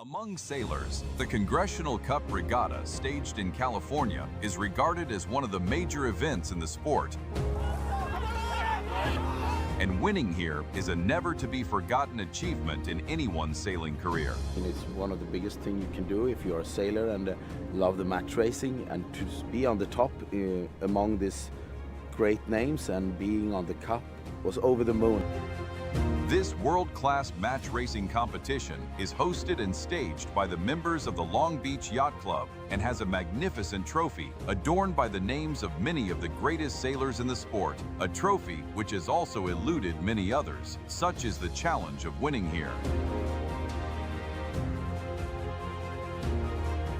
Among sailors, the Congressional Cup regatta, staged in California, is regarded as one of the major events in the sport. And winning here is a never-to-be-forgotten achievement in anyone's sailing career. And it's one of the biggest things you can do if you're a sailor and love the match racing, and to be on the top among these great names and being on the cup was over the moon. This world-class match racing competition is hosted and staged by the members of the Long Beach Yacht Club and has a magnificent trophy adorned by the names of many of the greatest sailors in the sport, a trophy which has also eluded many others. Such is the challenge of winning here.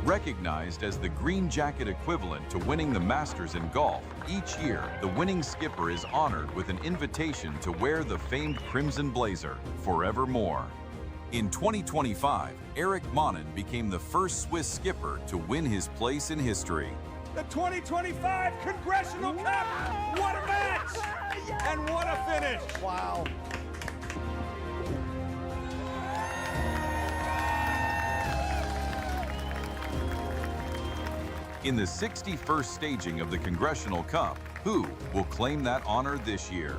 Recognized as the green jacket equivalent to winning the Masters in golf, each year the winning skipper is honored with an invitation to wear the famed crimson blazer forevermore. In 2025, Eric Monnen became the first Swiss skipper to win his place in history. The 2025 Congressional Cup! What a match! And what a finish! Wow. In the 61st staging of the Congressional Cup, who will claim that honor this year?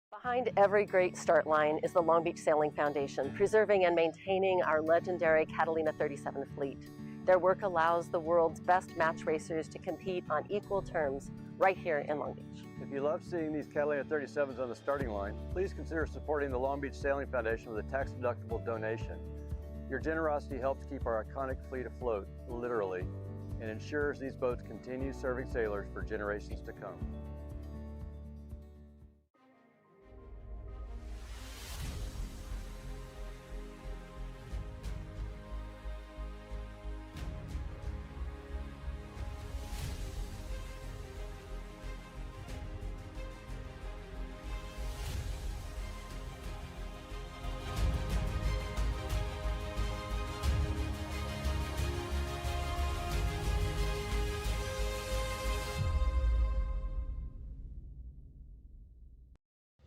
Behind every great start line is the Long Beach Sailing Foundation, preserving and maintaining our legendary Catalina 37 fleet. Their work allows the world's best match racers to compete on equal terms right here in Long Beach. If you love seeing these Catalina 37s on the starting line, please consider supporting the Long Beach Sailing Foundation with a tax-deductible donation. Your generosity helps keep our iconic fleet afloat, literally, and ensures these boats continue serving sailors for generations to come.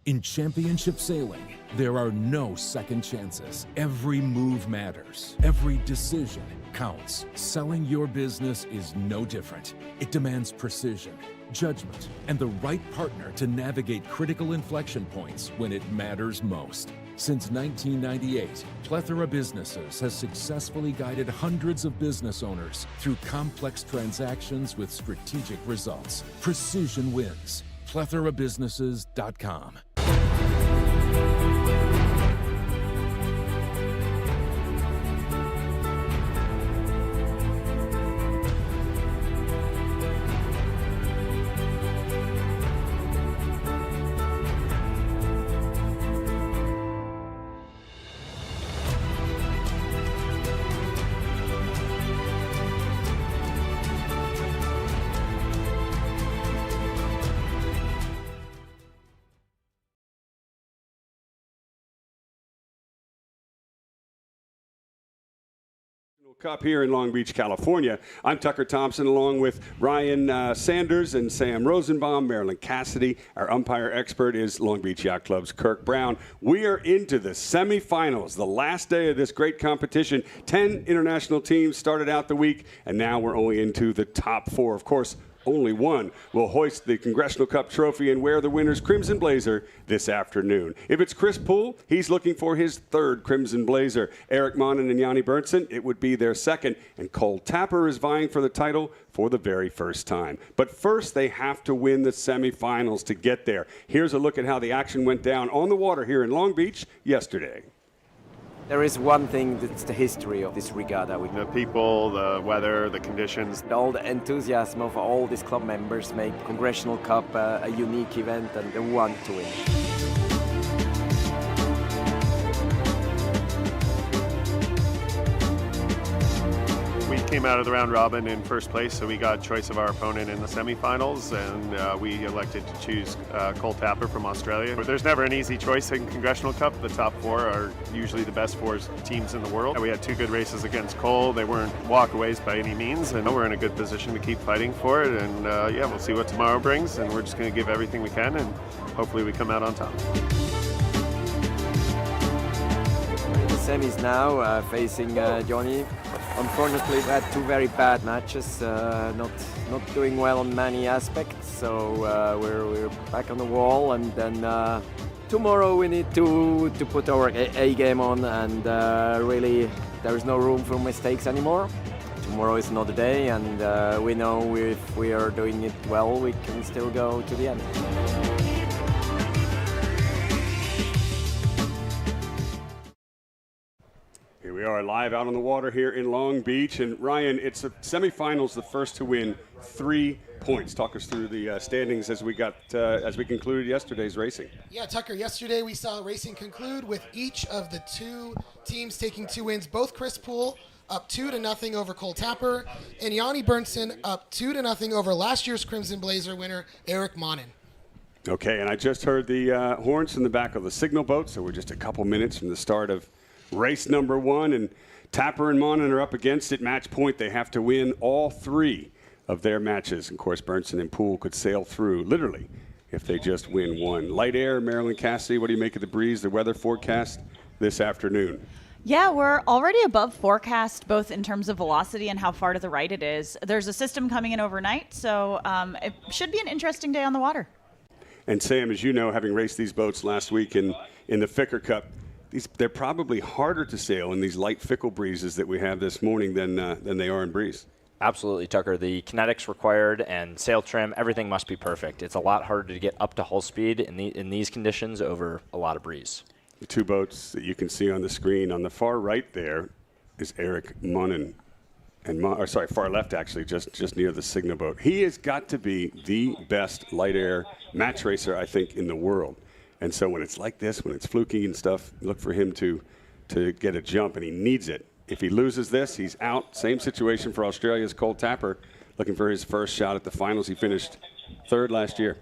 In championship sailing, there are no second chances. Every move matters. Every decision counts. Selling your business is no different. It demands precision, judgment, and the right partner to navigate critical inflection points when it matters most. Since 1998, Plethora Businesses has successfully guided hundreds of business owners through complex transactions with strategic results. Precision wins. PlethoraBusinesses.com. Cup here in Long Beach, California. I'm Tucker Thompson, along with Ryan Sanders and Sam Rosenbaum, Marilyn Cassidy. Our umpire expert is Long Beach Yacht Club's Kirk Brown. We are into the semifinals, the last day of this great competition. 10 international teams started out the week, and now we're only into the top 4. Of course, only one will hoist the Congressional Cup trophy and wear the winner's crimson blazer this afternoon. If it's Chris Poole, he's looking for his 3rd crimson blazer. Eric Monnen and Yanni Berntsen, it would be their 2nd. And Cole Tapper is vying for the title for the very first time. But first, they have to win the semifinals to get there. Here's a look at how the action went down on the water here in Long Beach yesterday. There is one thing that's the history of this regatta. The people, the weather, the conditions. All the enthusiasm of all these club members make Congressional Cup a unique event and they want to win. We came out of the round robin in first place, so we got choice of our opponent in the semifinals, and we elected to choose Cole Tapper from Australia. But there's never an easy choice in Congressional Cup. The top 4 are usually the best 4 teams in the world. We had 2 good races against Cole. They weren't walkaways by any means, and we're in a good position to keep fighting for it. And yeah, we'll see what tomorrow brings, and we're just going to give everything we can, and hopefully we come out on top. Semis now, facing Johnny. Unfortunately, we had 2 very bad matches, not doing well on many aspects. So we're back on the wall, and then tomorrow we need to put our A game on, and really there is no room for mistakes anymore. Tomorrow is another day, and we know if we are doing it well, we can still go to the end. Here we are live out on the water here in Long Beach. And Ryan, it's a semifinals, the first to win 3 points. Talk us through the standings as we concluded yesterday's racing. Yeah, Tucker, yesterday we saw racing conclude with each of the 2 teams taking 2 wins. Both Chris Poole up 2-0 over Cole Tapper, and Yanni Bernson up 2-0 over last year's Crimson Blazer winner, Eric Monin. Okay, and I just heard the horns in the back of the signal boat, so we're just a couple minutes from the start of race number 1, and Tapper and Monin are up against it. Match point, they have to win all 3 of their matches. Of course, Bernson and Poole could sail through, literally, if they just win 1. Light air, Marilyn Cassidy, what do you make of the breeze, the weather forecast this afternoon? Yeah, we're already above forecast, both in terms of velocity and how far to the right it is. There's a system coming in overnight, so it should be an interesting day on the water. And Sam, as you know, having raced these boats last week in the Ficker Cup, they're probably harder to sail in these light, fickle breezes that we have this morning than they are in breeze. Absolutely, Tucker. The kinetics required and sail trim, everything must be perfect. It's a lot harder to get up to hull speed in these conditions over a lot of breeze. The 2 boats that you can see on the screen on the far right there is Eric Monin, and far left actually, just near the signal boat. He has got to be the best light air match racer, I think, in the world. And so when it's like this, when it's fluky and stuff, look for him to get a jump, and he needs it. If he loses this, he's out. Same situation for Australia's Cole Tapper, looking for his first shot at the finals. He finished 3rd last year.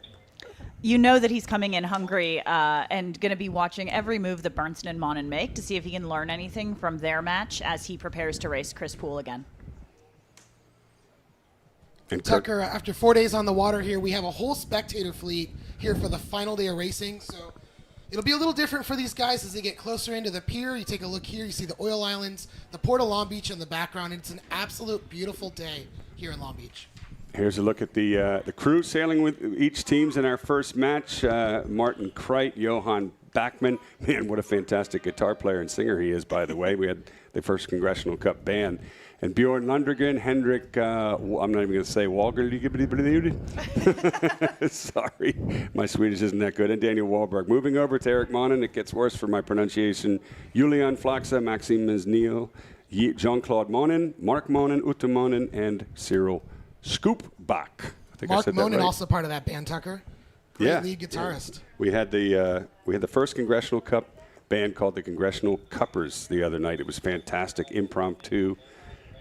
You know that he's coming in hungry and going to be watching every move that Bernson and Monin make to see if he can learn anything from their match as he prepares to race Chris Poole again. And Tucker, after 4 days on the water here, we have a whole spectator fleet here for the final day of racing. So it'll be a little different for these guys as they get closer into the pier. You take a look here, you see the oil islands, the Port of Long Beach in the background, and it's an absolute beautiful day here in Long Beach. Here's a look at the crew sailing with each teams in our first match. Martin Kreit, Johan Backman. Man, what a fantastic guitar player and singer he is, by the way. We had the first Congressional Cup band. And Bjorn Lundgren, Hendrik, I'm not even going to say Walger. Sorry, my Swedish isn't that good. And Daniel Wahlberg. Moving over to Eric Monin, it gets worse for my pronunciation. Julian Flaxa, Maxime Mesnil, Jean-Claude Monin, Mark Monin, Ute Monin, and Cyril Scoopbach. Mark Monin also part of that band, Tucker. Great lead guitarist. Yeah. We had the first Congressional Cup band called the Congressional Cuppers the other night. It was fantastic, impromptu.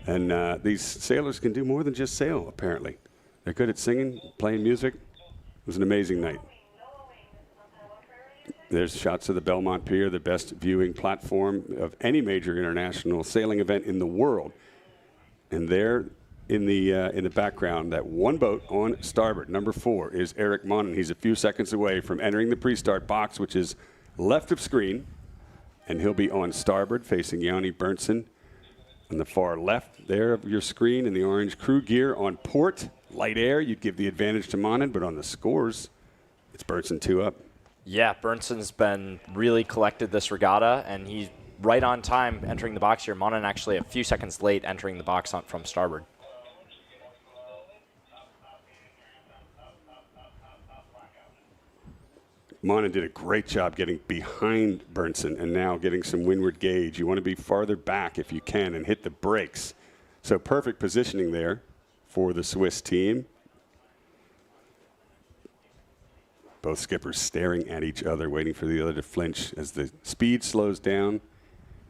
And these sailors can do more than just sail, apparently. They're good at singing, playing music. It was an amazing night. There's shots of the Belmont Pier, the best viewing platform of any major international sailing event in the world. And there in the background, that 1 boat on starboard, number 4, is Eric Monin. He's a few seconds away from entering the pre-start box, which is left of screen. And he'll be on starboard facing Yanni Bernson. On the far left there of your screen in the orange crew gear on port, light air, you'd give the advantage to Monin, but on the scores, it's Bernson 2 up. Yeah, Bernson's been really collected this regatta, and he's right on time entering the box here. Monin actually a few seconds late entering the box from starboard. Monin did a great job getting behind Bernson and now getting some windward gauge. You want to be farther back if you can and hit the brakes. So perfect positioning there for the Swiss team. Both skippers staring at each other, waiting for the other to flinch as the speed slows down.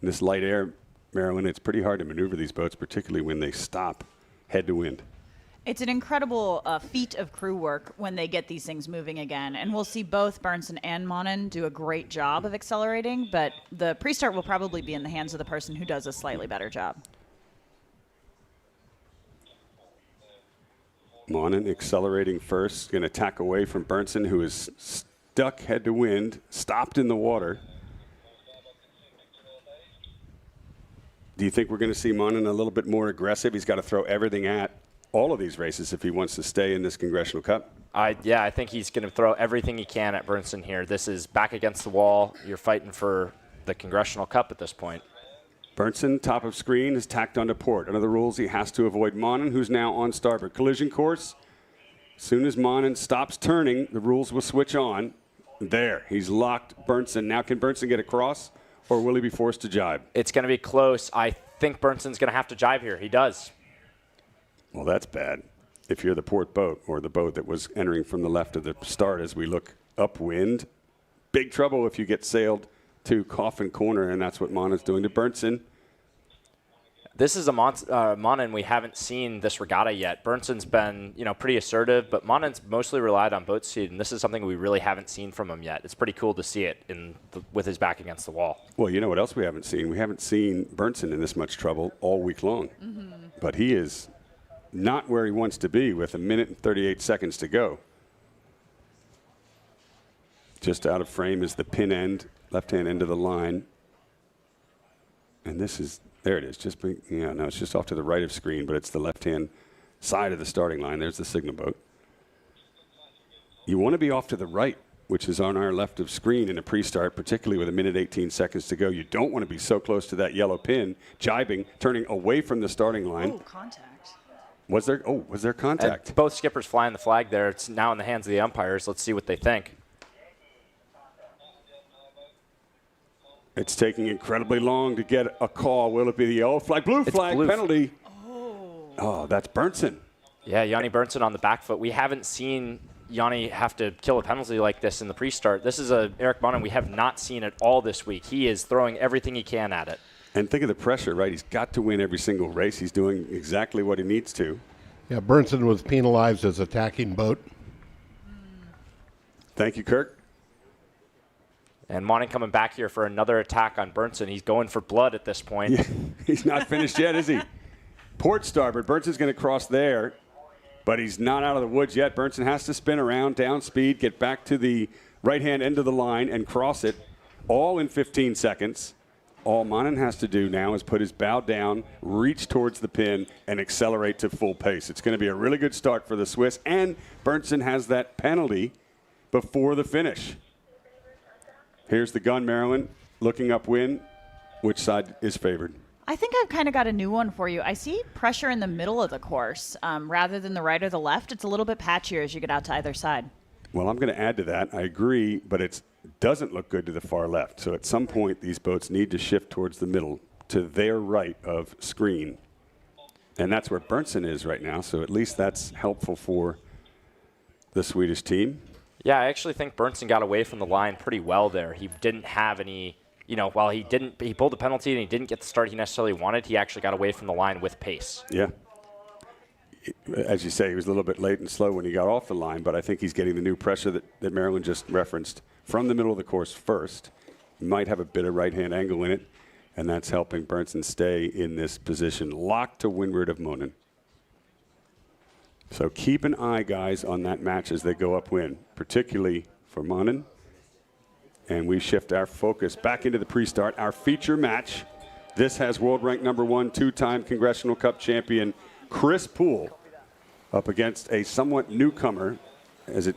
And this light air Marilyn, it's pretty hard to maneuver these boats, particularly when they stop head to wind. It's an incredible feat of crew work when they get these things moving again. And we'll see both Berntsen and Monin do a great job of accelerating, but the pre-start will probably be in the hands of the person who does a slightly better job. Monin accelerating first, going to tack away from Berntsen, who is stuck head to wind, stopped in the water. Do you think we're going to see Monin a little bit more aggressive? He's got to throw everything at all of these races if he wants to stay in this Congressional Cup. Yeah, I think he's going to throw everything he can at Berntsen here. This is back against the wall. You're fighting for the Congressional Cup at this point. Berntsen, top of screen, is tacked onto port. Under the rules, he has to avoid Monin, who's now on starboard. Collision course. As soon as Monin stops turning, the rules will switch on. There, he's locked Berntsen. Now can Berntsen get across, or will he be forced to jibe? It's going to be close. I think Berntsen's going to have to jibe here. He does. Well, that's bad. If you're the port boat or the boat that was entering from the left of the start as we look upwind, big trouble if you get sailed to Coffin Corner, and that's what Monin's doing to Berntsen. This is a Monin we haven't seen this regatta yet. Berntsen's been, pretty assertive, but Monin's mostly relied on boat speed, and this is something we really haven't seen from him yet. It's pretty cool to see it with his back against the wall. Well, you know what else we haven't seen? We haven't seen Berntsen in this much trouble all week long. Mm-hmm. But he is not where he wants to be with 1 minute and 38 seconds to go. Just out of frame is the pin end, left-hand end of the line. And this is, there it is. It's just off to the right of screen, but it's the left-hand side of the starting line. There's the signal boat. You want to be off to the right, which is on our left of screen in a pre-start, particularly with 1 minute 18 seconds to go. You don't want to be so close to that yellow pin, jibing, turning away from the starting line. Oh, contact. Was there contact? Both skippers flying the flag there. It's now in the hands of the umpires. Let's see what they think. It's taking incredibly long to get a call. Will it be the yellow flag? Blue flag penalty. Oh, that's Berntsen. Yeah, Yanni Berntsen on the back foot. We haven't seen Yanni have to kill a penalty like this in the pre-start. This is Eric Monin we have not seen at all this week. He is throwing everything he can at it. And think of the pressure, right? He's got to win every single race. He's doing exactly what he needs to. Yeah, Berntsen was penalized as attacking boat. Thank you, Kirk. And Monin coming back here for another attack on Berntsen. He's going for blood at this point. Yeah, he's not finished yet, is he? Port starboard. Berntsen's going to cross there, but he's not out of the woods yet. Berntsen has to spin around, down speed, get back to the right-hand end of the line and cross it, all in 15 seconds. All Monin has to do now is put his bow down, reach towards the pin, and accelerate to full pace. It's going to be a really good start for the Swiss, and Berntsen has that penalty before the finish. Here's the gun, Marilyn, looking upwind. Which side is favored? I think I've kind of got a new one for you. I see pressure in the middle of the course rather than the right or the left. It's a little bit patchier as you get out to either side. Well, I'm going to add to that. I agree, but it doesn't look good to the far left. So at some point, these boats need to shift towards the middle to their right of screen. And that's where Berntsen is right now. So at least that's helpful for the Swedish team. Yeah, I actually think Berntsen got away from the line pretty well there. He didn't have any, while he pulled the penalty and he didn't get the start he necessarily wanted, he actually got away from the line with pace. Yeah. As you say, he was a little bit late and slow when he got off the line, but I think he's getting the new pressure that Marilyn just referenced from the middle of the course first. He might have a bit of right-hand angle in it, and that's helping Berntsen stay in this position, locked to windward of Monin. So keep an eye, guys, on that match as they go upwind, particularly for Monin. And we shift our focus back into the pre-start, our feature match. This has world rank #1, two-time Congressional Cup champion Chris Poole up against a somewhat newcomer as it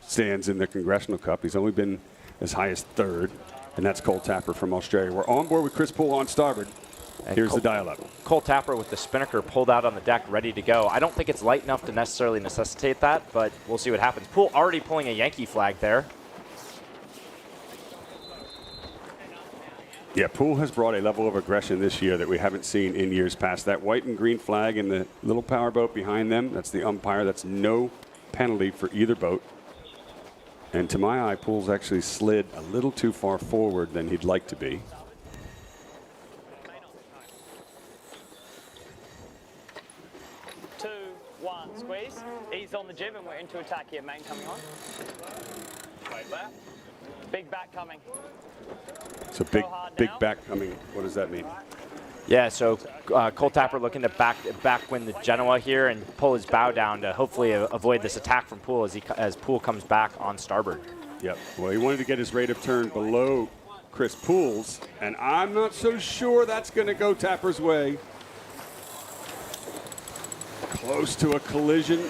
stands in the Congressional Cup. He's only been as high as third, and that's Cole Tapper from Australia. We're on board with Chris Poole on starboard. And here's the dial-up. Cole Tapper with the spinnaker pulled out on the deck, ready to go. I don't think it's light enough to necessarily necessitate that, but we'll see what happens. Poole already pulling a Yankee flag there. Yeah, Poole has brought a level of aggression this year that we haven't seen in years past. That white and green flag and the little powerboat behind them, that's the umpire. That's no penalty for either boat. And to my eye, Poole's actually slid a little too far forward than he'd like to be. one, squeeze. Ease on the jib and we're into attack here. Main coming on. Wait back. Big back coming. So big back coming. What does that mean? Yeah, so Cole Tapper looking to backwind the Genoa here and pull his bow down to hopefully avoid this attack from Poole as Poole comes back on starboard. Yep. Well, he wanted to get his rate of turn below Chris Poole's, and I'm not so sure that's going to go Tapper's way. Close to a collision.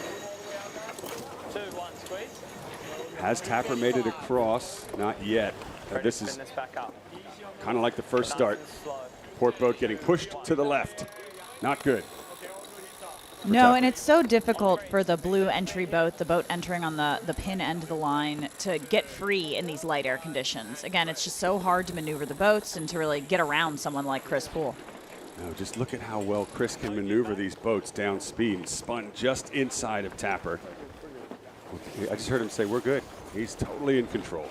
2-1, squeeze. Has Tapper made it across? Not yet. This is kind of like the first start. Port boat getting pushed to the left. Not good. No, and it's so difficult for the blue entry boat, the boat entering on the pin end of the line, to get free in these light air conditions. Again, it's just so hard to maneuver the boats and to really get around someone like Chris Poole. Now just look at how well Chris can maneuver these boats down speed and spun just inside of Tapper. I just heard him say, we're good. He's totally in control.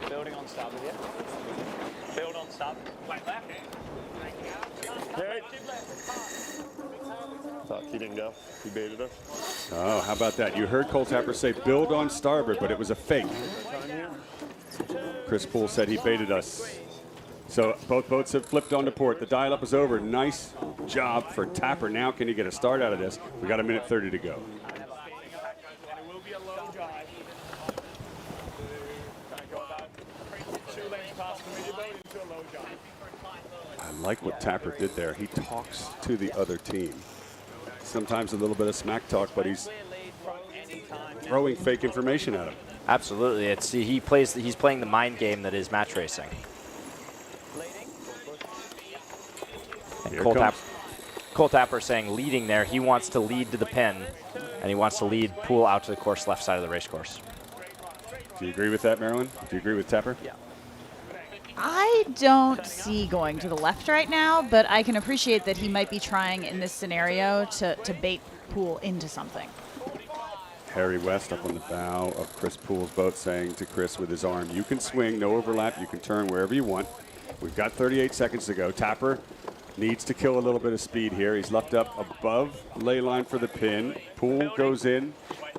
Building on starboard here. Build on starboard. Left. Thought he didn't go. He baited us. Oh, how about that? You heard Cole Tapper say build on starboard, but it was a fake. Chris Poole said he baited us. So both boats have flipped onto port. The dial-up is over. Nice job for Tapper. Now can he get a start out of this? We got a minute 30 to go. I like what Tapper did there. He talks to the other team. Sometimes a little bit of smack talk, but he's throwing fake information at him. Absolutely. He's playing the mind game that is match racing. And Cole Tapper saying leading there. He wants to lead to the pin, and he wants to lead Poole out to the course left side of the race course. Do you agree with that, Marilyn? Do you agree with Tapper? Yeah. I don't see going to the left right now, but I can appreciate that he might be trying in this scenario to bait Poole into something. Harry West up on the bow of Chris Poole's boat saying to Chris with his arm, you can swing, no overlap, you can turn wherever you want. We've got 38 seconds to go. Tapper needs to kill a little bit of speed here. He's left up above ley line for the pin. Poole goes in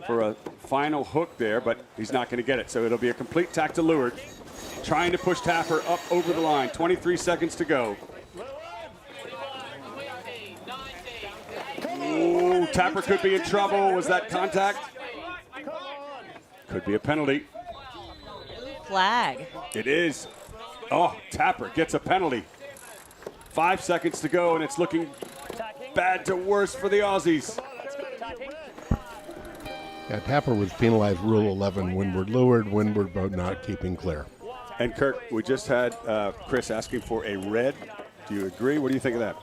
for a final hook there, but he's not going to get it. So it'll be a complete tack to leeward. Trying to push Tapper up over the line. 23 seconds to go. Ooh, Tapper could be in trouble. Was that contact? Could be a penalty. Flag. It is. Oh, Tapper gets a penalty. 5 seconds to go, and it's looking bad to worse for the Aussies. Yeah, Tapper was penalized Rule 11, windward boat not keeping clear. And Kirk, we just had Chris asking for a red. Do you agree? What do you think of that?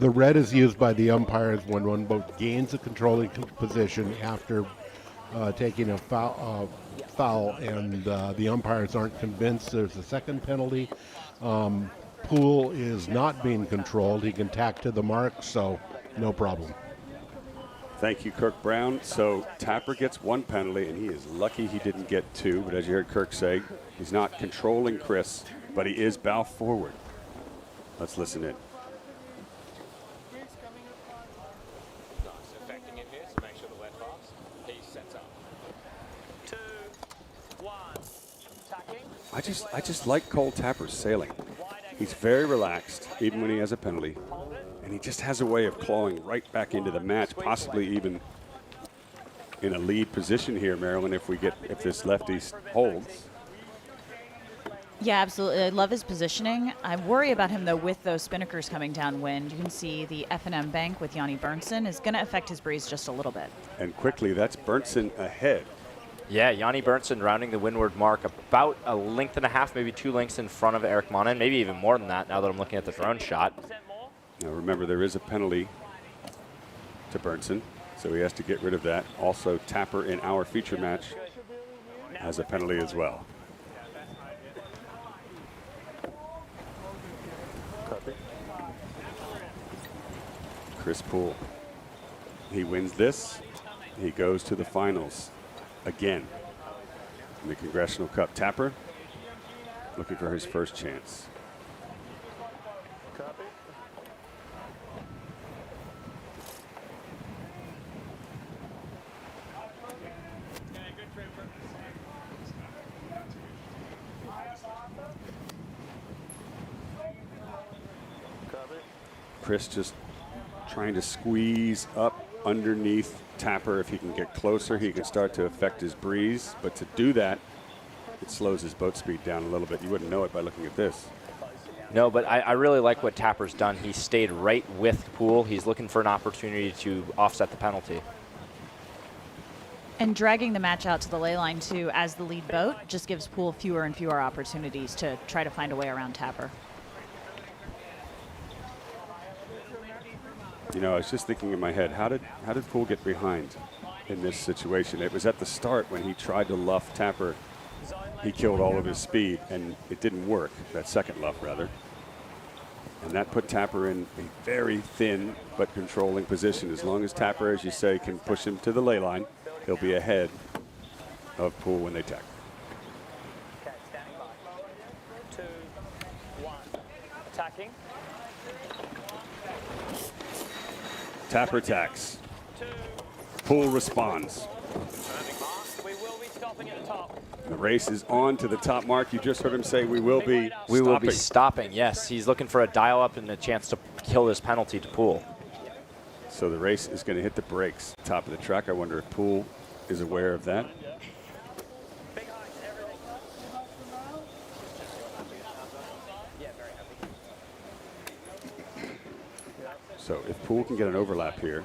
The red is used by the umpires when one boat gains a controlling position after taking a foul, and the umpires aren't convinced there's a second penalty. Poole is not being controlled. He can tack to the mark, so no problem. Thank you, Kirk Brown. So Tapper gets one penalty, and he is lucky he didn't get two. But as you heard Kirk say, he's not controlling Chris, but he is bow forward. Let's listen in. I just like Cole Tapper's sailing. He's very relaxed, even when he has a penalty. And he just has a way of clawing right back into the match, possibly even in a lead position here, Marilyn, if this lefty holds. Yeah, absolutely. I love his positioning. I worry about him, though, with those spinnakers coming downwind. You can see the F&M bank with Yanni Berntsen is going to affect his breeze just a little bit. And quickly, that's Berntsen ahead. Yeah, Yanni Berntsen rounding the windward mark about a length and a half, maybe 2 lengths in front of Eric Monin, maybe even more than that now that I'm looking at the drone shot. Now remember, there is a penalty to Berntsen, so he has to get rid of that. Also, Tapper in our feature match has a penalty as well. Chris Poole, he wins this, he goes to the finals again. The Congressional Cup tapper looking for his first chance. Chris just trying to squeeze up underneath tapper. If he can get closer, he can start to affect his breeze. But to do that, it slows his boat speed down a little bit. You wouldn't know it by looking at this. No, but I really like what Tapper's done. He stayed right with Poole. He's looking for an opportunity to offset the penalty. And dragging the match out to the ley line, too, as the lead boat just gives Poole fewer and fewer opportunities to try to find a way around Tapper. You know, I was just thinking in my head, how did Poole get behind in this situation? It was at the start when he tried to luff Tapper. He killed all of his speed, and it didn't work, that second luff, rather. And that put Tapper in a very thin but controlling position. As long as Tapper, as you say, can push him to the ley line, he'll be ahead of Poole when they tack. Okay, standing by. 2, 1. Attacking. Tapper tacks. Poole responds. We will be stopping at the top. The race is on to the top mark. You just heard him say we will be stopping. We will be stopping, yes. He's looking for a dial up and a chance to kill this penalty to Poole. So the race is going to hit the brakes. Top of the track. I wonder if Poole is aware of that. So if Poole can get an overlap here,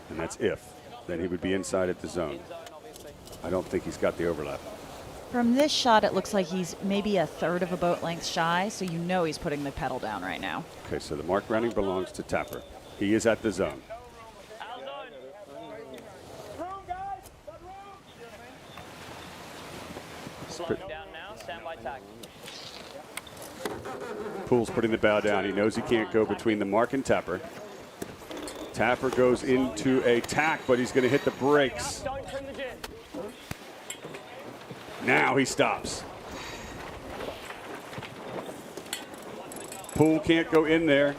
and that's if, then he would be inside at the zone. I don't think he's got the overlap. From this shot, it looks like he's maybe a third of a boat length shy, so you know he's putting the pedal down right now. Okay, so the mark rounding belongs to Tapper. He is at the zone. Slowing down now, stand by tack. Poole's putting the bow down. He knows he can't go between the mark and Tapper. Tapper goes into a tack, but he's going to hit the brakes. Don't trim the jib. Now he stops. Poole can't go in there.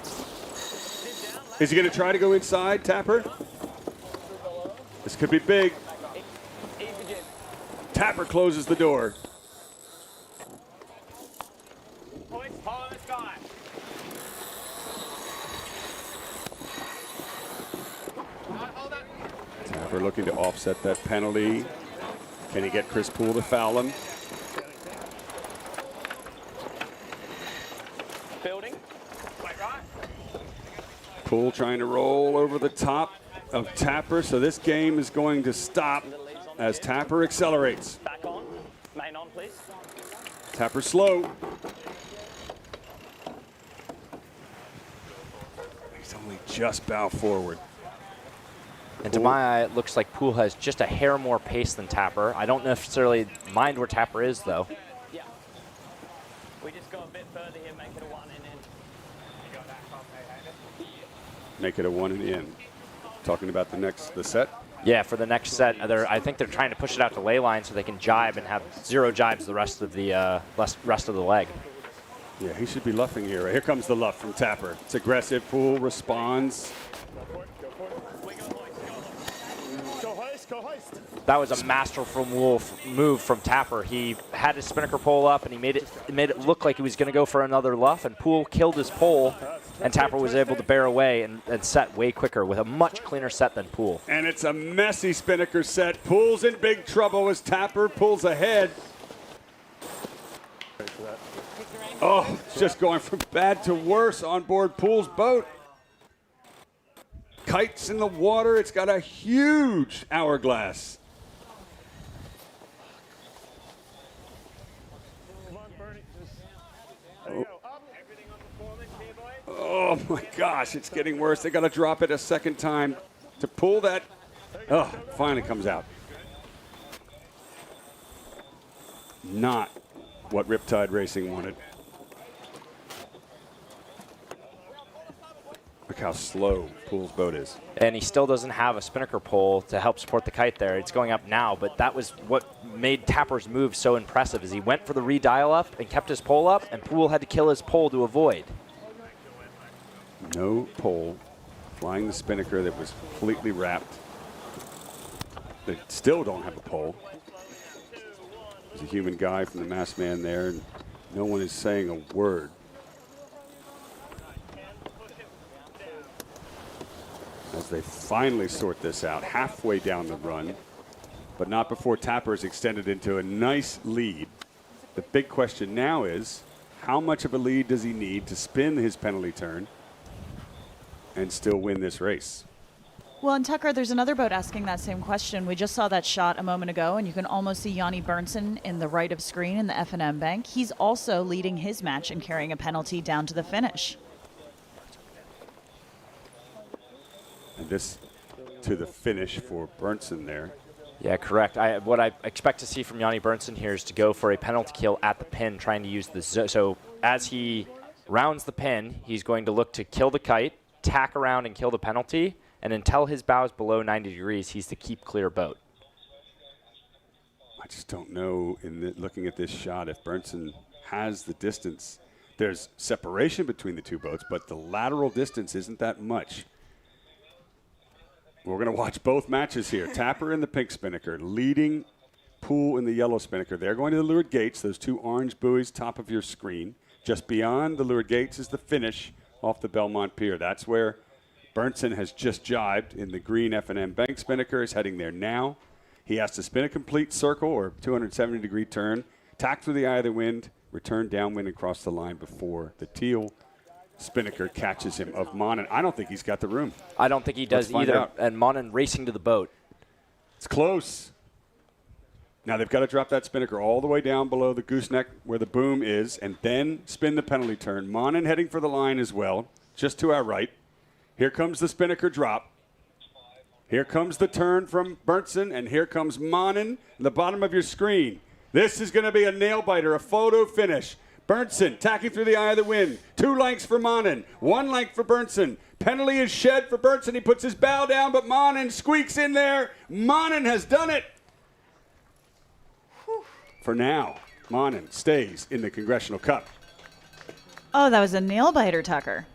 Is he going to try to go inside, Tapper? This could be big. Tapper closes the door. Tapper looking to offset that penalty. Can he get Chris Poole to foul him? Building. Poole trying to roll over the top of Tapper, so this game is going to stop as Tapper accelerates. Back on. Main on, please. Tapper slow. He's only just bow forward. And to my eye, it looks like Poole has just a hair more pace than Tapper. I don't necessarily mind where Tapper is, though. Yeah. We just go a bit further here, make it a 1 and in. Make it a 1 and in. Talking about the set? Yeah, for the next set, I think they're trying to push it out to ley line so they can jibe and have 0 jibes the rest of the leg. Yeah, he should be luffing here. Here comes the luff from Tapper. It's aggressive. Poole responds. That was a masterful move from Tapper. He had his spinnaker pole up, and he made it look like he was going to go for another luff, and Poole killed his pole, and Tapper was able to bear away and set way quicker with a much cleaner set than Poole. And it's a messy spinnaker set. Poole's in big trouble as Tapper pulls ahead. Oh, it's just going from bad to worse on board Poole's boat. Kites in the water. It's got a huge hourglass. Oh my gosh, it's getting worse. They got to drop it a second time to pull that. Oh, finally comes out. Not what Riptide Racing wanted. Look how slow Poole's boat is. And he still doesn't have a spinnaker pole to help support the kite there. It's going up now, but that was what made Tapper's move so impressive is he went for the redial up and kept his pole up, and Poole had to kill his pole to avoid. No pole, flying the spinnaker that was completely wrapped. They still don't have a pole. There's a human guy from the masked man there, and no one is saying a word. As they finally sort this out, halfway down the run, but not before Tapper is extended into a nice lead. The big question now is, how much of a lead does he need to spin his penalty turn and still win this race? Well, and Tucker, there's another boat asking that same question. We just saw that shot a moment ago, and you can almost see Yanni Bernsen in the right of screen in the F&M bank. He's also leading his match and carrying a penalty down to the finish. And this to the finish for Bernsen there. Yeah, correct. What I expect to see from Yanni Bernsen here is to go for a penalty kill at the pin, trying to use the so as he rounds the pin, he's going to look to kill the kite, tack around and kill the penalty, and until his bow is below 90 degrees, he's the keep clear boat. I just don't know, looking at this shot, if Bernsen has the distance. There's separation between the two boats, but the lateral distance isn't that much. We're going to watch both matches here. Tapper in the pink spinnaker, leading Poole in the yellow spinnaker. They're going to the leeward gates, those two orange buoys top of your screen. Just beyond the leeward gates is the finish off the Belmont Pier. That's where Bernsen has just jibed in the green F&M bank spinnaker, is heading there now. He has to spin a complete circle or 270-degree turn, tack through the eye of the wind, return downwind and cross the line before the teal spinnaker catches him of Monin. I don't think he's got the room. I don't think he does either. And Monin racing to the boat. It's close. Now they've got to drop that spinnaker all the way down below the gooseneck where the boom is and then spin the penalty turn. Monin heading for the line as well, just to our right. Here comes the spinnaker drop. Here comes the turn from Bernsen, and here comes Monin, the bottom of your screen. This is going to be a nail-biter, a photo finish. Bernsen tacking through the eye of the wind. 2 lengths for Monin, 1 length for Bernsen. Penalty is shed for Bernsen. He puts his bow down, but Monin squeaks in there. Monin has done it. For now, Monin stays in the Congressional Cup. Oh, that was a nail-biter, Tucker.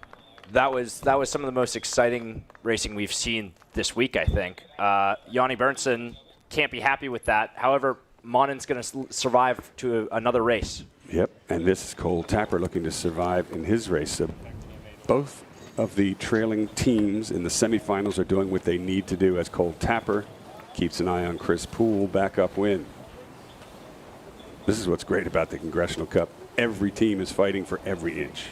That was some of the most exciting racing we've seen this week, I think. Yanni Bernsen can't be happy with that. However, Monin's going to survive to another race. Yep, and this is Cole Tapper looking to survive in his race. So both of the trailing teams in the semifinals are doing what they need to do as Cole Tapper keeps an eye on Chris Poole back upwind. This is what's great about the Congressional Cup. Every team is fighting for every inch.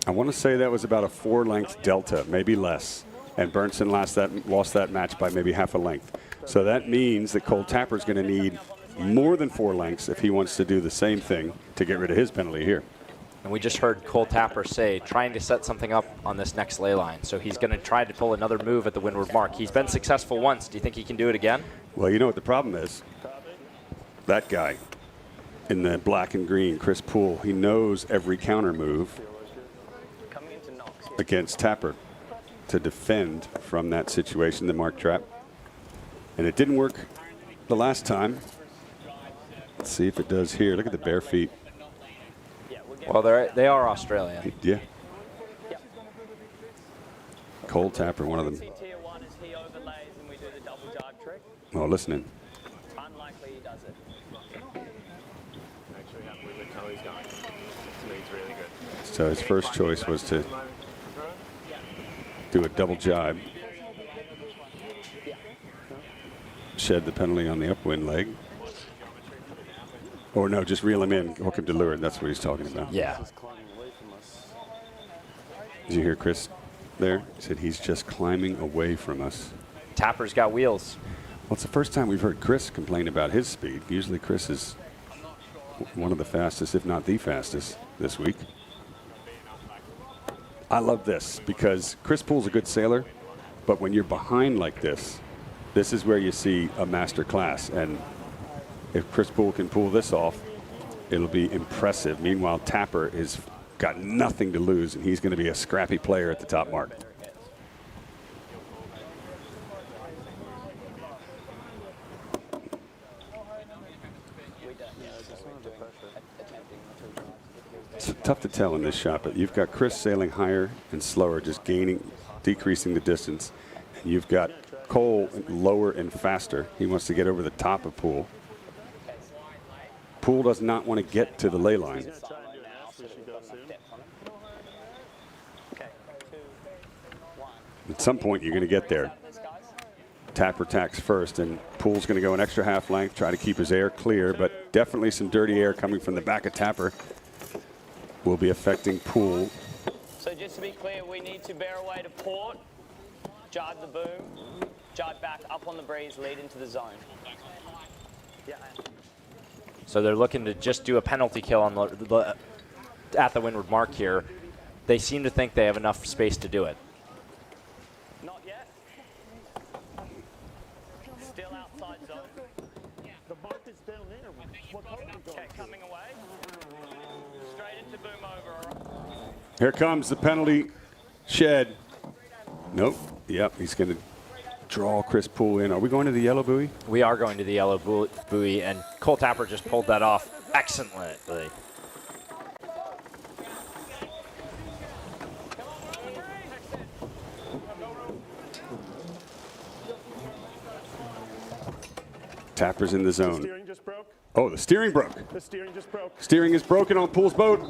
I want to say that was about a 4-length delta, maybe less. And Bernsen lost that match by maybe half a length. So that means that Cole Tapper is going to need more than 4 lengths if he wants to do the same thing to get rid of his penalty here. And we just heard Cole Tapper say trying to set something up on this next ley line. So he's going to try to pull another move at the windward mark. He's been successful once. Do you think he can do it again? Well, you know what the problem is? That guy in the black and green, Chris Poole, he knows every counter move against Tapper to defend from that situation, the mark trap. And it didn't work the last time. Let's see if it does here. Look at the bare feet. Well, they are Australian. Yeah. Cole Tapper, one of them. Oh, listening. Unlikely he does it. So his first choice was to do a double jibe. Shed the penalty on the upwind leg. Or no, just reel him in, hook him to leeward. That's what he's talking about. Yeah. Did you hear Chris there? He said he's just climbing away from us. Tapper's got wheels. Well, it's the first time we've heard Chris complain about his speed. Usually Chris is one of the fastest, if not the fastest, this week. I love this because Chris Poole's a good sailor, but when you're behind like this, This is where you see a master class, and if Chris Poole can pull this off, it'll be impressive. Meanwhile, Tapper is got nothing to lose, and he's going to be a scrappy player at the top mark. It's tough to tell in this shot, but you've got Chris sailing higher and slower, just decreasing the distance. And you've got Cole lower and faster. He wants to get over the top of Poole. Poole does not want to get to the ley line. At some point, you're going to get there. Tapper tacks first, and Poole's going to go an extra half length, try to keep his air clear, but definitely some dirty air coming from the back of Tapper will be affecting Poole. So just to be clear, we need to bear away to port, jibe the boom, jibe back up on the breeze, lead into the zone. Yeah. So they're looking to just do a penalty kill on at the windward mark here. They seem to think they have enough space to do it. Not yet. Still outside zone. The boat is down there. Okay, coming away. Straight into boom over. Here comes the penalty shed. Nope. Yep, he's going to draw Chris Poole in. Are we going to the yellow buoy? We are going to the yellow buoy, and Cole Tapper just pulled that off excellently. Tapper's in the zone. The steering just broke. Oh, the steering broke. The steering just broke. Steering is broken on Poole's boat.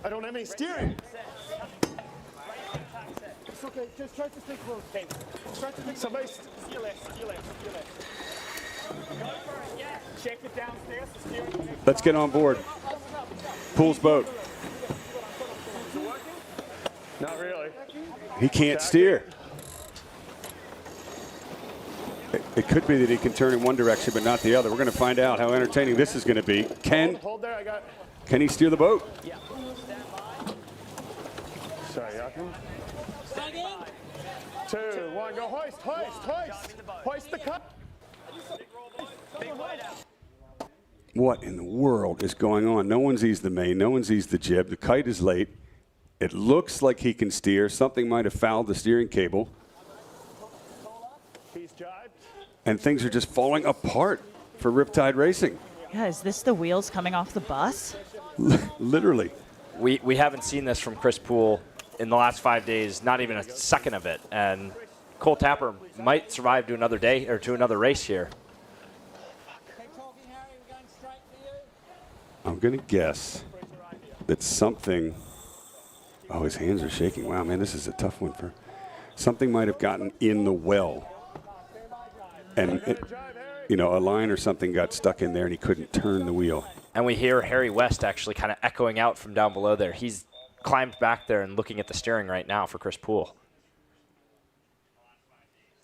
I don't have any steering. It's okay, just try to stay close. Okay. Try to take Somebody. steer left. Go for it, yeah. Check it downstairs, the steering. Let's get on board. Poole's boat. Not really. He can't steer. It could be that he can turn in one direction but not the other. We're going to find out how entertaining this is going to be. Hold there, I got. Can he steer the boat? Yeah. Sorry, Joachim. 2, 1, go hoist. Hoist the cup. Big weight out. What in the world is going on? No one sees the main. No one sees the jib. The kite is late. It looks like he can steer. Something might have fouled the steering cable. He's jibed. And things are just falling apart for Riptide Racing. Yeah, is this the wheels coming off the bus? Literally. We haven't seen this from Chris Poole in the last 5 days, not even a second of it. And Cole Tapper might survive to another day or to another race here. I'm going to guess that something. Oh, his hands are shaking. Wow, man, this is a tough one for. Something might have gotten in the well. And, a line or something got stuck in there and he couldn't turn the wheel. And we hear Harry West actually kind of echoing out from down below there. He's climbed back there and looking at the steering right now for Chris Poole.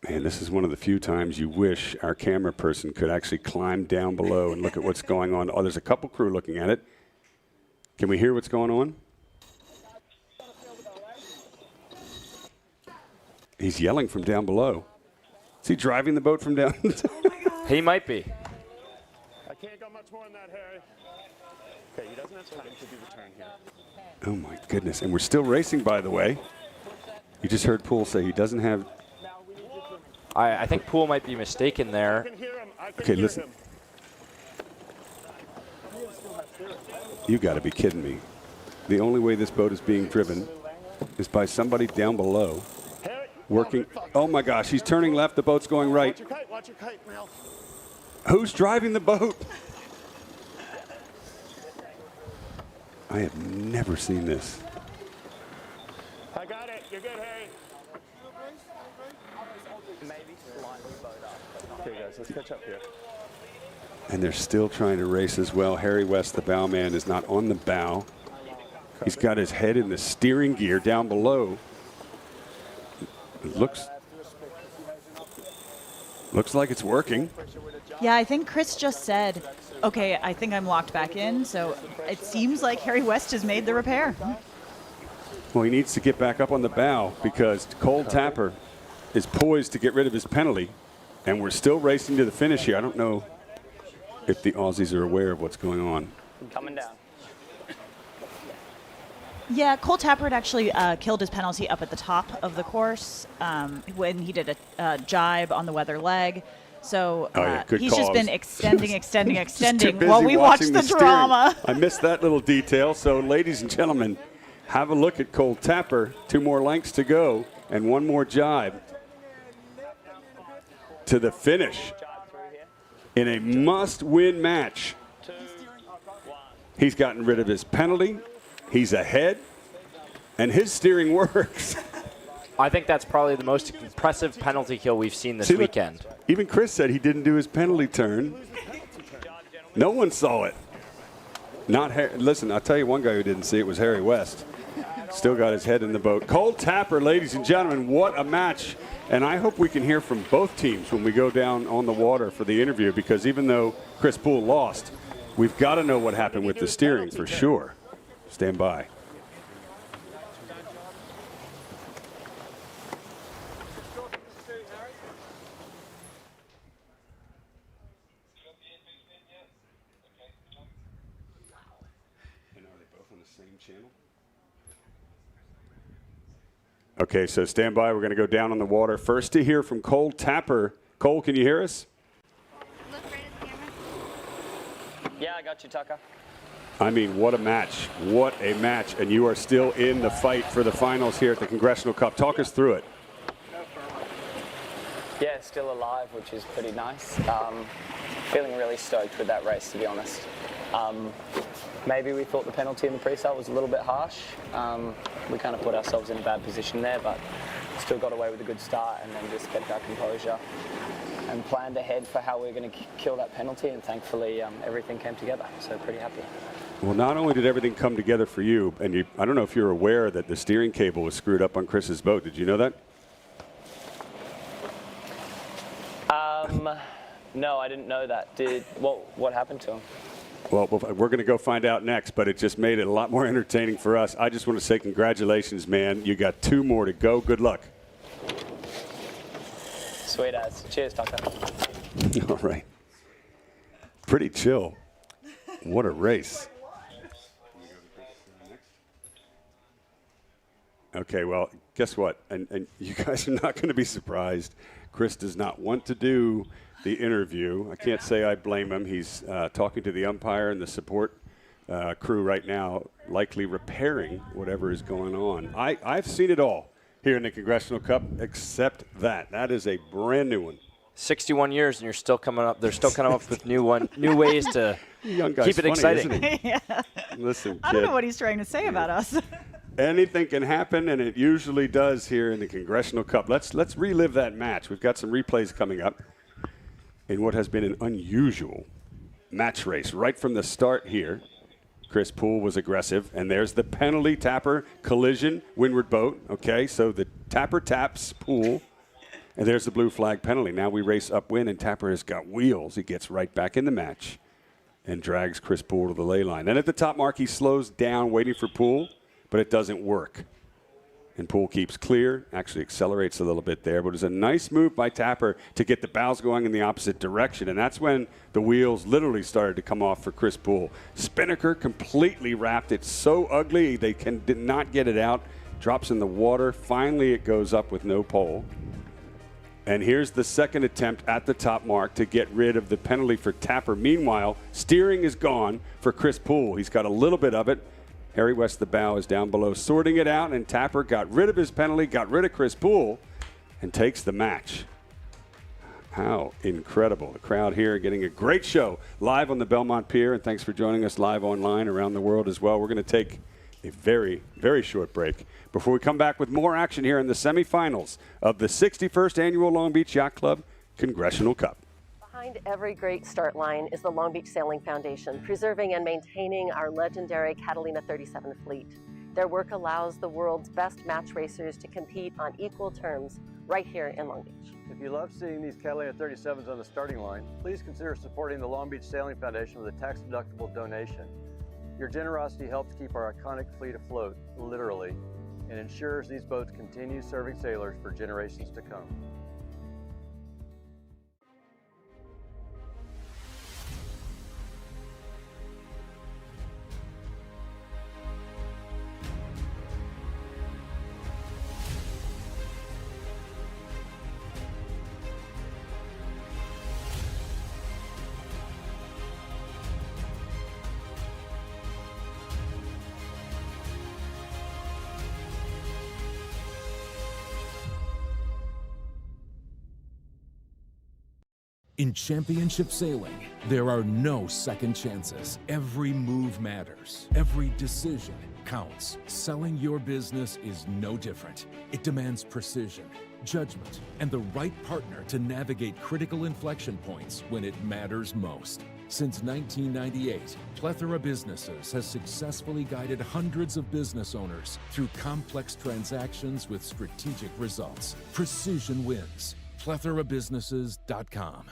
Man, this is one of the few times you wish our camera person could actually climb down below and look at what's going on. Oh, there's a couple crew looking at it. Can we hear what's going on? He's yelling from down below. Is he driving the boat from down? He might be. I can't go much more than that, Harry. Okay, he doesn't have time to do the turn here. Oh, my goodness. And we're still racing, by the way. You just heard Poole say he doesn't have. I think Poole might be mistaken there. I can hear him. Okay, listen. You got to be kidding me. The only way this boat is being driven is by somebody down below working. Oh, my gosh. He's turning left. The boat's going right. Watch your kite, Mel. Who's driving the boat? I have never seen this. I got it. You're good, Harry. Maybe slightly bowed up. Okay, guys, let's catch up here. And they're still trying to race as well. Harry West, the bowman, is not on the bow. He's got his head in the steering gear down below. It looks like it's working. Yeah, I think Chris just said, okay, I think I'm locked back in, so it seems like Harry West has made the repair. Well, he needs to get back up on the bow because Cole Tapper is poised to get rid of his penalty, and we're still racing to the finish here. I don't know if the Aussies are aware of what's going on. Coming down. Yeah, Cole Tapper had actually killed his penalty up at the top of the course when he did a jibe on the weather leg. So he's just been extending while we watch the drama. I missed that little detail. So, ladies and gentlemen, have a look at Cole Tapper. 2 more lengths to go and 1 more jibe to the finish in a must-win match. He's gotten rid of his penalty. He's ahead, and his steering works. I think that's probably the most impressive penalty kill we've seen this weekend. Even Chris said he didn't do his penalty turn. No one saw it. Not Harry. Listen, I'll tell you one guy who didn't see it was Harry West. Still got his head in the boat. Cole Tapper, ladies and gentlemen, what a match. And I hope we can hear from both teams when we go down on the water for the interview, because even though Chris Poole lost, we've got to know what happened with the steering for sure. Stand by. Okay, so stand by. We're going to go down on the water. First to hear from Cole Tapper. Cole, can you hear us? Look right at the camera. Yeah, I got you, Tucker. I mean, what a match. What a match. And you are still in the fight for the finals here at the Congressional Cup. Talk us through it. Yeah, still alive, which is pretty nice. Feeling really stoked with that race, to be honest. Maybe we thought the penalty in the pre-start was a little bit harsh. We kind of put ourselves in a bad position there, but still got away with a good start and then just kept our composure and planned ahead for how we were going to kill that penalty, and thankfully everything came together, so pretty happy. Well, not only did everything come together for you, and I don't know if you're aware that the steering cable was screwed up on Chris's boat. Did you know that? No, I didn't know that. What happened to him? Well, we're going to go find out next, but it just made it a lot more entertaining for us. I just want to say congratulations, man. You got 2 more to go. Good luck. Sweet as. Cheers, Tucker. All right. Pretty chill. What a race. Okay, well, guess what? And you guys are not going to be surprised. Chris does not want to do the interview. I can't say I blame him. He's talking to the umpire and the support crew right now, likely repairing whatever is going on. I've seen it all here in the Congressional Cup, except that. That is a brand new one. 61 years and you're still coming up. They're still coming up with new ways to keep it exciting. Yeah. Listen, I don't know what he's trying to say about us. Anything can happen, and it usually does here in the Congressional Cup. Let's relive that match. We've got some replays coming up in what has been an unusual match race right from the start here. Chris Poole was aggressive, and there's the penalty. Tapper collision, windward boat. Okay, so the Tapper taps Poole, and there's the blue flag penalty. Now we race upwind, and Tapper has got wheels. He gets right back in the match and drags Chris Poole to the ley line. Then at the top mark, he slows down, waiting for Poole, but it doesn't work. And Poole keeps clear, actually accelerates a little bit there, but it's a nice move by Tapper to get the bows going in the opposite direction, and that's when the wheels literally started to come off for Chris Poole. Spinnaker completely wrapped it so ugly they did not get it out. Drops in the water. Finally, it goes up with no pole. And here's the second attempt at the top mark to get rid of the penalty for Tapper. Meanwhile, steering is gone for Chris Poole. He's got a little bit of it. Harry West, the bow, is down below, sorting it out, and Tapper got rid of his penalty, got rid of Chris Poole, and takes the match. How incredible. The crowd here getting a great show live on the Belmont Pier, and thanks for joining us live online around the world as well. We're going to take a very, very short break before we come back with more action here in the semifinals of the 61st Annual Long Beach Yacht Club Congressional Cup. Behind every great start line is the Long Beach Sailing Foundation, preserving and maintaining our legendary Catalina 37 fleet. Their work allows the world's best match racers to compete on equal terms right here in Long Beach. If you love seeing these Catalina 37s on the starting line, please consider supporting the Long Beach Sailing Foundation with a tax-deductible donation. Your generosity helps keep our iconic fleet afloat, literally, and ensures these boats continue serving sailors for generations to come. In championship sailing, there are no second chances. Every move matters. Every decision counts. Selling your business is no different. It demands precision, judgment, and the right partner to navigate critical inflection points when it matters most. Since 1998, Plethora Businesses has successfully guided hundreds of business owners through complex transactions with strategic results. Precision wins. PlethoraBusinesses.com.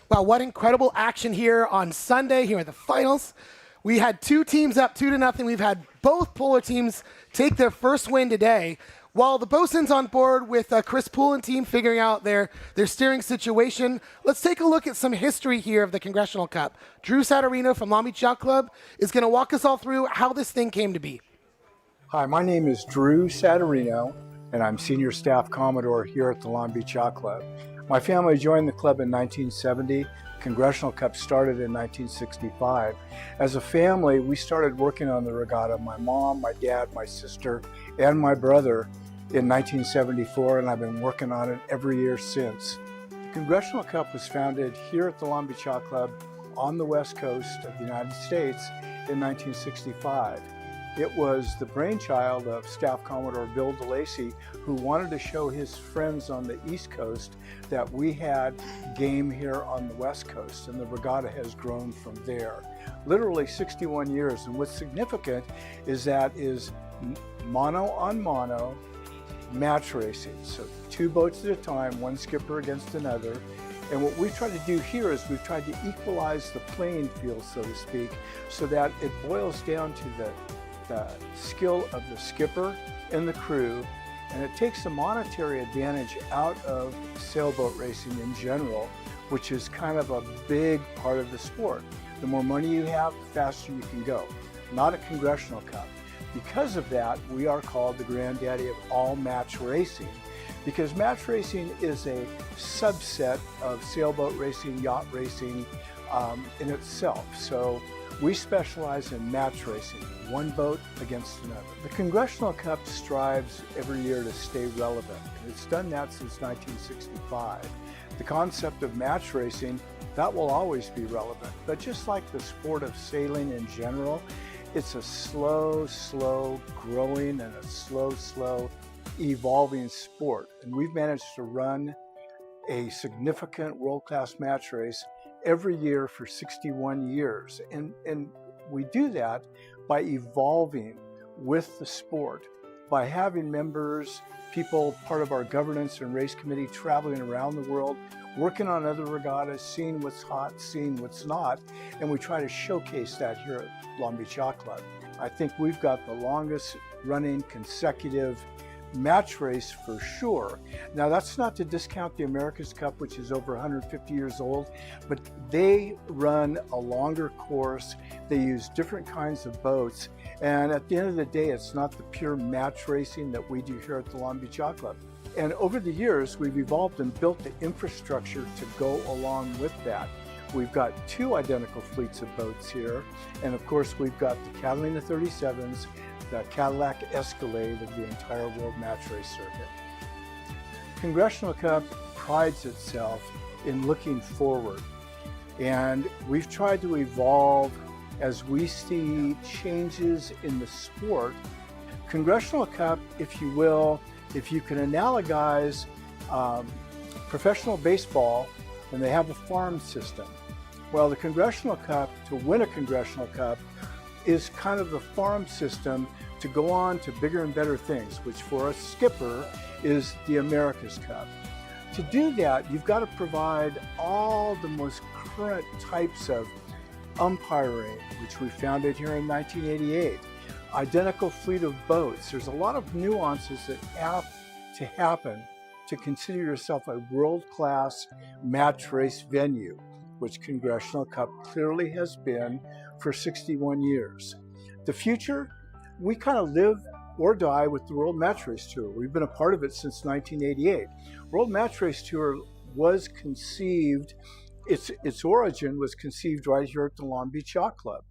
Wow, what incredible action here on Sunday here at the finals. We had two teams up 2-0. We've had both polar teams take their first win today. While the bosun's on board with Chris Poole and team figuring out their steering situation, let's take a look at some history here of the Congressional Cup. Drew Satorino from Long Beach Yacht Club is going to walk us all through how this thing came to be. Hi, my name is Drew Satorino, and I'm Senior Staff Commodore here at the Long Beach Yacht Club. My family joined the club in 1970. Congressional Cup started in 1965. As a family, we started working on the regatta, my mom, my dad, my sister, and my brother in 1974, and I've been working on it every year since. The Congressional Cup was founded here at the Long Beach Yacht Club on the west coast of the United States in 1965. It was the brainchild of Staff Commodore Bill DeLacy, who wanted to show his friends on the East Coast that we had game here on the West Coast, and the regatta has grown from there. Literally 61 years, and what's significant is that is mono on mono match racing. So 2 boats at a time, one skipper against another. And what we try to do here is we've tried to equalize the playing field, so to speak, so that it boils down to the skill of the skipper and the crew, and it takes the monetary advantage out of sailboat racing in general, which is kind of a big part of the sport. The more money you have, the faster you can go. Not a Congressional Cup. Because of that, we are called the granddaddy of all match racing, because match racing is a subset of sailboat racing, yacht racing in itself. So we specialize in match racing, one boat against another. The Congressional Cup strives every year to stay relevant, and it's done that since 1965. The concept of match racing, that will always be relevant, but just like the sport of sailing in general, it's a slow growing and a slow evolving sport. And we've managed to run a significant world-class match race every year for 61 years. And we do that by evolving with the sport, by having members, people part of our governance and race committee traveling around the world, working on other regattas, seeing what's hot, seeing what's not, and we try to showcase that here at Long Beach Yacht Club. I think we've got the longest running consecutive match race for sure. Now that's not to discount the America's Cup, which is over 150 years old, but they run a longer course. They use different kinds of boats. And at the end of the day, it's not the pure match racing that we do here at the Long Beach Yacht Club. And over the years, we've evolved and built the infrastructure to go along with that. We've got 2 identical fleets of boats here. And of course, we've got the Catalina 37s, the Cadillac Escalade of the entire World Match Race circuit. Congressional Cup prides itself in looking forward, and we've tried to evolve as we see changes in the sport. Congressional Cup, if you will, if you can analogize professional baseball when they have a farm system. Well, the Congressional Cup, to win a Congressional Cup, is kind of the farm system to go on to bigger and better things, which for a skipper is the America's Cup. To do that, you've got to provide all the most current types of umpiring, which we founded here in 1988, identical fleet of boats. There's a lot of nuances that have to happen to consider yourself a world-class match race venue, which Congressional Cup clearly has been for 61 years. The future, we kind of live or die with the World Match Race Tour. We've been a part of it since 1988. World Match Race Tour was conceived, its origin was conceived right here at the Long Beach Yacht Club.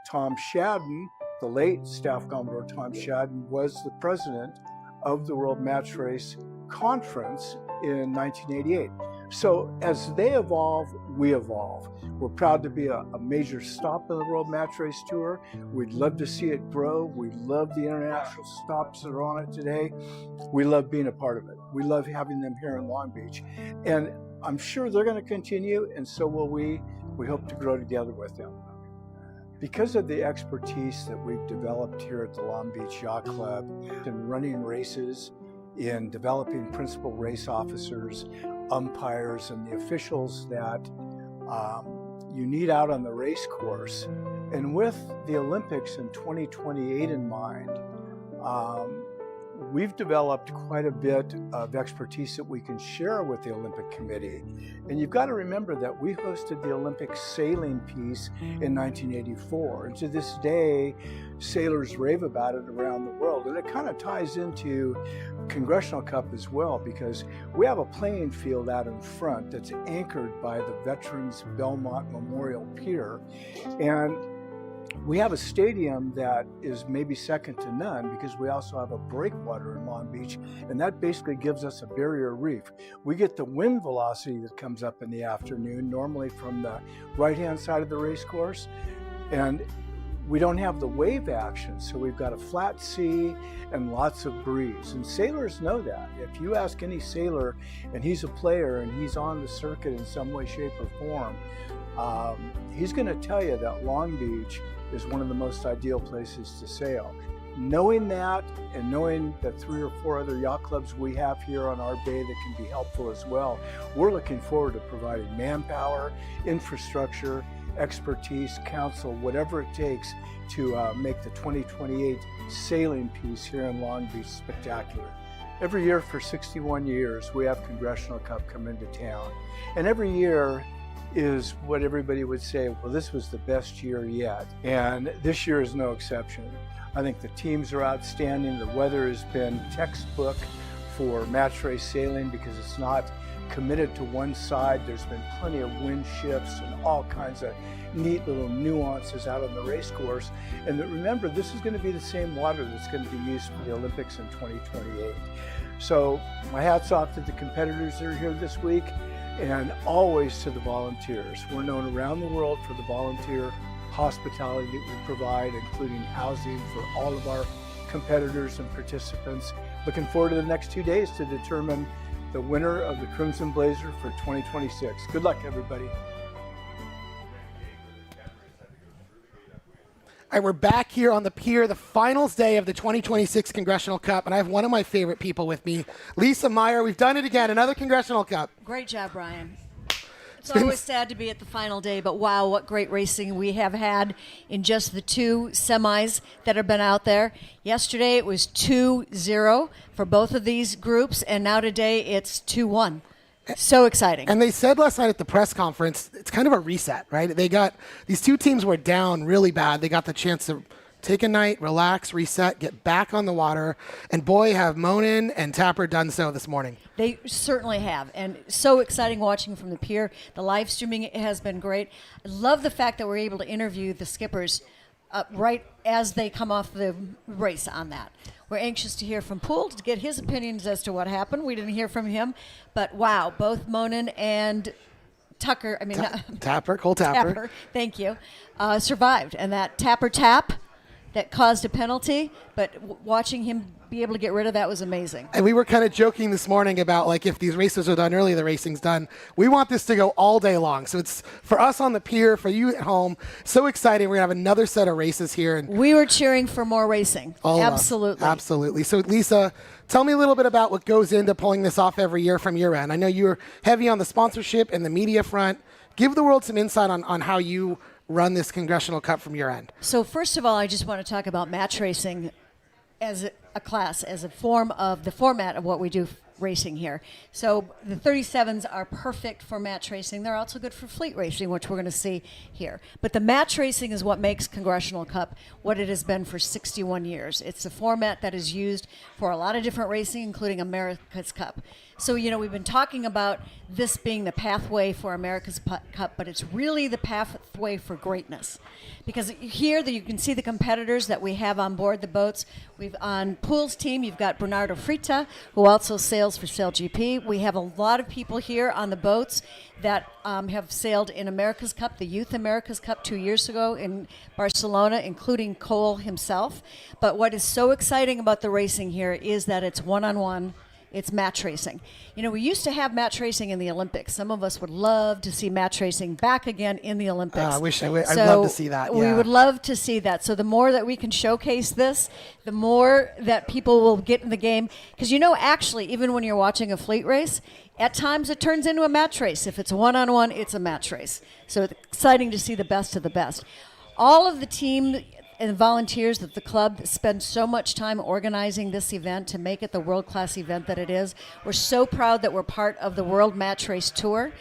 Tom Shadden, the late Staff Commodore Tom Shadden, was the president of the World Match Race Conference in 1988. So as they evolve, we evolve. We're proud to be a major stop in the World Match Race Tour. We'd love to see it grow. We love the international stops that are on it today. We love being a part of it. We love having them here in Long Beach. And I'm sure they're going to continue, and so will we. We hope to grow together with them. Because of the expertise that we've developed here at the Long Beach Yacht Club in running races, in developing principal race officers, umpires, and the officials that you need out on the race course, and with the Olympics in 2028 in mind, we've developed quite a bit of expertise that we can share with the Olympic Committee. And you've got to remember that we hosted the Olympic sailing piece in 1984. And to this day, sailors rave about it around the world. And it kind of ties into Congressional Cup as well, because we have a playing field out in front that's anchored by the Veterans Belmont Memorial Pier. And we have a stadium that is maybe second to none because we also have a breakwater in Long Beach, and that basically gives us a barrier reef. We get the wind velocity that comes up in the afternoon, normally from the right-hand side of the race course, and we don't have the wave action, so we've got a flat sea and lots of breeze. And sailors know that. If you ask any sailor, and he's a player and he's on the circuit in some way, shape, or form, he's going to tell you that Long Beach is one of the most ideal places to sail. Knowing that, and knowing that 3 or 4 other yacht clubs we have here on our bay that can be helpful as well, we're looking forward to providing manpower, infrastructure, expertise, counsel, whatever it takes to make the 2028 sailing piece here in Long Beach spectacular. Every year for 61 years, we have Congressional Cup come into town. And every year is what everybody would say, well, this was the best year yet. And this year is no exception. I think the teams are outstanding. The weather has been textbook for match race sailing because it's not committed to one side. There's been plenty of wind shifts and all kinds of neat little nuances out on the race course. And remember, this is going to be the same water that's going to be used for the Olympics in 2028. So my hat's off to the competitors that are here this week, and always to the volunteers. We're known around the world for the volunteer hospitality that we provide, including housing for all of our competitors and participants. Looking forward to the next 2 days to determine the winner of the Crimson Blazer for 2026. Good luck, everybody. All right, we're back here on the pier, the finals day of the 2026 Congressional Cup, and I have one of my favorite people with me, Lisa Meyer. We've done it again, another Congressional Cup. Great job, Brian. It's always sad to be at the final day, but wow, what great racing we have had in just the 2 semis that have been out there. Yesterday it was 2-0 for both of these groups, and now today it's 2-1. So exciting. And they said last night at the press conference, it's kind of a reset, right? These 2 teams were down really bad. They got the chance to take a night, relax, reset, get back on the water, and boy, have Monin and Tapper done so this morning. They certainly have, and so exciting watching from the pier. The live streaming has been great. I love the fact that we're able to interview the skippers right as they come off the race on that. We're anxious to hear from Poole to get his opinions as to what happened. We didn't hear from him, but wow, both Monin and Tucker, Cole Tapper, thank you, survived. And that Tapper tap that caused a penalty, but watching him be able to get rid of that was amazing. And we were kind of joking this morning about, like, if these races are done early, the racing's done. We want this to go all day long. So it's for us on the pier, for you at home. So exciting. We're going to have another set of races here. And we were cheering for more racing. Absolutely. Absolutely. So, Lisa, tell me a little bit about what goes into pulling this off every year from your end. I know you're heavy on the sponsorship and the media front. Give the world some insight on how you run this Congressional Cup from your end. So first of all, I just want to talk about match racing as a class, as a form of the format of what we do racing here. So the 37s are perfect for match racing. They're also good for fleet racing, which we're going to see here. But the match racing is what makes Congressional Cup what it has been for 61 years. It's a format that is used for a lot of different racing, including America's Cup. So, we've been talking about this being the pathway for America's Cup, but it's really the pathway for greatness. Because here you can see the competitors that we have on board the boats. We've on Poole's team, you've got Bernardo Frita, who also sails for SailGP. We have a lot of people here on the boats that have sailed in America's Cup, the Youth America's Cup 2 years ago in Barcelona, including Cole himself. But what is so exciting about the racing here is that it's one-on-one. It's match racing. We used to have match racing in the Olympics. Some of us would love to see match racing back again in the Olympics. I'd love to see that. We would love to see that. So the more that we can showcase this, the more that people will get in the game. Because actually, even when you're watching a fleet race, at times it turns into a match race. If it's one-on-one, it's a match race. So it's exciting to see the best of the best. All of the team and volunteers at the club spend so much time organizing this event to make it the world-class event that it is. We're so proud that we're part of the World Match Race Tour.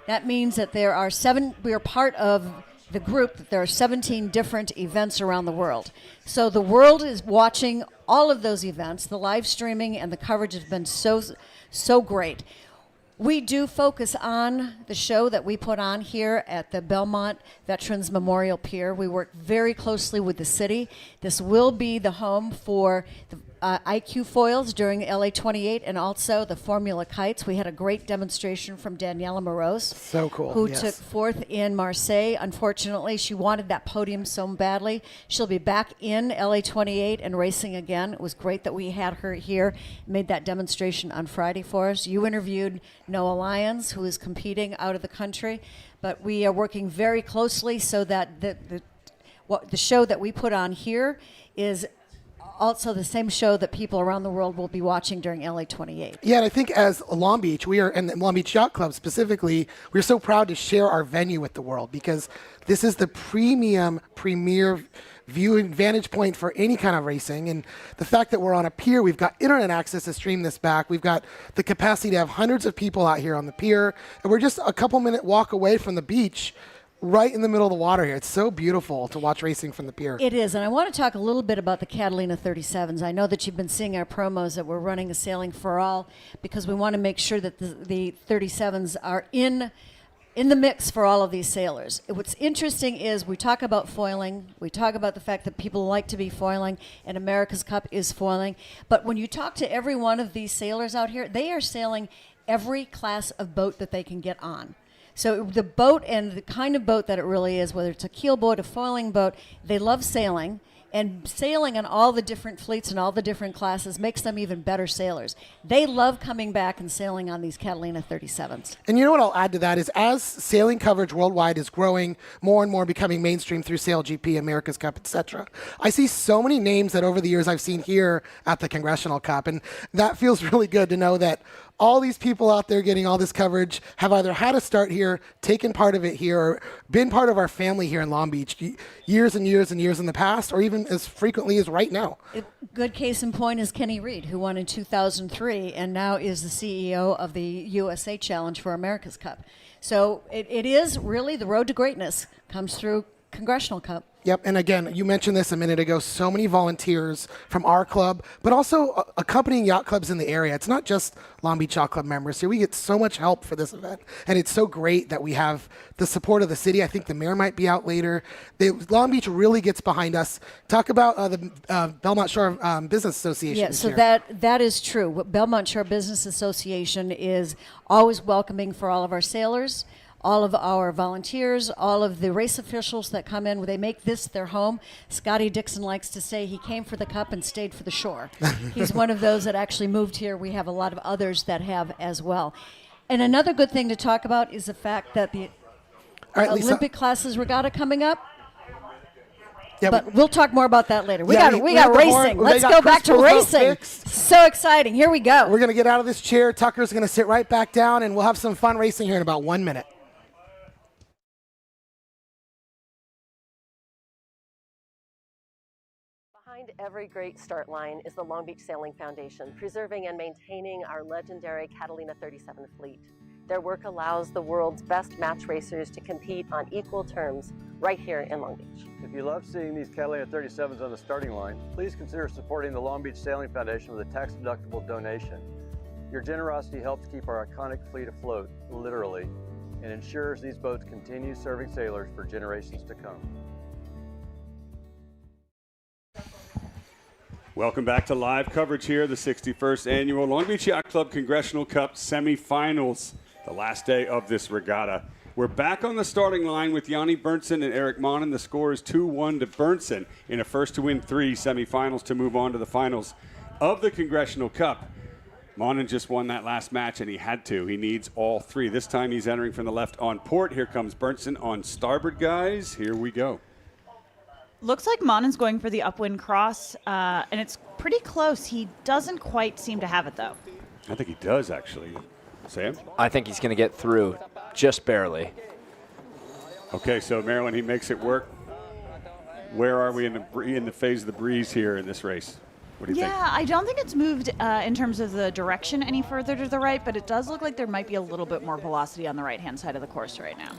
That means that we are part of the group that there are 17 different events around the world. So the world is watching all of those events. The live streaming and the coverage has been so great. We do focus on the show that we put on here at the Belmont Veterans Memorial Pier. We work very closely with the city. This will be the home for the IQ foils during LA 28 and also the Formula Kites. We had a great demonstration from Daniela Moroz. So cool. Who took fourth in Marseille. Unfortunately, she wanted that podium so badly. She'll be back in LA 28 and racing again. It was great that we had her here, made that demonstration on Friday for us. You interviewed Noah Lyons, who is competing out of the country. But we are working very closely so that the show that we put on here is also the same show that people around the world will be watching during LA 28. Yeah, and I think as Long Beach, and the Long Beach Yacht Club specifically, we're so proud to share our venue with the world because this is the premier viewing vantage point for any kind of racing. And the fact that we're on a pier, we've got internet access to stream this back. We've got the capacity to have hundreds of people out here on the pier. And we're just a couple-minute walk away from the beach, right in the middle of the water here. It's so beautiful to watch racing from the pier. It is, and I want to talk a little bit about the Catalina 37s. I know that you've been seeing our promos that we're running a Sailing for All because we want to make sure that the 37s are in the mix for all of these sailors. What's interesting is we talk about foiling. We talk about the fact that people like to be foiling, and America's Cup is foiling. But when you talk to every one of these sailors out here, they are sailing every class of boat that they can get on. So the boat and the kind of boat that it really is, whether it's a keel boat, a foiling boat, they love sailing. And sailing on all the different fleets and all the different classes makes them even better sailors. They love coming back and sailing on these Catalina 37s. And you know what I'll add to that is as sailing coverage worldwide is growing more and more, becoming mainstream through SailGP, America's Cup, etc., I see so many names that over the years I've seen here at the Congressional Cup. And that feels really good to know that all these people out there getting all this coverage have either had a start here, taken part of it here, or been part of our family here in Long Beach years and years and years in the past, or even as frequently as right now. A good case in point is Kenny Reed, who won in 2003 and now is the CEO of the USA Challenge for America's Cup. So it is really the road to greatness comes through Congressional Cup. Yep, and again, you mentioned this a minute ago, so many volunteers from our club, but also accompanying yacht clubs in the area. It's not just Long Beach Yacht Club members here. We get so much help for this event, and it's so great that we have the support of the city. I think the mayor might be out later. Long Beach really gets behind us. Talk about the Belmont Shore Business Association. Yeah, so here. that is true. Belmont Shore Business Association is always welcoming for all of our sailors, all of our volunteers, all of the race officials that come in. They make this their home. Scotty Dixon likes to say he came for the cup and stayed for the shore. He's one of those that actually moved here. We have a lot of others that have as well. And another good thing to talk about is the fact that the Olympic classes regatta coming up. Yeah, but we'll talk more about that later. We got racing. Let's go back to racing. So exciting. Here we go. We're going to get out of this chair. Tucker's going to sit right back down, and we'll have some fun racing here in about 1 minute. Behind every great start line is the Long Beach Sailing Foundation, preserving and maintaining our legendary Catalina 37 fleet. Their work allows the world's best match racers to compete on equal terms right here in Long Beach. If you love seeing these Catalina 37s on the starting line, please consider supporting the Long Beach Sailing Foundation with a tax-deductible donation. Your generosity helps keep our iconic fleet afloat, literally, and ensures these boats continue serving sailors for generations to come. Welcome back to live coverage here, the 61st Annual Long Beach Yacht Club Congressional Cup Semifinals, the last day of this regatta. We're back on the starting line with Yanni Berntsen and Eric Monin. The score is 2-1 to Berntsen in a first-to-win 3 semifinals to move on to the finals of the Congressional Cup. Monin just won that last match, and he had to. He needs all 3. This time he's entering from the left on port. Here comes Berntsen on starboard, guys. Here we go. Looks like Monin's going for the upwind cross, and it's pretty close. He doesn't quite seem to have it, though. I think he does, actually. Sam? I think he's going to get through just barely. Okay, so Marilyn, he makes it work. Where are we in the phase of the breeze here in this race? What do you think? Yeah, I don't think it's moved in terms of the direction any further to the right, but it does look like there might be a little bit more velocity on the right-hand side of the course right now.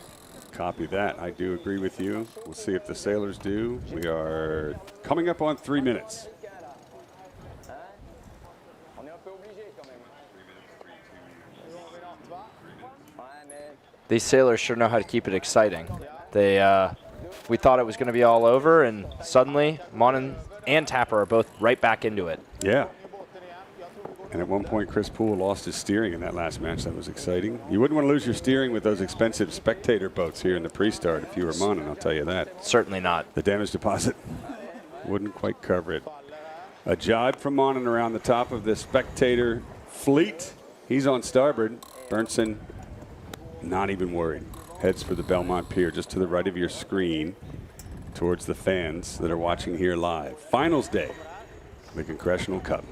Copy that. I do agree with you. We'll see if the sailors do. We are coming up on 3 minutes. These sailors sure know how to keep it exciting. We thought it was going to be all over, and suddenly Monin and Tapper are both right back into it. Yeah. And at one point, Chris Poole lost his steering in that last match. That was exciting. You wouldn't want to lose your steering with those expensive spectator boats here in the pre-start if you were Monin, I'll tell you that. Certainly not. The damage deposit wouldn't quite cover it. A jibe from Monin around the top of the spectator fleet. He's on starboard. Berntsen not even worried. Heads for the Belmont Pier, just to the right of your screen, towards the fans that are watching here live. Finals day, the Congressional Cup.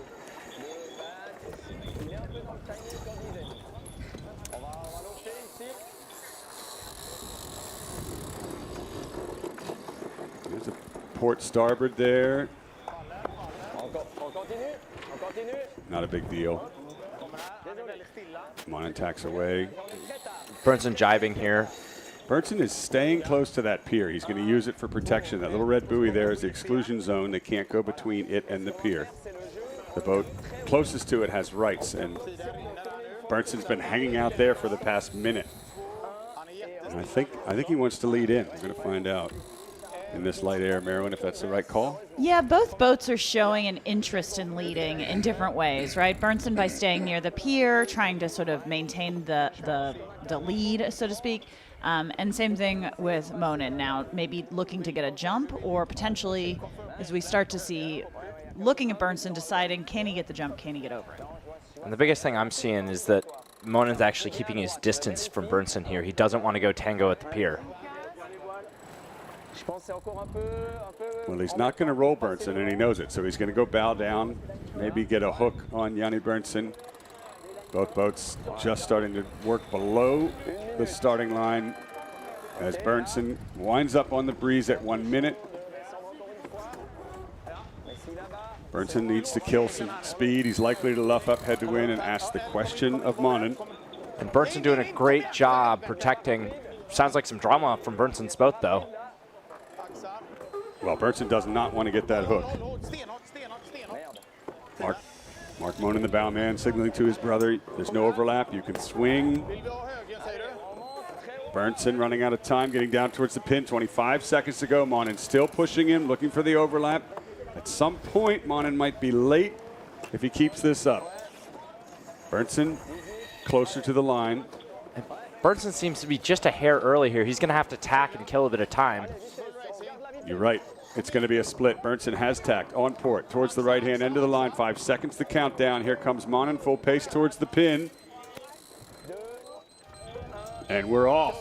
There's a port starboard there. Not a big deal. Monin tacks away. Berntsen jibing here. Berntsen is staying close to that pier. He's going to use it for protection. That little red buoy there is the exclusion zone. They can't go between it and the pier. The boat closest to it has rights, and Berntsen's been hanging out there for the past minute. And I think he wants to lead in. We're going to find out in this light air, Marilyn, if that's the right call. Yeah, both boats are showing an interest in leading in different ways, right? Berntsen by staying near the pier, trying to sort of maintain the lead, so to speak. And same thing with Monin now, maybe looking to get a jump, or potentially, as we start to see, looking at Berntsen, deciding, can he get the jump, can he get over it? And the biggest thing I'm seeing is that Monin's actually keeping his distance from Berntsen here. He doesn't want to go tango at the pier. Well, he's not going to roll Berntsen, and he knows it, so he's going to go bow down, maybe get a hook on Yanni Berntsen. Both boats just starting to work below the starting line as Berntsen winds up on the breeze at 1 minute. Berntsen needs to kill some speed. He's likely to luff up head to win and ask the question of Monin. And Berntsen doing a great job protecting. Sounds like some drama from Berntsen's boat, though. Well, Bernson does not want to get that hook. Mark Monin, the bow man, signaling to his brother, there's no overlap, you can swing. Bernson running out of time, getting down towards the pin, 25 seconds to go. Monin still pushing him, looking for the overlap. At some point, Monin might be late if he keeps this up. Bernson closer to the line. Bernson seems to be just a hair early here. He's going to have to tack and kill a bit of time. You're right. It's going to be a split. Bernson has tacked on port towards the right-hand end of the line. 5 seconds to count down. Here comes Monin, full pace towards the pin. And we're off.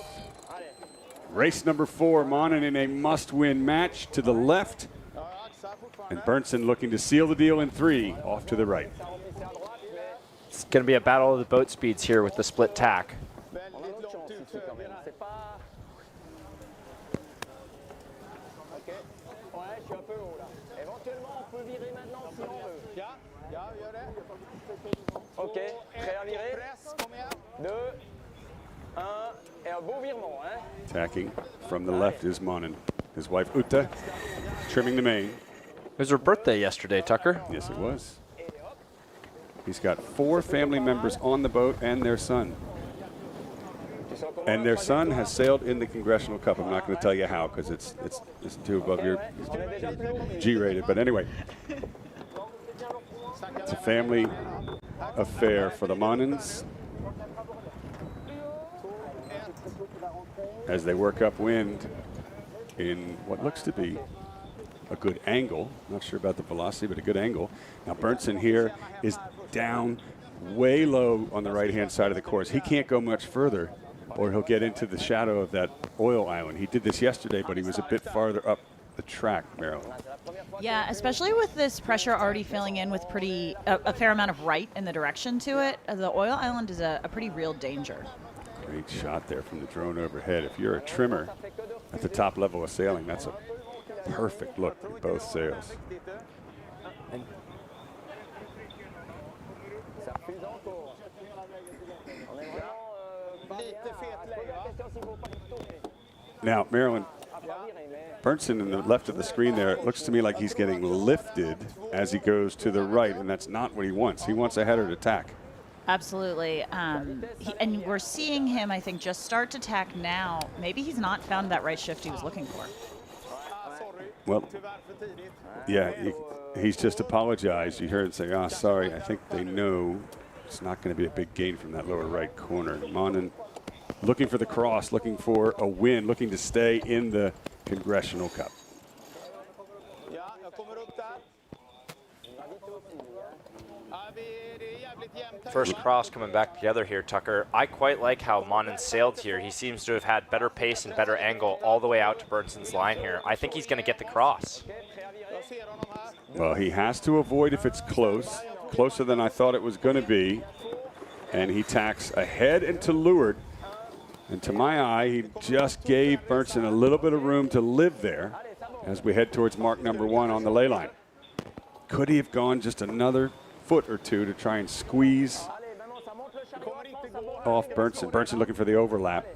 Race number 4, Monin in a must-win match to the left. And Bernson looking to seal the deal in 3, off to the right. It's going to be a battle of the boat speeds here with the split tack. Tacking from the left is Monin. His wife Uta trimming the main. It was her birthday yesterday, Tucker. Yes, it was. He's got 4 family members on the boat and their son. And their son has sailed in the Congressional Cup. I'm not going to tell you how because it's too above your G-rated. But anyway, it's a family affair for the Monins as they work upwind in what looks to be a good angle. Not sure about the velocity, but a good angle. Now Bernson here is down way low on the right-hand side of the course. He can't go much further or he'll get into the shadow of that oil island. He did this yesterday, but he was a bit farther up the track, Marilyn. Yeah, especially with this pressure already filling in with a fair amount of right in the direction to it. The oil island is a pretty real danger. Great shot there from the drone overhead. If you're a trimmer at the top level of sailing, that's a perfect look at both sails. Now, Marilyn, Bernson in the left of the screen there, it looks to me like he's getting lifted as he goes to the right, and that's not what he wants. He wants a header to tack. Absolutely. And we're seeing him, I think, just start to tack now. Maybe he's not found that right shift he was looking for. Well, yeah, he's just apologized. You heard him say, "Oh, sorry." I think they know it's not going to be a big gain from that lower right corner. Monin looking for the cross, looking for a win, looking to stay in the Congressional Cup. First cross coming back together here, Tucker. I quite like how Monin sailed here. He seems to have had better pace and better angle all the way out to Bernson's line here. I think he's going to get the cross. Well, he has to avoid if it's close, closer than I thought it was going to be. And he tacks ahead and to leeward. And to my eye, he just gave Bernson a little bit of room to live there as we head towards mark number 1 on the ley line. Could he have gone just another foot or two to try and squeeze off Bernson? Bernson looking for the overlap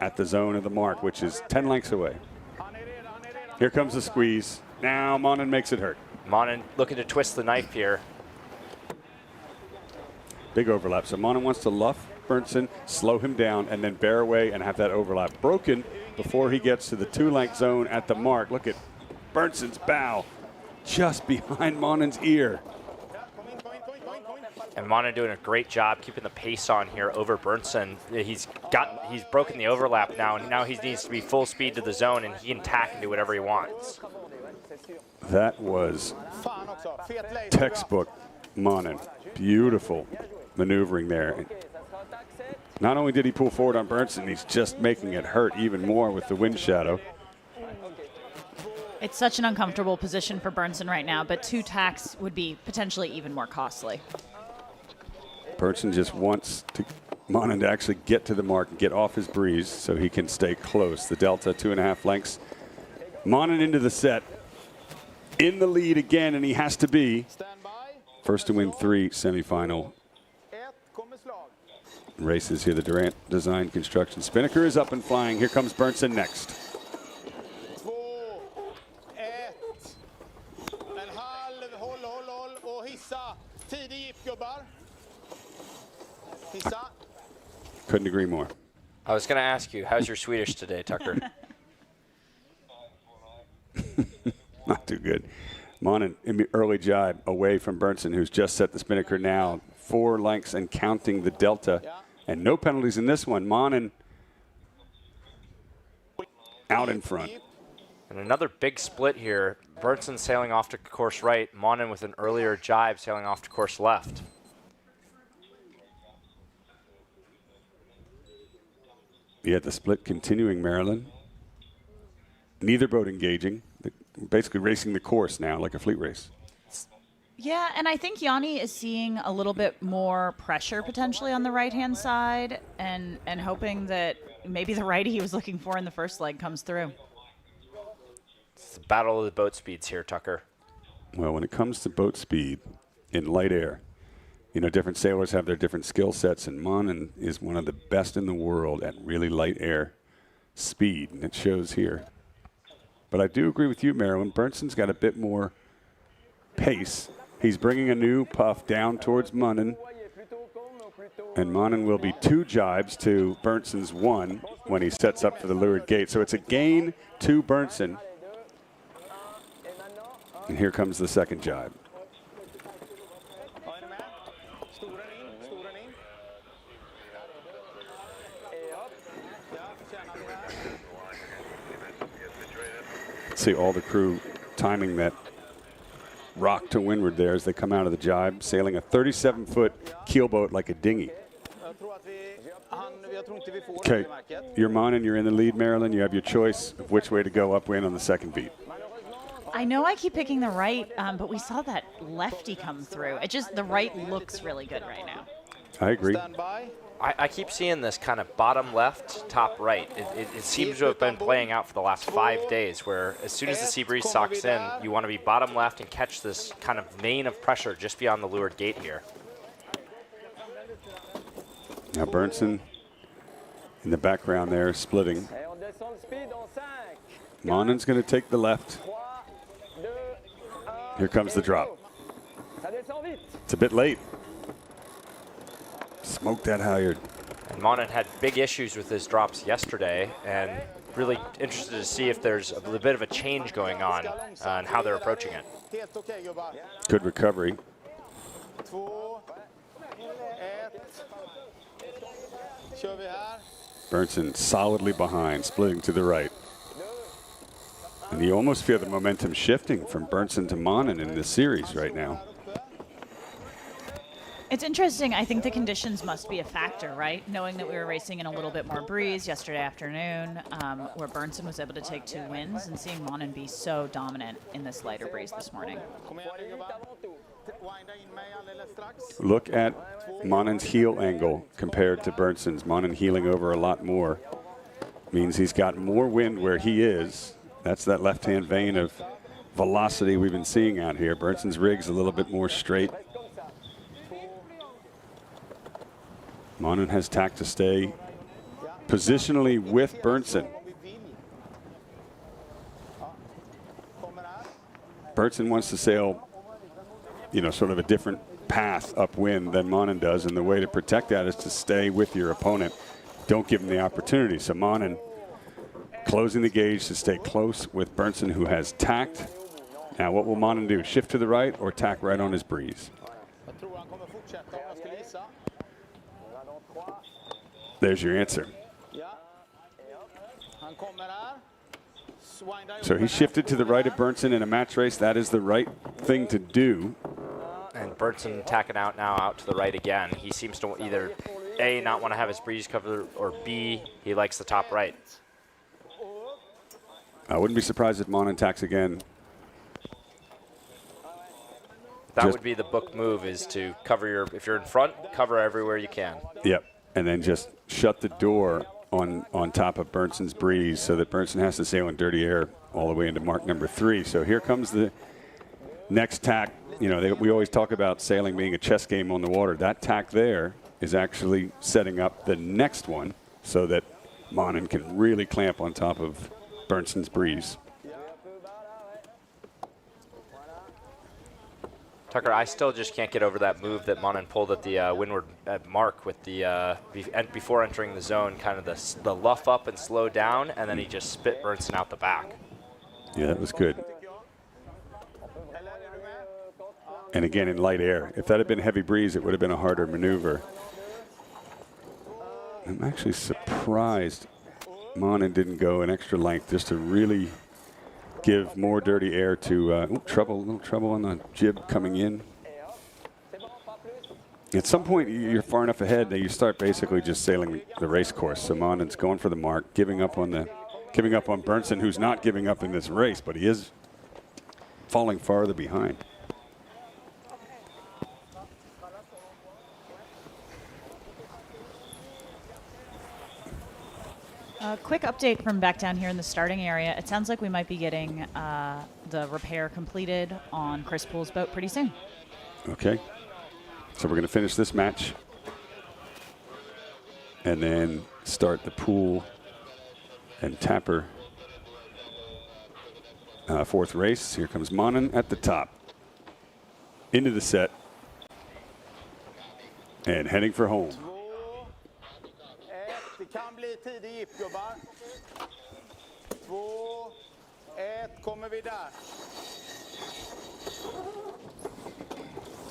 at the zone of the mark, which is 10 lengths away. Here comes the squeeze. Now Monin makes it hurt. Monin looking to twist the knife here. Big overlap. So Monin wants to luff Bernson, slow him down, and then bear away and have that overlap broken before he gets to the 2-length zone at the mark. Look at Bernson's bow just behind Monin's ear. And Monin doing a great job keeping the pace on here over Bernson. He's broken the overlap now, and now he needs to be full speed to the zone, and he can tack and do whatever he wants. That was textbook Monin. Beautiful maneuvering there. Not only did he pull forward on Bernson, he's just making it hurt even more with the wind shadow. It's such an uncomfortable position for Bernson right now, but 2 tacks would be potentially even more costly. Bernson just wants Monin to actually get to the mark and get off his breeze so he can stay close. The delta 2.5 lengths. Monin into the set. In the lead again, and he has to be. First to win 3 semifinal races here. The Durant Design Construction Spinnaker is up and flying. Here comes Bernson next. Couldn't agree more. I was going to ask you, how's your Swedish today, Tucker? Not too good. Monin in the early jibe away from Berntsen, who's just set the spinnaker now. 4 lengths and counting the delta. And no penalties in this one. Monin out in front. And another big split here. Berntsen sailing off to course right. Monin with an earlier jibe sailing off to course left. Yeah, the split continuing, Marilyn. Neither boat engaging. Basically racing the course now like a fleet race. Yeah, and I think Yanni is seeing a little bit more pressure potentially on the right-hand side and hoping that maybe the righty he was looking for in the first leg comes through. It's the battle of the boat speeds here, Tucker. Well, when it comes to boat speed in light air, you know, different sailors have their different skill sets, and Monin is one of the best in the world at really light air speed, and it shows here. But I do agree with you, Marilyn. Berntsen's got a bit more pace. He's bringing a new puff down towards Monin. And Monin will be 2 jibes to Berntsen's 1 when he sets up for the leeward gate. So it's a gain to Berntsen. And here comes the second jibe. See all the crew timing that rock to windward there as they come out of the jibe, sailing a 37-foot keelboat like a dinghy. Okay, you're Monin, you're in the lead, Marilyn. You have your choice of which way to go upwind on the second beat. I know I keep picking the right, but we saw that lefty come through. The right looks really good right now. I agree. I keep seeing this kind of bottom left, top right. It seems to have been playing out for the last 5 days, where as soon as the sea breeze socks in, you want to be bottom left and catch this kind of vein of pressure just beyond the leeward gate here. Now Berntsen in the background there, splitting. Monin's going to take the left. Here comes the drop. It's a bit late. Smoke that halyard. And Monin had big issues with his drops yesterday, and really interested to see if there's a bit of a change going on and how they're approaching it. Good recovery. Berntsen solidly behind, splitting to the right. And you almost feel the momentum shifting from Berntsen to Monin in this series right now. It's interesting. I think the conditions must be a factor, right? Knowing that we were racing in a little bit more breeze yesterday afternoon, where Berntsen was able to take 2 wins, and seeing Monin be so dominant in this lighter breeze this morning. Look at Monin's heel angle compared to Berntsen's. Monin heeling over a lot more. Means he's got more wind where he is. That's that left-hand vein of velocity we've been seeing out here. Berntsen's rig's a little bit more straight. Monin has tack to stay positionally with Berntsen. Berntsen wants to sail, you know, sort of a different path upwind than Monin does, and the way to protect that is to stay with your opponent. Don't give him the opportunity. So Monin closing the gauge to stay close with Berntsen, who has tacked. Now what will Monin do? Shift to the right or tack right on his breeze? There's your answer. So he shifted to the right of Berntsen in a match race. That is the right thing to do. And Berntsen tacking out now out to the right again. He seems to either A, not want to have his breeze covered, or B, he likes the top right. I wouldn't be surprised if Monin tacks again. That would be the book move, is to cover your, if you're in front, cover everywhere you can. Yep, and then just shut the door on top of Berntsen's breeze so that Berntsen has to sail in dirty air all the way into mark number 3. So here comes the next tack. You know, we always talk about sailing being a chess game on the water. That tack there is actually setting up the next one so that Monin can really clamp on top of Berntsen's breeze. Tucker, I still just can't get over that move that Monin pulled at the windward mark with the before entering the zone, kind of the luff up and slow down, and then he just spit Berntsen out the back. Yeah, that was good. And again, in light air. If that had been heavy breeze, it would have been a harder maneuver. I'm actually surprised Monin didn't go an extra length just to really give more dirty air to little trouble on the jib coming in. At some point, you're far enough ahead that you start basically just sailing the race course. So Monin's going for the mark, giving up on Berntsen, who's not giving up in this race, but he is falling farther behind. A quick update from back down here in the starting area. It sounds like we might be getting the repair completed on Chris Poole's boat pretty soon. Okay. So we're going to finish this match and then start the Poole and Tapper fourth race. Here comes Monin at the top. Into the set. And heading for home. Det kan bli tidig gipp, gubbar. 2, 1, kommer vi där.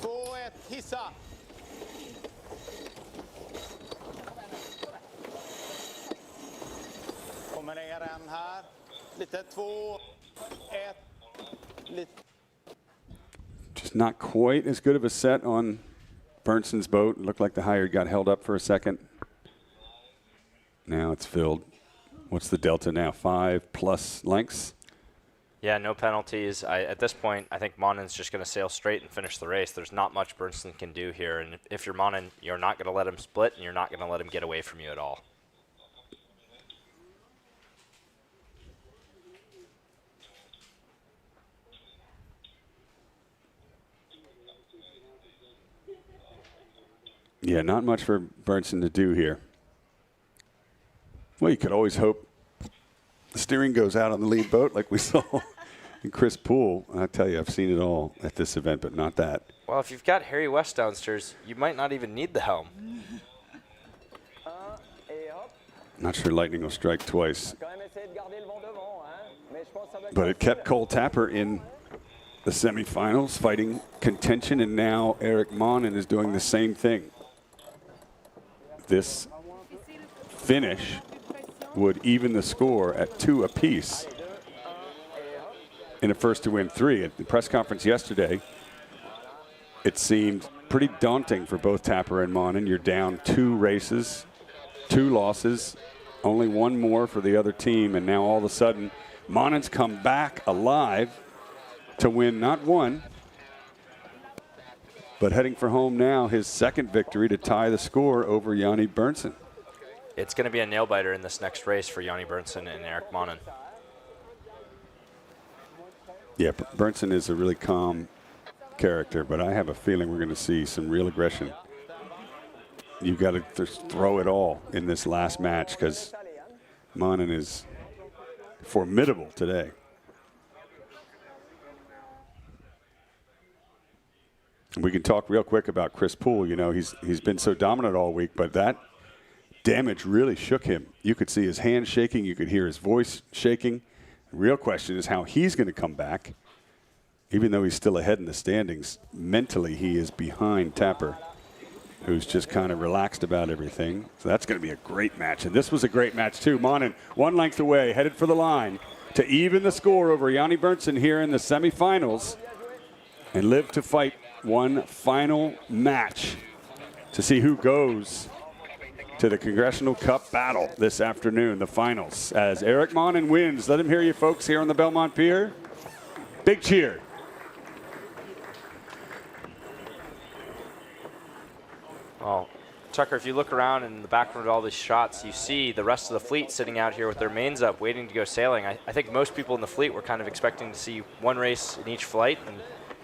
2, 1, hissa. Kommer ner en här. Lite 2, 1, lite. Just not quite as good of a set on Berntsen's boat. It looked like the Hired got held up for a second. Now it's filled. What's the delta now? 5+ lengths? Yeah, no penalties. At this point, I think Monin's just going to sail straight and finish the race. There's not much Berntsen can do here. And if you're Monin, you're not going to let him split, and you're not going to let him get away from you at all. Yeah, not much for Berntsen to do here. Well, you could always hope the steering goes out on the lead boat like we saw in Chris Poole. I tell you, I've seen it all at this event, but not that. Well, if you've got Harry West downstairs, you might not even need the helm. Not sure lightning will strike twice. But it kept Cole Tapper in the semifinals, fighting contention, and now Erik Monin is doing the same thing. This finish would even the score at 2 apiece in a first to win 3. At the press conference yesterday, it seemed pretty daunting for both Tapper and Monin. You're down 2 races, 2 losses, only 1 more for the other team, and now all of a sudden, Monin's come back alive to win not 1, but heading for home now, his second victory to tie the score over Yanni Berntsen. It's going to be a nail-biter in this next race for Yanni Berntsen and Erik Monin. Yeah, Berntsen is a really calm character, but I have a feeling we're going to see some real aggression. You've got to just throw it all in this last match because Monin is formidable today. We can talk real quick about Chris Poole. You know, he's been so dominant all week, but that damage really shook him. You could see his hands shaking. You could hear his voice shaking. The real question is how he's going to come back. Even though he's still ahead in the standings, mentally he is behind Tapper, who's just kind of relaxed about everything. So that's going to be a great match. And this was a great match, too. Monin, 1 length away, headed for the line to even the score over Yanni Berntsen here in the semifinals and live to fight one final match to see who goes to the Congressional Cup battle this afternoon, the finals. As Erik Monin wins, let him hear you folks here on the Belmont Pier. Big cheer. Well, Tucker, if you look around in the background of all these shots, you see the rest of the fleet sitting out here with their mains up, waiting to go sailing. I think most people in the fleet were kind of expecting to see 1 race in each flight, and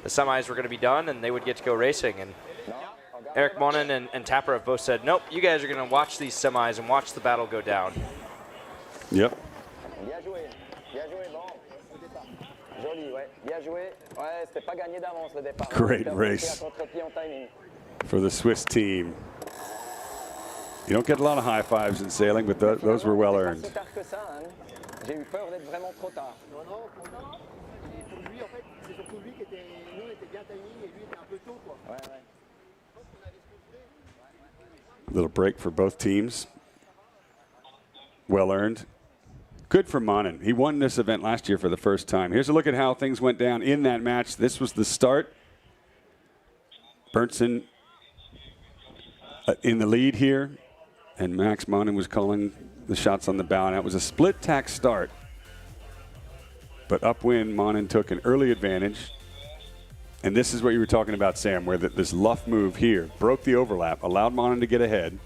the semis were going to be done, and they would get to go racing. And Erik Monin and Tapper have both said, nope, you guys are going to watch these semis and watch the battle go down. Yep. Joli, ouais. Bien joué. Ouais, c'était pas gagné d'avance le départ. Great race for the Swiss team. You don't get a lot of high fives in sailing, but those were well earned. J'ai eu peur d'être vraiment trop tard. Little break for both teams. Well earned. Good for Monin. He won this event last year for the first time. Here's a look at how things went down in that match. This was the start. Berntsen in the lead here, and Max Monin was calling the shots on the bow, and that was a split tack start. But upwind, Monin took an early advantage. And this is what you were talking about, Sam, where this luff move here broke the overlap, allowed Monin to get ahead.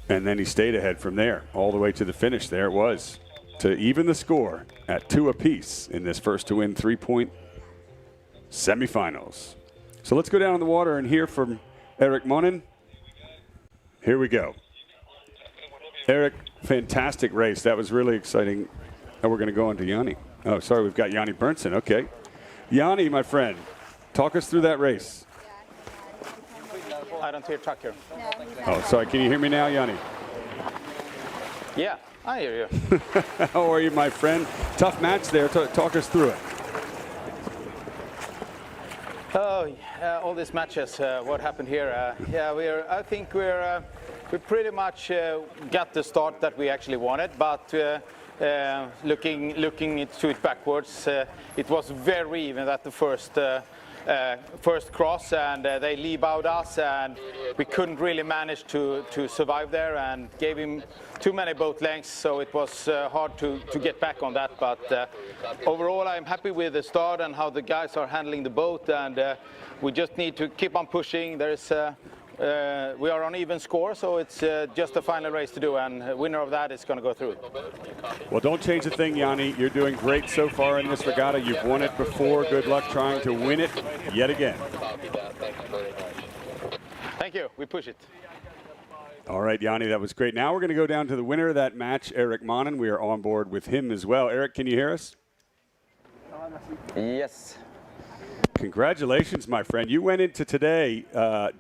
And then he stayed ahead from there, all the way to the finish. There it was, to even the score at 2 apiece in this first to win 3-point semifinals. So let's go down on the water and hear from Erik Monin. Here we go. Erik, fantastic race. That was really exciting. Now we're going to go on to Yanni. Oh, sorry, we've got Yanni Berntsen. Okay. Yanni, my friend, talk us through that race. I don't hear Tucker. Oh, sorry. Can you hear me now, Yanni? Yeah, I hear you. How are you, my friend? Tough match there. Talk us through it. Oh, all these matches. What happened here? Yeah, I think we pretty much got the start that we actually wanted, but looking into it backwards, it was very even at the first cross, and they lead-bowed us, and we couldn't really manage to survive there, and gave him too many boat lengths, so it was hard to get back on that. But overall, I'm happy with the start and how the guys are handling the boat, and we just need to keep on pushing. We are on even score, so it's just a final race to do, and the winner of that is going to go through. Well, don't change a thing, Yanni. You're doing great so far in this regatta. You've won it before. Good luck trying to win it yet again. Thank you. We push it. All right, Yanni, that was great. Now we're going to go down to the winner of that match, Erik Monin. We are on board with him as well. Erik, can you hear us? Yes. Congratulations, my friend. You went into today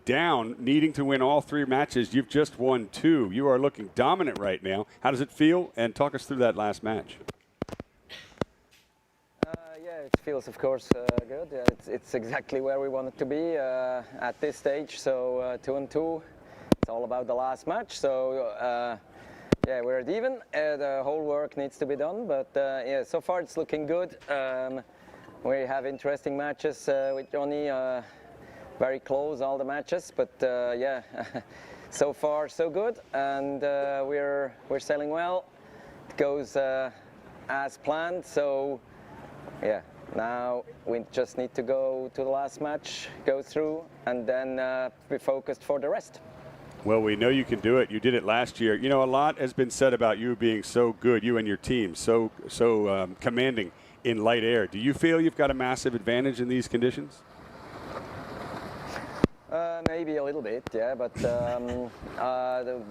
down, needing to win all 3 matches. You've just won 2. You are looking dominant right now. How does it feel? And talk us through that last match. Yeah, it feels, of course, good. It's exactly where we want it to be at this stage. So 2-2. It's all about the last match. So yeah, we're at even. The whole work needs to be done. But yeah, so far it's looking good. We have interesting matches with Johnny, very close all the matches, but yeah, so far so good, and we're sailing well. It goes as planned, so yeah, now we just need to go to the last match, go through, and then be focused for the rest. Well, we know you can do it. You did it last year. You know, a lot has been said about you being so good, you and your team, so commanding in light air. Do you feel you've got a massive advantage in these conditions? Maybe a little bit, yeah, but the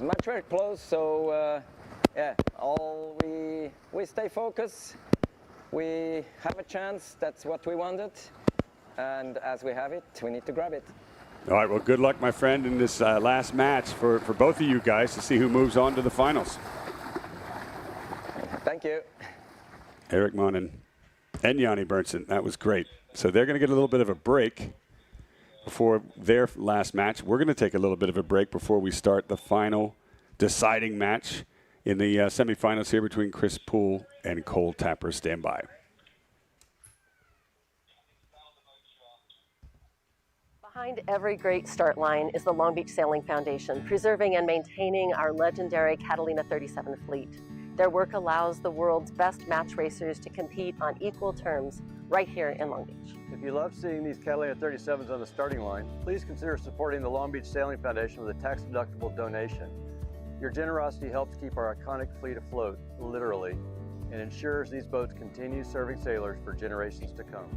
match very close, so yeah, we stay focused. We have a chance, that's what we wanted, and as we have it, we need to grab it. All right, well, good luck, my friend, in this last match for both of you guys to see who moves on to the finals. Thank you. Erik Monin and Yanni Berntsen. That was great. So they're going to get a little bit of a break before their last match. We're going to take a little bit of a break before we start the final deciding match in the semifinals here between Chris Poole and Cole Tapper. Stand by. Behind every great start line is the Long Beach Sailing Foundation, preserving and maintaining our legendary Catalina 37 fleet. Their work allows the world's best match racers to compete on equal terms right here in Long Beach. If you love seeing these Catalina 37s on the starting line, please consider supporting the Long Beach Sailing Foundation with a tax-deductible donation. Your generosity helps keep our iconic fleet afloat, literally, and ensures these boats continue serving sailors for generations to come.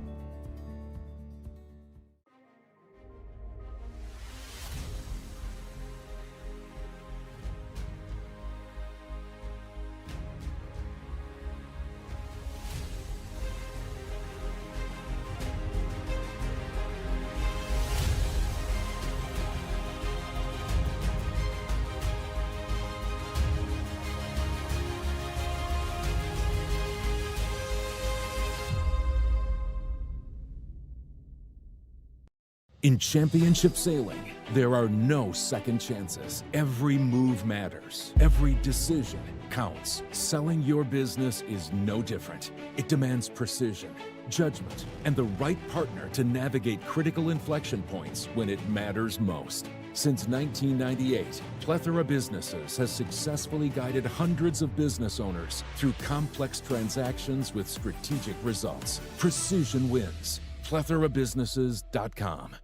In championship sailing, there are no second chances. Every move matters. Every decision counts. Selling your business is no different. It demands precision, judgment, and the right partner to navigate critical inflection points when it matters most. Since 1998, Plethora Businesses has successfully guided hundreds of business owners through complex transactions with strategic results. Precision wins. PlethoraBusinesses.com.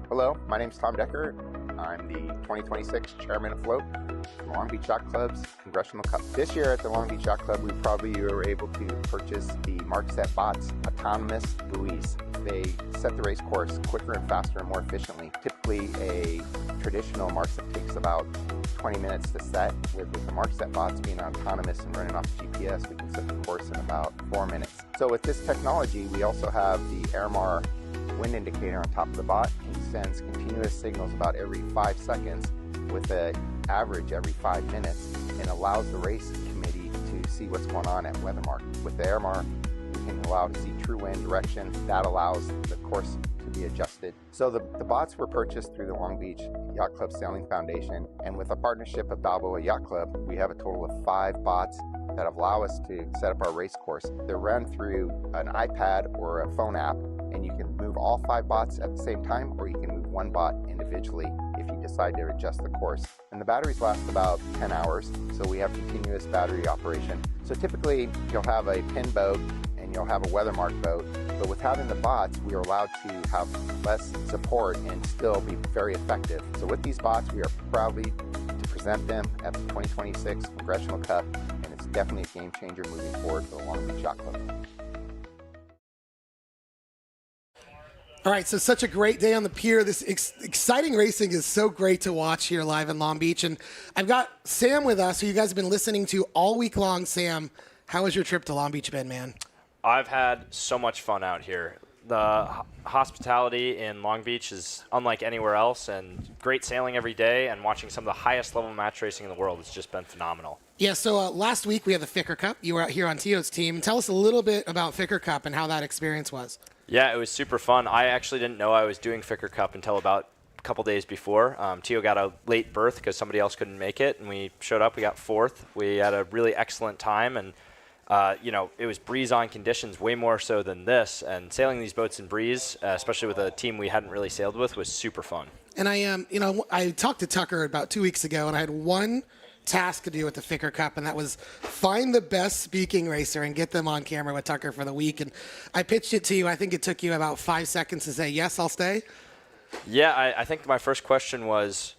Hello, my name is Tom Decker. I'm the 2026 Chairman afloat from Long Beach Yacht Club's Congressional Cup. This year at the Long Beach Yacht Club, we probably were able to purchase the Markset Bots autonomous buoys. They set the race course quicker and faster and more efficiently. Typically, a traditional Markset takes about 20 minutes to set. With the Markset Bots being autonomous and running off GPS, we can set the course in about 4 minutes. So with this technology, we also have the Airmar wind indicator on top of the bot. He sends continuous signals about every 5 seconds with an average every 5 minutes, and allows the race committee to see what's going on at Weathermark. With the Airmar, we can allow to see true wind direction. That allows the course to be adjusted. So the bots were purchased through the Long Beach Yacht Club Sailing Foundation, and with a partnership of Balboa Yacht Club, we have a total of 5 bots that allow us to set up our race course. They're run through an iPad or a phone app, and you can move all 5 bots at the same time, or you can move one bot individually if you decide to adjust the course. And the batteries last about 10 hours, so we have continuous battery operation. So typically you'll have a pin boat and you'll have a Weathermark boat, but with having the bots, we are allowed to have less support and still be very effective. So with these bots, we are proudly to present them at the 2026 Congressional Cup, and it's definitely a game changer moving forward for the Long Beach Yacht Club. All right, so such a great day on the pier. This exciting racing is so great to watch here live in Long Beach. And I've got Sam with us, who you guys have been listening to all week long. Sam, how has your trip to Long Beach been, man? I've had so much fun out here. The hospitality in Long Beach is unlike anywhere else, and great sailing every day, and watching some of the highest level match racing in the world has just been phenomenal. Yeah, so last week we had the Ficker Cup. You were out here on Tio's team. Tell us a little bit about Ficker Cup and how that experience was. Yeah, it was super fun. I actually didn't know I was doing Ficker Cup until about a couple days before. Tio got a late berth because somebody else couldn't make it, and we showed up. We got 4th. We had a really excellent time, and it was breeze-on conditions, way more so than this. And sailing these boats in breeze, especially with a team we hadn't really sailed with, was super fun. And I talked to Tucker about 2 weeks ago, and I had one task to do with the Ficker Cup, and that was find the best speaking racer and get them on camera with Tucker for the week. And I pitched it to you. I think it took you about 5 seconds to say, yes, I'll stay. Yeah, I think my first question was,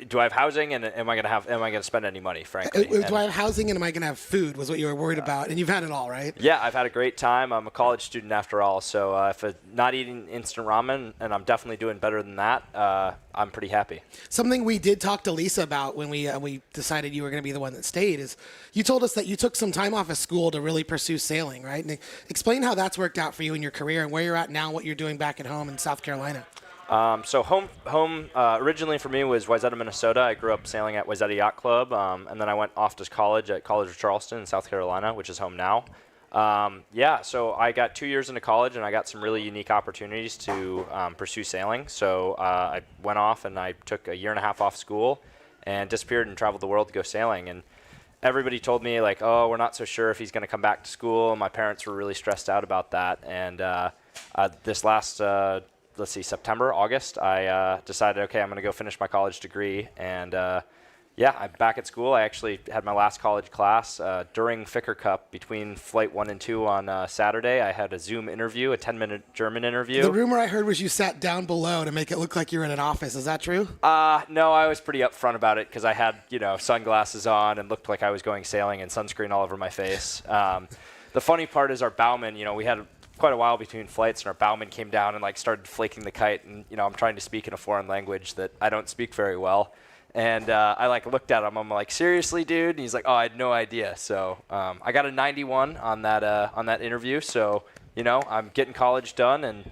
do I have housing, and am I going to spend any money, frankly? Do I have housing, and am I going to have food was what you were worried about, and you've had it all, right? Yeah, I've had a great time. I'm a college student after all, so if I'm not eating instant ramen, and I'm definitely doing better than that, I'm pretty happy. Something we did talk to Lisa about when we decided you were going to be the one that stayed is you told us that you took some time off of school to really pursue sailing, right? And explain how that's worked out for you in your career and where you're at now, what you're doing back at home in South Carolina. So home originally for me was Wayzata, Minnesota. I grew up sailing at Wayzata Yacht Club, and then I went off to college at College of Charleston in South Carolina, which is home now. So I got 2 years into college, and I got some really unique opportunities to pursue sailing. So I went off, and I took a year and a half off school and disappeared and traveled the world to go sailing. And everybody told me, like, oh, we're not so sure if he's going to come back to school. My parents were really stressed out about that. And this last September, August, I decided, okay, I'm going to go finish my college degree. And I'm back at school. I actually had my last college class during Ficker Cup between Flight 1 and 2 on Saturday. I had a Zoom interview, a 10-minute German interview. The rumor I heard was you sat down below to make it look like you were in an office. Is that true? No, I was pretty upfront about it because I had, sunglasses on and looked like I was going sailing and sunscreen all over my face. the funny part is our bowman, you know, we had quite a while between flights, and our bowman came down and like started flaking the kite, and you know, I'm trying to speak in a foreign language that I don't speak very well. And I like looked at him. I'm like, seriously, dude? And he's like, oh, I had no idea. So I got a 91 on that interview. So you know, I'm getting college done, and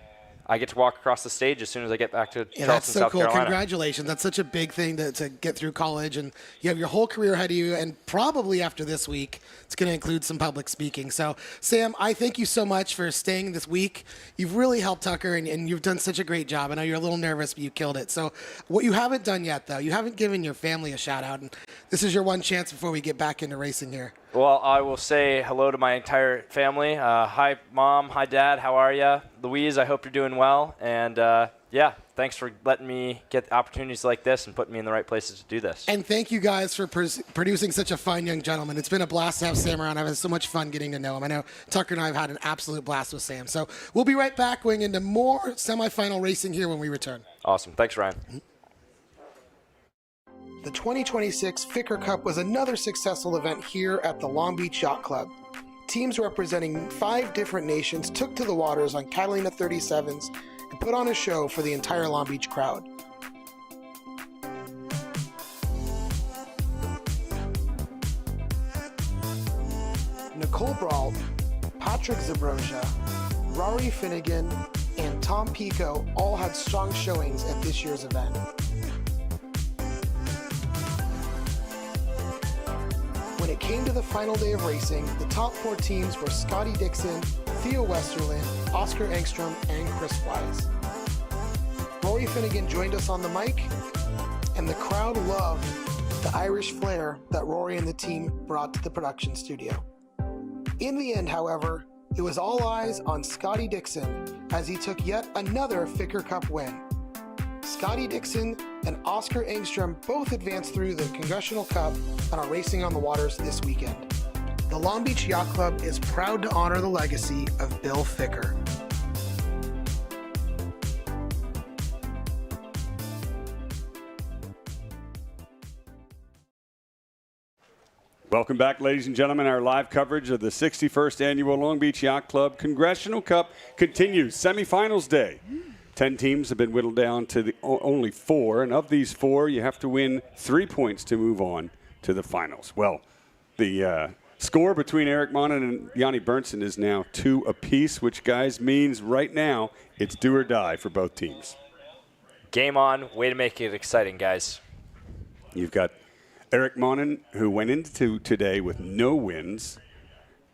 I get to walk across the stage as soon as I get back to Charleston, that's so South cool. Carolina. Congratulations. That's such a big thing to get through college, and you have your whole career ahead of you, and probably after this week, it's going to include some public speaking. So, Sam, I thank you so much for staying this week. You've really helped Tucker, and you've done such a great job. I know you're a little nervous, but you killed it. So what you haven't done yet, though, you haven't given your family a shout-out, and this is your one chance before we get back into racing here. Well, I will say hello to my entire family. Hi, Mom. Hi, Dad. How are you? Louise, I hope you're doing well. And, yeah, thanks for letting me get opportunities like this and putting me in the right places to do this. And thank you guys for producing such a fine young gentleman. It's been a blast to have Sam around. I've had so much fun getting to know him. I know Tucker and I have had an absolute blast with Sam. So we'll be right back going into more semifinal racing here when we return. Awesome. Thanks, Ryan. The 2026 Ficker Cup was another successful event here at the Long Beach Yacht Club. Teams representing 5 different nations took to the waters on Catalina 37s and put on a show for the entire Long Beach crowd. Nicole Brault, Patrick Zabrosia, Rory Finnegan, and Tom Pico all had strong showings at this year's event. When it came to the final day of racing, the top 4 teams were Scotty Dixon, Theo Westerlund, Oscar Engstrom, and Chris Wise. Rory Finnegan joined us on the mic, and the crowd loved the Irish flair that Rory and the team brought to the production studio. In the end, however, it was all eyes on Scotty Dixon as he took yet another Ficker Cup win. Scotty Dixon and Oscar Engstrom both advanced through the Congressional Cup and are racing on the waters this weekend. The Long Beach Yacht Club is proud to honor the legacy of Bill Ficker. Welcome back, ladies and gentlemen. Our live coverage of the 61st Annual Long Beach Yacht Club Congressional Cup continues. Semifinals day. 10 teams have been whittled down to only 4, and of these 4, you have to win 3 points to move on to the finals. Well, the score between Eric Monin and Yanni Berntsen is now 2 apiece, which, guys, means right now it's do or die for both teams. Game on. Way to make it exciting, guys. You've got Eric Monin, who went into today with no wins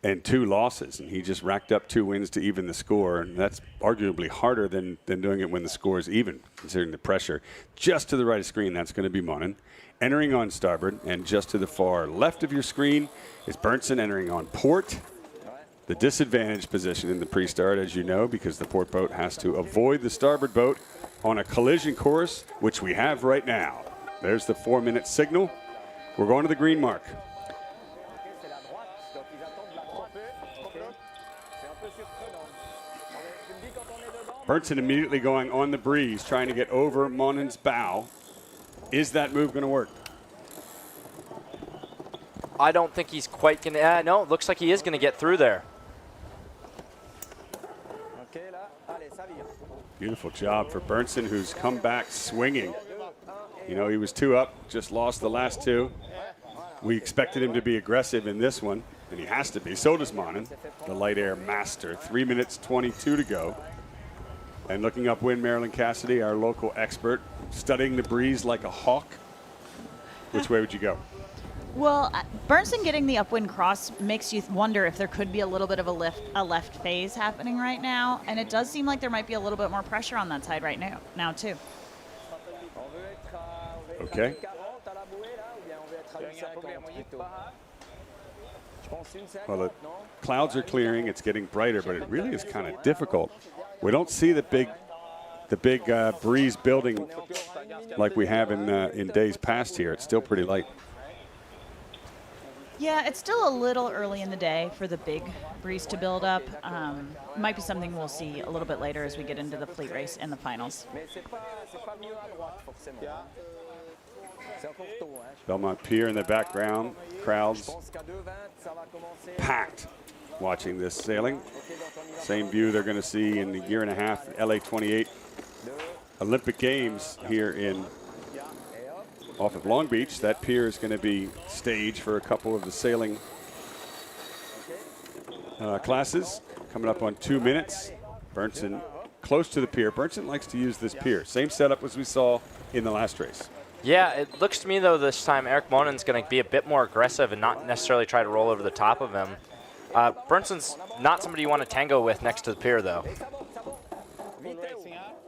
and 2 losses, and he just racked up 2 wins to even the score, and that's arguably harder than doing it when the score is even, considering the pressure. Just to the right of screen, that's going to be Monin. Entering on starboard, and just to the far left of your screen is Berntsen entering on port. The disadvantaged position in the pre-start, as you know, because the port boat has to avoid the starboard boat on a collision course, which we have right now. There's the 4-minute signal. We're going to the green mark. Berntsen immediately going on the breeze, trying to get over Monin's bow. Is that move going to work? I don't think he's quite going to. No, it looks like he is going to get through there. Beautiful job for Berntsen, who's come back swinging. You know, he was 2 up, just lost the last 2. We expected him to be aggressive in this one, and he has to be. So does Monin, the light air master. 3 minutes 22 to go. And looking upwind, Marilyn Cassidy, our local expert, studying the breeze like a hawk. Which way would you go? Well, Berntsen getting the upwind cross makes you wonder if there could be a little bit of a left phase happening right now, and it does seem like there might be a little bit more pressure on that side right now too. Okay. Well, the clouds are clearing. It's getting brighter, but it really is kind of difficult. We don't see the big breeze building like we have in days past here. It's still pretty light. Yeah, it's still a little early in the day for the big breeze to build up. Might be something we'll see a little bit later as we get into the fleet race and the finals. Belmont Pier in the background, crowds packed watching this sailing. Same view they're going to see in a year and a half, LA 28 Olympic Games here in off of Long Beach. That pier is going to be stage for a couple of the sailing classes coming up on 2 minutes. Bernson close to the pier. Bernson likes to use this pier. Same setup as we saw in the last race. Yeah, it looks to me, though, this time Erik Monen's going to be a bit more aggressive and not necessarily try to roll over the top of him. Bernson's not somebody you want to tango with next to the pier, though.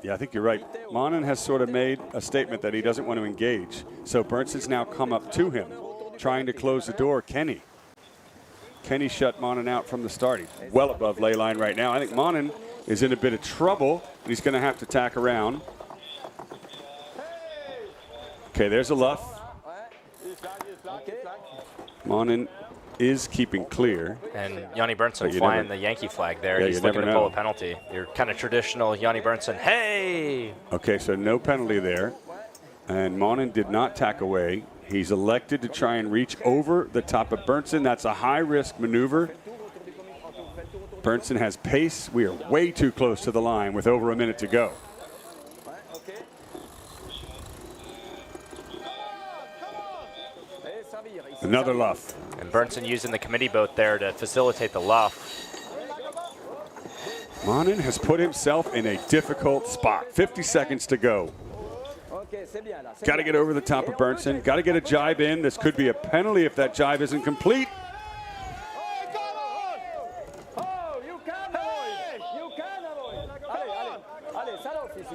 Yeah, I think you're right. Monen has sort of made a statement that he doesn't want to engage. So Bernson's now come up to him, trying to close the door. Kenny shut Monen out from the start. He's well above ley line right now. I think Monen is in a bit of trouble, and he's going to have to tack around. Okay, there's a luff. Monen is keeping clear. And Yanni Bernson flying the Yankee flag there. Yeah, he's looking to pull a penalty. Your kind of traditional Yanni Bernson, hey! Okay, so no penalty there. And Monen did not tack away. He's elected to try and reach over the top of Bernson. That's a high-risk maneuver. Bernson has pace. We are way too close to the line with over a minute to go. Another luff. And Bernson using the committee boat there to facilitate the luff. Monen has put himself in a difficult spot. 50 seconds to go. Got to get over the top of Bernson. Got to get a jibe in. This could be a penalty if that jibe isn't complete.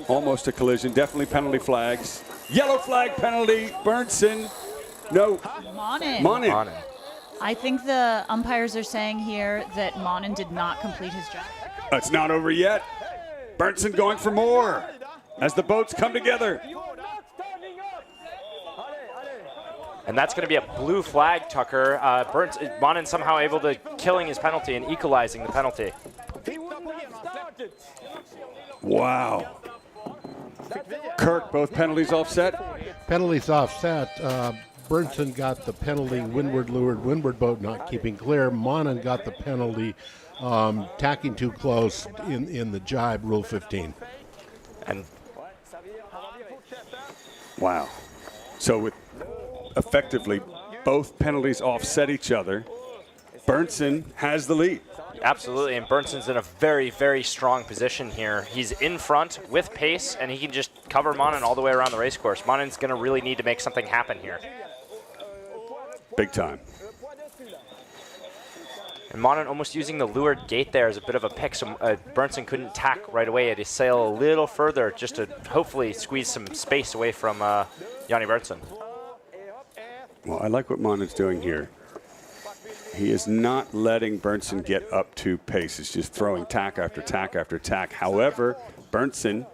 Almost a collision. Definitely penalty flags. Yellow flag penalty. Bernson. No. Monen. I think the umpires are saying here that Monen did not complete his job. It's not over yet. Bernson going for more as the boats come together. And that's going to be a blue flag, Tucker. Monen somehow able to killing his penalty and equalizing the penalty. Wow. Kirk, both penalties offset? Penalties offset. Bernson got the penalty, windward boat not keeping clear. Monen got the penalty, tacking too close in the jibe, Rule 15. And wow. So with effectively both penalties offset each other, Bernson has the lead. Absolutely, and Bernson's in a very, very strong position here. He's in front with pace, and he can just cover Monen all the way around the race course. Monen's going to really need to make something happen here. Big time. And Monen almost using the lured gate there as a bit of a pick, so Bernson couldn't tack right away. He had to sail a little further just to hopefully squeeze some space away from Yanni Bernson. Well, I like what Monen's doing here. He is not letting Bernson get up to pace. He's just throwing tack after tack after tack. However, Bernson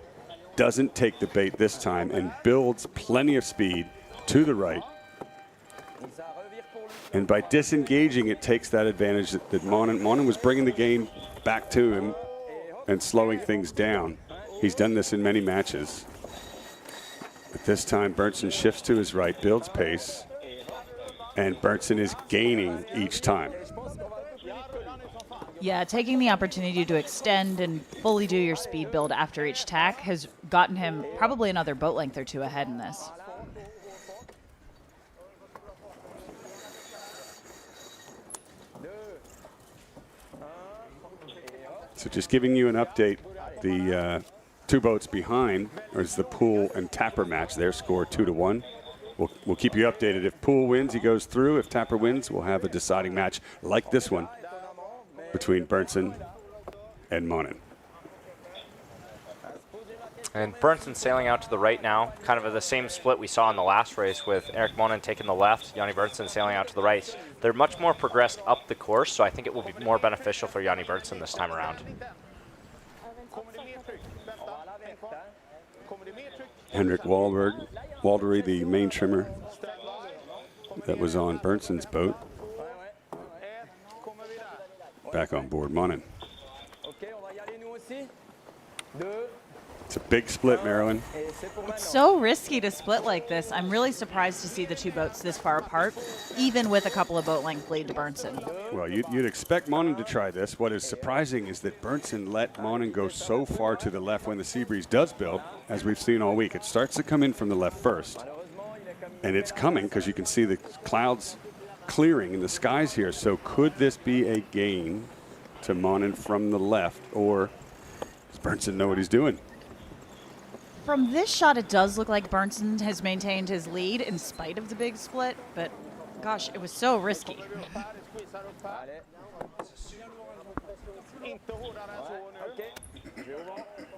doesn't take the bait this time and builds plenty of speed to the right. And by disengaging, it takes that advantage that Monen was bringing the game back to him and slowing things down. He's done this in many matches. But this time, Bernson shifts to his right, builds pace, and Bernson is gaining each time. Yeah, taking the opportunity to extend and fully do your speed build after each tack has gotten him probably another boat length or two ahead in this. So just giving you an update, the two boats behind is the Poole and Tapper match. Their score 2-1. We'll keep you updated. If Poole wins, he goes through. If Tapper wins, we'll have a deciding match like this one between Bernson and Monen. And Bernson sailing out to the right now, kind of the same split we saw in the last race with Erik Monen taking the left, Yanni Bernson sailing out to the right. They're much more progressed up the course, so I think it will be more beneficial for Yanni Bernson this time around. Henrik Waldery, the main trimmer that was on Bernson's boat, back on board Monen. It's a big split, Marilyn. It's so risky to split like this. I'm really surprised to see the two boats this far apart, even with a couple of boat length lead to Bernson. Well, you'd expect Monin to try this. What is surprising is that Bernson let Monin go so far to the left when the sea breeze does build, as we've seen all week. It starts to come in from the left first. And it's coming because you can see the clouds clearing in the skies here. So could this be a gain to Monin from the left, or does Bernson know what he's doing? From this shot, it does look like Bernson has maintained his lead in spite of the big split, but gosh, it was so risky.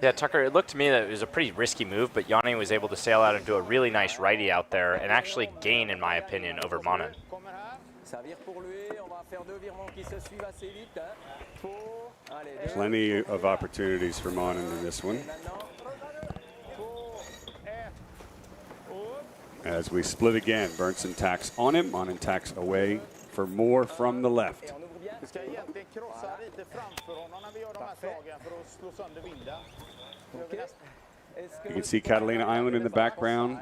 Yeah, Tucker, it looked to me that it was a pretty risky move, but Yanni was able to sail out and do a really nice righty out there and actually gain, in my opinion, over Monin. Plenty of opportunities for Monin in this one. As we split again, Bernson tacks on him, Monin tacks away for more from the left. You can see Catalina Island in the background.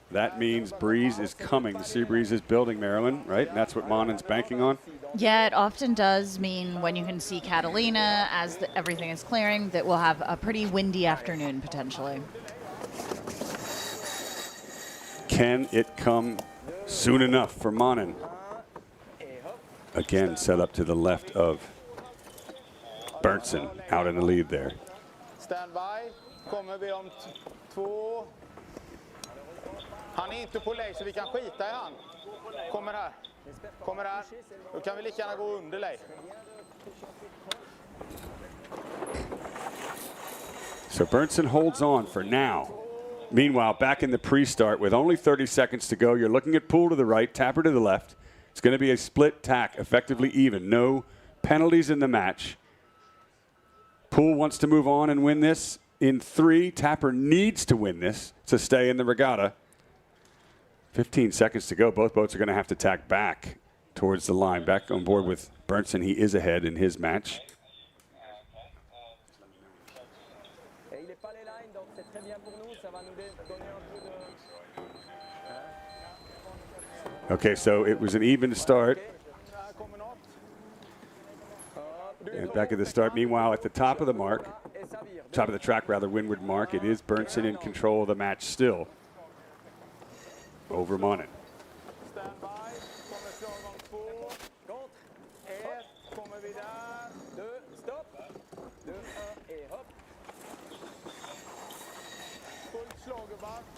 That means breeze is coming. The sea breeze is building, Marilyn, right? And that's what Monin's banking on. Yeah, it often does mean when you can see Catalina as everything is clearing that we'll have a pretty windy afternoon potentially. Can it come soon enough for Monin? Again, set up to the left of Bernson, out in the lead there. Stand by. Kommer vi om 2. Han är inte på lej så vi kan skita i han. Kommer här. Kommer här. Då kan vi lika gärna gå under lej. So Bernson holds on for now. Meanwhile, back in the pre-start with only 30 seconds to go, you're looking at Poole to the right, Tapper to the left. It's going to be a split tack, effectively even. No penalties in the match. Poole wants to move on and win this in 3. Tapper needs to win this to stay in the regatta. 15 seconds to go. Both boats are going to have to tack back towards the line. Back on board with Bernson. He is ahead in his match. Okay, so it was an even start. And back at the start. Meanwhile, at the top of the mark, top of the track rather, windward mark, it is Bernson in control of the match still over Monin.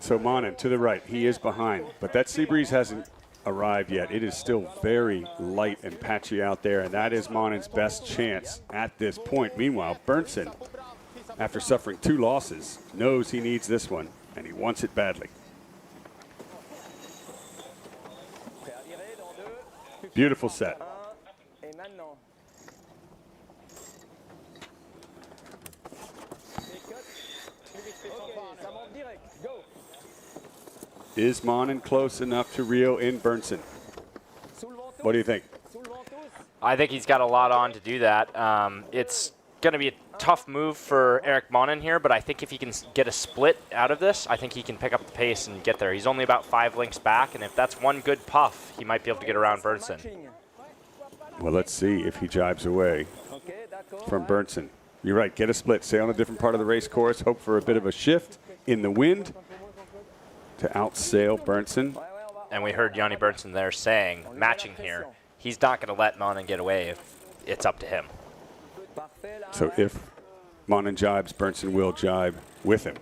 So Monin to the right, he is behind, but that sea breeze hasn't arrived yet. It is still very light and patchy out there, and that is Monin's best chance at this point. Meanwhile, Bernson, after suffering 2 losses, knows he needs this one, and he wants it badly. Beautiful set. Is Monin close enough to reel in Bernson? What do you think? I think he's got a lot on to do that. It's going to be a tough move for Eric Monin here, but I think if he can get a split out of this, I think he can pick up the pace and get there. He's only about 5 lengths back, and if that's one good puff, he might be able to get around Bernson. Well, let's see if he jibes away from Bernson. You're right, get a split, stay on a different part of the race course, hope for a bit of a shift in the wind to outsail Bernson. And we heard Yanni Bernson there saying, matching here, he's not going to let Monin get away if it's up to him. So if Monin jibes, Bernson will jibe with him.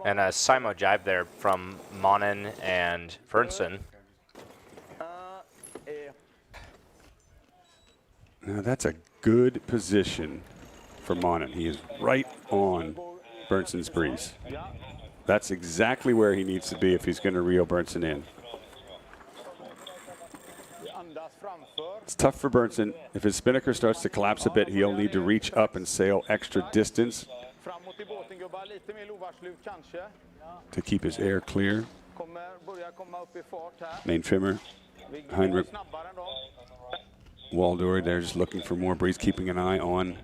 And a Simo jibe there from Monin and Bernson. Now that's a good position for Monin. He is right on Bernson's breeze. That's exactly where he needs to be if he's going to reel Bernson in. It's tough for Bernson. If his spinnaker starts to collapse a bit, he'll need to reach up and sail extra distance to keep his air clear. Main trimmer, Heinrich Waldor, they're just looking for more breeze, keeping an eye on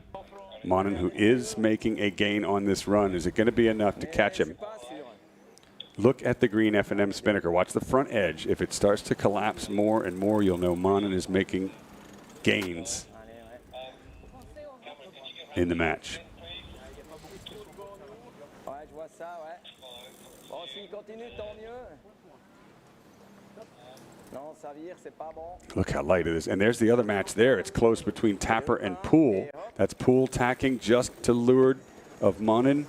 Monin, who is making a gain on this run. Is it going to be enough to catch him? Look at the green F&M spinnaker. Watch the front edge. If it starts to collapse more and more, you'll know Monin is making gains in the match. Look how light it is. And there's the other match there. It's close between Tapper and Poole. That's Poole tacking just to leeward of Monin.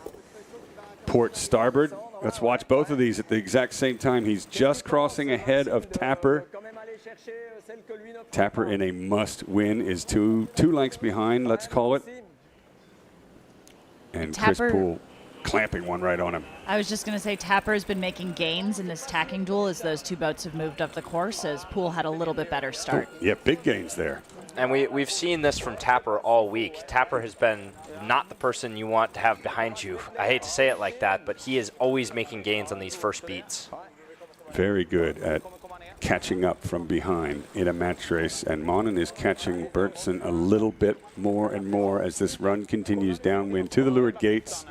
Port starboard. Let's watch both of these at the exact same time. He's just crossing ahead of Tapper. Tapper in a must-win is two lengths behind, let's call it. And Chris Poole clamping one right on him. I was just going to say Tapper has been making gains in this tacking duel as those two boats have moved up the course, as Poole had a little bit better start. Oh, yeah, big gains there. And we've seen this from Tapper all week. Tapper has been not the person you want to have behind you. I hate to say it like that, but he is always making gains on these first beats. Very good at catching up from behind in a match race, and Monin is catching Berntsen a little bit more and more as this run continues downwind to the leeward gates.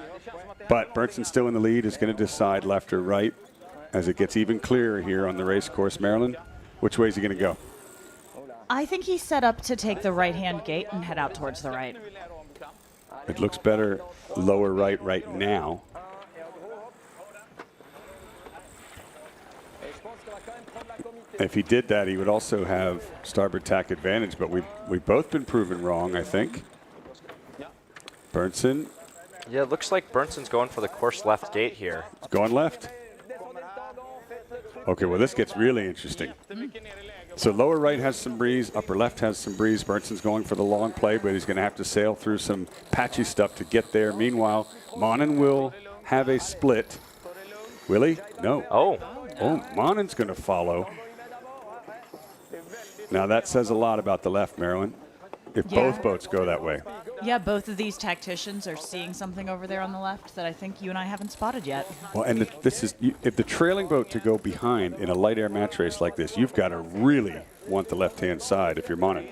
But Berntsen still in the lead, is going to decide left or right as it gets even clearer here on the race course. Marilyn, which way is he going to go? I think he's set up to take the right-hand gate and head out towards the right. It looks better lower right now. If he did that, he would also have starboard tack advantage, but we've both been proven wrong, I think. Berntsen. Yeah, it looks like Berntsen's going for the course left gate here. It's going left. Okay, well, this gets really interesting. So lower right has some breeze, upper left has some breeze. Berntsen's going for the long play, but he's going to have to sail through some patchy stuff to get there. Meanwhile, Monin will have a split. Will he? No. Oh, Monin's going to follow. Now that says a lot about the left, Marilyn, if both boats go that way. Yeah, both of these tacticians are seeing something over there on the left that I think you and I haven't spotted yet. Well, and this is, if the trailing boat to go behind in a light air match race like this, you've got to really want the left-hand side if you're Monin.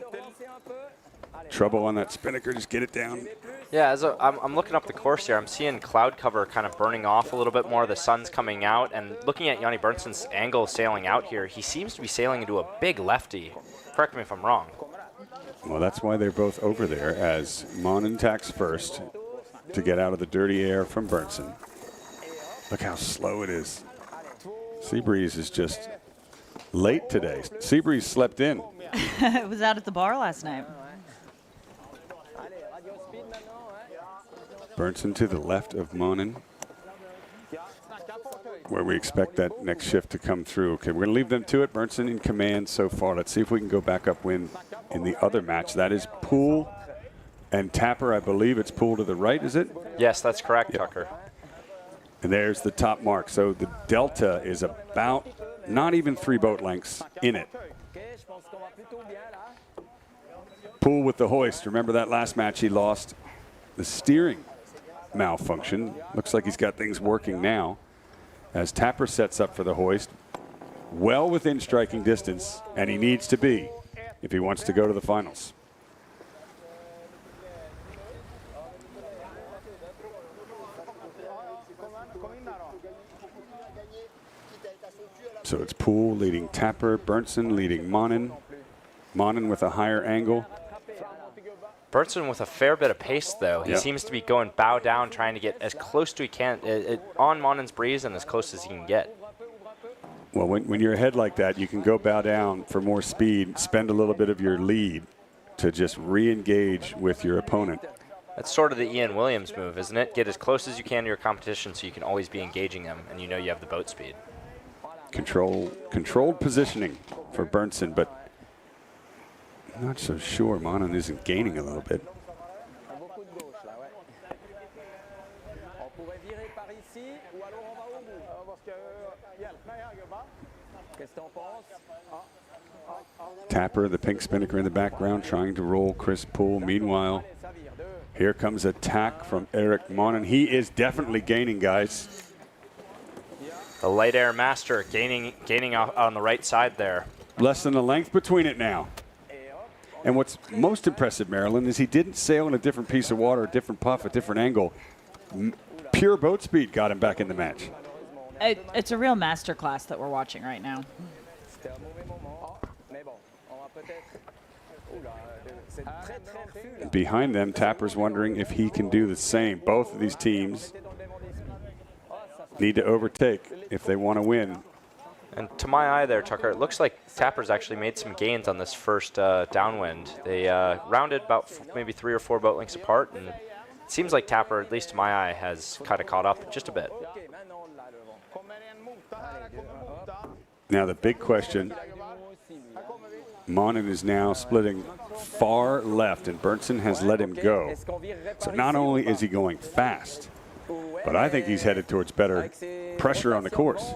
Trouble on that spinnaker, just get it down. Yeah, I'm looking up the course here. I'm seeing cloud cover kind of burning off a little bit more. The sun's coming out, and looking at Yanni Berntsen's angle sailing out here, he seems to be sailing into a big lefty. Correct me if I'm wrong. Well, that's why they're both over there, as Monin tacks first to get out of the dirty air from Berntsen. Look how slow it is. Seabreeze is just late today. Seabreeze slept in. It was out at the bar last night. Berntsen to the left of Monin, where we expect that next shift to come through. Okay, we're going to leave them to it. Berntsen in command so far. Let's see if we can go back upwind in the other match. That is Poole and Tapper. I believe it's Poole to the right, is it? Yes, that's correct, Tucker. And there's the top mark. So the delta is about not even 3 boat lengths in it. Poole with the hoist. Remember that last match he lost the steering malfunction. Looks like he's got things working now as Tapper sets up for the hoist. Well within striking distance, and he needs to be if he wants to go to the finals. So it's Poole leading Tapper, Berntsen leading Monin. Monin with a higher angle. Berntsen with a fair bit of pace, though. He seems to be going bow down, trying to get as close to he can on Monin's breeze and as close as he can get. Well, when you're ahead like that, you can go bow down for more speed, spend a little bit of your lead to just re-engage with your opponent. That's sort of the Ian Williams move, isn't it? Get as close as you can to your competition so you can always be engaging them, and you know you have the boat speed. Controlled positioning for Berntsen, but I'm not so sure Monin isn't gaining a little bit. Tapper, the pink spinnaker in the background, trying to roll Chris Poole. Meanwhile, here comes attack from Eric Monin. He is definitely gaining, guys. The light air master gaining out on the right side there. Less than a length between it now. And what's most impressive, Marilyn, is he didn't sail in a different piece of water, a different puff, a different angle. Pure boat speed got him back in the match. It's a real masterclass that we're watching right now. Behind them, Tapper's wondering if he can do the same. Both of these teams need to overtake if they want to win. And to my eye there, Tucker, it looks like Tapper's actually made some gains on this first downwind. They rounded about maybe 3 or 4 boat lengths apart, and it seems like Tapper, at least to my eye, has kind of caught up just a bit. Now the big question, Monin is now splitting far left, and Berntsen has let him go. So not only is he going fast, but I think he's headed towards better pressure on the course.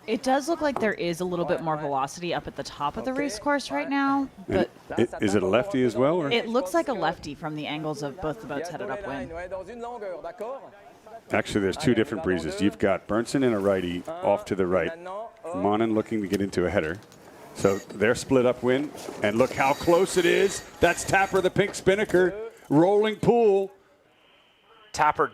It does look like there is a little bit more velocity up at the top of the race course right now. But is it a lefty as well? Or? It looks like a lefty from the angles of both the boats headed upwind. Actually, there's 2 different breezes. You've got Berntsen and a righty off to the right. Monin looking to get into a header. So they're split upwind, and look how close it is. That's Tapper, the pink spinnaker, rolling pool. Tapper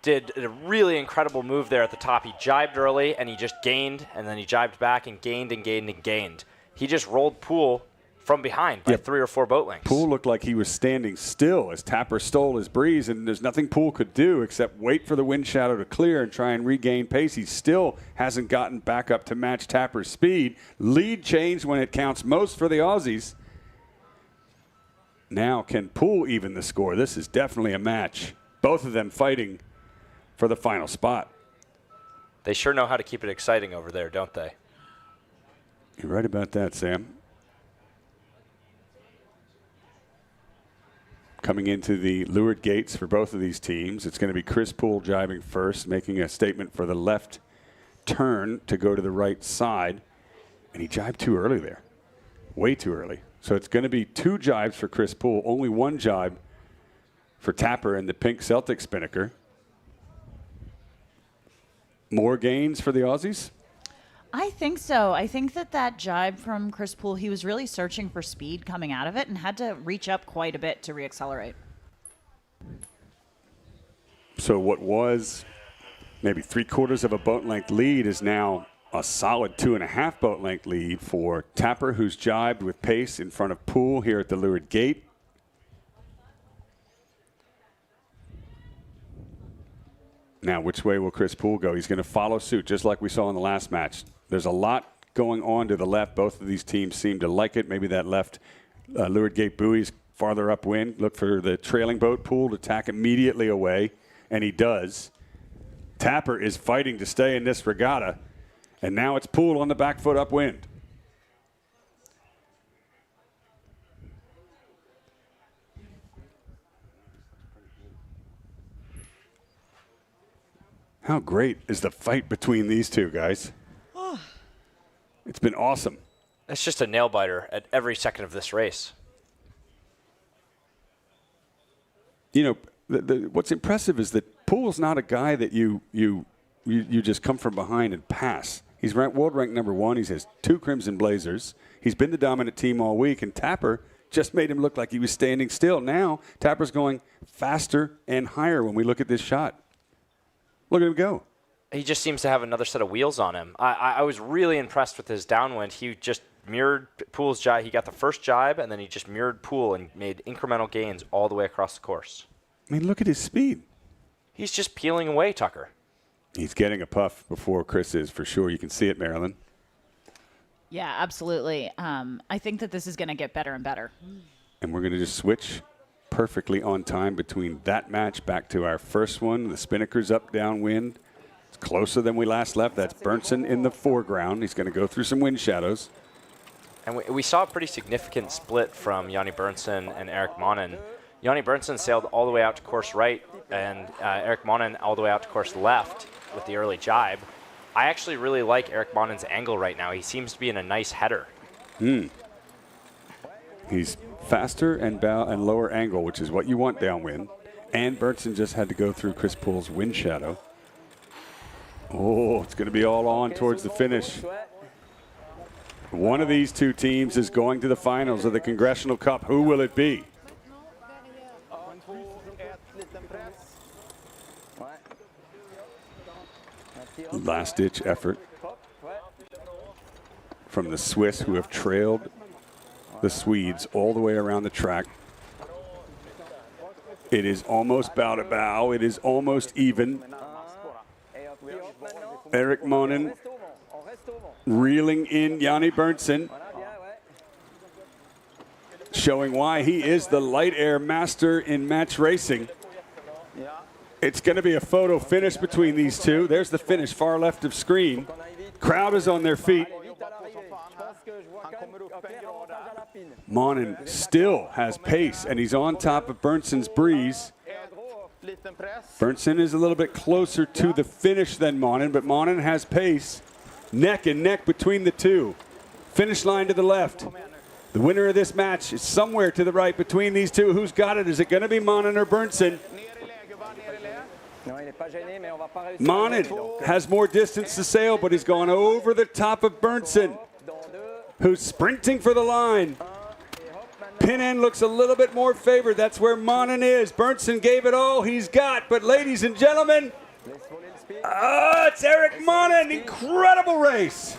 did a really incredible move there at the top. He jibed early, and he just gained, and then he jibed back and gained and gained and gained. He just rolled pool from behind by 3 or 4 boat lengths. Pool looked like he was standing still as Tapper stole his breeze, and there's nothing Pool could do except wait for the wind shadow to clear and try and regain pace. He still hasn't gotten back up to match Tapper's speed. Lead change when it counts most for the Aussies. Now can Pool even the score? This is definitely a match. Both of them fighting for the final spot. They sure know how to keep it exciting over there, don't they? You're right about that, Sam. Coming into the leeward gates for both of these teams, it's going to be Chris Poole jibing first, making a statement for the left turn to go to the right side. And he jibed too early there, way too early. So it's going to be 2 jibes for Chris Poole, only 1 jibe for Tapper and the pink Celtic spinnaker. More gains for the Aussies? I think so. I think that jibe from Chris Poole, he was really searching for speed coming out of it and had to reach up quite a bit to reaccelerate. So what was maybe 3/4 of a boat length lead is now a solid 2.5 boat length lead for Tapper, who's jibed with pace in front of Poole here at the leeward gate. Now, which way will Chris Poole go? He's going to follow suit, just like we saw in the last match. There's a lot going on to the left. Both of these teams seem to like it. Maybe that left leeward gate buoy is farther upwind. Look for the trailing boat. Poole to tack immediately away, and he does. Tapper is fighting to stay in this regatta, and now it's Poole on the back foot upwind. How great is the fight between these two guys? It's been awesome. It's just a nail biter at every second of this race. You know, what's impressive is that Poole's not a guy that you just come from behind and pass. He's world ranked #1. He has 2 Crimson Blazers. He's been the dominant team all week, and Tapper just made him look like he was standing still. Now Tapper's going faster and higher when we look at this shot. Look at him go. He just seems to have another set of wheels on him. I was really impressed with his downwind. He just mirrored Poole's jibe. He got the first jibe, and then he just mirrored Poole and made incremental gains all the way across the course. I mean, look at his speed. He's just peeling away, Tucker. He's getting a puff before Chris is, for sure. You can see it, Marilyn. Yeah, absolutely. I think that this is going to get better and better. And we're going to just switch perfectly on time between that match back to our first one. The spinnaker's up downwind. It's closer than we last left. That's Berntsen in the foreground. He's going to go through some wind shadows. And we saw a pretty significant split from Yanni Berntsen and Erik Monin. Yanni Berntsen sailed all the way out to course right, and Erik Monin all the way out to course left with the early jibe. I actually really like Erik Monin's angle right now. He seems to be in a nice header. He's faster and lower angle, which is what you want downwind. And Berntsen just had to go through Chris Poole's wind shadow. Oh, it's going to be all on towards the finish. One of these two teams is going to the finals of the Congressional Cup. Who will it be? Last-ditch effort from the Swiss, who have trailed the Swedes all the way around the track. It is almost bow to bow. It is almost even. Erik Monen reeling in Yanni Berntsen, showing why he is the light air master in match racing. It's going to be a photo finish between these two. There's the finish, far left of screen. Crowd is on their feet. Monen still has pace, and he's on top of Berntsen's breeze. Berntsen is a little bit closer to the finish than Monen, but Monen has pace. Neck and neck between the two. Finish line to the left. The winner of this match is somewhere to the right between these two. Who's got it? Is it going to be Monen or Berntsen? Monen has more distance to sail, but he's gone over the top of Berntsen, who's sprinting for the line. Pin end looks a little bit more favored. That's where Monen is. Berntsen gave it all he's got, but ladies and gentlemen, it's Erik Monen. Incredible race.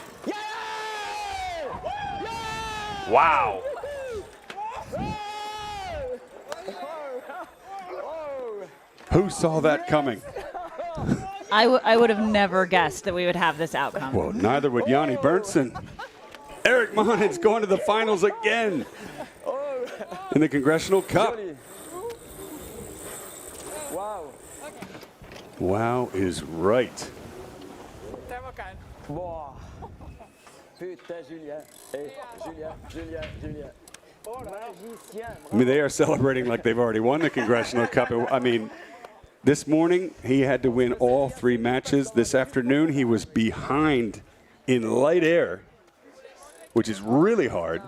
Wow. Who saw that coming? I would have never guessed that we would have this outcome. Well, neither would Yanni Berntsen. Erik Monen's going to the finals again in the Congressional Cup. Wow. Wow is right. I mean, they are celebrating like they've already won the Congressional Cup. I mean, this morning he had to win all 3 matches. This afternoon he was behind in light air, which is really hard.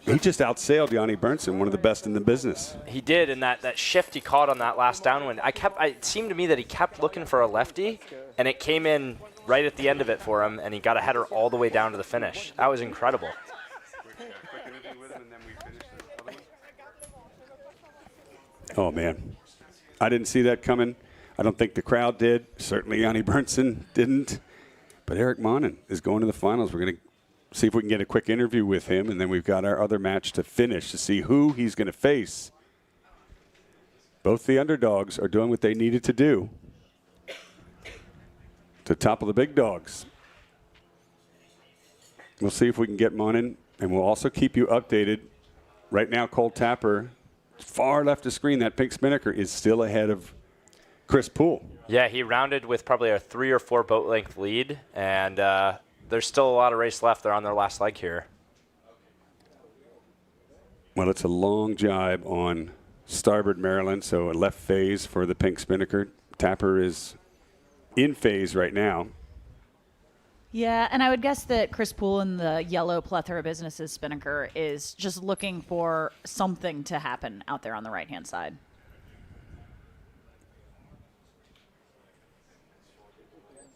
He just outsailed Yanni Berntsen, one of the best in the business. He did, and that shift he caught on that last downwind, it seemed to me that he kept looking for a lefty, and it came in right at the end of it for him, and he got a header all the way down to the finish. That was incredible. Oh, man. I didn't see that coming. I don't think the crowd did. Certainly Yanni Berntsen didn't. But Erik Monen is going to the finals. We're going to see if we can get a quick interview with him, and then we've got our other match to finish to see who he's going to face. Both the underdogs are doing what they needed to do to topple the big dogs. We'll see if we can get Monen, and we'll also keep you updated. Right now, Cole Tapper, far left of screen, that pink spinnaker is still ahead of Chris Poole. Yeah, he rounded with probably a 3 or 4 boat length lead, and there's still a lot of race left. They're on their last leg here. Well, it's a long jibe on starboard Maryland, so a left phase for the pink spinnaker. Tapper is in phase right now. Yeah, and I would guess that Chris Poole in the yellow plethora businesses spinnaker is just looking for something to happen out there on the right-hand side.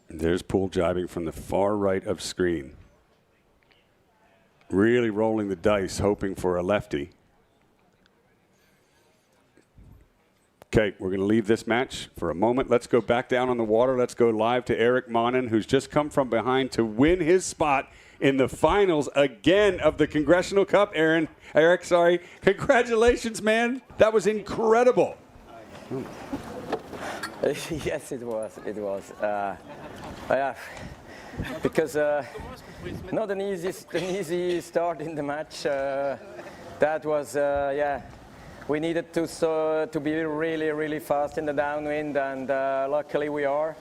There's Poole jibing from the far right of screen. Really rolling the dice, hoping for a lefty. Okay, we're going to leave this match for a moment. Let's go back down on the water. Let's go live to Erik Monen, who's just come from behind to win his spot in the finals again of the Congressional Cup. Erik, sorry. Congratulations, man. That was incredible. Yes, it was. It was. Yeah, because not an easy start in the match. That was, yeah. We needed to be really, really fast in the downwind, and luckily we are.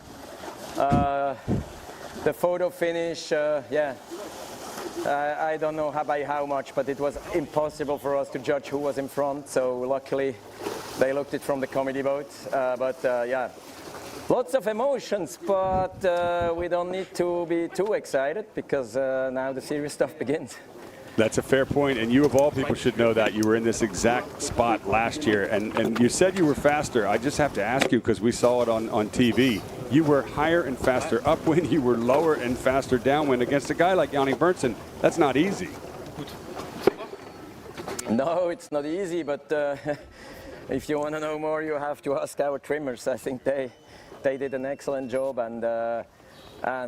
The photo finish, yeah, I don't know by how much, but it was impossible for us to judge who was in front, so luckily they looked it from the comedy boat. But yeah, lots of emotions, but we don't need to be too excited because now the serious stuff begins. That's a fair point, and you of all people should know that. You were in this exact spot last year, and you said you were faster. I just have to ask you, because we saw it on TV. You were higher and faster upwind. You were lower and faster downwind against a guy like Johnny Berntsen. That's not easy. No, it's not easy, but if you want to know more, you have to ask our trimmers. I think they did an excellent job, and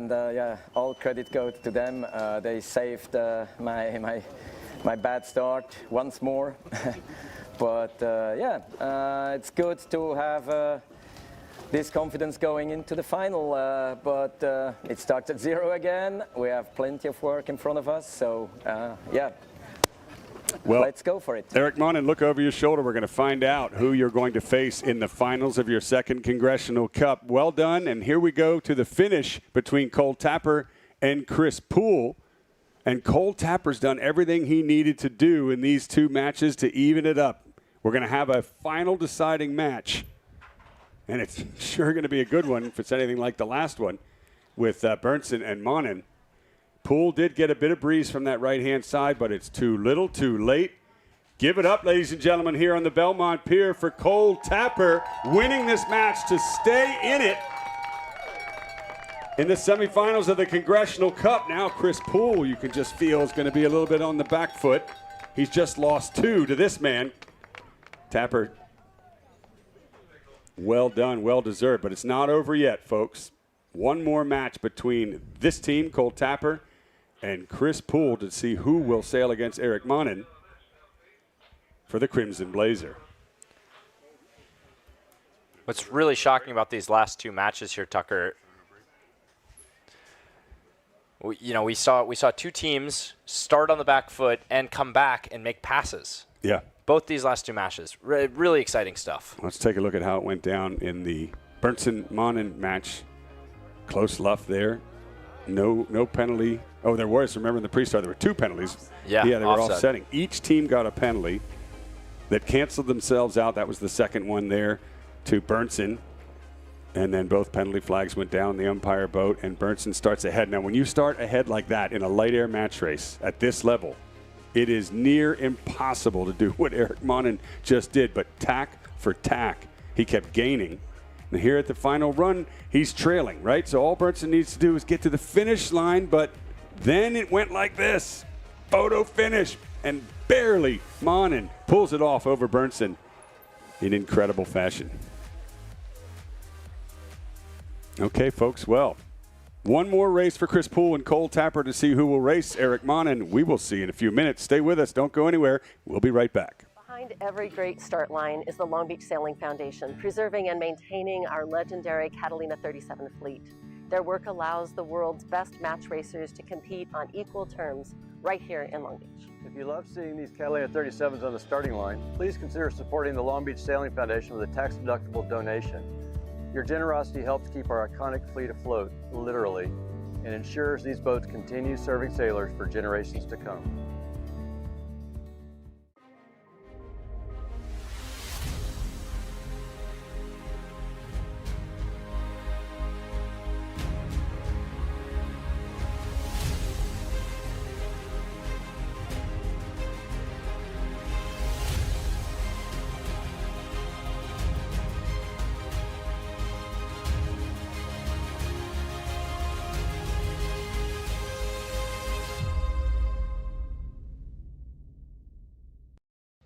yeah, all credit goes to them. They saved my bad start once more. But yeah, it's good to have this confidence going into the final. But it starts at 0 again. We have plenty of work in front of us. So yeah. Well, let's go for it. Eric Monin, look over your shoulder. We're going to find out who you're going to face in the finals of your second Congressional Cup. Well done. And here we go to the finish between Cole Tapper and Chris Poole. And Cole Tapper's done everything he needed to do in these two matches to even it up. We're going to have a final deciding match. And it's sure going to be a good one if it's anything like the last one with Berntsen and Monin. Poole did get a bit of breeze from that right-hand side, but it's too little, too late. Give it up, ladies and gentlemen, here on the Belmont Pier for Cole Tapper, winning this match to stay in it in the semifinals of the Congressional Cup. Now Chris Poole, you can just feel, is going to be a little bit on the back foot. He's just lost 2 to this man. Tapper, well done, well deserved, but it's not over yet, folks. One more match between this team, Cole Tapper, and Chris Poole to see who will sail against Eric Monin for the Crimson Blazer. What's really shocking about these last 2 matches here, Tucker, we saw 2 teams start on the back foot and come back and make passes. Yeah. Both these last 2 matches. Really exciting stuff. Let's take a look at how it went down in the Berntsen-Monin match. Close luff there. No penalty. Oh, there was. Remember in the pre-start, there were 2 penalties. Yeah, they were offsetting. Each team got a penalty that canceled themselves out. That was the second one there to Berntsen. And then both penalty flags went down the umpire boat, and Berntsen starts ahead. Now, when you start ahead like that in a light air match race at this level, it is near impossible to do what Eric Monin just did. But tack for tack, he kept gaining. And here at the final run, he's trailing, right? So all Berntsen needs to do is get to the finish line, but then it went like this. Photo finish, and barely Monin pulls it off over Berntsen in incredible fashion. Okay, folks, well, one more race for Chris Poole and Cole Tapper to see who will race Eric Monin. We will see in a few minutes. Stay with us. Don't go anywhere. We'll be right back. Behind every great start line is the Long Beach Sailing Foundation, preserving and maintaining our legendary Catalina 37 fleet. Their work allows the world's best match racers to compete on equal terms right here in Long Beach. If you love seeing these Catalina 37s on the starting line, please consider supporting the Long Beach Sailing Foundation with a tax-deductible donation. Your generosity helps keep our iconic fleet afloat, literally, and ensures these boats continue serving sailors for generations to come.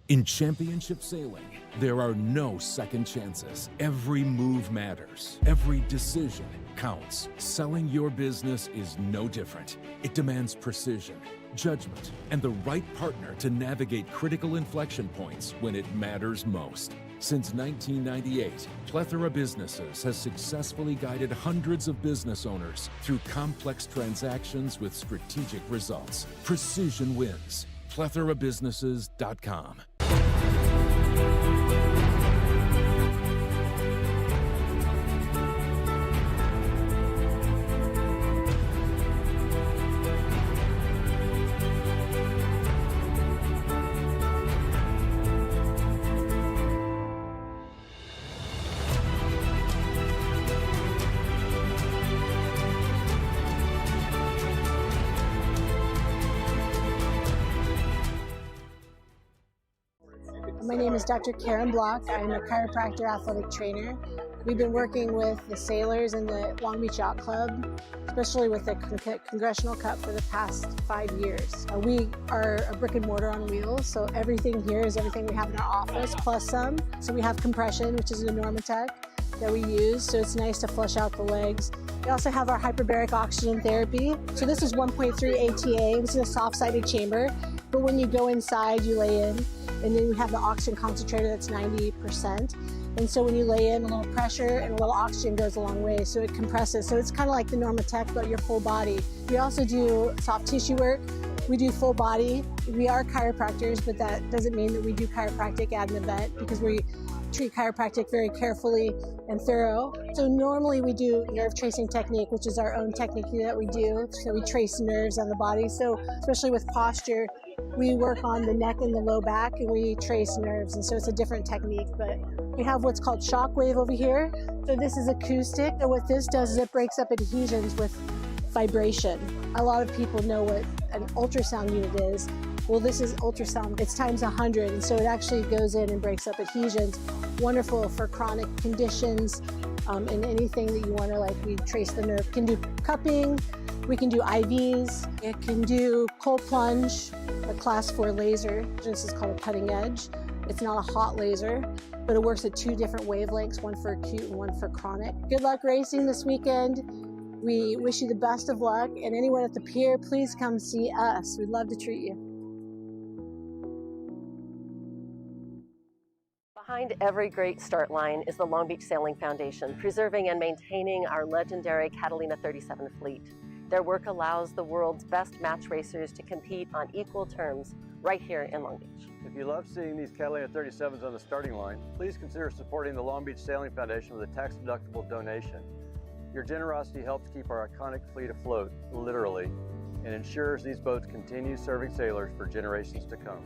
In championship sailing, there are no second chances. Every move matters. Every decision counts. Selling your business is no different. It demands precision, judgment, and the right partner to navigate critical inflection points when it matters most. Since 1998, Plethora Businesses has successfully guided hundreds of business owners through complex transactions with strategic results. Precision wins. PlethoraBusinesses.com. My name is Dr. Karen Block. I'm a chiropractor athletic trainer. We've been working with the sailors in the Long Beach Yacht Club, especially with the Congressional Cup for the past 5 years. We are a brick and mortar on wheels, so everything here is everything we have in our office plus some. So we have compression, which is a Normatec that we use, so it's nice to flush out the legs. We also have our hyperbaric oxygen therapy. So this is 1.3 ATA, this is a soft-sided chamber, but when you go inside, you lay in, and then we have the oxygen concentrator that's 90%. And so when you lay in, a little pressure and a little oxygen goes a long way, so it compresses. So it's kind of like the Normatec, but your full body. We also do soft tissue work. We do full body. We are chiropractors, but that doesn't mean that we do chiropractic at an event, because we treat chiropractic very carefully and thorough. So normally we do nerve tracing technique, which is our own technique that we do. So we trace nerves on the body. So especially with posture, we work on the neck and the low back, and we trace nerves. And so it's a different technique, but we have what's called shock wave over here. So this is acoustic. And what this does is it breaks up adhesions with vibration. A lot of people know what an ultrasound unit is. Well, this is ultrasound. It's times 100, and so it actually goes in and breaks up adhesions. Wonderful for chronic conditions and anything that you want to, like, we trace the nerve. Can do cupping, we can do IVs, it can do cold plunge, a class 4 laser. This is called a cutting edge. It's not a hot laser, but it works at 2 different wavelengths, one for acute and one for chronic. Good luck racing this weekend. We wish you the best of luck, and anyone at the pier, please come see us. We'd love to treat you. Behind every great start line is the Long Beach Sailing Foundation, preserving and maintaining our legendary Catalina 37 fleet. Their work allows the world's best match racers to compete on equal terms right here in Long Beach. If you love seeing these Catalina 37s on the starting line, please consider supporting the Long Beach Sailing Foundation with a tax-deductible donation. Your generosity helps keep our iconic fleet afloat, literally, and ensures these boats continue serving sailors for generations to come.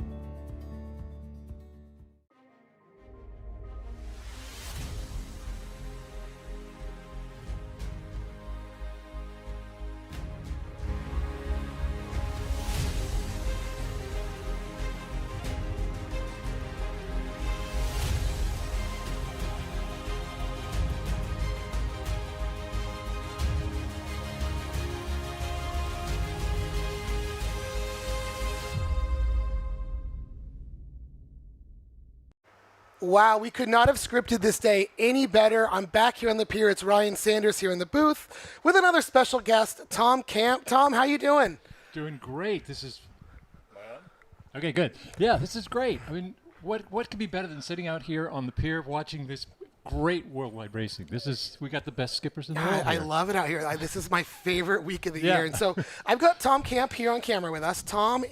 Wow, we could not have scripted this day any better. I'm back here on the pier. It's Ryan Sanders here in the booth with another special guest, Tom Camp. Tom, how you doing? Doing great. This is okay. Good. Yeah, this is great. I mean, what could be better than sitting out here on the pier watching this great worldwide racing? We got the best skippers in the world. I love it out here. This is my favorite week of the year, and so I've got Tom Camp here on camera with us. Tom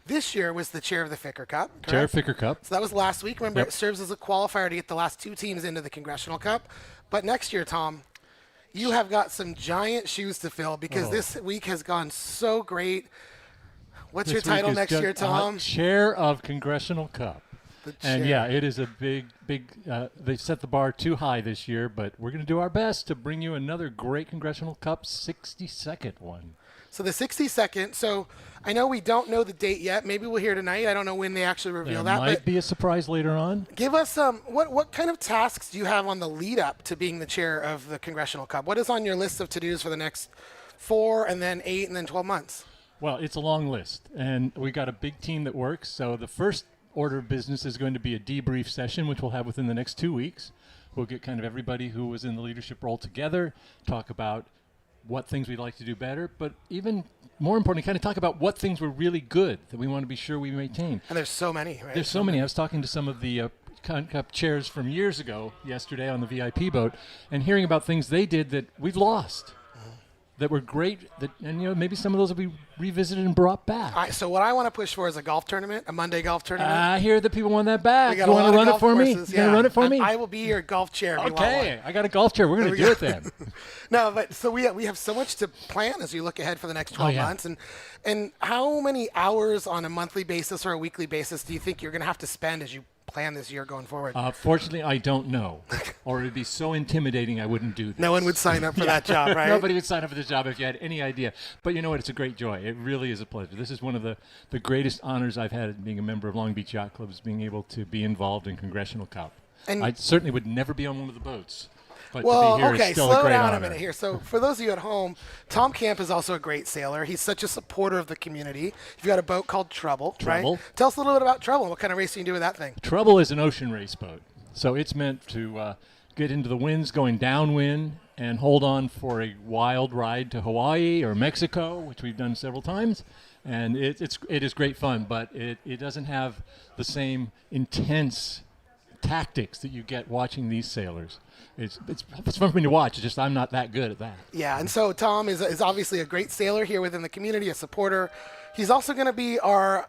this year was the chair of the Ficker Cup. Correct? Chair of Ficker Cup. So that was last week. Remember, It serves as a qualifier to get the last 2 teams into the Congressional Cup. But next year, Tom, you have got some giant shoes to fill, because this week has gone so great. What's your title next year, Tom? Chair of Congressional Cup. And yeah, it is a big, they set the bar too high this year, but we're going to do our best to bring you another great Congressional Cup 62nd one. So the 62nd, so I know we don't know the date yet. Maybe we'll hear tonight. I don't know when they actually reveal that. Might be a surprise later on. Give us what kind of tasks do you have on the lead up to being the chair of the Congressional Cup? What is on your list of to-dos for the next 4 and then 8 and then 12 months? Well, it's a long list, and we got a big team that works. So the first order of business is going to be a debrief session, which we'll have within the next 2 weeks. We'll get kind of everybody who was in the leadership role together, talk about what things we'd like to do better, but even more importantly, kind of talk about what things were really good that we want to be sure we maintain. And there's so many, right? There's so many. I was talking to some of the Cup chairs from years ago yesterday on the VIP boat, and hearing about things they did that we've lost, that were great, and maybe some of those will be revisited and brought back. All right, so what I want to push for is a golf tournament, a Monday golf tournament. I hear that people want that back. You want to run it for me? You going to run it for me? I will be your golf chair if you want one. Okay, I got a golf chair. We're going to do it then. No, but so we have so much to plan as you look ahead for the next 12 months. And how many hours on a monthly basis or a weekly basis do you think you're going to have to spend as you plan this year going forward? Fortunately, I don't know. or it'd be so intimidating I wouldn't do this. No one would sign up for that job, right? Nobody would sign up for this job if you had any idea. But you know what? It's a great joy. It really is a pleasure. This is one of the greatest honors I've had being a member of Long Beach Yacht Club, is being able to be involved in Congressional Cup. And I certainly would never be on one of the boats. But well, to be here okay, is still slow a great down honor. a minute here. So for those of you at home, Tom Camp is also a great sailor. He's such a supporter of the community. You've got a boat called Trouble, Trouble. right? Tell us a little bit about Trouble. What kind of racing you do with that thing? Trouble is an ocean race boat. So it's meant to get into the winds going downwind and hold on for a wild ride to Hawaii or Mexico, which we've done several times. And it is great fun, but it doesn't have the same intense tactics that you get watching these sailors. It's fun for me to watch. It's just I'm not that good at that. Yeah, and so Tom is obviously a great sailor here within the community, a supporter. He's also going to be our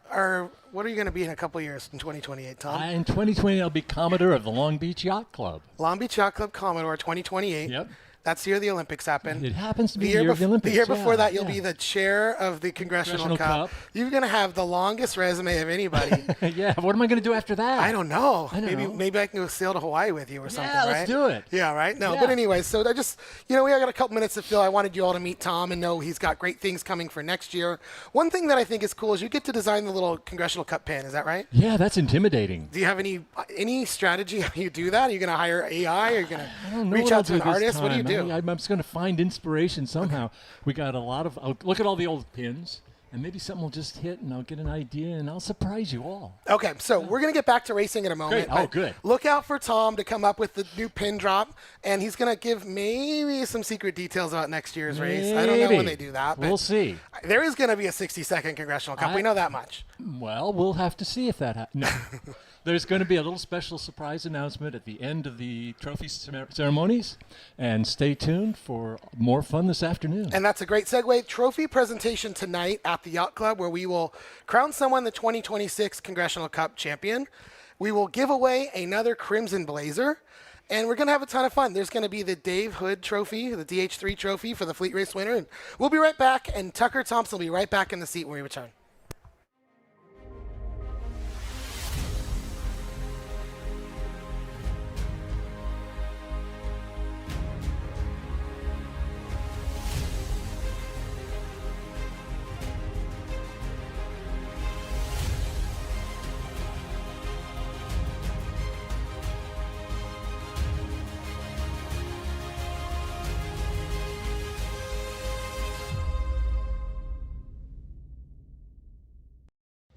what are you going to be in a couple of years in 2028, Tom? In 2020, I'll be Commodore of the Long Beach Yacht Club. Long Beach Yacht Club Commodore 2028. Yep. That's the year the Olympics happen. It happens to be the year of the Olympics. The year before yeah, that, you'll yeah. be the chair of the Congressional Cup. You're going to have the longest resume of anybody. Yeah, what am I going to do after that? I don't know. I don't know. Maybe I can go sail to Hawaii with you or something, right? Yeah, let's do it. Yeah, right? No, Yeah. but anyway, so I just, we got a couple minutes to fill. I wanted you all to meet Tom and know he's got great things coming for next year. One thing that I think is cool is you get to design the little Congressional Cup pin. Is that right? Yeah, that's intimidating. Do you have any strategy how you do that? Are you going to hire AI? Are you going to reach what out I'll to an do this artist? What do you time. do? I'm just going to find inspiration somehow. We got a lot of. I'll look at all the old pins, and maybe something will just hit, and I'll get an idea, and I'll surprise you all. Okay, so we're going to get back to racing in a moment. Great. Oh, but good. Look out for Tom to come up with the new pin drop, and he's going to give maybe some secret details about next year's race. I don't know when they do that. But We'll see. There is going to be a 60-second Congressional Cup. We know that much. Well, we'll have to see if that happens. No. There's going to be a little special surprise announcement at the end of the trophy ceremonies, and stay tuned for more fun this afternoon. And that's a great segue. Trophy presentation tonight at the Yacht Club, where we will crown someone the 2026 Congressional Cup champion. We will give away another Crimson Blazer, and we're going to have a ton of fun. There's going to be the Dave Hood Trophy, the DH3 Trophy for the Fleet Race winner. And we'll be right back, and Tucker Thompson will be right back in the seat when we return.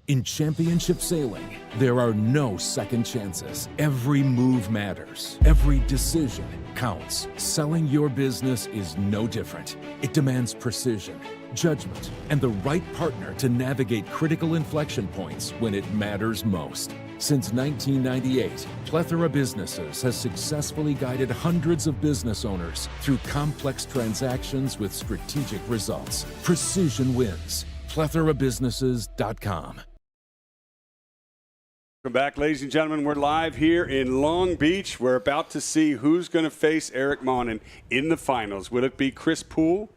In championship sailing, there are no second chances. Every move matters. Every decision counts. Selling your business is no different. It demands precision, judgment, and the right partner to navigate critical inflection points when it matters most. Since 1998, Plethora Businesses has successfully guided hundreds of business owners through complex transactions with strategic results. Precision wins. PlethораBusinesses.com. Welcome back, ladies and gentlemen. We're live here in Long Beach. We're about to see who's going to face Eric Monin in the finals. Will it be Chris Poole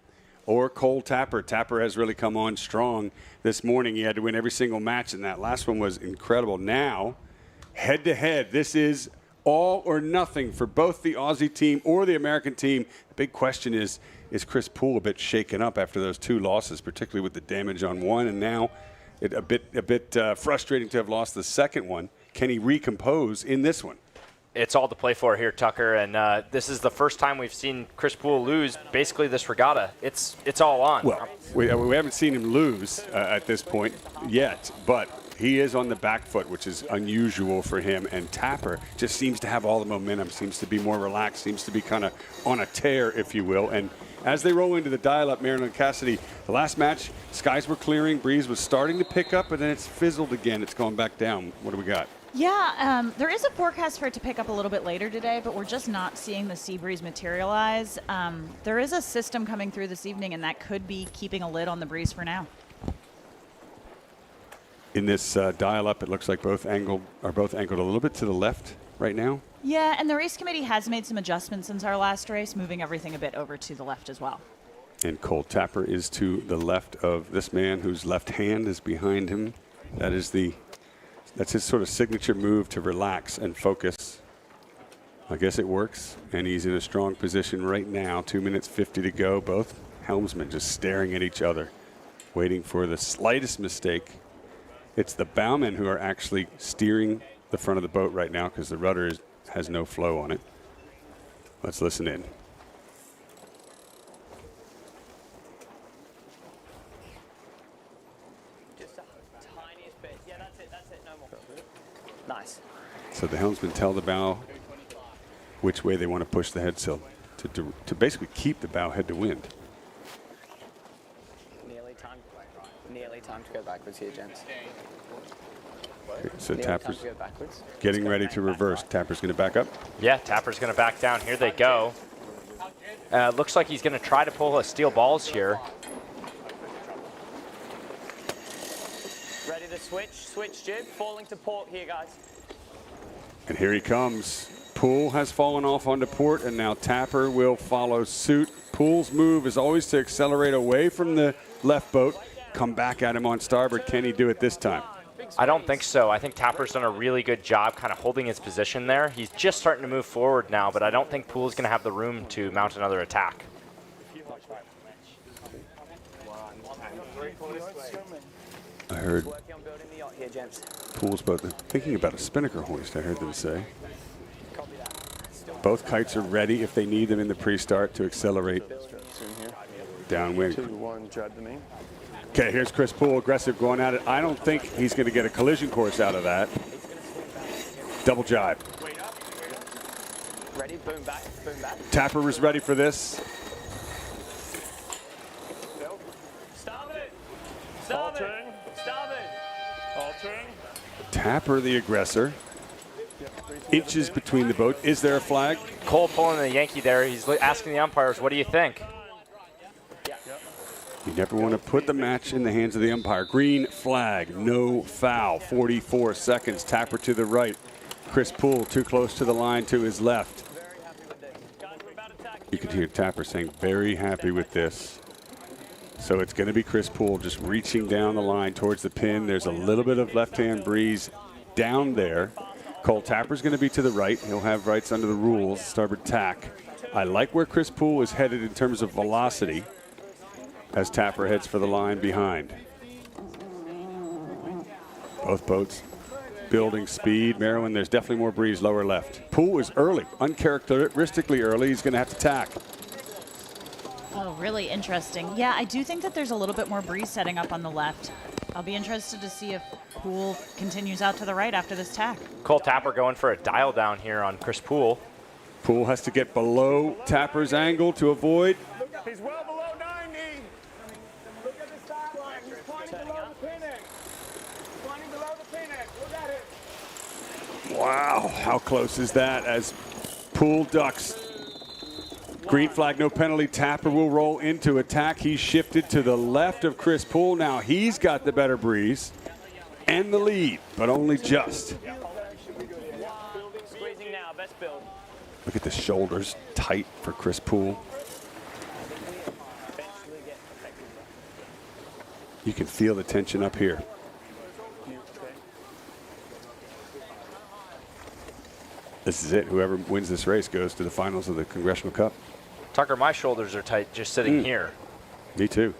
or Cole Tapper? Tapper has really come on strong this morning. He had to win every single match, and that last one was incredible. Now, head-to-head, this is all or nothing for both the Aussie team or the American team. The big question is Chris Poole a bit shaken up after those two losses, particularly with the damage on one, and now a bit frustrating to have lost the second one. Can he recompose in this one? It's all to play for here, Tucker, and this is the first time we've seen Chris Poole lose basically this regatta. It's all on. Well, we haven't seen him lose at this point yet, but he is on the back foot, which is unusual for him, and Tapper just seems to have all the momentum, seems to be more relaxed, seems to be kind of on a tear, if you will. And as they roll into the dial-up, Marilyn Cassidy, the last match, skies were clearing, breeze was starting to pick up, but then it's fizzled again. It's gone back down. What do we got? Yeah, there is a forecast for it to pick up a little bit later today, but we're just not seeing the sea breeze materialize. There is a system coming through this evening, and that could be keeping a lid on the breeze for now. In this dial-up, it looks like both angled a little bit to the left right now. Yeah, and the race committee has made some adjustments since our last race, moving everything a bit over to the left as well. And Cole Tapper is to the left of this man, whose left hand is behind him. That's his sort of signature move to relax and focus. I guess it works, and he's in a strong position right now. 2 minutes 50 to go. Both helmsmen just staring at each other, waiting for the slightest mistake. It's the bowmen who are actually steering the front of the boat right now because the rudder has no flow on it. Let's listen in. Just the tiniest bit. Yeah, that's it, no more. Nice. So the helmsmen tell the bow which way they want to push the head sail to basically keep the bow head to wind. Nearly time to go backwards here, gents. Okay, so Nearly Tapper's time to go backwards. getting ready to reverse. Tapper's going to back up. Yeah, Tapper's going to back down. Here they go. Looks like he's going to try to pull a steel balls here. Ready to switch jib, falling to port here, guys. And here he comes. Poole has fallen off onto port, and now Tapper will follow suit. Poole's move is always to accelerate away from the left boat, come back at him on starboard. Can he do it this time? I don't think so. I think Tapper's done a really good job kind of holding his position there. He's just starting to move forward now, but I don't think Poole's going to have the room to mount another attack. I heard Poole's boat thinking about a spinnaker hoist, I heard them say. Both kites are ready if they need them in the pre-start to accelerate downwind. 2-1 Judd to me. Okay, here's Chris Poole, aggressive going at it. I don't think he's going to get a collision course out of that. Double jibe. Ready, boom back, boom back. Tapper is ready for this. Starboard, starboard, starboard. Altering. Tapper, the aggressor. Inches between the boat. Is there a flag? Cole pulling the Yankee there. He's asking the umpires, what do you think? You never want to put the match in the hands of the umpire. Green flag, no foul. 44 seconds. Tapper to the right. Chris Poole too close to the line to his left. You can hear Tapper saying, very happy with this. So it's going to be Chris Poole just reaching down the line towards the pin. There's a little bit of left-hand breeze down there. Cole Tapper's going to be to the right. He'll have rights under the rules, starboard tack. I like where Chris Poole is headed in terms of velocity as Tapper heads for the line behind. Both boats building speed. Maryland, there's definitely more breeze lower left. Poole is early, uncharacteristically early. He's going to have to tack. Oh, really interesting. Yeah, I do think that there's a little bit more breeze setting up on the left. I'll be interested to see if Poole continues out to the right after this tack. Cole Tapper going for a dial down here on Chris Poole. Poole has to get below Tapper's angle to avoid. He's well below 90. Look at the start line. He's pointing below the pin end. Pointing below the pin end. Look at it. Wow, how close is that as Poole ducks. Green flag, no penalty. Tapper will roll into attack. He's shifted to the left of Chris Poole. Now he's got the better breeze and the lead, but only just. Squeezing now, best build. Look at the shoulders tight for Chris Poole. You can feel the tension up here. This is it. Whoever wins this race goes to the finals of the Congressional Cup. Tucker, my shoulders are tight just sitting here. Me too.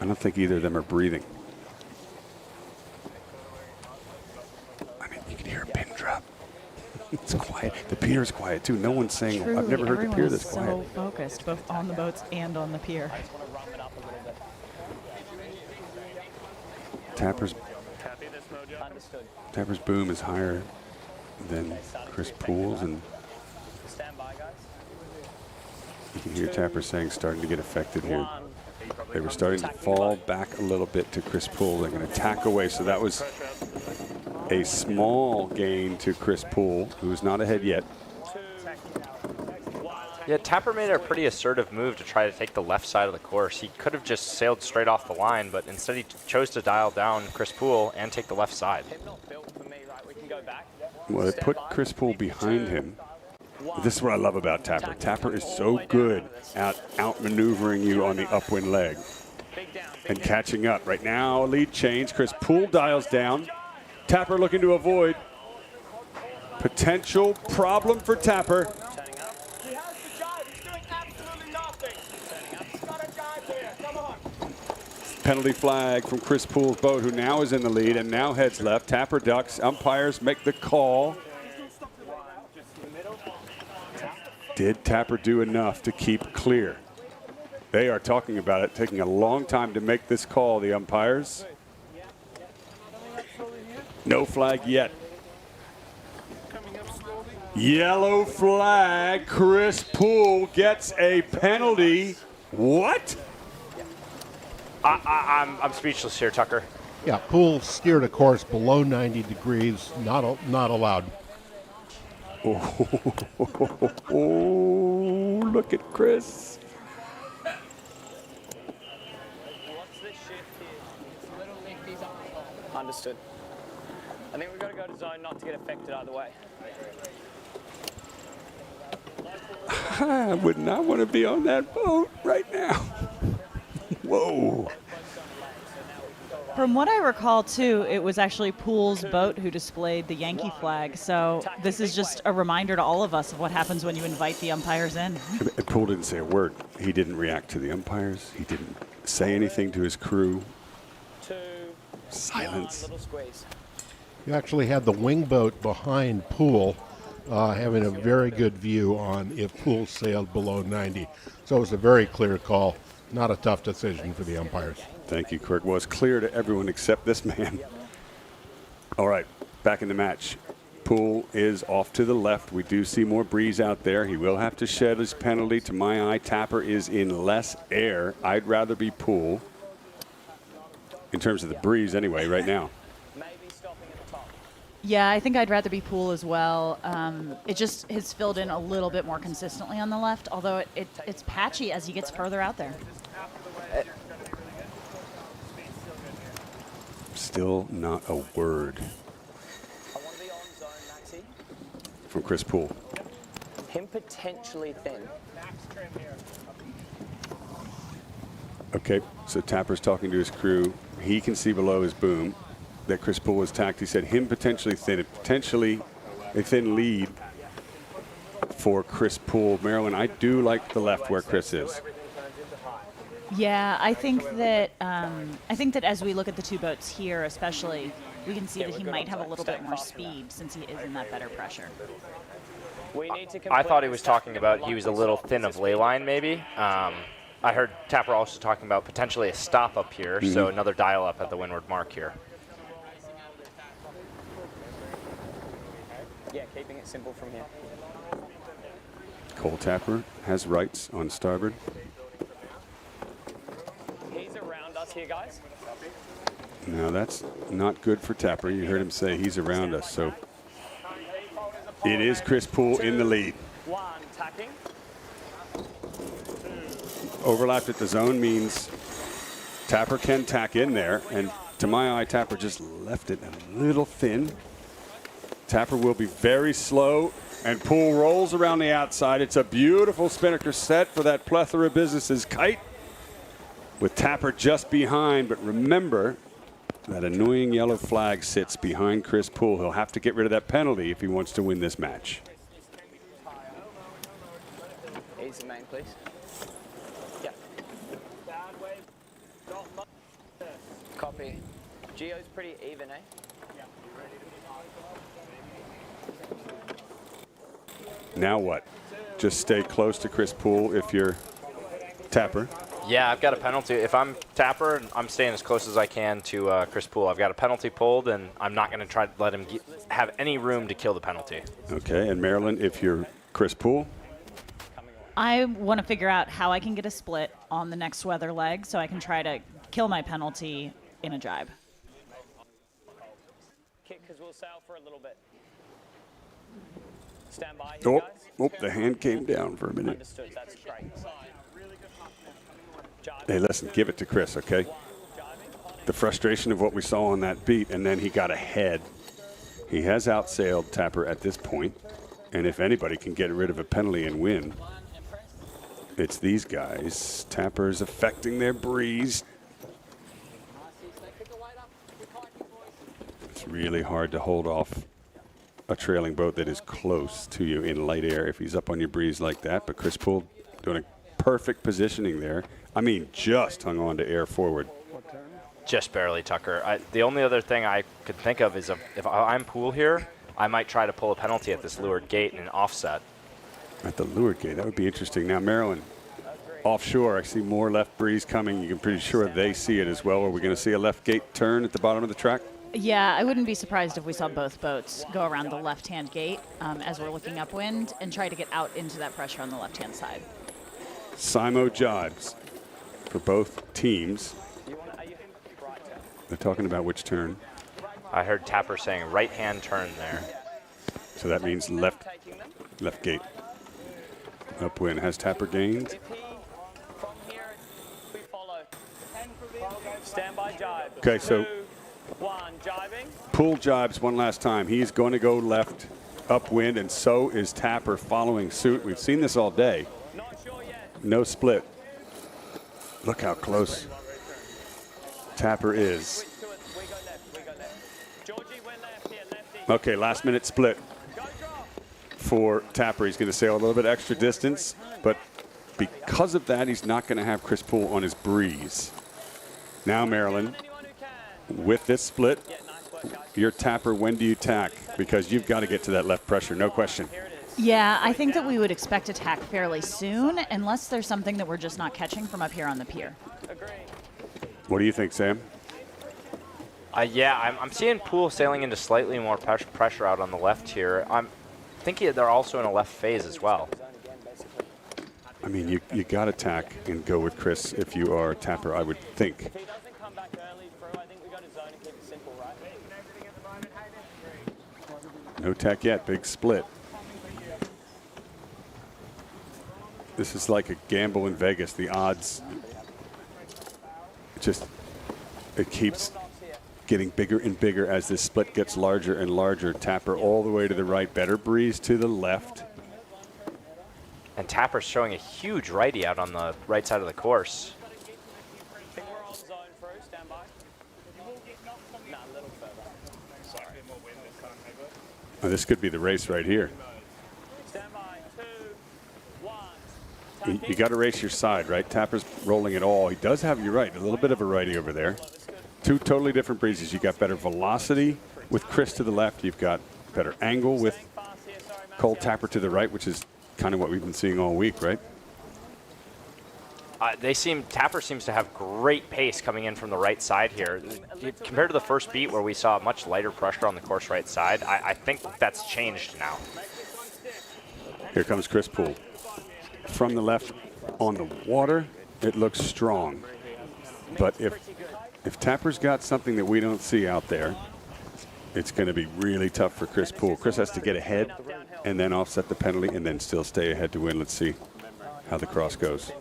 I don't think either of them are breathing. I mean, you can hear a pin drop. It's quiet. The pier is quiet too. No one's saying, Truly, I've never heard the pier this everyone quiet. is so focused, both on the boats and on the pier. Tapper's boom is higher than Chris Poole's, and you can hear Tapper saying starting to get affected here. They were starting to fall back a little bit to Chris Poole. They're going to tack away, so that was a small gain to Chris Poole, who is not ahead yet. Yeah, Tapper made a pretty assertive move to try to take the left side of the course. He could have just sailed straight off the line, but instead he chose to dial down Chris Poole and take the left side. Well, it put Chris Poole behind him. This is what I love about Tapper. Tapper is so good at outmaneuvering you on the upwind leg and catching up. Right now, lead change. Chris Poole dials down. Tapper looking to avoid. Potential problem for Tapper. He has to jive. He's doing absolutely nothing. He's got to jive here. Come on. Penalty flag from Chris Poole's boat, who now is in the lead and now heads left. Tapper ducks. Umpires make the call. Did Tapper do enough to keep clear? They are talking about it, taking a long time to make this call, the umpires. No flag yet. Yellow flag. Chris Poole gets a penalty. What? I'm speechless here, Tucker. Yeah, Poole steered a course below 90 degrees, not allowed. Oh, look at Chris. Understood. I think we've got to go to zone not to get affected either way. I would not want to be on that boat right now. Whoa. From what I recall, too, it was actually Poole's boat who displayed the Yankee flag. So this is just a reminder to all of us of what happens when you invite the umpires in. And Poole didn't say a word. He didn't react to the umpires. He didn't say anything to his crew. Silence. You actually had the wing boat behind Poole, having a very good view on if Poole sailed below 90. So it was a very clear call. Not a tough decision for the umpires. Thank you, Kirk. Was clear to everyone except this man. All right, back in the match. Poole is off to the left. We do see more breeze out there. He will have to shed his penalty. To my eye, Tapper is in less air. I'd rather be Poole. In terms of the breeze anyway, right now. Yeah, I think I'd rather be Poole as well. It just has filled in a little bit more consistently on the left, although it's patchy as he gets further out there. Still not a word from Chris Poole. Him potentially thin. Okay, so Tapper's talking to his crew. He can see below his boom that Chris Poole was tacked. He said him potentially thin, potentially a thin lead for Chris Poole. Marilyn, I do like the left where Chris is. Yeah, I think that as we look at the two boats here, especially, we can see that he might have a little bit more speed since he is in that better pressure. I thought he was talking about he was a little thin of ley line, maybe. I heard Tapper also talking about potentially a stop up here, so another dial up at the windward mark here. Yeah, keeping it simple from here. Cole Tapper has rights on starboard. He's around us here, guys. Now that's not good for Tapper. You heard him say he's around us, so it is Chris Poole in the lead. One, tacking. Overlapped at the zone means Tapper can tack in there, and to my eye, Tapper just left it a little thin. Tapper will be very slow, and Poole rolls around the outside. It's a beautiful spinnaker set for that plethora of businesses kite, with Tapper just behind. But remember, that annoying yellow flag sits behind Chris Poole. He'll have to get rid of that penalty if he wants to win this match. Easy main, please. Yeah. Copy. Geo's pretty even, eh? Now what? Just stay close to Chris Poole if you're Tapper. Yeah, I've got a penalty. If I'm Tapper, I'm staying as close as I can to Chris Poole. I've got a penalty pulled, and I'm not going to try to let him have any room to kill the penalty. Okay, and Marilyn, if you're Chris Poole? I want to figure out how I can get a split on the next weather leg so I can try to kill my penalty in a jibe. Kick, because we'll sail for a little bit. Stand by Oh, here, guys. oh, the hand came down for a minute. Understood, that's great. Hey, listen, give it to Chris, okay? The frustration of what we saw on that beat, and then he got ahead. He has outsailed Tapper at this point, And if anybody can get rid of a penalty and win, it's these guys. Tapper's affecting their breeze. It's really hard to hold off a trailing boat that is close to you in light air if he's up on your breeze like that. But Chris Poole doing a perfect positioning there. I mean, just hung on to air forward. Just barely, Tucker. The only other thing I could think of is if I'm Poole here, I might try to pull a penalty at this leeward gate and an offset. At the leeward gate, that would be interesting. Now, Maryland, offshore, I see more left breeze coming. You're pretty sure they see it as well. Are we going to see a left gate turn at the bottom of the track? Yeah, I wouldn't be surprised if we saw both boats go around the left-hand gate as we're looking upwind and try to get out into that pressure on the left-hand side. Simo jibes for both teams. They're talking about which turn. I heard Tapper saying right-hand turn there. So that means left gate. Upwind. Has Tapper gained? Okay, so Poole jibes one last time. He's going to go left upwind, and so is Tapper following suit. We've seen this all day. No split. Look how close Tapper is. Okay, last minute split for Tapper. He's going to sail a little bit extra distance, but because of that, he's not going to have Chris Poole on his breeze. Now, Maryland, with this split, your Tapper, when do you tack? Because you've got to get to that left pressure, no question. Yeah, I think that we would expect to tack fairly soon, unless there's something that we're just not catching from up here on the pier. What do you think, Sam? Yeah, I'm seeing Poole sailing into slightly more pressure out on the left here. I'm thinking they're also in a left phase as well. I mean, you got to tack and go with Chris if you are Tapper, I would think. No tack yet, big split. This is like a gamble in Vegas. The odds, it keeps getting bigger and bigger as this split gets larger and larger. Tapper all the way to the right, better breeze to the left. And Tapper's showing a huge righty out on the right side of the course. Oh, this could be the race right here. You got to race your side, right? Tapper's rolling it all. He does have, you're right, a little bit of a righty over there. Two totally different breezes. You got better velocity with Chris to the left. You've got better angle with Cole Tapper to the right, which is kind of what we've been seeing all week, right? Tapper seems to have great pace coming in from the right side here. Compared to the first beat where we saw much lighter pressure on the course right side, I think that's changed now. Here comes Chris Poole. From the left on the water, it looks strong. But if Tapper's got something that we don't see out there, it's going to be really tough for Chris Poole. Chris has to get ahead and then offset the penalty and then still stay ahead to win. Let's see how the cross goes.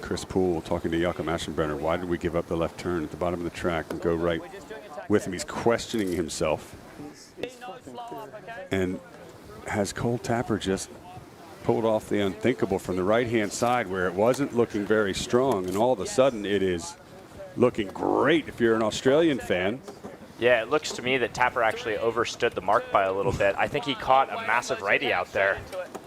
Chris Poole talking to Jakob Aschenbrenner. Why did we give up the left turn at the bottom of the track and go right with him? He's questioning himself. And has Cole Tapper just pulled off the unthinkable from the right-hand side where it wasn't looking very strong, and all of a sudden it is looking great if you're an Australian fan. Yeah, it looks to me that Tapper actually overstood the mark by a little bit. I think he caught a massive righty out there.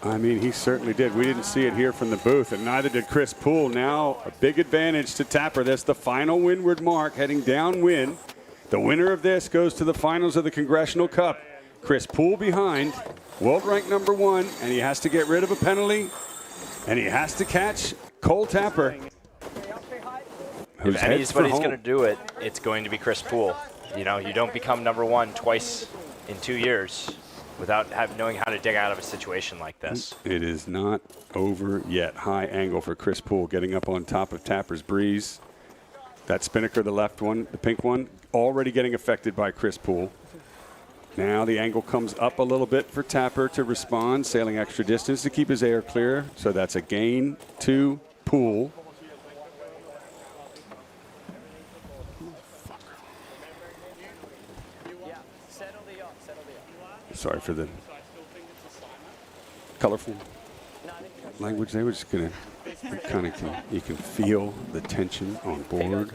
I mean, he certainly did. We didn't see it here from the booth, and neither did Chris Poole. Now a big advantage to Tapper. That's the final windward mark heading downwind. The winner of this goes to the finals of the Congressional Cup. Chris Poole behind, world rank number 1, and he has to get rid of a penalty, and he has to catch Cole Tapper. If anybody's going to do it, it's going to be Chris Poole. You know, you don't become number 1 twice in 2 years without knowing how to dig out of a situation like this. It is not over yet. High angle for Chris Poole getting up on top of Tapper's breeze. That spinnaker, the left one, the pink one, already getting affected by Chris Poole. Now the angle comes up a little bit for Tapper to respond, sailing extra distance to keep his air clear. So that's a gain to Poole. Sorry for the colorful language. They were just gonna kind of you can feel the tension on board.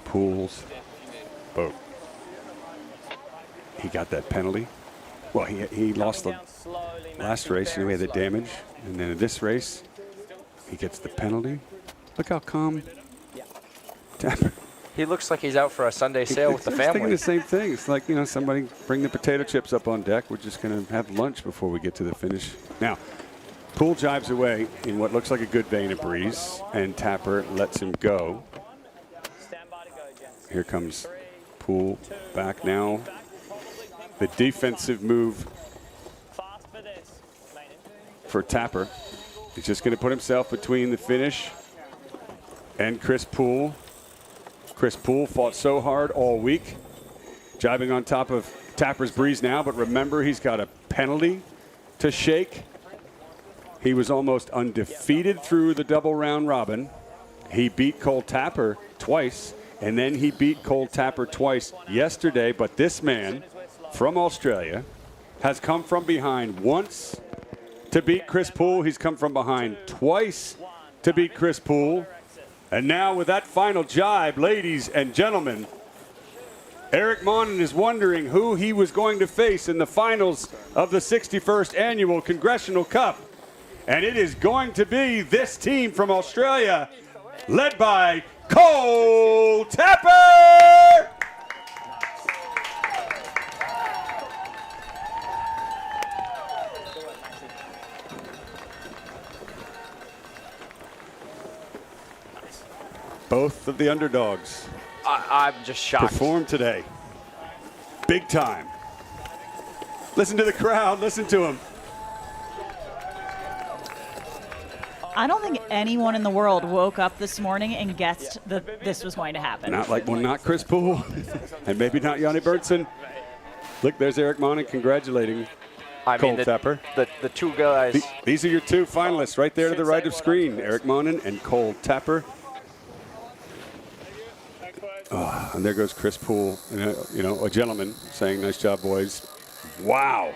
Poole's boat. He got that penalty. Well, he lost the last race, and he had the damage. And then in this race, he gets the penalty. Look how calm Tapper. He looks like he's out for a Sunday sail with the family. Thinking the same thing. It's like, you know, somebody bring the potato chips up on deck. We're just going to have lunch before we get to the finish. Now, Poole jives away in what looks like a good vein of breeze, and Tapper lets him go. Here comes Poole back now. The defensive move for Tapper. He's just going to put himself between the finish and Chris Poole. Chris Poole fought so hard all week, jibing on top of Tapper's breeze now, but remember, he's got a penalty to shake. He was almost undefeated through the double round robin. He beat Cole Tapper twice, and then he beat Cole Tapper twice yesterday, but this man from Australia has come from behind once to beat Chris Poole. He's come from behind twice to beat Chris Poole. And now with that final jibe, ladies and gentlemen, Eric Monin is wondering who he was going to face in the finals of the 61st Annual Congressional Cup. And it is going to be this team from Australia, led by Cole Tapper! Both of the underdogs I'm just shocked. performed today. Big time. Listen to the crowd. Listen to him. I don't think anyone in the world woke up this morning and guessed that this was going to happen. Not Chris Poole, and maybe not Yanni Berntsen. Look, there's Eric Monin congratulating Cole Tapper. The two guys. These are your two finalists right there to the right of screen, Eric Monin and Cole Tapper. Oh, and there goes Chris Poole, you know, a gentleman saying, "Nice job, boys." Wow.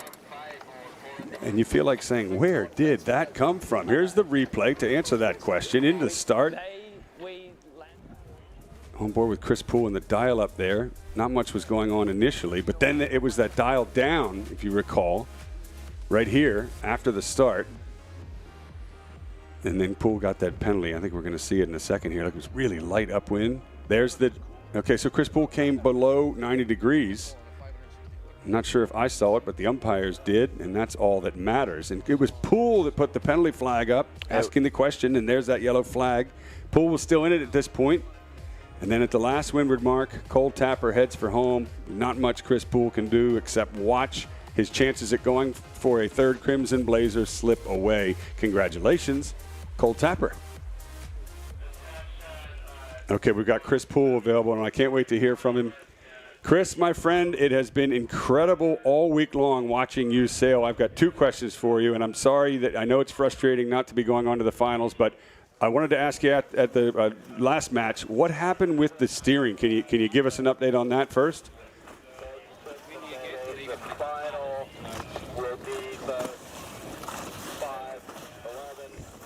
And you feel like saying, where did that come from? Here's the replay to answer that question. Into the start. On board with Chris Poole and the dial up there. Not much was going on initially, but then it was that dial down, if you recall, right here after the start. And then Poole got that penalty. I think we're going to see it in a second here. Like it was really light upwind. There's the, okay, so Chris Poole came below 90 degrees. I'm not sure if I saw it, but the umpires did, and that's all that matters. And it was Poole that put the penalty flag up, asking the question, and there's that yellow flag. Poole was still in it at this point. And then at the last windward mark, Cole Tapper heads for home. Not much Chris Poole can do except watch his chances at going for a third Crimson Blazer slip away. Congratulations, Cole Tapper. Okay, we've got Chris Poole available, and I can't wait to hear from him. Chris, my friend, it has been incredible all week long watching you sail. I've got two questions for you, and I'm sorry that I know it's frustrating not to be going on to the finals, but I wanted to ask you at the last match, what happened with the steering? Can you give us an update on that first?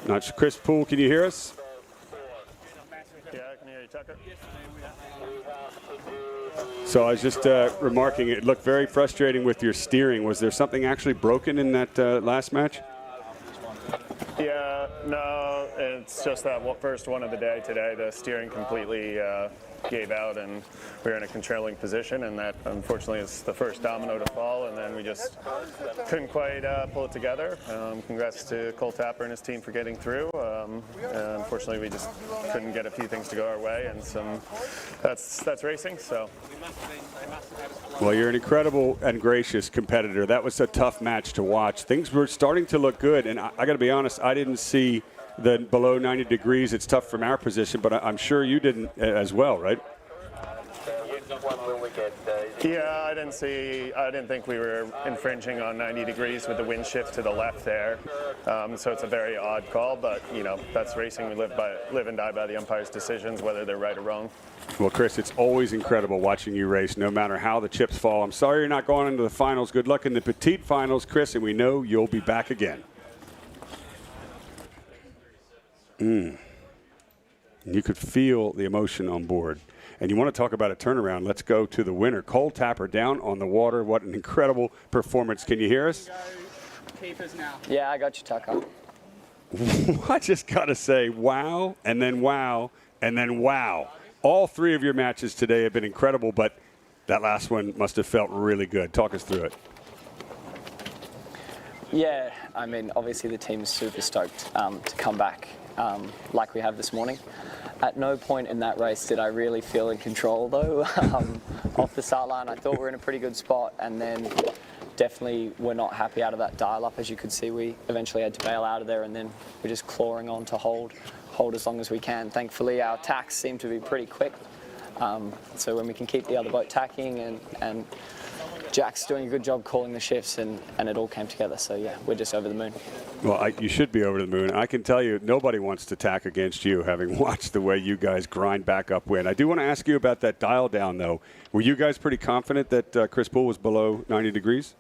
Not Chris Poole, can you hear us? Yeah, I can hear you, Tucker. So I was just remarking, it looked very frustrating with your steering. Was there something actually broken in that last match? Yeah, no, it's just that first one of the day today. The steering completely gave out, and we were in a controlling position, and that unfortunately is the first domino to fall, and then we just couldn't quite pull it together. Congrats to Cole Tapper and his team for getting through. Unfortunately, we just couldn't get a few things to go our way, and that's racing. So. Well, you're an incredible and gracious competitor. That was a tough match to watch. Things were starting to look good, and I got to be honest, I didn't see the below 90 degrees. It's tough from our position, but I'm sure you didn't as well, right? Yeah, I didn't think we were infringing on 90 degrees with the wind shift to the left there. So it's a very odd call, but you know, that's racing. We live and die by the umpire's decisions, whether they're right or wrong. Well, Chris, it's always incredible watching you race, no matter how the chips fall. I'm sorry you're not going into the finals. Good luck in the Petite finals, Chris, and we know you'll be back again. You could feel the emotion on board. And you want to talk about a turnaround. Let's go to the winner, Cole Tapper, down on the water. What an incredible performance. Can you hear us? Yeah, I got you, Tucker. I just got to say, wow, and then wow, and then wow. All three of your matches today have been incredible, but that last one must have felt really good. Talk us through it. Yeah, I mean, obviously the team's super stoked to come back like we have this morning. At no point in that race did I really feel in control, though. Off the start line, I thought we were in a pretty good spot, and then definitely we're not happy out of that dial-up. As you could see, we eventually had to bail out of there, and then we're just clawing on to hold as long as we can. Thankfully, our tacks seem to be pretty quick, so when we can keep the other boat tacking, and Jack's doing a good job calling the shifts, and it all came together. So yeah, we're just over the moon. Well, you should be over the moon. I can tell you, nobody wants to tack against you, having watched the way you guys grind back up wind. I do want to ask you about that dial down, though. Were you guys pretty confident that Chris Poole was below 90 degrees?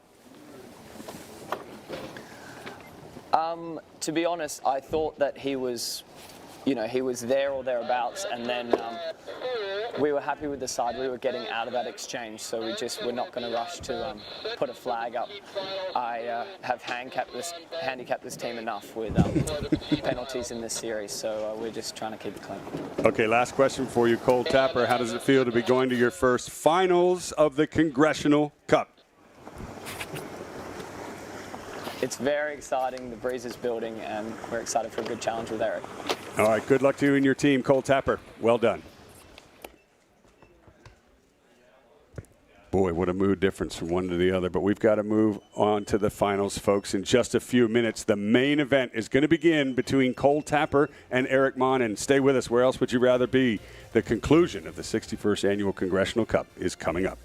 To be honest, I thought that he was, he was there or thereabouts, and then we were happy with the side we were getting out of that exchange, so we're not going to rush to put a flag up. I have handicapped this team enough with penalties in this series, so we're just trying to keep it clean. Okay, last question for you, Cole Tapper. How does it feel to be going to your first finals of the Congressional Cup? It's very exciting. The breeze is building, and we're excited for a good challenge with Eric. All right, good luck to you and your team, Cole Tapper. Well done. Boy, what a mood difference from one to the other. But we've got to move on to the finals, folks, in just a few minutes. The main event is going to begin between Cole Tapper and Eric Monin. Stay with us. Where else would you rather be? The conclusion of the 61st Annual Congressional Cup is coming up.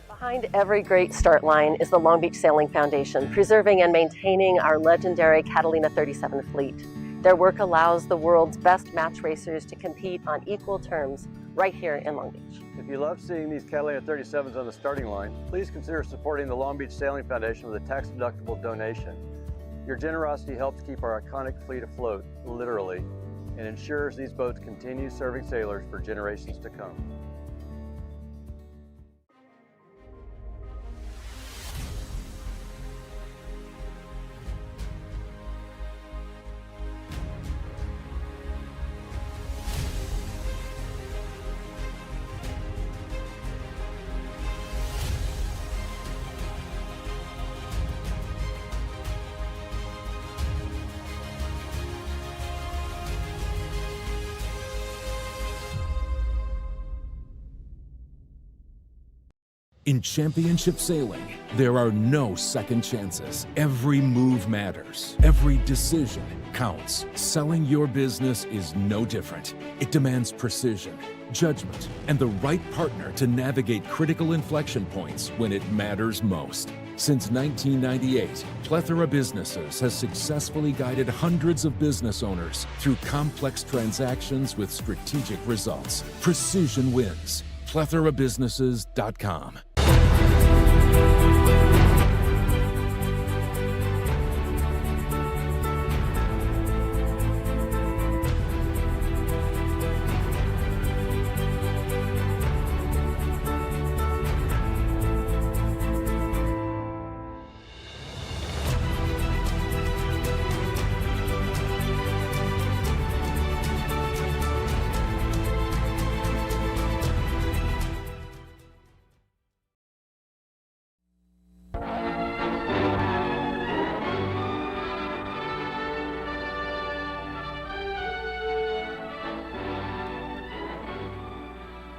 Behind every great start line is the Long Beach Sailing Foundation, preserving and maintaining our legendary Catalina 37 fleet. Their work allows the world's best match racers to compete on equal terms right here in Long Beach. If you love seeing these Catalina 37s on the starting line, please consider supporting the Long Beach Sailing Foundation with a tax-deductible donation. Your generosity helps keep our iconic fleet afloat, literally, and ensures these boats continue serving sailors for generations to come. In championship sailing, there are no second chances. Every move matters. Every decision counts. Selling your business is no different. It demands precision, judgment, and the right partner to navigate critical inflection points when it matters most. Since 1998, Plethora Businesses has successfully guided hundreds of business owners through complex transactions with strategic results. Precision wins. PlethoraBusinesses.com.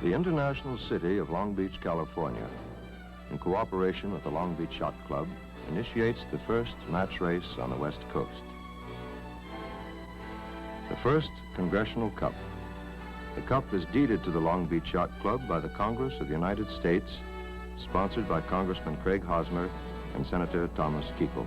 The international city of Long Beach, California, in cooperation with the Long Beach Yacht Club, initiates the first match race on the West Coast. The first Congressional Cup The cup is deeded to the Long Beach Yacht Club by the Congress of the United States, sponsored by Congressman Craig Hosmer and Senator Thomas Kuechel.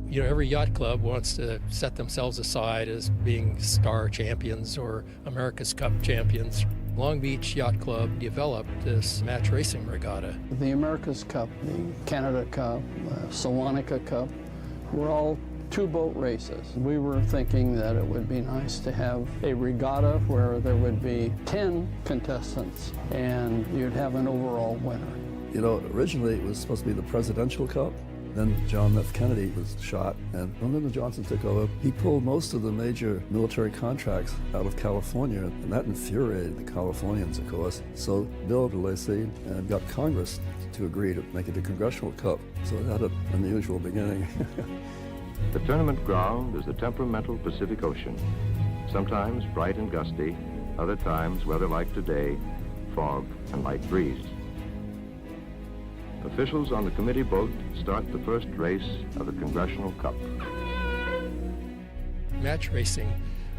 You know, every yacht club wants to set themselves aside as being star champions or America's Cup champions. Long Beach Yacht Club developed this match racing regatta. The America's Cup, the Canada Cup, Sewanica Cup, were all two-boat races. We were thinking that it would be nice to have a regatta where there would be 10 contestants and you'd have an overall winner. You know, originally it was supposed to be the Presidential Cup. Then John F. Kennedy was shot, and when Lyndon Johnson took over, he pulled most of the major military contracts out of California, and that infuriated the Californians, of course. So Bill de Lacy got Congress to agree to make it the Congressional Cup. So it had an unusual beginning. The tournament ground is the temperamental Pacific Ocean, sometimes bright and gusty, other times weather like today, fog and light breeze. Officials on the committee boat start the first race of the Congressional Cup. Match racing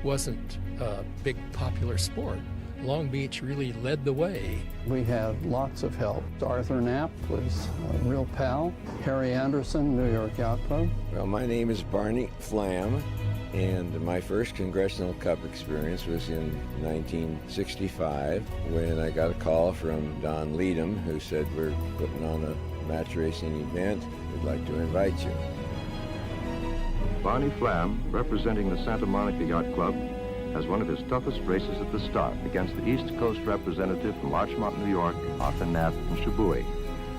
wasn't a big popular sport. Long Beach really led the way. We had lots of help. Arthur Knapp was a real pal. Harry Anderson, New York Yacht Club. Well, my name is Barney Flam, and my first Congressional Cup experience was in 1965 when I got a call from Don Leadham, who said, "We're putting on a match racing event. We'd like to invite you." Barney Flam, representing the Santa Monica Yacht Club, has one of his toughest races at the start against the East Coast representative from Larchmont, New York, Arthur Knapp from Sheboygan.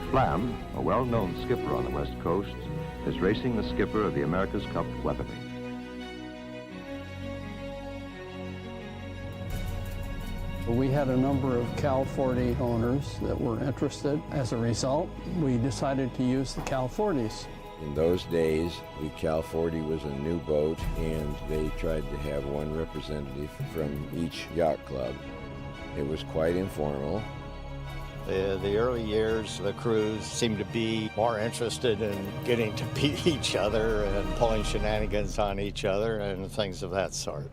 Flam, a well-known skipper on the West Coast, is racing the skipper of the America's Cup, Weatherby. We had a number of Cal 40 owners that were interested. As a result, we decided to use the Cal 40s. In those days, the Cal 40 was a new boat, and they tried to have one representative from each yacht club. It was quite informal. The early years, the crews seemed to be more interested in getting to beat each other and pulling shenanigans on each other and things of that sort.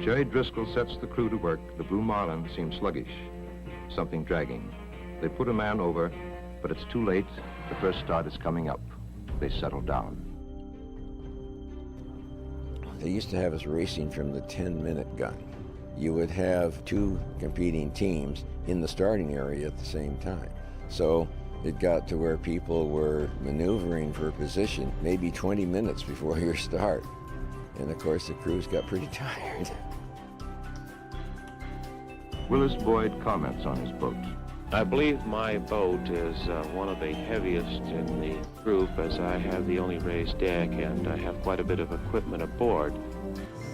Jerry Driscoll sets the crew to work. The Blue Marlin seems sluggish, something dragging. They put a man over, but it's too late. The first start is coming up. They settle down. They used to have us racing from the 10-minute gun. You would have two competing teams in the starting area at the same time. So it got to where people were maneuvering for position maybe 20 minutes before your start. And of course, the crews got pretty tired. Willis Boyd comments on his boat. I believe my boat is one of the heaviest in the group, as I have the only raised deck and I have quite a bit of equipment aboard.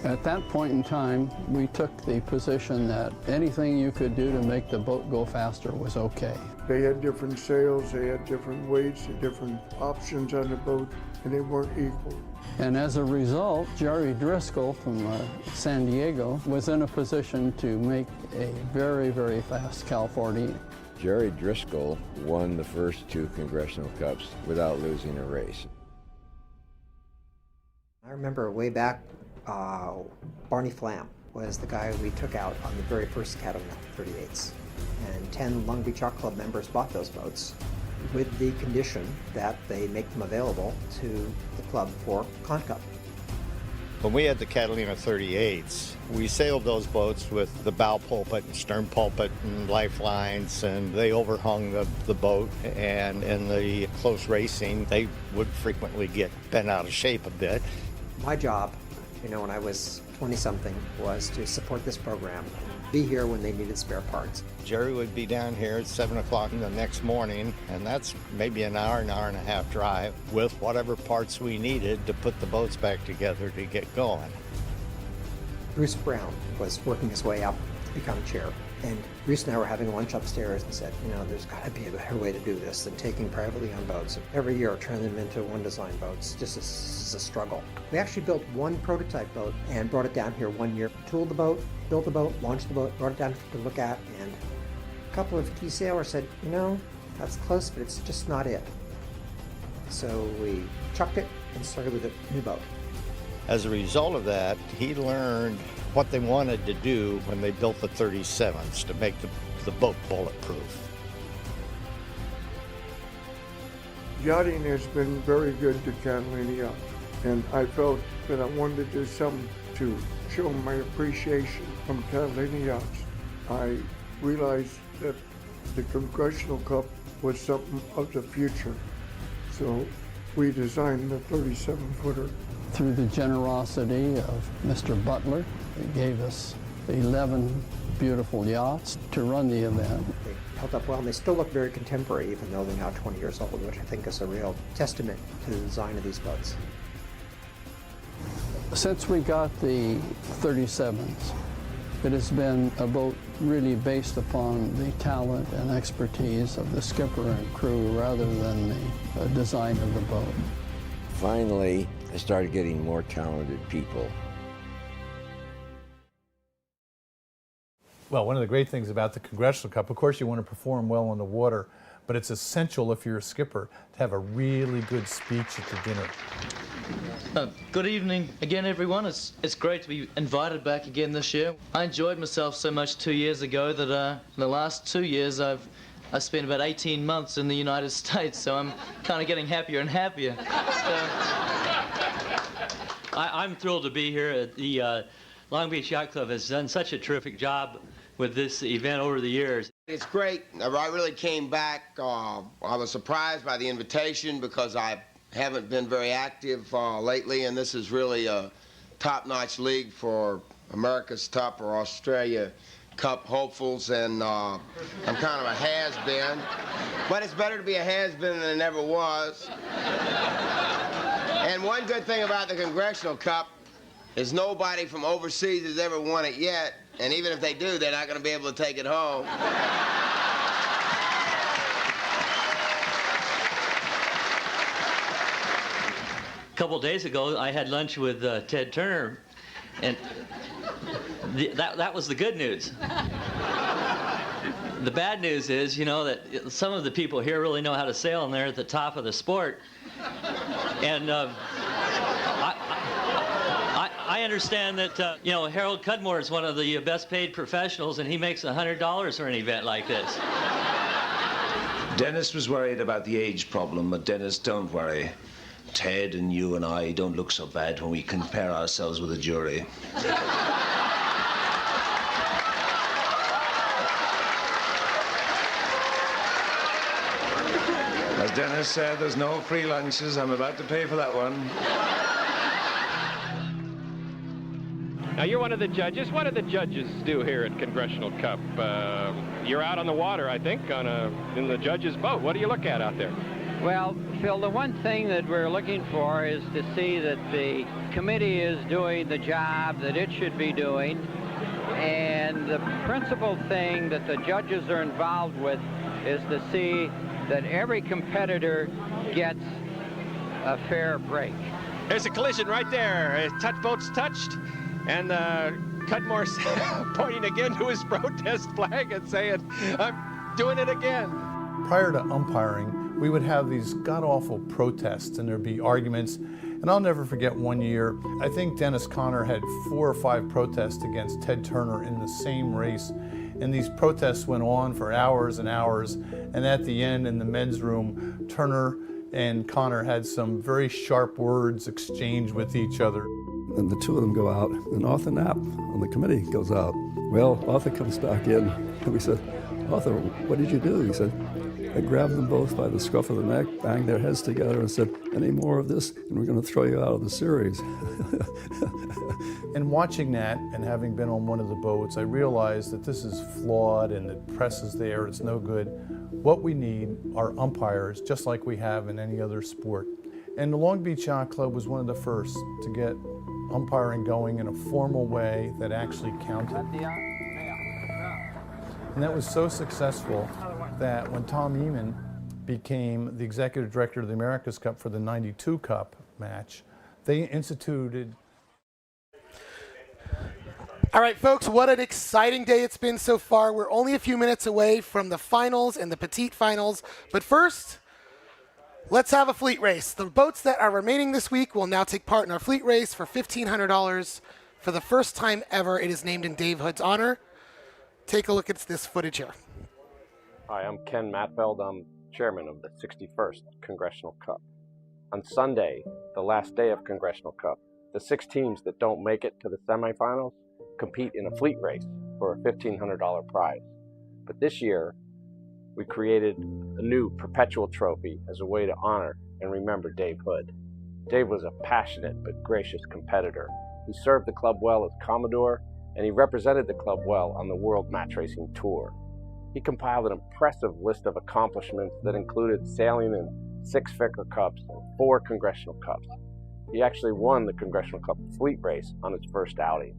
At that point in time, we took the position that anything you could do to make the boat go faster was okay. They had different sails, they had different weights, different options on the boat, and they weren't equal. And as a result, Jerry Driscoll from San Diego was in a position to make a very, very fast Cal 40. Jerry Driscoll won the first two Congressional Cups without losing a race. I remember way back, Barney Flam was the guy we took out on the very first Catalina 38s. And 10 Long Beach Yacht Club members bought those boats with the condition that they make them available to the club for Con Cup. When we had the Catalina 38s, we sailed those boats with the bow pulpit and stern pulpit and lifelines, and they overhung the boat, and in the close racing, they would frequently get bent out of shape a bit. My job, when I was 20-something, was to support this program, be here when they needed spare parts. Jerry would be down here at 7 o'clock the next morning, and that's maybe an hour and a half drive with whatever parts we needed to put the boats back together to get going. Bruce Brown was working his way up to become chair, and Bruce and I were having lunch upstairs and said, there's got to be a better way to do this than taking privately owned boats. Every year, turn them into one design boats. Just is a struggle. We actually built one prototype boat and brought it down here one year. Tooled the boat, built the boat, launched the boat, brought it down to look at, and a couple of key sailors said, that's close, but it's just not it. So we chucked it and started with a new boat. As a result of that, he learned what they wanted to do when they built the 37s to make the boat bulletproof. Yachting has been very good to Catalina Yacht, and I felt that I wanted to do something to show my appreciation from Catalina Yachts. I realized that the Congressional Cup was something of the future, so we designed the 37-footer. Through the generosity of Mr. Butler, he gave us 11 beautiful yachts to run the event. They held up well, and they still look very contemporary, even though they're now 20 years old, which I think is a real testament to the design of these boats. Since we got the 37s, it has been a boat really based upon the talent and expertise of the skipper and crew rather than the design of the boat. Finally, I started getting more talented people. Well, one of the great things about the Congressional Cup, of course, you want to perform well on the water, but it's essential if you're a skipper to have a really good speech at the dinner. Good evening again, everyone. It's great to be invited back again this year. I enjoyed myself so much 2 years ago that in the last 2 years I spent about 18 months in the United States, so I'm kind of getting happier and happier. I'm thrilled to be here. The Long Beach Yacht Club has done such a terrific job with this event over the years. It's great. I really came back. I was surprised by the invitation because I haven't been very active lately, and this is really a top-notch league for America's Cup or Australia Cup hopefuls, and I'm kind of a has-been. But it's better to be a has-been than it never was. And one good thing about the Congressional Cup is nobody from overseas has ever won it yet, and even if they do, they're not going to be able to take it home. A couple days ago, I had lunch with Ted Turner, and that was the good news. The bad news is, you know, that some of the people here really know how to sail, and they're at the top of the sport. And I understand that, you know, Harold Cudmore is one of the best paid professionals, and he makes $100 for an event like this. Dennis was worried about the age problem, but Dennis, don't worry. Ted and you and I don't look so bad when we compare ourselves with the jury. As Dennis said, there's no free lunches. I'm about to pay for that one. Now, you're one of the judges. What do the judges do here at Congressional Cup? You're out on the water, I think, in the judges' boat. What do you look at out there? Well, Phil, the one thing that we're looking for is to see that the committee is doing the job that it should be doing. And the principal thing that the judges are involved with is to see that every competitor gets a fair break. There's a collision right there. Boats touched, and Cudmore's pointing again to his protest flag and saying, I'm doing it again. Prior to umpiring, we would have these god-awful protests, and there'd be arguments. And I'll never forget one year, I think Dennis Conner had 4 or 5 protests against Ted Turner in the same race. And these protests went on for hours and hours. And at the end, in the men's room, Turner and Conner had some very sharp words exchanged with each other. And the two of them go out, and Arthur Knapp on the committee goes out. Well, Arthur comes back in, and we said, Arthur, what did you do? He said, I grabbed them both by the scruff of the neck, banged their heads together, and said, any more of this, and we're going to throw you out of the series. And watching that, and having been on one of the boats, I realized that this is flawed, and the press is there, it's no good. What we need are umpires, just like we have in any other sport. And the Long Beach Yacht Club was one of the first to get umpiring going in a formal way that actually counted. And that was so successful that when Tom Eamon became the executive director of the America's Cup for the '92 Cup match, they instituted. All right, folks, what an exciting day it's been so far. We're only a few minutes away from the finals and the Petite finals. But first, Let's have a fleet race. The boats that are remaining this week will now take part in our fleet race for $1,500. For the first time ever, it is named in Dave Hood's honor. Take a look at this footage here. Hi, I'm Ken Matfeld. I'm chairman of the 61st Congressional Cup. On Sunday, the last day of Congressional Cup, the 6 teams that don't make it to the semifinals compete in a fleet race for a $1,500 prize. But this year, we created a new perpetual trophy as a way to honor and remember Dave Hood. Dave was a passionate but gracious competitor. He served the club well as Commodore, and he represented the club well on the World Match Racing Tour. He compiled an impressive list of accomplishments that included sailing in 6 Ficker Cups and 4 Congressional Cups. He actually won the Congressional Cup fleet race on his first outing.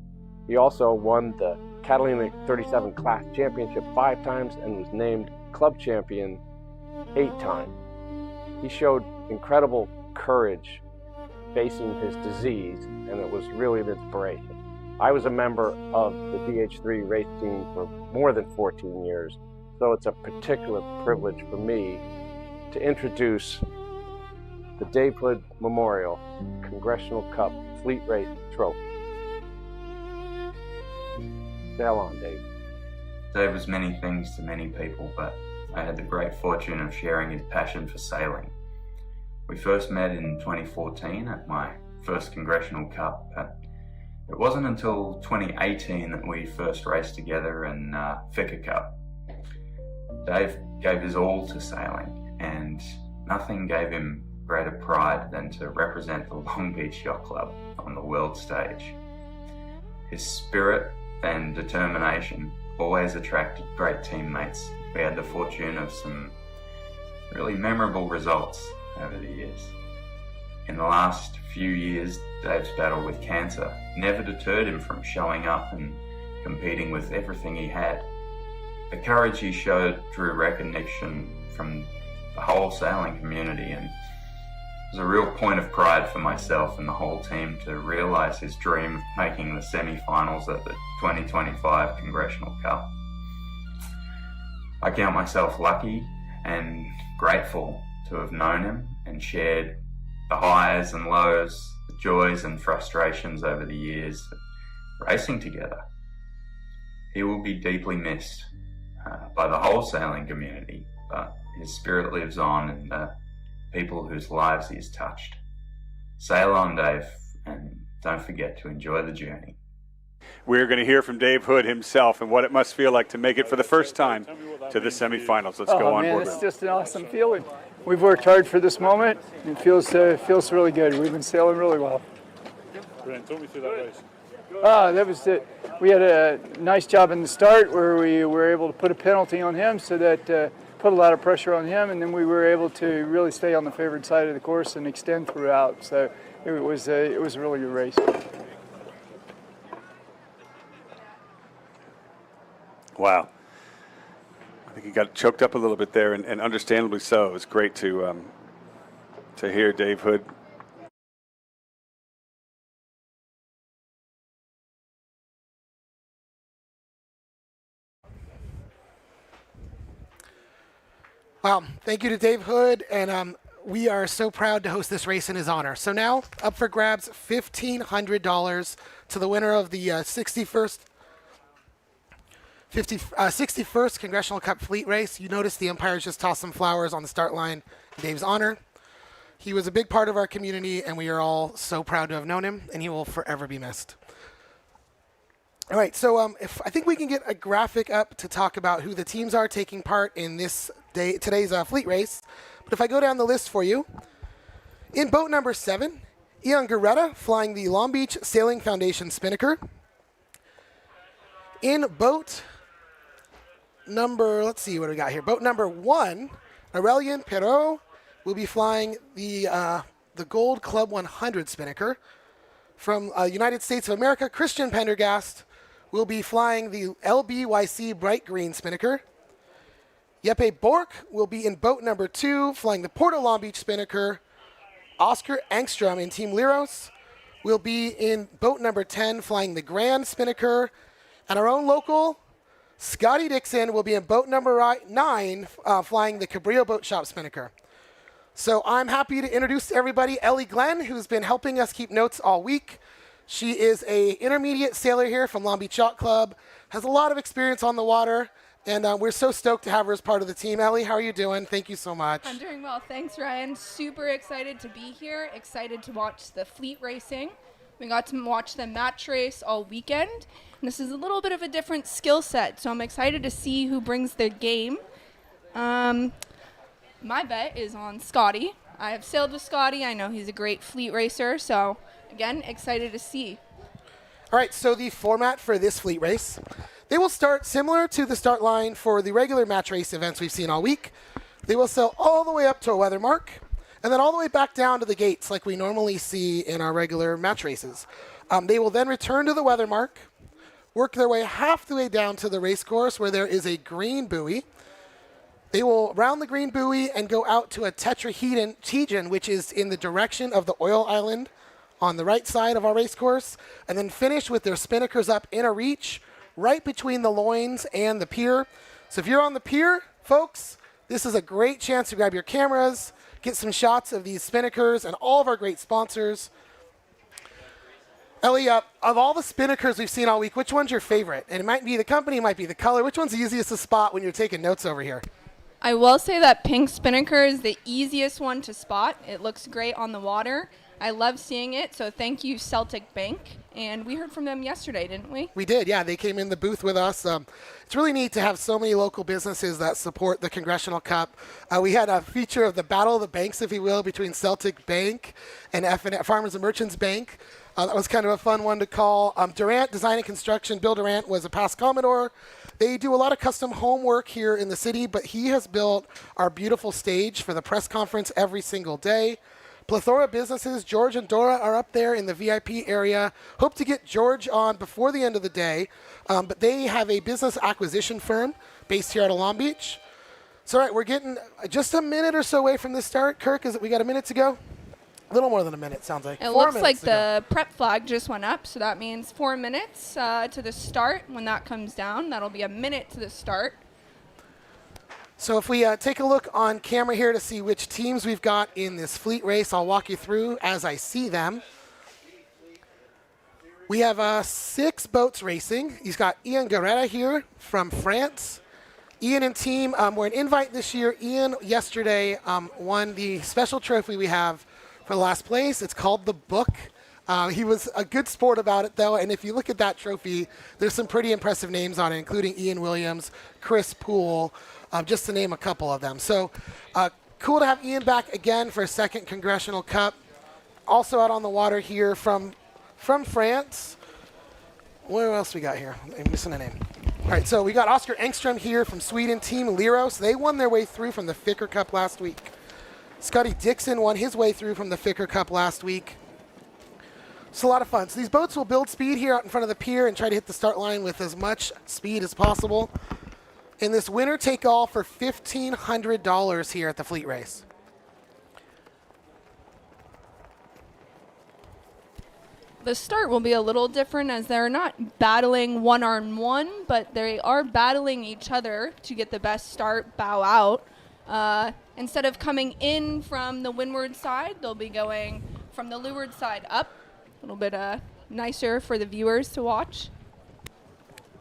He also won the Catalina 37 Class Championship 5 times and was named club champion 8 times. He showed incredible courage facing his disease, and it was really an inspiration. I was a member of the DH3 race team for more than 14 years, so it's a particular privilege for me to introduce the Dave Hood Memorial Congressional Cup Fleet Race Trophy. Sail on, Dave. Dave was many things to many people, but I had the great fortune of sharing his passion for sailing. We first met in 2014 at my first Congressional Cup, but it wasn't until 2018 that we first raced together in Ficker Cup. Dave gave his all to sailing, and nothing gave him greater pride than to represent the Long Beach Yacht Club on the world stage. His spirit and determination always attracted great teammates. We had the fortune of some really memorable results over the years. In the last few years, Dave's battle with cancer never deterred him from showing up and competing with everything he had. The courage he showed drew recognition from the whole sailing community, and it was a real point of pride for myself and the whole team to realise his dream of making the semi-finals at the 2025 Congressional Cup. I count myself lucky and grateful to have known him and shared the highs and lows, the joys and frustrations over the years racing together. He will be deeply missed by the whole sailing community, but his spirit lives on in the people whose lives he has touched. Sail on, Dave, and don't forget to enjoy the journey. We're going to hear from Dave Hood himself and what it must feel like to make it for the first time to the semifinals. Let's go on board. It's just an awesome feeling. We've worked hard for this moment. It feels really good. We've been sailing really well. Brilliant. Talk me through that race. That was it. We had a nice job in the start where we were able to put a penalty on him, so that put a lot of pressure on him, and then we were able to really stay on the favored side of the course and extend throughout. So it was a really good race. Wow. I think he got choked up a little bit there, and understandably so. It was great to hear Dave Hood. Wow, thank you to Dave Hood, and we are so proud to host this race in his honor. So now, up for grabs, $1,500 to the winner of the 61st Congressional Cup Fleet Race. You notice the umpires just tossed some flowers on the start line in Dave's honor. He was a big part of our community, and we are all so proud to have known him, and he will forever be missed. All right, so I think we can get a graphic up to talk about who the teams are taking part in today's fleet race. But if I go down the list for you, in boat number 7, Ian Garretta flying the Long Beach Sailing Foundation Spinnaker. In boat number, let's see what we got here. Boat number 1, Aurelien Perrault will be flying the Gold Club 100 Spinnaker. From United States of America, Christian Pendergast will be flying the LBYC Bright Green Spinnaker. Jeppe Bork will be in boat number 2, flying the Porto Long Beach Spinnaker. Oscar Engstrom in Team Liros will be in boat number 10, flying the Grand Spinnaker. And our own local, Scotty Dixon, will be in boat number 9, flying the Cabrillo Boat Shop Spinnaker. So I'm happy to introduce to everybody Ellie Glenn, who's been helping us keep notes all week. She is a intermediate sailor here from Long Beach Yacht Club, has a lot of experience on the water, and we're so stoked to have her as part of the team. Ellie, how are you doing? Thank you so much. I'm doing well. Thanks, Ryan. Super excited to be here. Excited to watch the fleet racing. We got to watch the match race all weekend. And this is a little bit of a different skill set, so I'm excited to see who brings their game. My bet is on Scotty. I have sailed with Scotty. I know he's a great fleet racer, so again, excited to see. All right, so the format for this fleet race, they will start similar to the start line for the regular match race events we've seen all week. They will sail all the way up to a weather mark, and then all the way back down to the gates like we normally see in our regular match races. They will then return to the weather mark, work their way half the way down to the race course where there is a green buoy. They will round the green buoy and go out to a tetrahedron, which is in the direction of the oil island on the right side of our race course, and then finish with their spinnakers up in a reach right between the loins and the pier. So if you're on the pier, folks, this is a great chance to grab your cameras, get some shots of these spinnakers and all of our great sponsors. Ellie, of all the spinnakers we've seen all week, which one's your favorite? And it might be the company, it might be the color. Which one's the easiest to spot when you're taking notes over here? I will say that pink spinnaker is the easiest one to spot. It looks great on the water. I love seeing it, so thank you, Celtic Bank. And we heard from them yesterday, didn't we? We did, yeah. They came in the booth with us. It's really neat to have so many local businesses that support the Congressional Cup. We had a feature of the Battle of the Banks, if you will, between Celtic Bank and Farmers and Merchants Bank. That was kind of a fun one to call. Durant Design and Construction, Bill Durant was a past Commodore. They do a lot of custom homework here in the city, but he has built our beautiful stage for the press conference every single day. Plethora businesses, George and Dora are up there in the VIP area. Hope to get George on before the end of the day, but they have a business acquisition firm based here out of Long Beach. So, all right, we're getting just a minute or so away from the start. Kirk, we got a minute to go? A little more than a minute, sounds like. It looks like the prep flag just went up, so that means 4 minutes to the start. When that comes down, that'll be a minute to the start. So if we take a look on camera here to see which teams we've got in this fleet race, I'll walk you through as I see them. We have 6 boats racing. He's got Ian Guerrera here from France. Ian and team were an invite this year. Ian yesterday won the special trophy we have for the last place. It's called the Book. He was a good sport about it, though, and if you look at that trophy, there's some pretty impressive names on it, including Ian Williams, Chris Poole, just to name a couple of them. So cool to have Ian back again for a second Congressional Cup. Also out on the water here from France. Where else we got here? I'm missing a name. All right, so we got Oscar Engström here from Sweden, Team Liros. They won their way through from the Ficker Cup last week. Scotty Dixon won his way through from the Ficker Cup last week. It's a lot of fun. So these boats will build speed here out in front of the pier and try to hit the start line with as much speed as possible. In this winner take all for $1,500 here at the fleet race. The start will be a little different as they're not battling one-on-one, but they are battling each other to get the best start, bow out. Instead of coming in from the windward side, they'll be going from the leeward side up. A little bit nicer for the viewers to watch.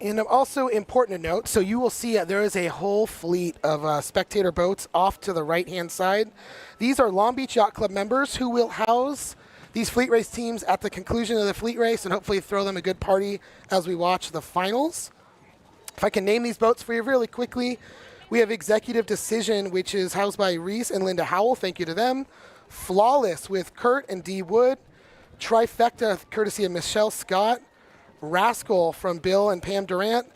And also important to note, so you will see there is a whole fleet of spectator boats off to the right-hand side. These are Long Beach Yacht Club members who will house these fleet race teams at the conclusion of the fleet race and hopefully throw them a good party as we watch the finals. If I can name these boats for you really quickly, we have Executive Decision, which is housed by Reese and Linda Howell. Thank you to them. Flawless with Kurt and Dee Wood. Trifecta, courtesy of Michelle Scott. Rascal from Bill and Pam Durant.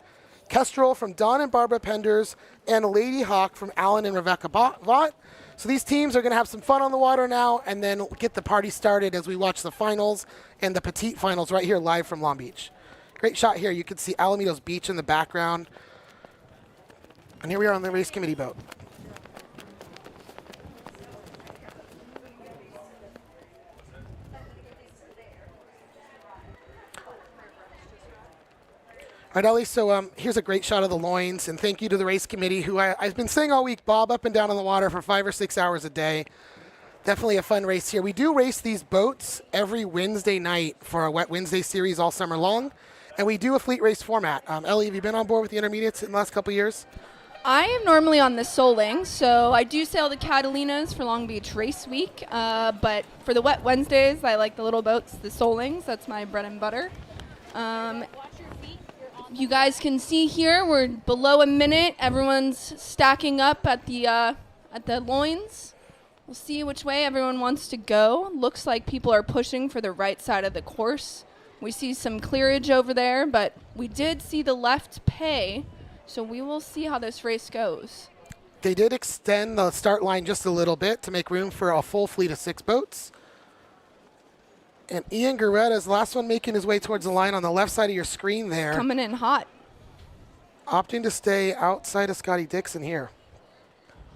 Kestrel from Don and Barbara Penders. And Lady Hawk from Alan and Rebecca Vaught. So these teams are going to have some fun on the water now and then get the party started as we watch the finals and the Petite finals right here live from Long Beach. Great shot here. You can see Alamitos Beach in the background. And here we are on the race committee boat. All right, Ellie, so here's a great shot of the loins, and thank you to the race committee, who I've been saying all week, bob up and down on the water for 5 or 6 hours a day. Definitely a fun race here. We do race these boats every Wednesday night for our Wet Wednesday series all summer long, and we do a fleet race format. Ellie, have you been on board with the intermediates in the last couple of years? I am normally on the Soling, so I do sail the Catalinas for Long Beach Race Week, but for the Wet Wednesdays, I like the little boats, the Solings. That's my bread and butter. You guys can see here we're below a minute. Everyone's stacking up at the loins. We'll see which way everyone wants to go. Looks like people are pushing for the right side of the course. We see some clearage over there, but we did see the left pay, so we will see how this race goes. They did extend the start line just a little bit to make room for a full fleet of 6 boats. And Ian Garretta is the last one making his way towards the line on the left side of your screen there. Coming in hot. Opting to stay outside of Scotty Dixon here.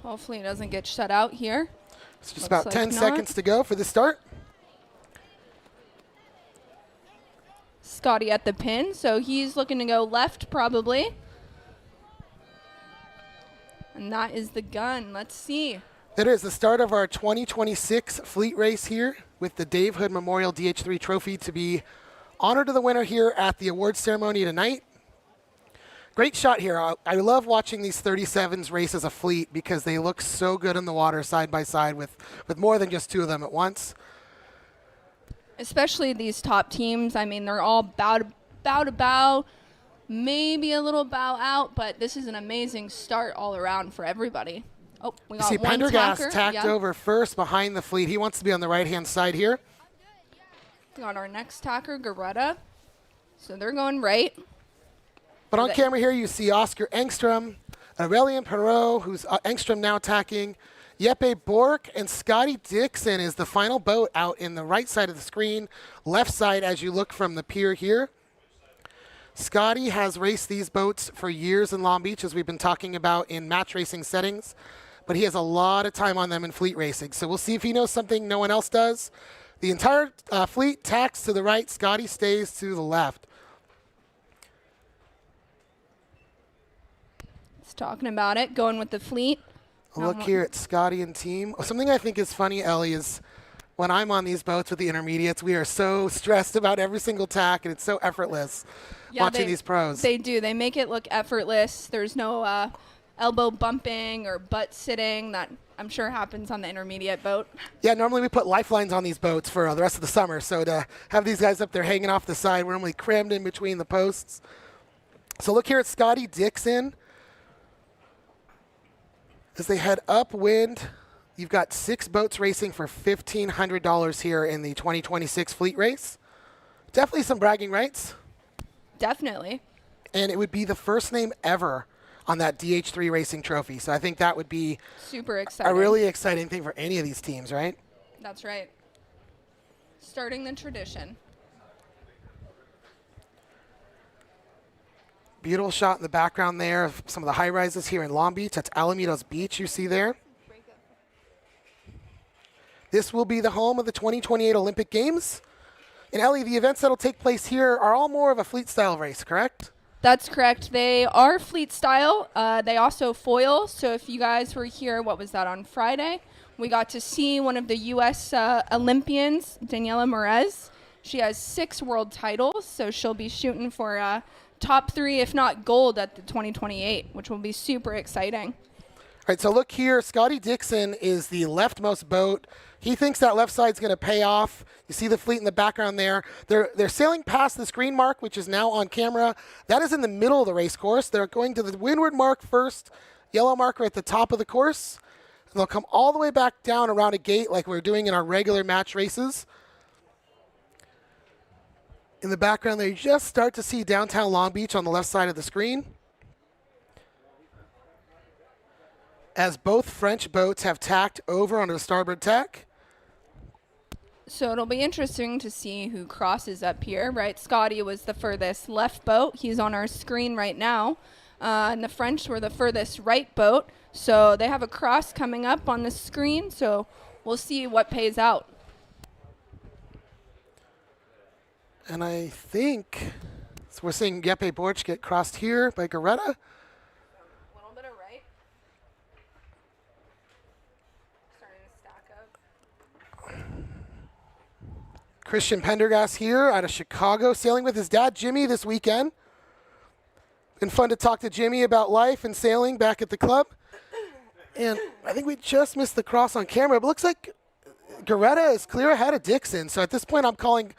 Hopefully he doesn't get shut out here. It's just about 10 seconds to go for the start. Scotty at the pin, so he's looking to go left probably. And that is the gun. Let's see. That is the start of our 2026 fleet race here with the Dave Hood Memorial DH3 Trophy to be honored to the winner here at the awards ceremony tonight. Great shot here. I love watching these 37s race as a fleet because they look so good in the water side by side with more than just 2 of them at once. Especially these top teams. I mean, they're all bow to bow, maybe a little bow out, but this is an amazing start all around for everybody. Oh, we got you see one Pendergast tacker. tacked over first behind the fleet. He wants to be on the right-hand side here. Got our next tacker, Garretta. So they're going right. But on camera here, you see Oscar Engstrom, Aurelien Perot, who's Engstrom now attacking. Jeppe Bork and Scotty Dixon is the final boat out in the right side of the screen, left side as you look from the pier here. Scotty has raced these boats for years in Long Beach, as we've been talking about in match racing settings, but he has a lot of time on them in fleet racing. So we'll see if he knows something no one else does. The entire fleet tacks to the right. Scotty stays to the left. He's talking about it, going with the fleet. Look here at Scotty and team. Something I think is funny, Ellie, is when I'm on these boats with the intermediates, we are so stressed about every single tack, and it's so effortless watching these pros. They do. They make it look effortless. There's no elbow bumping or butt sitting that I'm sure happens on the intermediate boat. Yeah, normally we put lifelines on these boats for the rest of the summer, so to have these guys up there hanging off the side, we're normally crammed in between the posts. So look here at Scotty Dixon. As they head upwind, you've got 6 boats racing for $1,500 here in the 2026 fleet race. Definitely some bragging rights. Definitely. And it would be the first name ever on that DH3 racing trophy. So I think that would be super exciting. A really exciting thing for any of these teams, right? That's right. Starting the tradition. Beautiful shot in the background there of some of the high rises here in Long Beach. That's Alamitos Beach you see there. This will be the home of the 2028 Olympic Games. And Ellie, the events that will take place here are all more of a fleet style race, correct? That's correct. They are fleet style. They also foil. So if you guys were here, what was that, on Friday? We got to see one of the U.S. Olympians, Daniela Merez. She has 6 world titles, so she'll be shooting for top 3, if not gold, at the 2028, which will be super exciting. All right, so look here. Scotty Dixon is the leftmost boat. He thinks that left side's going to pay off. You see the fleet in the background there. They're sailing past this green mark, which is now on camera. That is in the middle of the race course. They're going to the windward mark first, yellow marker at the top of the course. And they'll come all the way back down around a gate like we're doing in our regular match races. In the background there, you just start to see downtown Long Beach on the left side of the screen. As both French boats have tacked over onto the starboard tack. So it'll be interesting to see who crosses up here, right? Scotty was the furthest left boat. He's on our screen right now. And the French were the furthest right boat. So they have a cross coming up on the screen. So we'll see what pays out. And I think so we're seeing Jeppe Borch get crossed here by Garretta. A little bit of right. Starting to stack up. Christian Pendergast here out of Chicago, sailing with his dad, Jimmy, this weekend. Been fun to talk to Jimmy about life and sailing back at the club. And I think we just missed the cross on camera, but it looks like Garetta is clear ahead of Dixon. So at this point, I'm calling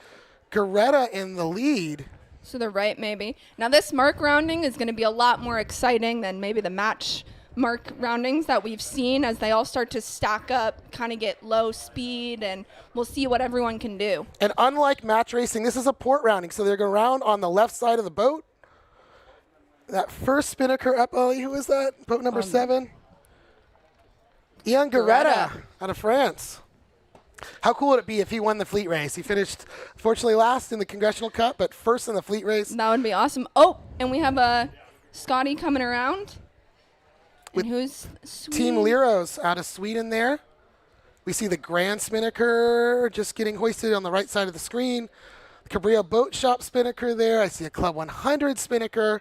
Garetta in the lead. So the right, maybe. Now this mark rounding is going to be a lot more exciting than maybe the match mark roundings that we've seen as they all start to stack up, kind of get low speed, and we'll see what everyone can do. And unlike match racing, this is a port rounding, so they're going to round on the left side of the boat. That first spinnaker up, who was that? Boat number 7? Ian Garetta out of France. How cool would it be if he won the fleet race? He finished, fortunately, last in the Congressional Cup, but first in the fleet race. That would be awesome. Oh, and we have Scotty coming around. And who's Team Liros out of Sweden there. We see the Grand Spinnaker just getting hoisted on the right side of the screen. The Cabrillo Boat Shop Spinnaker there. I see a Club 100 Spinnaker.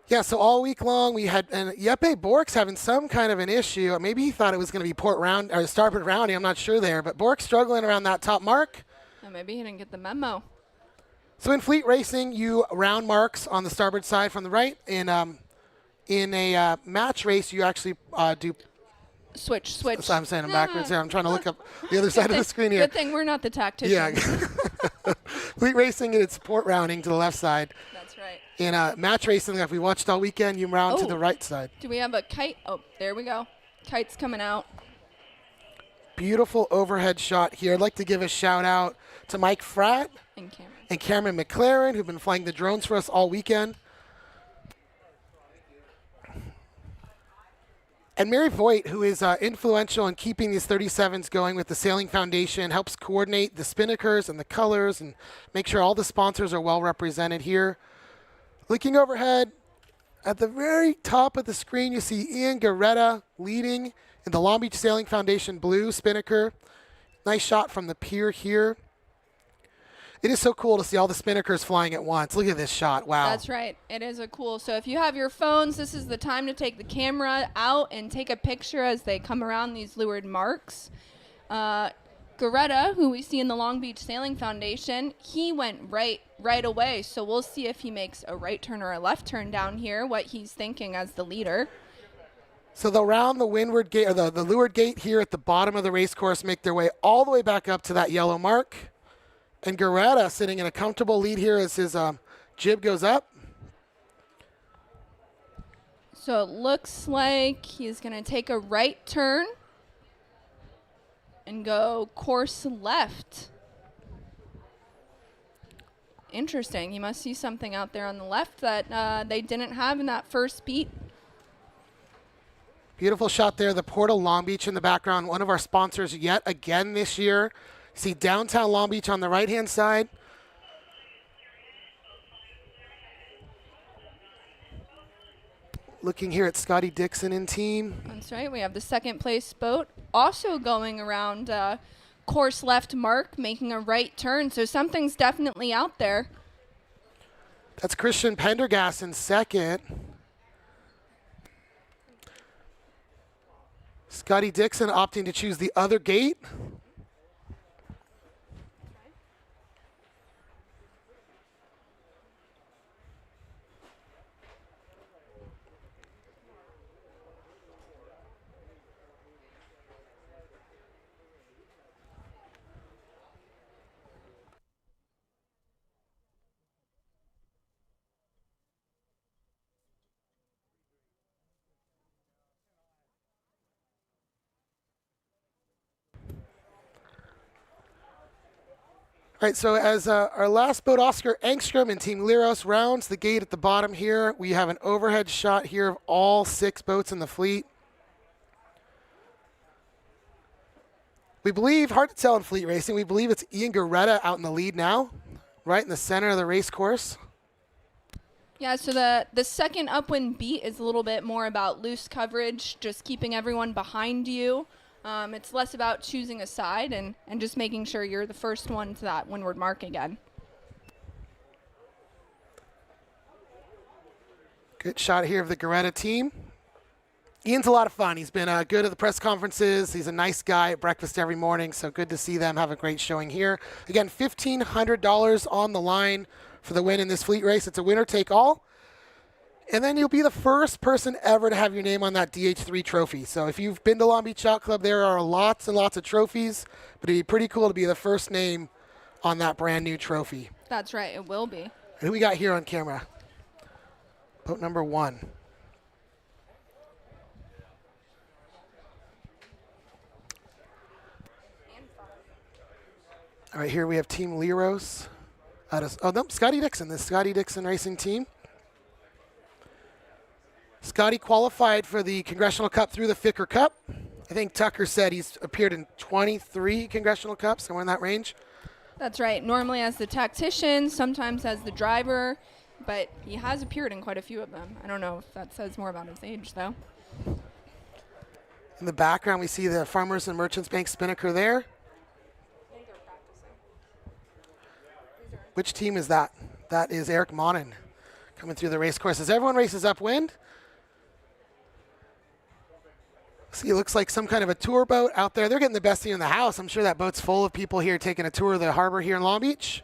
Yeah, so all week long we had, and Jeppe Bork's having some kind of an issue. Maybe he thought it was going to be port round or starboard rounding. I'm not sure there, but Bork's struggling around that top mark. Oh, maybe he didn't get the memo. So in fleet racing, you round marks on the starboard side from the right. In a match race, you actually do switch. So I'm saying I'm backwards here. I'm trying to look up the other side of the screen here. Good thing we're not the tacticians. Yeah. Fleet racing, it's port rounding to the left side. That's right. In match racing, like we watched all weekend, you round to the right side. Do we have a kite? Oh, there we go. Kite's coming out. Beautiful overhead shot here. I'd like to give a shout out to Mike Fratt and Cameron McLaren, who've been flying the drones for us all weekend. And Mary Voigt, who is influential in keeping these 37s going with the Sailing Foundation, helps coordinate the spinnakers and the colors and make sure all the sponsors are well represented here. Looking overhead, at the very top of the screen, you see Ian Garetta leading in the Long Beach Sailing Foundation blue spinnaker. Nice shot from the pier here. It is so cool to see all the spinnakers flying at once. Look at this shot. Wow. That's right. It is a cool. So if you have your phones, this is the time to take the camera out and take a picture as they come around these leeward marks. Garetta, who we see in the Long Beach Sailing Foundation, he went right away. So we'll see if he makes a right turn or a left turn down here, what he's thinking as the leader. So they'll round the windward gate, or the leeward gate here at the bottom of the race course, make their way all the way back up to that yellow mark. And Garetta sitting in a comfortable lead here as his jib goes up. So it looks like he's going to take a right turn and go course left. Interesting. You must see something out there on the left that they didn't have in that first beat. Beautiful shot there. The Port of Long Beach in the background. One of our sponsors yet again this year. See downtown Long Beach on the right-hand side. Looking here at Scotty Dixon and team. That's right. We have the second place boat also going around course left mark, making a right turn. So something's definitely out there. That's Christian Pendergast in second. Scotty Dixon opting to choose the other gate. All right, so as our last boat, Oscar Engstrom and Team Liros rounds the gate at the bottom here, we have an overhead shot here of all 6 boats in the fleet. We believe, hard to tell in fleet racing, we believe it's Ian Garetta out in the lead now, right in the center of the race course. Yeah, so the second upwind beat is a little bit more about loose coverage, just keeping everyone behind you. It's less about choosing a side and just making sure you're the first one to that windward mark again. Good shot here of the Garetta team. Ian's a lot of fun. He's been good at the press conferences. He's a nice guy at breakfast every morning, so good to see them have a great showing here. Again, $1,500 on the line for the win in this fleet race. It's a winner-take-all. And then you'll be the first person ever to have your name on that DH3 trophy. So if you've been to Long Beach Yacht Club, there are lots and lots of trophies, but it'd be pretty cool to be the first name on that brand new trophy. That's right, it will be. Who we got here on camera? Boat number 1. All right, here we have Team Leros. Scotty Dixon, the Scotty Dixon Racing Team. Scotty qualified for the Congressional Cup through the Ficker Cup. I think Tucker said he's appeared in 23 Congressional Cups, somewhere in that range. That's right. Normally as the tactician, sometimes as the driver, but he has appeared in quite a few of them. I don't know if that says more about his age, though. In the background, we see the Farmers and Merchants Bank Spinnaker there. Which team is that? That is Eric Monin coming through the race course. As everyone races upwind, see, it looks like some kind of a tour boat out there. They're getting the best seat in the house. I'm sure that boat's full of people here taking a tour of the harbor here in Long Beach.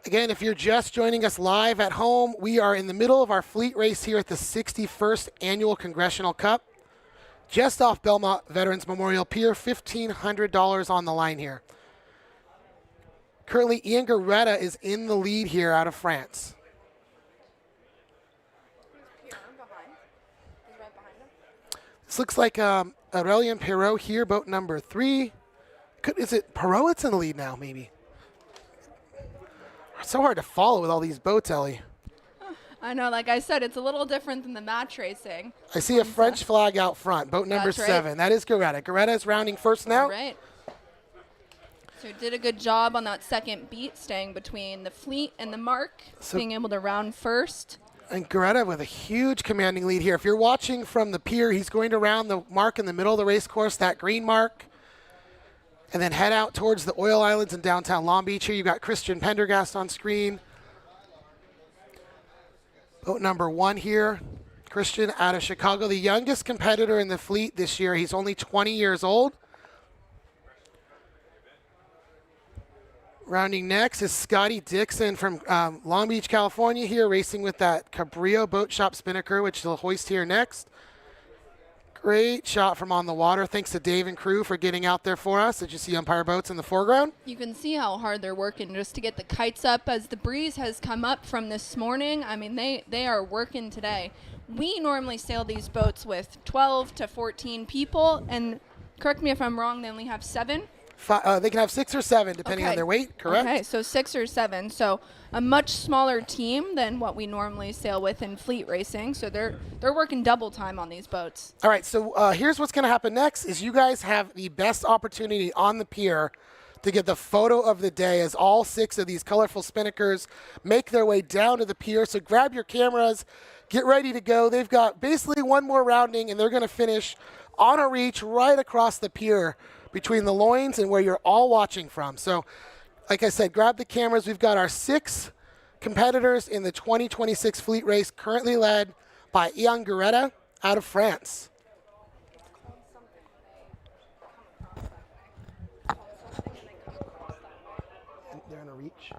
Again, if you're just joining us live at home, we are in the middle of our fleet race here at the 61st Annual Congressional Cup. Just off Belmont Veterans Memorial Pier, $1,500 on the line here. Currently, Ian Garetta is in the lead here out of France. This looks like Aurelien Perrault here, boat number 3. Is it Perrault that's in the lead now, maybe? It's so hard to follow with all these boats, Ellie. I know, like I said, it's a little different than the match racing. I see a French flag out front, boat number 7. Right. That is Garetta. Garetta is rounding first now. All right. So did a good job on that second beat, staying between the fleet and the mark, being able to round first. And Garetta with a huge commanding lead here. If you're watching from the pier, he's going to round the mark in the middle of the race course, that green mark, and then head out towards the Oil Islands in downtown Long Beach. Here you've got Christian Pendergast on screen. Boat number 1 here, Christian out of Chicago, the youngest competitor in the fleet this year. He's only 20 years old. Rounding next is Scotty Dixon from Long Beach, California here, racing with that Cabrillo Boat Shop Spinnaker, which they'll hoist here next. Great shot from on the water. Thanks to Dave and crew for getting out there for us. Did you see umpire boats in the foreground? You can see how hard they're working just to get the kites up as the breeze has come up from this morning. I mean, they are working today. We normally sail these boats with 12 to 14 people, and correct me if I'm wrong, they only have 7. They can have 6 or 7 depending on their weight, correct? Okay, so 6 or 7. So a much smaller team than what we normally sail with in fleet racing. So they're working double time on these boats. All right, so here's what's going to happen next is you guys have the best opportunity on the pier to get the photo of the day as all 6 of these colorful spinnakers make their way down to the pier. So grab your cameras, get ready to go. They've got basically one more rounding, and they're going to finish on a reach right across the pier between the loins and where you're all watching from. So, like I said, grab the cameras. We've got our 6 competitors in the 2026 fleet race, currently led by Ian Garetta out of France. They're in a reach.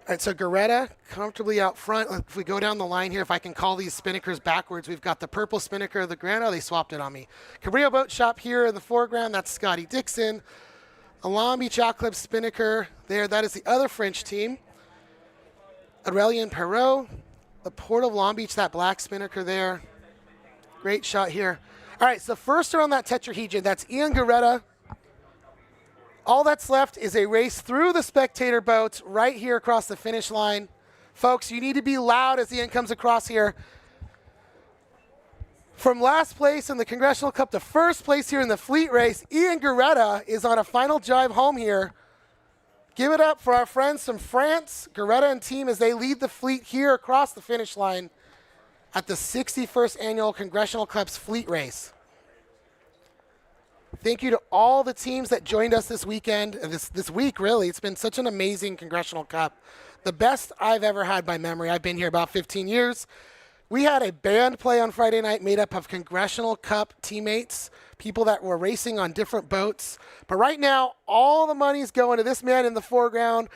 All right, so Garetta comfortably out front. If we go down the line here, if I can call these spinnakers backwards, we've got the purple spinnaker of the Grano. They swapped it on me. Cabrillo Boat Shop here in the foreground. That's Scotty Dixon. A Long Beach Yacht Club spinnaker there. That is the other French team. Aurelien Perrault. The Port of Long Beach, that black spinnaker there. Great shot here. All right, so first around that tetrahedron, that's Ian Garetta. All that's left is a race through the spectator boats right here across the finish line. Folks, you need to be loud as Ian comes across here. From last place in the Congressional Cup to first place here in the fleet race, Ian Garetta is on a final drive home here. Give it up for our friends from France, Garetta and team, as they lead the fleet here across the finish line at the 61st Annual Congressional Cup's fleet race. Thank you to all the teams that joined us this weekend, this week, really. It's been such an amazing Congressional Cup. the best I've ever had by memory. I've been here about 15 years. We had a band play on Friday night made up of Congressional Cup teammates, people that were racing on different boats. But right now, all the money's going to this man in the foreground,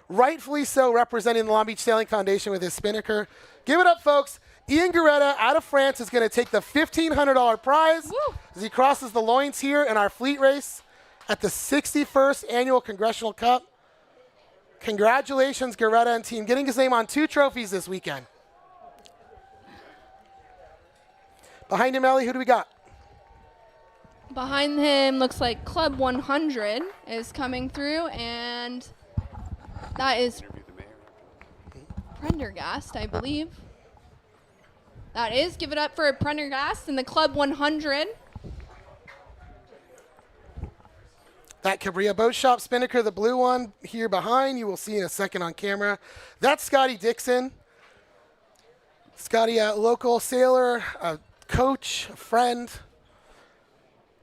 rightfully so, representing the Long Beach Sailing Foundation with his spinnaker. Give it up, folks. Ian Garetta out of France is going to take the $1,500 prize as he crosses the loins here in our fleet race at the 61st Annual Congressional Cup. Congratulations, Garetta and team, getting his name on 2 trophies this weekend. Behind him, Ellie, who do we got? Behind him looks like Club 100 is coming through, and that is Prendergast, I believe. That is. Give it up for Prendergast in the Club 100. That Cabria Boat Shop spinnaker, the blue one here behind, you will see in a second on camera. That's Scotty Dixon. Scotty, a local sailor, a coach, a friend.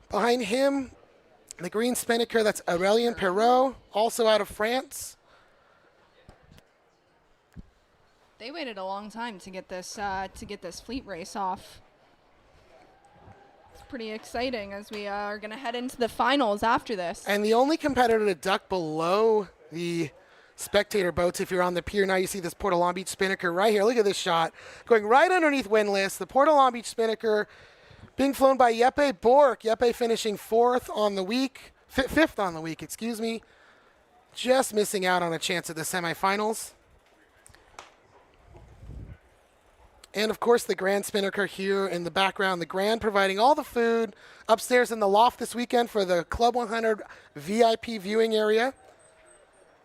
Behind him, the green spinnaker, that's Aurélien Perrault, also out of France. They waited a long time to get this fleet race off. It's pretty exciting as we are going to head into the finals after this. And the only competitor to duck below the spectator boats, if you're on the pier now, you see this Port of Long Beach spinnaker right here. Look at this shot. Going right underneath windlass. The Port of Long Beach spinnaker being flown by Jeppe Bork. Jeppe finishing 4th on the week, 5th on the week, excuse me. Just missing out on a chance at the semifinals. And, of course, the Grand Spinnaker here in the background. The Grand providing all the food upstairs in the loft this weekend for the Club 100 VIP viewing area.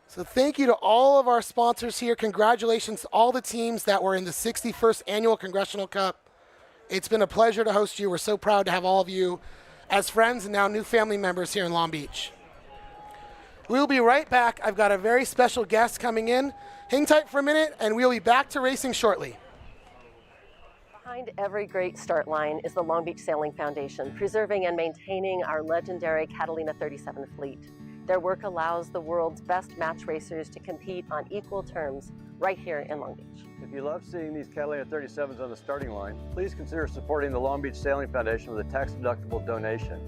So thank you to all of our sponsors here. Congratulations to all the teams that were in the 61st Annual Congressional Cup. It's been a pleasure to host you. We're so proud to have all of you as friends and now new family members here in Long Beach. We'll be right back. I've got a very special guest coming in. Hang tight for a minute, and we'll be back to racing shortly. Behind every great start line is the Long Beach Sailing Foundation, preserving and maintaining our legendary Catalina 37 fleet. Their work allows the world's best match racers to compete on equal terms right here in Long Beach. If you love seeing these Catalina 37s on the starting line, please consider supporting the Long Beach Sailing Foundation with a tax-deductible donation.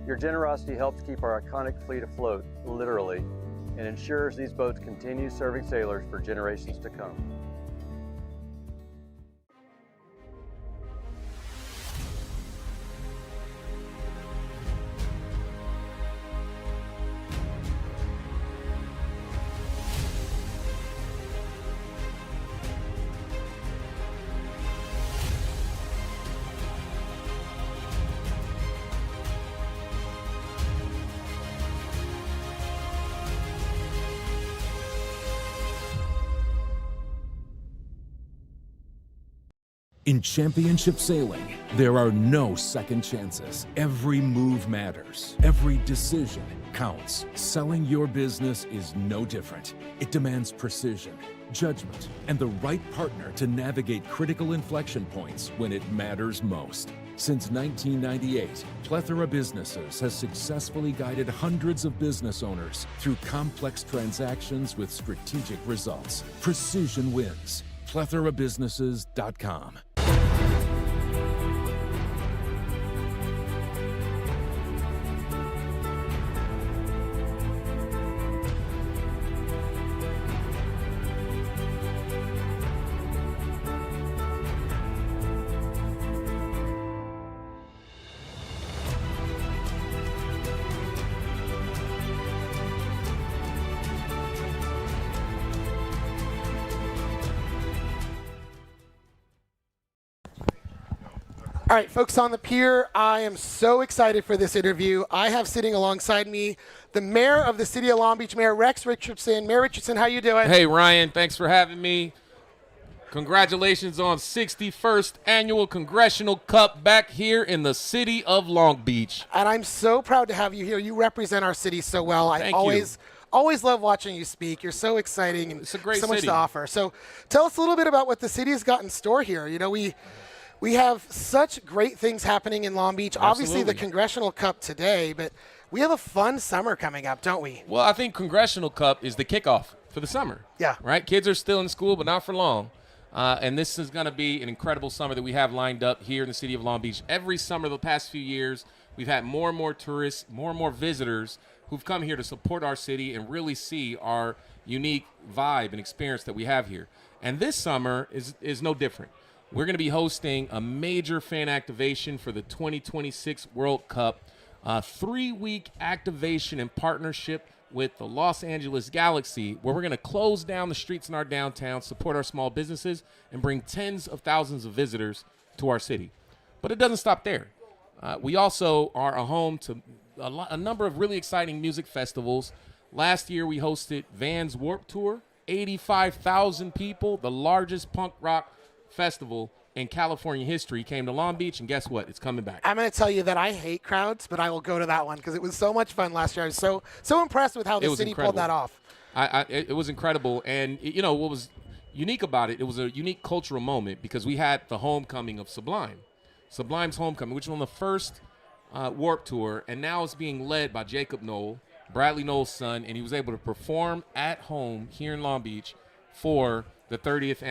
Your generosity helps keep our iconic fleet afloat, literally, and ensures these boats continue serving sailors for generations to come. In championship sailing, there are no second chances. Every move matters. Every decision counts. Selling your business is no different. It demands precision, judgment, and the right partner to navigate critical inflection points when it matters most. Since 1998, Plethora Businesses has successfully guided hundreds of business owners through complex transactions with strategic results. Precision wins. PlethoraBusinesses.com. All right, folks on the pier, I am so excited for this interview. I have sitting alongside me the mayor of the city of Long Beach, Mayor Rex Richardson. Mayor Richardson, how you doing? Hey, Ryan, thanks for having me. Congratulations on 61st Annual Congressional Cup back here in the city of Long Beach. And I'm so proud to have you here. You represent our city so well. I always love watching you speak. You're so exciting and it's a great so much city to offer. So tell us a little bit about what the city has got in store here. You know, we have such great things happening in Long Beach. Absolutely. Obviously the Congressional Cup today, but we have a fun summer coming up, don't we? Well, I think Congressional Cup is the kickoff for the summer. Yeah. Right? Kids are still in school, but not for long. And this is going to be an incredible summer that we have lined up here in the city of Long Beach. Every summer the past few years, we've had more and more tourists, more and more visitors who've come here to support our city and really see our unique vibe and experience that we have here. And this summer is no different. We're going to be hosting a major fan activation for the 2026 World Cup, a 3-week activation in partnership with the Los Angeles Galaxy, where we're going to close down the streets in our downtown, support our small businesses, and bring tens of thousands of visitors to our city. But it doesn't stop there. We also are a home to a number of really exciting music festivals. Last year, we hosted Vans Warped Tour, 85,000 people, the largest punk rock festival in California history, came to Long Beach, and guess what? It's coming back. I'm going to tell you that I hate crowds, but I will go to that one because it was so much fun last year. I was so impressed with how the city pulled that off. It was incredible, and you know what was unique about it? It was a unique cultural moment because we had the homecoming of Sublime's homecoming, which was on the first Warped Tour, and now it's being led by Jacob Knoll, Bradley Knoll's son, and he was able to perform at home here in Long Beach for the 30th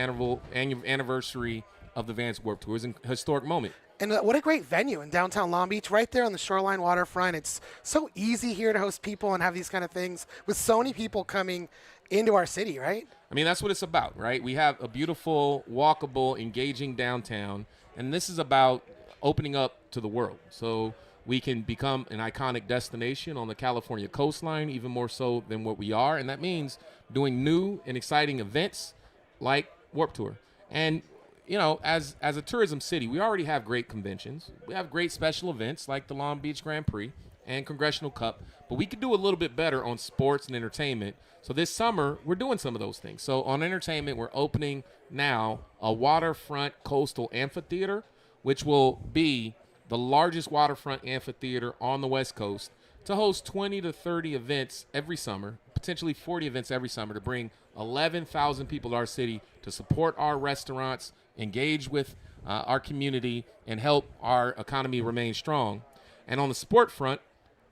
anniversary of the Vans Warped Tour. It was a historic moment. And what a great venue in downtown Long Beach, right there on the shoreline waterfront. It's so easy here to host people and have these kind of things with so many people coming into our city, right? I mean, that's what it's about, right? We have a beautiful, walkable, engaging downtown, and this is about opening up to the world. So we can become an iconic destination on the California coastline, even more so than what we are, and that means doing new and exciting events like Warped Tour. And you know, as a tourism city, we already have great conventions. We have great special events like the Long Beach Grand Prix and Congressional Cup, but we could do a little bit better on sports and entertainment. So this summer, we're doing some of those things. So on entertainment, we're opening now a waterfront coastal amphitheater, which will be the largest waterfront amphitheater on the West Coast to host 20 to 30 events every summer, potentially 40 events every summer to bring 11,000 people to our city to support our restaurants, engage with our community, and help our economy remain strong. And on the sport front,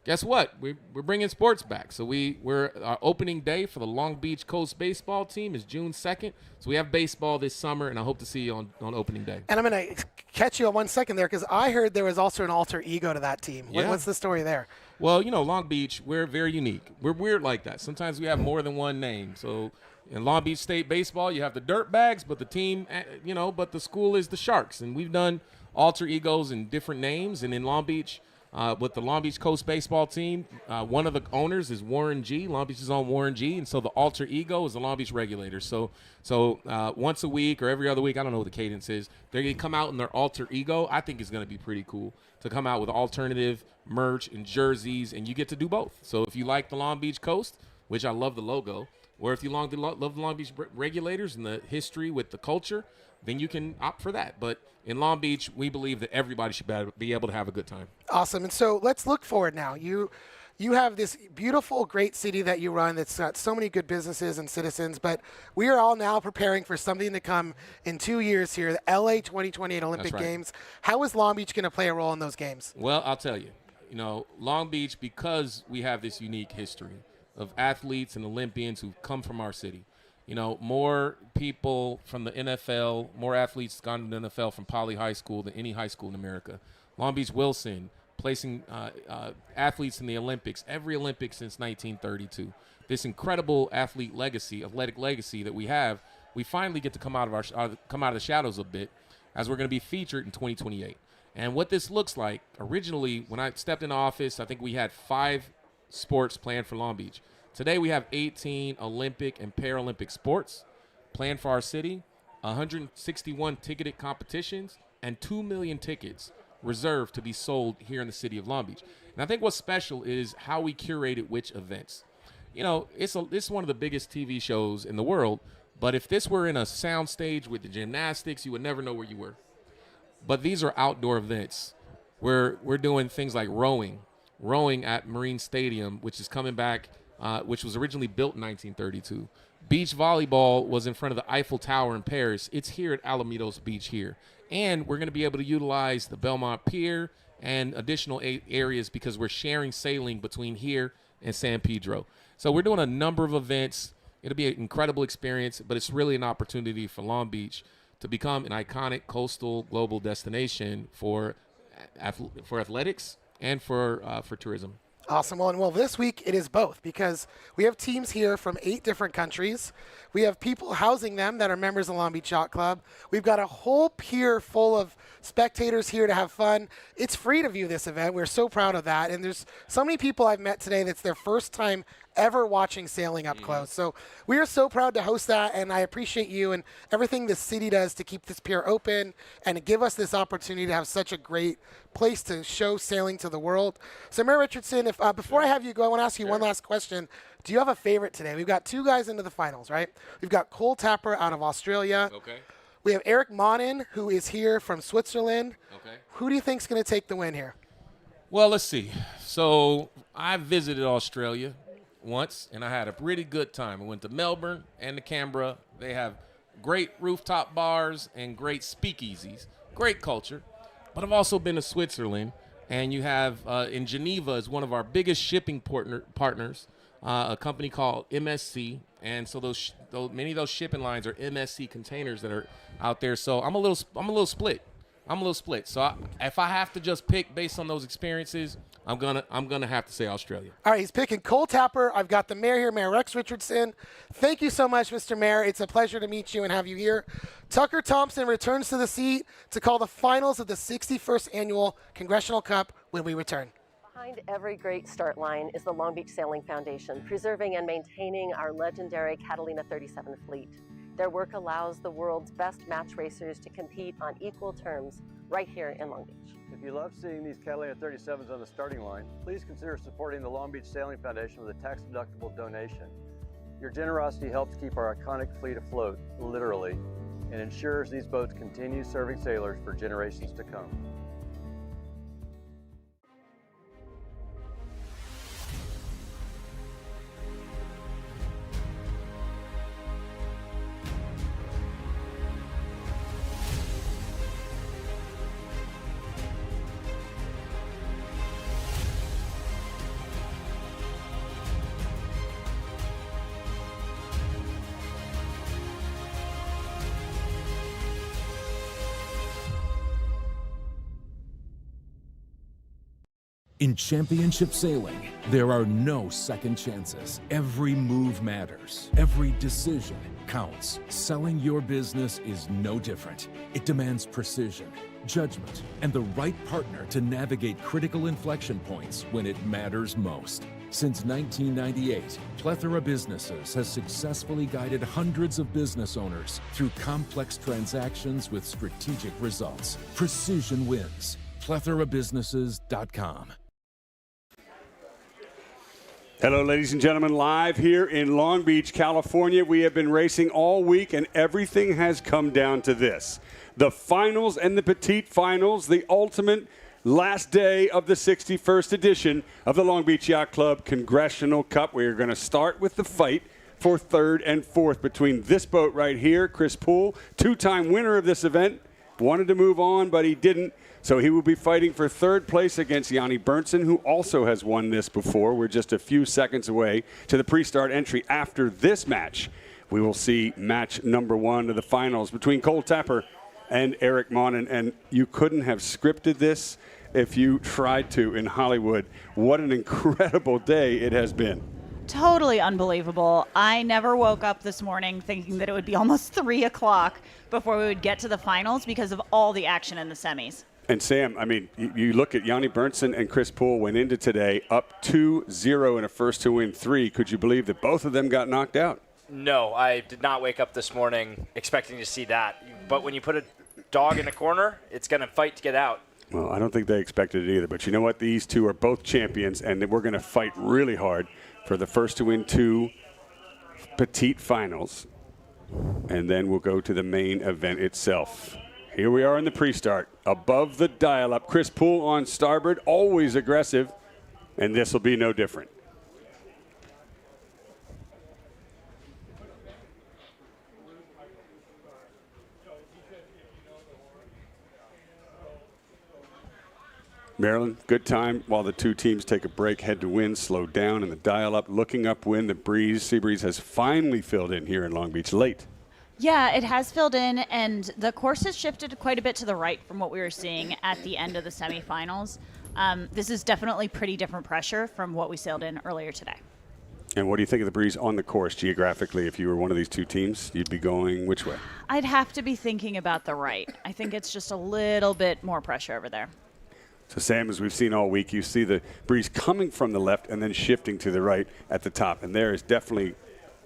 guess what? We're bringing sports back. So our opening day for the Long Beach Coast baseball team is June 2nd. So we have baseball this summer, and I hope to see you on opening day. And I'm going to catch you on 1 second there because I heard there was also an alter ego to that team. Yeah. What's the story there? Well, you know, Long Beach, we're very unique. We're weird like that. Sometimes we have more than one name. So in Long Beach State baseball, you have the Dirtbags, but the team, but the school is the Sharks. And we've done alter egos and different names. And in Long Beach, with the Long Beach Coast baseball team, one of the owners is Warren G. Long Beach's own Warren G. And so the alter ego is the Long Beach Regulators. So once a week or every other week, I don't know what the cadence is, they're going to come out in their alter ego. I think it's going to be pretty cool to come out with alternative merch and jerseys, and you get to do both. So if you like the Long Beach Coast, which I love the logo, or if you love the Long Beach Regulators and the history with the culture, then you can opt for that. But in Long Beach, we believe that everybody should be able to have a good time. Awesome. And so let's look forward now. You have this beautiful, great city that you run that's got so many good businesses and citizens, but we are all now preparing for something to come in 2 years here, the LA 2028 Olympic Games. How is Long Beach going to play a role in those games? Well, I'll tell you. You know, Long Beach, because we have this unique history of athletes and Olympians who've come from our city. You know, more people from the NFL, more athletes gone to the NFL from Poly High School than any high school in America. Long Beach Wilson, placing athletes in the Olympics, every Olympic since 1932. This incredible athletic legacy that we have, we finally get to come out of the shadows a bit as we're going to be featured in 2028. And what this looks like, originally, when I stepped into office, I think we had 5 sports planned for Long Beach. Today we have 18 Olympic and Paralympic sports planned for our city, 161 ticketed competitions, and 2 million tickets reserved to be sold here in the city of Long Beach. And I think what's special is how we curated which events. You know, it's one of the biggest TV shows in the world, but if this were in a sound stage with the gymnastics, you would never know where you were. But these are outdoor events. We're doing things like rowing at Marine Stadium, which is coming back, which was originally built in 1932. Beach volleyball was in front of the Eiffel Tower in Paris. It's here at Alamitos Beach here. And we're going to be able to utilize the Belmont Pier and additional areas because we're sharing sailing between here and San Pedro. So we're doing a number of events It'll be an incredible experience, but it's really an opportunity for Long Beach to become an iconic coastal global destination for athletics and for tourism. Awesome. Well, this week it is both because we have teams here from 8 different countries. We have people housing them that are members of Long Beach Yacht Club. We've got a whole pier full of spectators here to have fun. It's free to view this event. We're so proud of that. And there's so many people I've met today that's their first time ever watching sailing up close. So we are so proud to host that, and I appreciate you and everything the city does to keep this pier open and to give us this opportunity to have such a great place to show sailing to the world. So Mayor Richardson, if before I have you go, I want to ask you one last question. Do you have a favorite today? We've got 2 guys into the finals, right? We've got Cole Tapper out of Australia. Okay. We have Eric Monin, who is here from Switzerland. Okay. Who do you think is going to take the win here? Well, let's see. So I visited Australia once, and I had a pretty good time. I went to Melbourne and to Canberra. They have great rooftop bars and great speakeasies, great culture. But I've also been to Switzerland, and you have in Geneva is one of our biggest shipping partners, a company called MSC, and so those many of those shipping lines are MSC containers that are out there. So I'm a little split. So if I have to just pick based on those experiences, I'm gonna have to say Australia. All right, he's picking Cole Tapper. I've got the mayor here, Mayor Rex Richardson. Thank you so much, Mr. Mayor. It's a pleasure to meet you and have you here. Tucker Thompson returns to the seat to call the finals of the 61st Annual Congressional Cup when we return. Behind every great start line is the Long Beach Sailing Foundation, preserving and maintaining our legendary Catalina 37 fleet. Their work allows the world's best match racers to compete on equal terms right here in Long Beach. If you love seeing these Catalina 37s on the starting line, please consider supporting the Long Beach Sailing Foundation with a tax-deductible donation. Your generosity helps keep our iconic fleet afloat, literally, and ensures these boats continue serving sailors for generations to come. In championship sailing, there are no second chances. Every move matters. Every decision counts. Selling your business is no different. It demands precision, judgment, and the right partner to navigate critical inflection points when it matters most. Since 1998, Plethora Businesses has successfully guided hundreds of business owners through complex transactions with strategic results. Precision wins. PlethoraBusinesses.com. Hello, ladies and gentlemen, live here in Long Beach, California. We have been racing all week, and everything has come down to this. The finals and the Petite finals, the ultimate last day of the 61st edition of the Long Beach Yacht Club Congressional Cup. We are going to start with the fight for 3rd and 4th between this boat right here, Chris Poole, 2-time winner of this event, wanted to move on, but he didn't. So he will be fighting for 3rd place against Yanni Berntsen, who also has won this before. We're just a few seconds away to the pre-start entry. After this match, we will see match number 1 of the finals between Cole Tapper and Eric Monin. And you couldn't have scripted this if you tried to in Hollywood. What an incredible day it has been. Totally unbelievable. I never woke up this morning thinking that it would be almost 3 o'clock before we would get to the finals because of all the action in the semis. And Sam, I mean, you look at Yanni Berntsen and Chris Poole went into today up 2-0 in a first to win 3. Could you believe that both of them got knocked out? No, I did not wake up this morning expecting to see that. But when you put a dog in a corner, it's going to fight to get out. Well, I don't think they expected it either. But you know what? These two are both champions, and we're going to fight really hard for the first to win 2 Petite finals. And then we'll go to the main event itself. Here we are in the pre-start. Above the dial-up, Chris Poole on starboard, always aggressive, and this will be no different. Maryland, good time while the two teams take a break, head to wind, slow down in the dial-up, looking upwind. The sea breeze has finally filled in here in Long Beach late. Yeah, it has filled in, and the course has shifted quite a bit to the right from what we were seeing at the end of the semifinals. This is definitely pretty different pressure from what we sailed in earlier today. And what do you think of the breeze on the course geographically? If you were one of these two teams, you'd be going which way? I'd have to be thinking about the right. I think it's just a little bit more pressure over there. So, Sam, as we've seen all week, you see the breeze coming from the left and then shifting to the right at the top. And there is definitely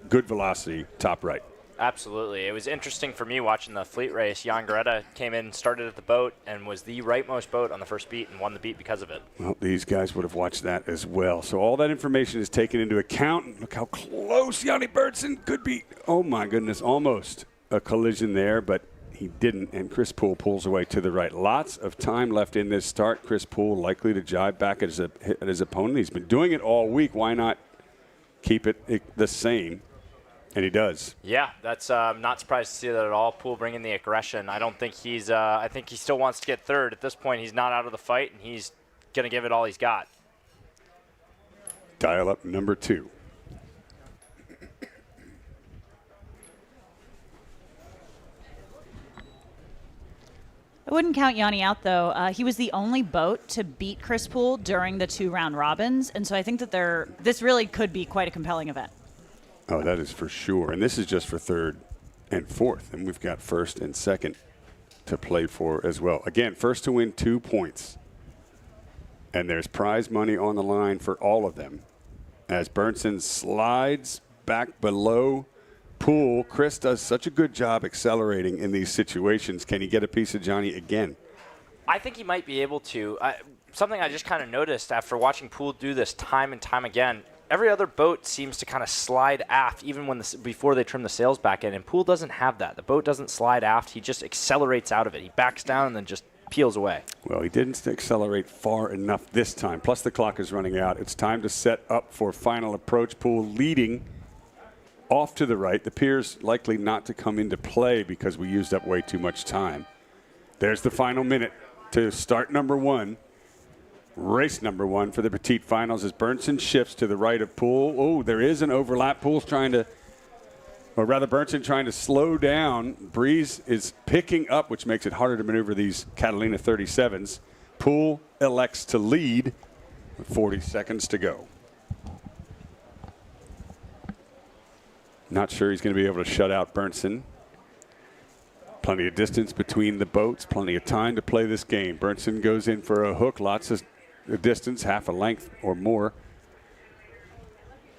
good velocity top right. Absolutely. It was interesting for me watching the fleet race. Jan Greta came in, started at the boat, and was the rightmost boat on the first beat and won the beat because of it. Well, these guys would have watched that as well. So all that information is taken into account. Look how close Yanni Berntsen could be. Oh, my goodness, almost a collision there, but he didn't, and Chris Poole pulls away to the right. Lots of time left in this start. Chris Poole likely to jibe back at his opponent. He's been doing it all week. Why not keep it the same? And he does. Yeah, that's not surprised to see that at all. Poole bringing the aggression. I don't think he's I think he still wants to get third. At this point, he's not out of the fight, and he's going to give it all he's got. Dial up number 2. I wouldn't count Yanni out, though. He was the only boat to beat Chris Poole during the 2 round robins, and so I think that this really could be quite a compelling event. Oh, that is for sure. And this is just for third and fourth. And we've got first and second to play for as well. Again, first to win 2 points. And there's prize money on the line for all of them. As Berntsen slides back below Poole, Chris does such a good job accelerating in these situations. Can he get a piece of Johnny again? I think he might be able to. Something I just kind of noticed after watching Poole do this time and time again, every other boat seems to kind of slide aft even before they trim the sails back in, and Poole doesn't have that. The boat doesn't slide aft. He just accelerates out of it. He backs down and then just peels away. Well, he didn't accelerate far enough this time. Plus, the clock is running out. It's time to set up for final approach. Poole leading off to the right. The pier's likely not to come into play because we used up way too much time. There's the final minute to start number 1. Race number 1 for the Petite finals as Berntsen shifts to the right of Poole. Oh, there is an overlap. Poole's Berntsen trying to slow down. Breeze is picking up, which makes it harder to maneuver these Catalina 37s. Poole elects to lead with 40 seconds to go. Not sure he's going to be able to shut out Berntsen. Plenty of distance between the boats, plenty of time to play this game. Berntsen goes in for a hook, lots of distance, half a length or more.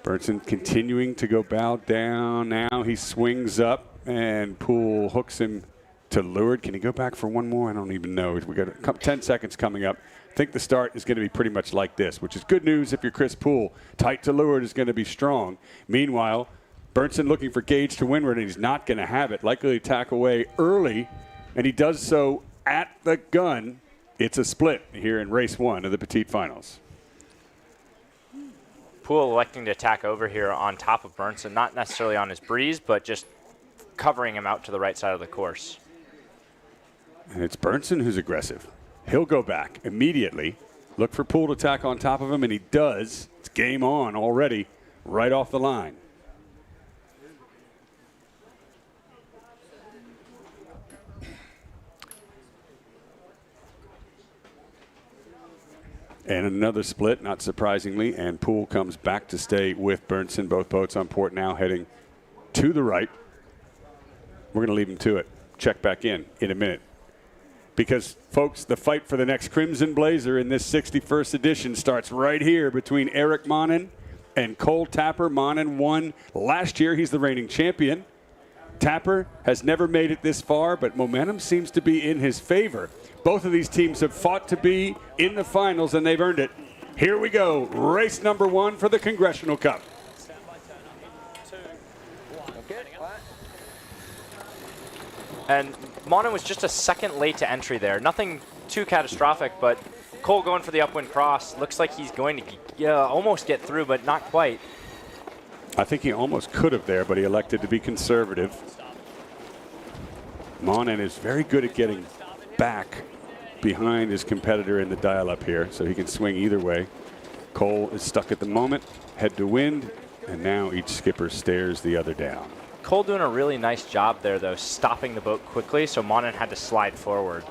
Berntsen continuing to go bow down. Now he swings up, and Poole hooks him to leeward. Can he go back for one more? I don't even know. We got 10 seconds coming up. I think the start is going to be pretty much like this, which is good news if you're Chris Poole. Tight to leeward is going to be strong. Meanwhile, Berntsen looking for gauge to windward, and he's not going to have it. Likely to tack away early, and he does so at the gun. It's a split here in race 1 of the Petite finals. Poole electing to attack over here on top of Berntsen, not necessarily on his breeze, but just covering him out to the right side of the course. And it's Berntsen who's aggressive. He'll go back immediately, look for Poole to tack on top of him, and he does. It's game on already, right off the line. And another split, not surprisingly, and Poole comes back to stay with Berntsen. Both boats on port now heading to the right. We're going to leave them to it. Check back in a minute. Because, folks, the fight for the next Crimson Blazer in this 61st edition starts right here between Eric Monin and Cole Tapper. Monin won last year. He's the reigning champion. Tapper has never made it this far, but momentum seems to be in his favor. Both of these teams have fought to be in the finals, and they've earned it. Here we go. Race number 1 for the Congressional Cup. And Monin was just a second late to entry there. Nothing too catastrophic, but Cole going for the upwind cross. Looks like he's going to almost get through, but not quite. I think he almost could have there, but he elected to be conservative. Monin is very good at getting back behind his competitor in the dial-up here, so he can swing either way. Cole is stuck at the moment, head to wind, and now each skipper stares the other down. Cole doing a really nice job there, though, stopping the boat quickly, so Monin had to slide forward.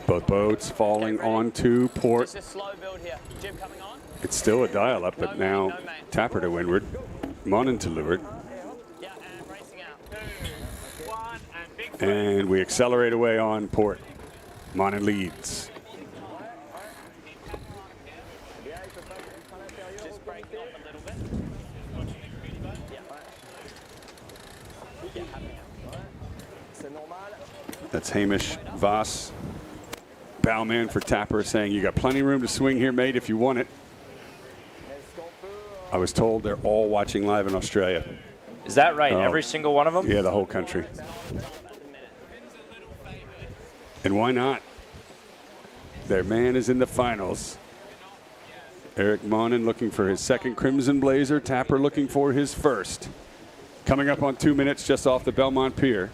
Both boats falling onto port. Just a slow build here. Jib coming on. It's still a dial-up, but now Tapper to windward, Monin to leeward. And we accelerate away on port. Monin leads. That's Hamish Voss, bowman for Tapper, saying, you got plenty of room to swing here, mate, if you want it. I was told they're all watching live in Australia. Is that right? Every single one of them? Yeah, the whole country. And why not? Their man is in the finals. Eric Monin looking for his second Crimson Blazer. Tapper looking for his first. Coming up on 2 minutes just off the Belmont Pier.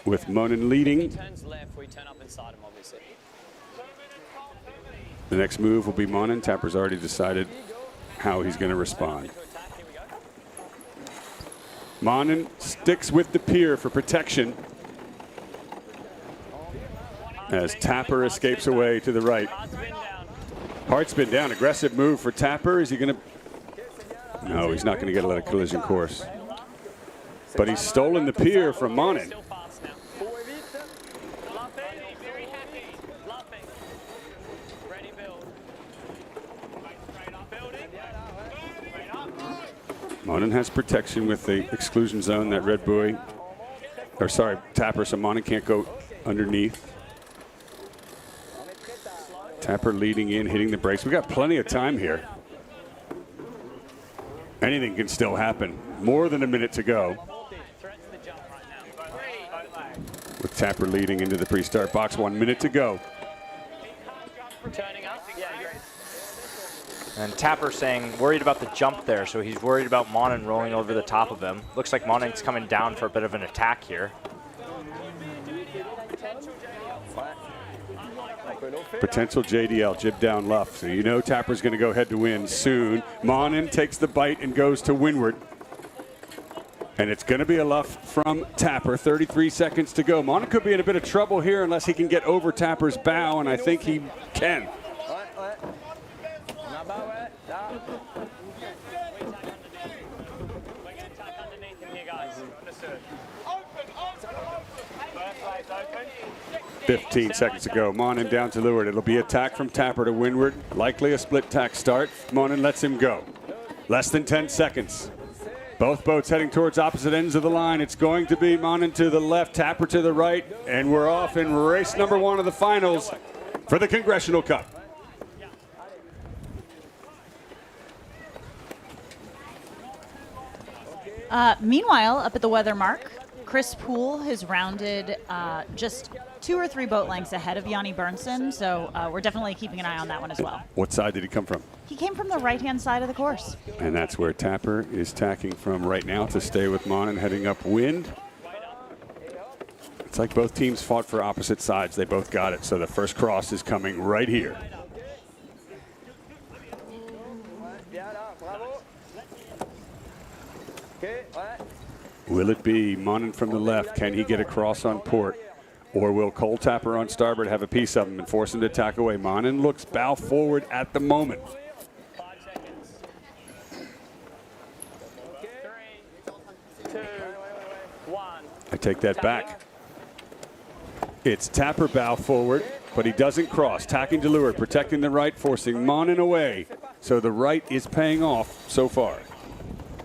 With Monin leading. He turns left, we turn up inside him, obviously. The next move will be Monin. Tapper's already decided how he's going to respond. Monin sticks with the pier for protection as Tapper escapes away to the right. Hard spin down, aggressive move for Tapper. Is he going to? No, he's not going to get a lot of collision course. But he's stolen the pier from Monin. Monin has protection with the exclusion zone, that red buoy. Or sorry, Tapper, so Monin can't go underneath. Tapper leading in, hitting the brakes. We got plenty of time here. Anything can still happen. More than a minute to go. With Tapper leading into the pre-start box, 1 minute to go. And Tapper saying worried about the jump there, so he's worried about Monin rolling over the top of him. Looks like Monin's coming down for a bit of an attack here. Potential JDL, jib down luff. So you know Tapper's going to go head to wind soon. Monin takes the bite and goes to windward. And it's going to be a luff from Tapper. 33 seconds to go. Monin could be in a bit of trouble here unless he can get over Tapper's bow, and I think he can. We're going to tuck underneath him here, guys. Understood. 15 seconds to go. Monin down to leeward. It'll be attack from Tapper to windward. Likely a split tack start. Monin lets him go. Less than 10 seconds. Both boats heading towards opposite ends of the line. It's going to be Monin to the left, Tapper to the right, and we're off in race number 1 of the finals for the Congressional Cup. Meanwhile, up at the weather mark, Chris Poole has rounded just 2 or 3 boat lengths ahead of Yanni Bernson, so we're definitely keeping an eye on that one as well. What side did he come from? He came from the right-hand side of the course. And that's where Tapper is tacking from right now to stay with Monin, heading upwind. It's like both teams fought for opposite sides. They both got it, so the first cross is coming right here. Will it be Monin from the left? Can he get across on port? Or will Cole Tapper on starboard have a piece of him and force him to tack away? Monin looks bow forward at the moment. 5 seconds. 3, 2, 1. I take that back. It's Tapper bow forward, but he doesn't cross. Tacking to leeward, protecting the right, forcing Monin away. So the right is paying off so far.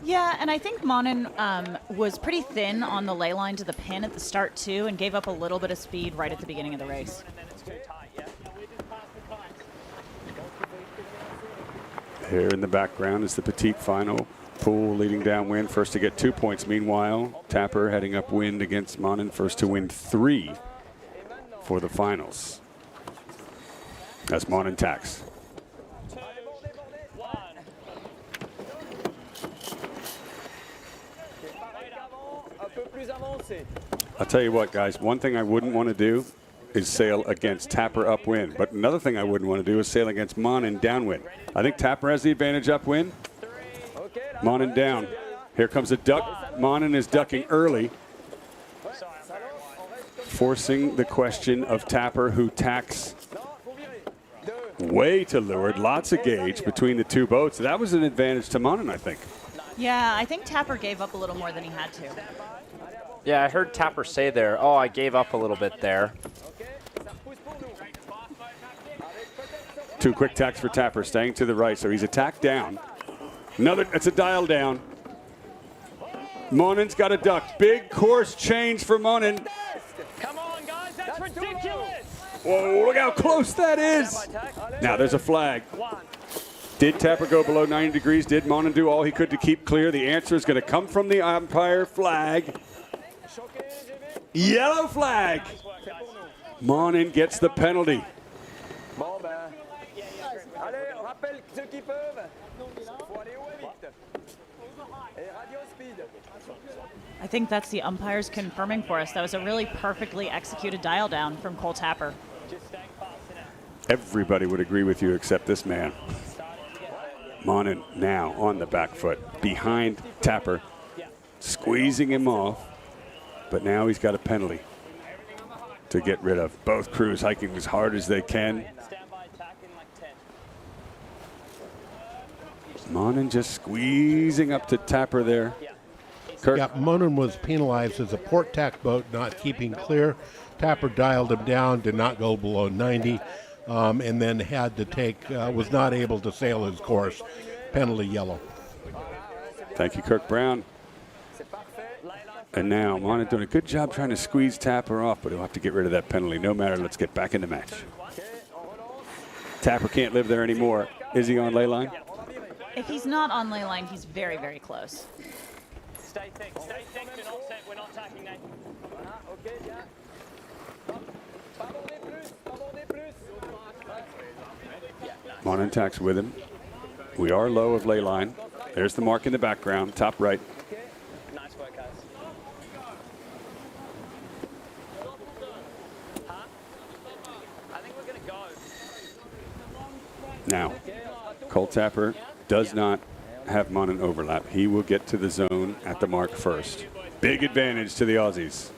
Yeah, and I think Monin was pretty thin on the ley line to the pin at the start, too, and gave up a little bit of speed right at the beginning of the race. Here in the background is the Petite final. Poole leading downwind, first to get 2 points. Meanwhile, Tapper heading upwind against Monin, first to win 3 for the finals. That's Monin tax. I'll tell you what, guys, one thing I wouldn't want to do is sail against Tapper upwind. But another thing I wouldn't want to do is sail against Monin downwind. I think Tapper has the advantage upwind. Monin down. Here comes a duck. Monin is ducking early, forcing the question of Tapper, who tacks way to leeward. Lots of gauge between the two boats. That was an advantage to Monin, I think. Yeah, I think Tapper gave up a little more than he had to. Yeah, I heard Tapper say there, oh, I gave up a little bit there. Two quick tacks for Tapper, staying to the right, so he's a tack down. Another, it's a dial down. Monin's got a duck. Big course change for Monin. Come on, guys, that's ridiculous. Whoa, look how close that is. Now there's a flag. Did Tapper go below 90 degrees? Did Monin do all he could to keep clear? The answer is going to come from the umpire. Flag. Yellow flag. Monin gets the penalty. I think that's the umpires confirming for us. That was a really perfectly executed dial down from Cole Tapper. Everybody would agree with you except this man. Monin now on the back foot, behind Tapper, squeezing him off, but now he's got a penalty to get rid of. Both crews hiking as hard as they can. Monin just squeezing up to Tapper there. Kirk. Yeah, Monin was penalized as a port tack boat not keeping clear. Tapper dialed him down, did not go below 90, and then had to take, was not able to sail his course. Penalty yellow. Thank you, Kirk Brown. And now Monin doing a good job trying to squeeze Tapper off, but he'll have to get rid of that penalty. No matter, let's get back in the match. Tapper can't live there anymore. Is he on ley line? If he's not on ley line, he's very, very close. Stay thick, do not set, we're not tacking that. Monin tacks with him. We are low of ley line. There's the mark in the background, top right. Nice work, guys. I think we're going to go. Now, Cole Tapper does not have Monin overlap. He will get to the zone at the mark first. Big advantage to the Aussies.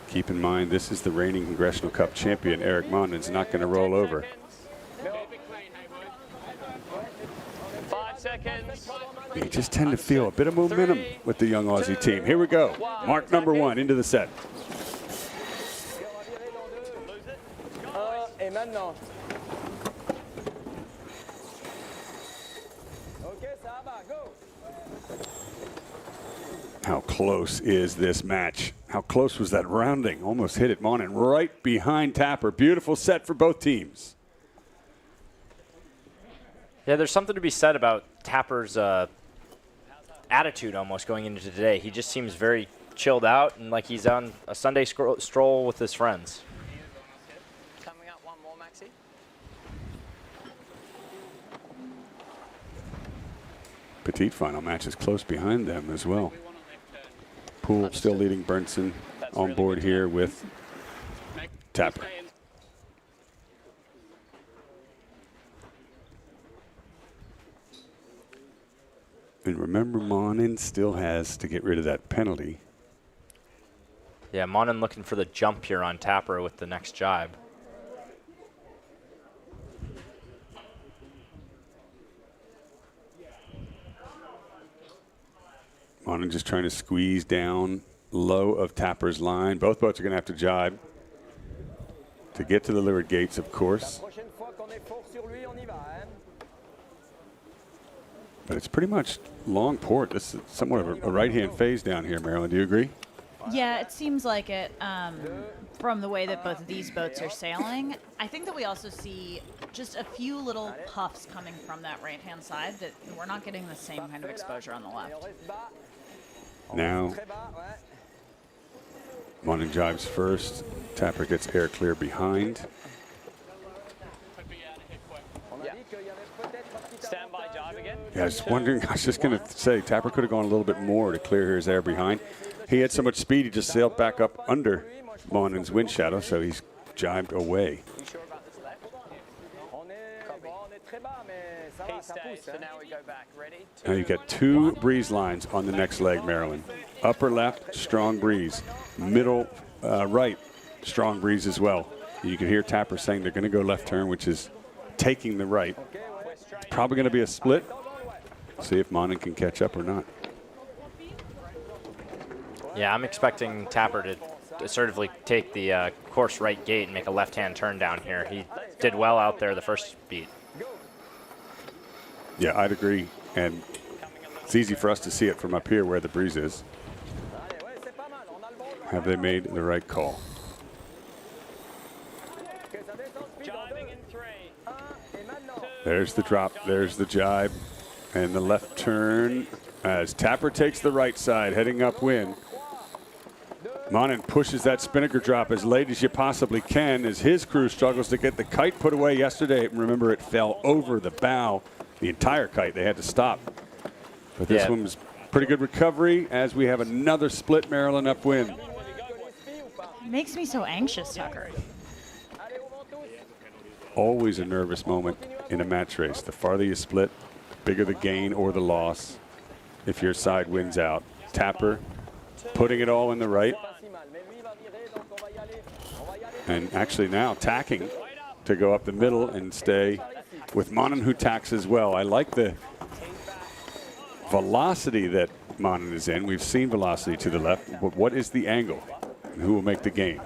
Keep in mind, this is the reigning Congressional Cup champion. Eric Monin's not going to roll over. 5 seconds. You just tend to feel a bit of momentum with the young Aussie team. Here we go. Mark number 1 into the set. How close is this match? How close was that rounding? Almost hit it, Monin right behind Tapper. Beautiful set for both teams. Yeah, there's something to be said about Tapper's attitude almost going into today. He just seems very chilled out and like he's on a Sunday stroll with his friends. Coming up one more, Maxi. Petite final match is close behind them as well. Poole still leading Burnson on board here with Tapper. And remember, Monin still has to get rid of that penalty. Yeah, Monin looking for the jump here on Tapper with the next jibe. Monin just trying to squeeze down low of Tapper's line. Both boats are going to have to jibe to get to the leeward gates, of course. But it's pretty much long port. This is somewhat of a right-hand phase down here, Maryland. Do you agree? Yeah, it seems like it from the way that both of these boats are sailing. I think that we also see just a few little puffs coming from that right-hand side that we're not getting the same kind of exposure on the left. Now, Monin jives first. Tapper gets air clear behind. Standby jibe again. Yeah, I was wondering, I was just going to say, Tapper could have gone a little bit more to clear his air behind. He had so much speed, he just sailed back up under Monin's wind shadow, so he's jibed away. So now we go back. Ready? Now you get 2 breeze lines on the next leg, Marilyn. Upper left, strong breeze. Middle right, strong breeze as well. You can hear Tapper saying they're going to go left turn, which is taking the right. It's probably going to be a split. See if Monin can catch up or not. Yeah, I'm expecting Tapper to assertively take the course right gate and make a left-hand turn down here. He did well out there the first beat. Yeah, I'd agree. And it's easy for us to see it from up here where the breeze is. Have they made the right call? There's the drop, there's the jibe, and the left turn as Tapper takes the right side, heading upwind. Monin pushes that spinnaker drop as late as you possibly can as his crew struggles to get the kite put away yesterday. Remember, it fell over the bow, the entire kite. They had to stop. But this one was pretty good recovery as we have another split Maryland upwind. It makes me so anxious, Tucker. Always a nervous moment in a match race. The farther you split, the bigger the gain or the loss if your side wins out. Tapper putting it all in the right. And actually now tacking to go up the middle and stay with Monin, who tacks as well. I like the velocity that Monin is in. We've seen velocity to the left, but what is the angle? And who will make the gain?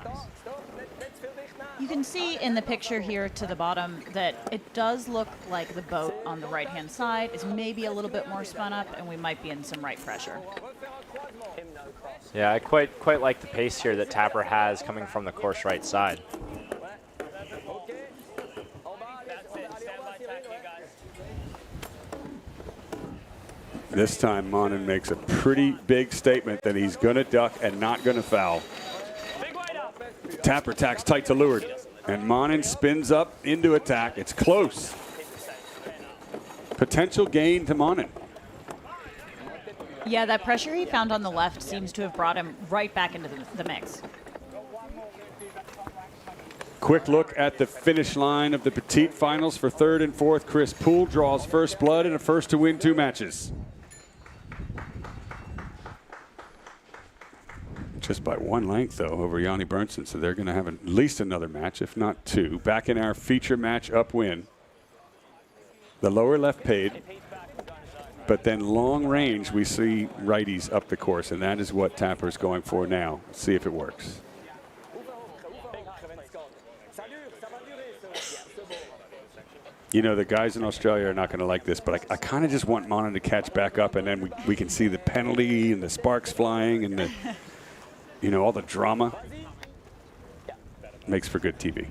You can see in the picture here to the bottom that it does look like the boat on the right-hand side is maybe a little bit more spun up, and we might be in some right pressure. Yeah, I quite like the pace here that Tapper has coming from the course right side. This time Monin makes a pretty big statement that he's going to duck and not going to foul. Tapper tacks tight to leeward, and Monin spins up into attack. It's close. Potential gain to Monin. Yeah, that pressure he found on the left seems to have brought him right back into the mix. Quick look at the finish line of the Petite finals for third and fourth. Chris Poole draws first blood and a first to win 2 matches. Just by 1 length, though, over Yanni Bernsen, so they're going to have at least another match, if not 2. Back in our feature match upwind. The lower left paid, but then long range, we see righties up the course, and that is what Tapper's going for now. Let's see if it works. You know, the guys in Australia are not going to like this, but I kind of just want Monin to catch back up, and then we can see the penalty and the sparks flying and the, you know, all the drama. Makes for good TV.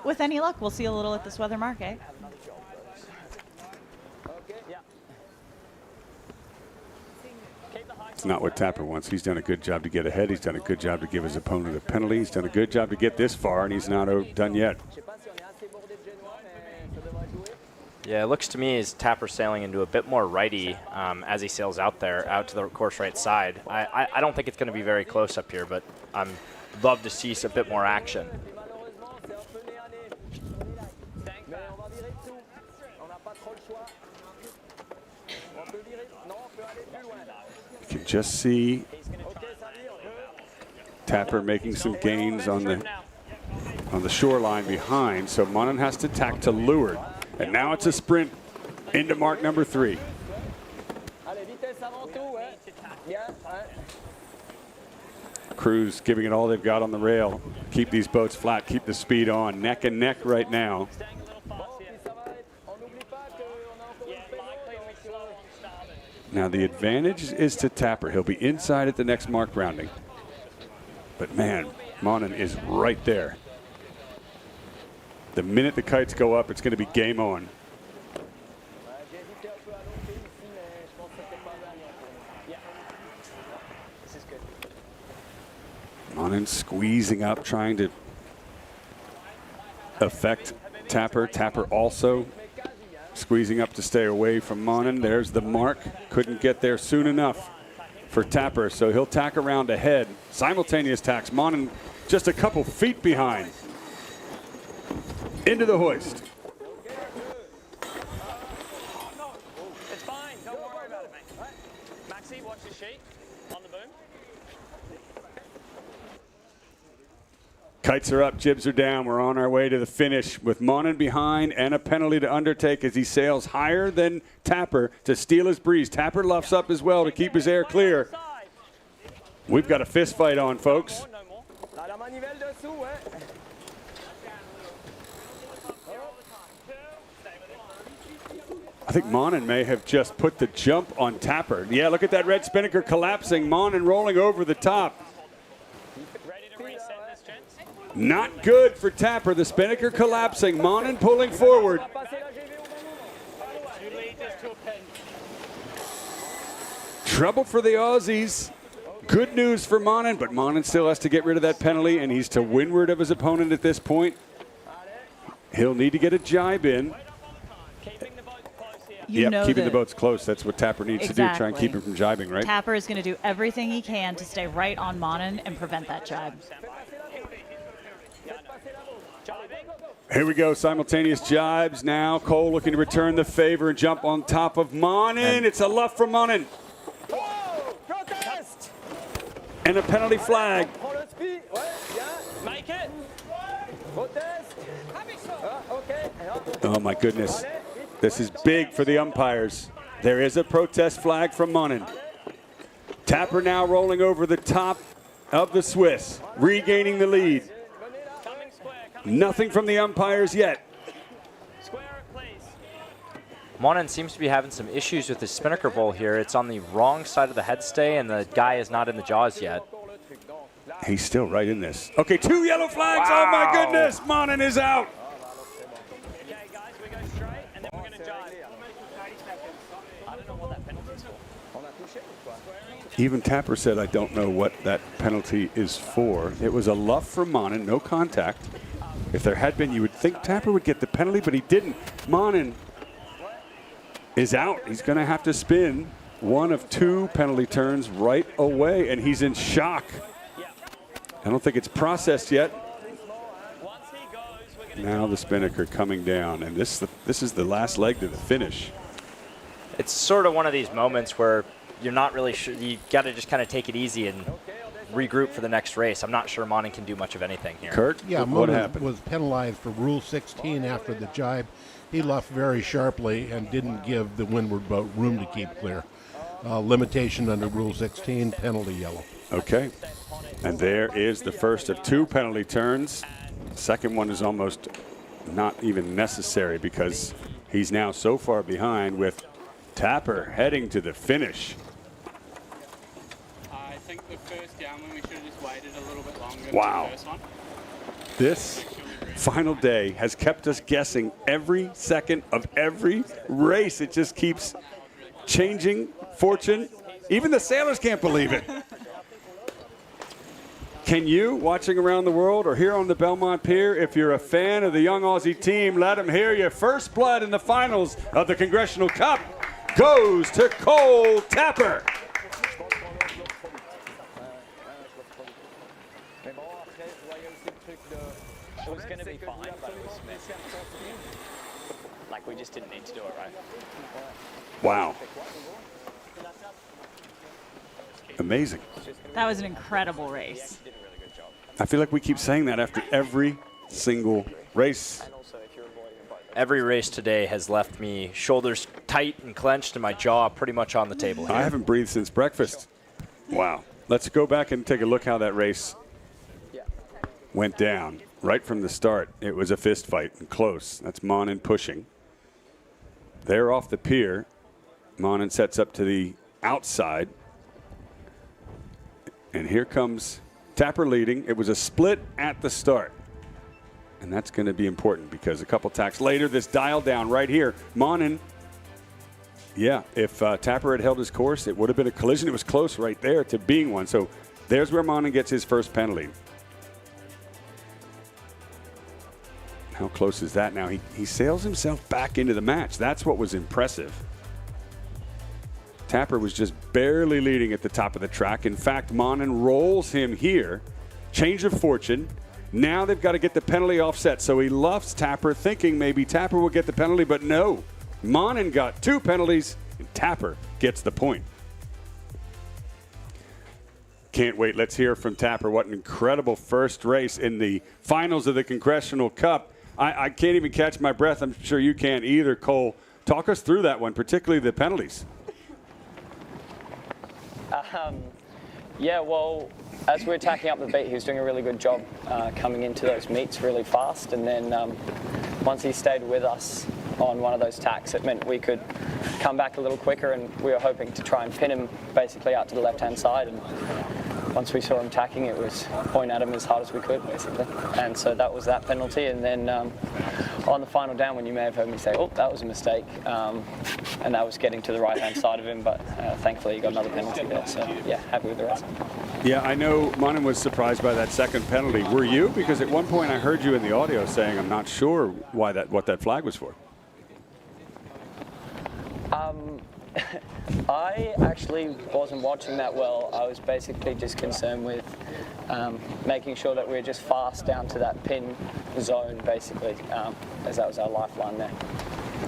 With any luck, we'll see a little at this weather mark, eh? It's not what Tapper wants. He's done a good job to get ahead. He's done a good job to give his opponent a penalty. He's done a good job to get this far, and he's not done yet. Yeah, it looks to me as Tapper sailing into a bit more righty as he sails out there, out to the course right side. I don't think it's going to be very close up here, but I'm love to see a bit more action. You can just see Tapper making some gains on the shoreline behind, so Monin has to tack to leeward. And now it's a sprint into mark number 3. Crew's giving it all they've got on the rail. Keep these boats flat, keep the speed on. Neck and neck right now. Now the advantage is to Tapper. He'll be inside at the next mark rounding. But man, Monin is right there. The minute the kites go up, it's going to be game on. Monin squeezing up, trying to affect Tapper. Tapper also squeezing up to stay away from Monin. There's the mark. Couldn't get there soon enough for Tapper, so he'll tack around ahead. Simultaneous tacks. Monin just a couple feet behind. Into the hoist. It's fine. Don't worry about it, mate. Maxie, watch the sheet on the boom. Kites are up, jibs are down. We're on our way to the finish with Monin behind and a penalty to undertake as he sails higher than Tapper to steal his breeze. Tapper luffs up as well to keep his air clear. We've got a fist fight on, folks. I think Monin may have just put the jump on Tapper. Yeah, look at that red spinnaker collapsing. Monin rolling over the top. Not good for Tapper. The spinnaker collapsing. Monin pulling forward. Trouble for the Aussies. Good news for Monin, but Monin still has to get rid of that penalty, and he's to windward of his opponent at this point. He'll need to get a jibe in. Keeping the boats close. That's what Tapper needs to do. Try and keep him from jibing, right? Tapper is going to do everything he can to stay right on Monin and prevent that jibe. Here we go, simultaneous jibes now. Cole looking to return the favor and jump on top of Monin. It's a luff from Monin. And a penalty flag. Make it. Oh my goodness. This is big for the umpires. There is a protest flag from Monin. Tapper now rolling over the top of the Swiss, regaining the lead. Nothing from the umpires yet. Monin seems to be having some issues with his spinnaker bowl here. It's on the wrong side of the headstay, and the guy is not in the jaws yet. He's still right in this. Okay, 2 yellow flags. Wow. Oh, my goodness. Monin is out. Okay, guys, we go straight, and then we're going to jibe. I don't know what that penalty is for. Even Tapper said, I don't know what that penalty is for. It was a luff for Monin, no contact. If there had been, you would think Tapper would get the penalty, but he didn't. Monin is out. He's going to have to spin one of 2 penalty turns right away, and he's in shock. I don't think it's processed yet. Now the spinnaker coming down, and this is the last leg to the finish. It's sort of one of these moments where you're not really sure. You got to just kind of take it easy and regroup for the next race. I'm not sure Monin can do much of anything here. Kurt, yeah, what Monin happened? Was penalized for Rule 16 after the jibe. He luffed very sharply and didn't give the windward boat room to keep clear. Limitation under Rule 16, penalty yellow. Okay, and there is the first of 2 penalty turns. Second one is almost not even necessary because he's now so far behind with Tapper heading to the finish. I think the first down one we should have just waited a little bit longer. Wow. For the first one. This final day has kept us guessing every second of every race. It just keeps changing fortune. Even the sailors can't believe it. Can you, watching around the world or here on the Belmont Pier, if you're a fan of the young Aussie team, let them hear you. First blood in the finals of the Congressional Cup goes to Cole Tapper. It was going to be fine, but it was messy. Like, we just didn't need to do it right. Wow. Amazing. That was an incredible race. I feel like we keep saying that after every single race. Every race today has left me shoulders tight and clenched and my jaw pretty much on the table here. I haven't breathed since breakfast. Wow. Let's go back and take a look how that race went down. Right from the start, it was a fist fight and close. That's Monin pushing. They're off the pier. Monin sets up to the outside. And here comes Tapper leading. It was a split at the start. And that's going to be important because a couple tacks later, this dial down right here, Monin. Yeah, if Tapper had held his course, it would have been a collision. It was close right there to being one. So there's where Monin gets his first penalty. How close is that now? He sails himself back into the match. That's what was impressive. Tapper was just barely leading at the top of the track. In fact, Monin rolls him here. Change of fortune. Now they've got to get the penalty offset. So he luffs Tapper, thinking maybe Tapper will get the penalty, but no. Monin got 2 penalties, and Tapper gets the point. Can't wait. Let's hear from Tapper. What an incredible first race in the finals of the Congressional Cup. I can't even catch my breath. I'm sure you can't either, Cole. Talk us through that one, particularly the penalties. Yeah, well, as we were tacking up the beat, he was doing a really good job coming into those meets really fast. And then once he stayed with us on one of those tacks, it meant we could come back a little quicker, and we were hoping to try and pin him basically out to the left-hand side. And once we saw him tacking, it was point at him as hard as we could, basically. And so that was that penalty. And then on the final down, when you may have heard me say, oh, that was a mistake, and that was getting to the right-hand side of him, but thankfully he got another penalty there. So, yeah, happy with the rest. Yeah, I know Monin was surprised by that second penalty. Were you? Because at one point I heard you in the audio saying, I'm not sure what that flag was for. I actually wasn't watching that well. I was basically just concerned with making sure that we were just fast down to that pin zone, basically, as that was our lifeline there.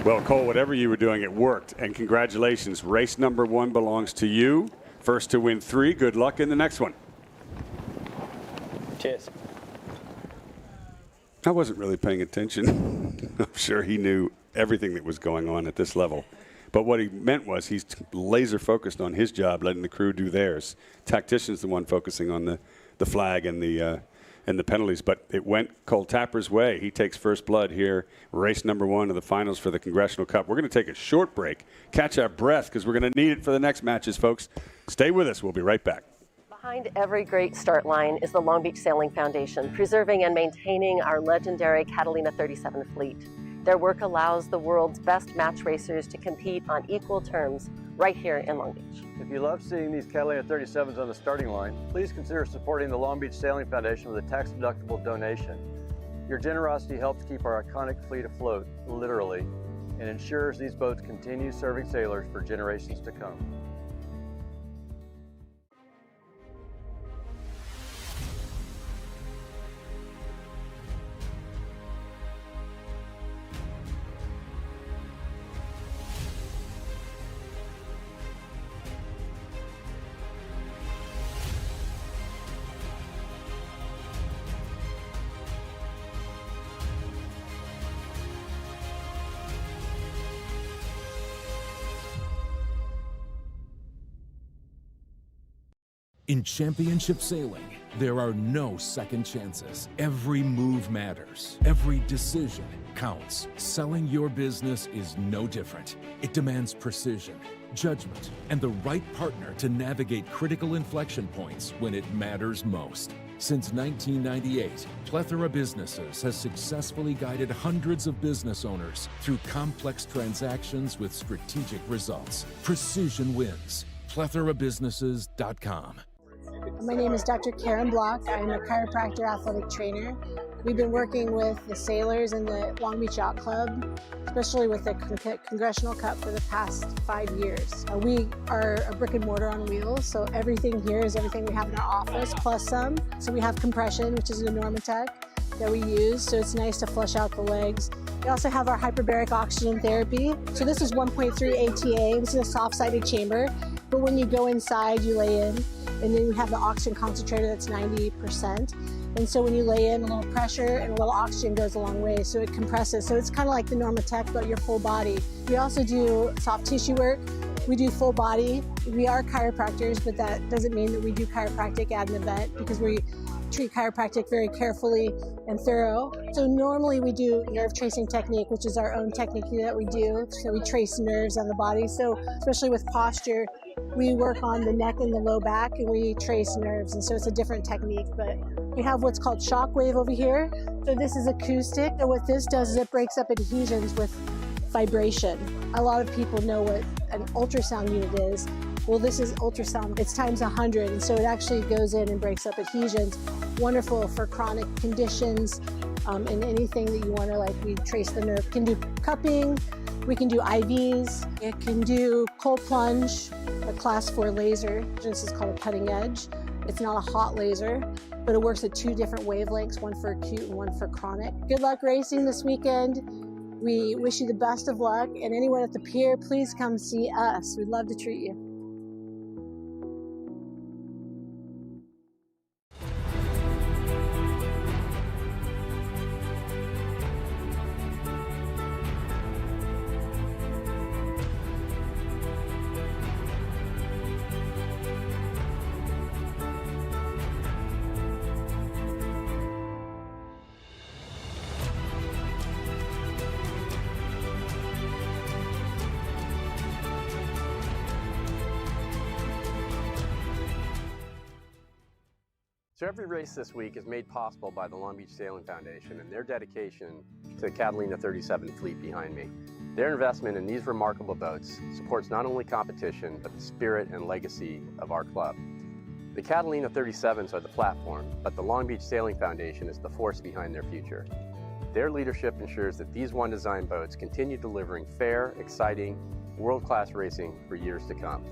Well, Cole, whatever you were doing, it worked. And congratulations. Race number 1 belongs to you. First to win 3. Good luck in the next one. Cheers. I wasn't really paying attention. I'm sure he knew everything that was going on at this level. But what he meant was he's laser focused on his job, letting the crew do theirs. Tactician's the one focusing on the flag and the penalties. But it went Cole Tapper's way. He takes first blood here, race number 1 of the finals for the Congressional Cup. We're going to take a short break, catch our breath, because we're going to need it for the next matches, folks. Stay with us. We'll be right back. Behind every great start line is the Long Beach Sailing Foundation, preserving and maintaining our legendary Catalina 37 fleet. Their work allows the world's best match racers to compete on equal terms right here in Long Beach. If you love seeing these Catalina 37s on the starting line, please consider supporting the Long Beach Sailing Foundation with a tax-deductible donation. Your generosity helps keep our iconic fleet afloat, literally, and ensures these boats continue serving sailors for generations to come. In championship sailing, there are no second chances. Every move matters. Every decision counts. Selling your business is no different. It demands precision, judgment, and the right partner to navigate critical inflection points when it matters most. Since 1998, Plethora Businesses has successfully guided hundreds of business owners through complex transactions with strategic results. Precision wins. PlethoraBusinesses.com. My name is Dr. Karen Block. I'm a chiropractor athletic trainer. We've been working with the sailors in the Long Beach Yacht Club, especially with the Congressional Cup for the past 5 years. We are a brick and mortar on wheels, so everything here is everything we have in our office, plus some. So we have compression, which is a Normatec that we use, so it's nice to flush out the legs. We also have our hyperbaric oxygen therapy. So this is 1.3 ATA. This is a soft-sided chamber, but when you go inside, you lay in, and then we have the oxygen concentrator that's 90%. And so when you lay in, a little pressure and a little oxygen goes a long way, so it compresses. So it's kind of like the Normatec, but your full body. We also do soft tissue work. We do full body. We are chiropractors, but that doesn't mean that we do chiropractic at an event, because we treat chiropractic very carefully and thorough. So normally we do nerve tracing technique, which is our own technique that we do. So we trace nerves on the body. So especially with posture, We work on the neck and the low back, and we trace nerves, and so it's a different technique. But we have what's called shockwave over here. So this is acoustic, and what this does is it breaks up adhesions with vibration. A lot of people know what an ultrasound unit is. Well, this is ultrasound. It's times 100, and so it actually goes in and breaks up adhesions. Wonderful for chronic conditions and anything that you want to, like, we trace the nerve. Can do cupping, we can do IVs, it can do cold plunge, a class 4 laser. This is called a cutting edge. It's not a hot laser, but it works at 2 different wavelengths, one for acute and one for chronic. Good luck racing this weekend. We wish you the best of luck, and anyone at the pier, please come see us. We'd love to treat you. So every race this week is made possible by the Long Beach Sailing Foundation and their dedication to the Catalina 37 fleet behind me. Their investment in these remarkable boats supports not only competition, but the spirit and legacy of our club. The Catalina 37s are the platform, but the Long Beach Sailing Foundation is the force behind their future. Their leadership ensures that these One Design boats continue delivering fair, exciting, world-class racing for years to come.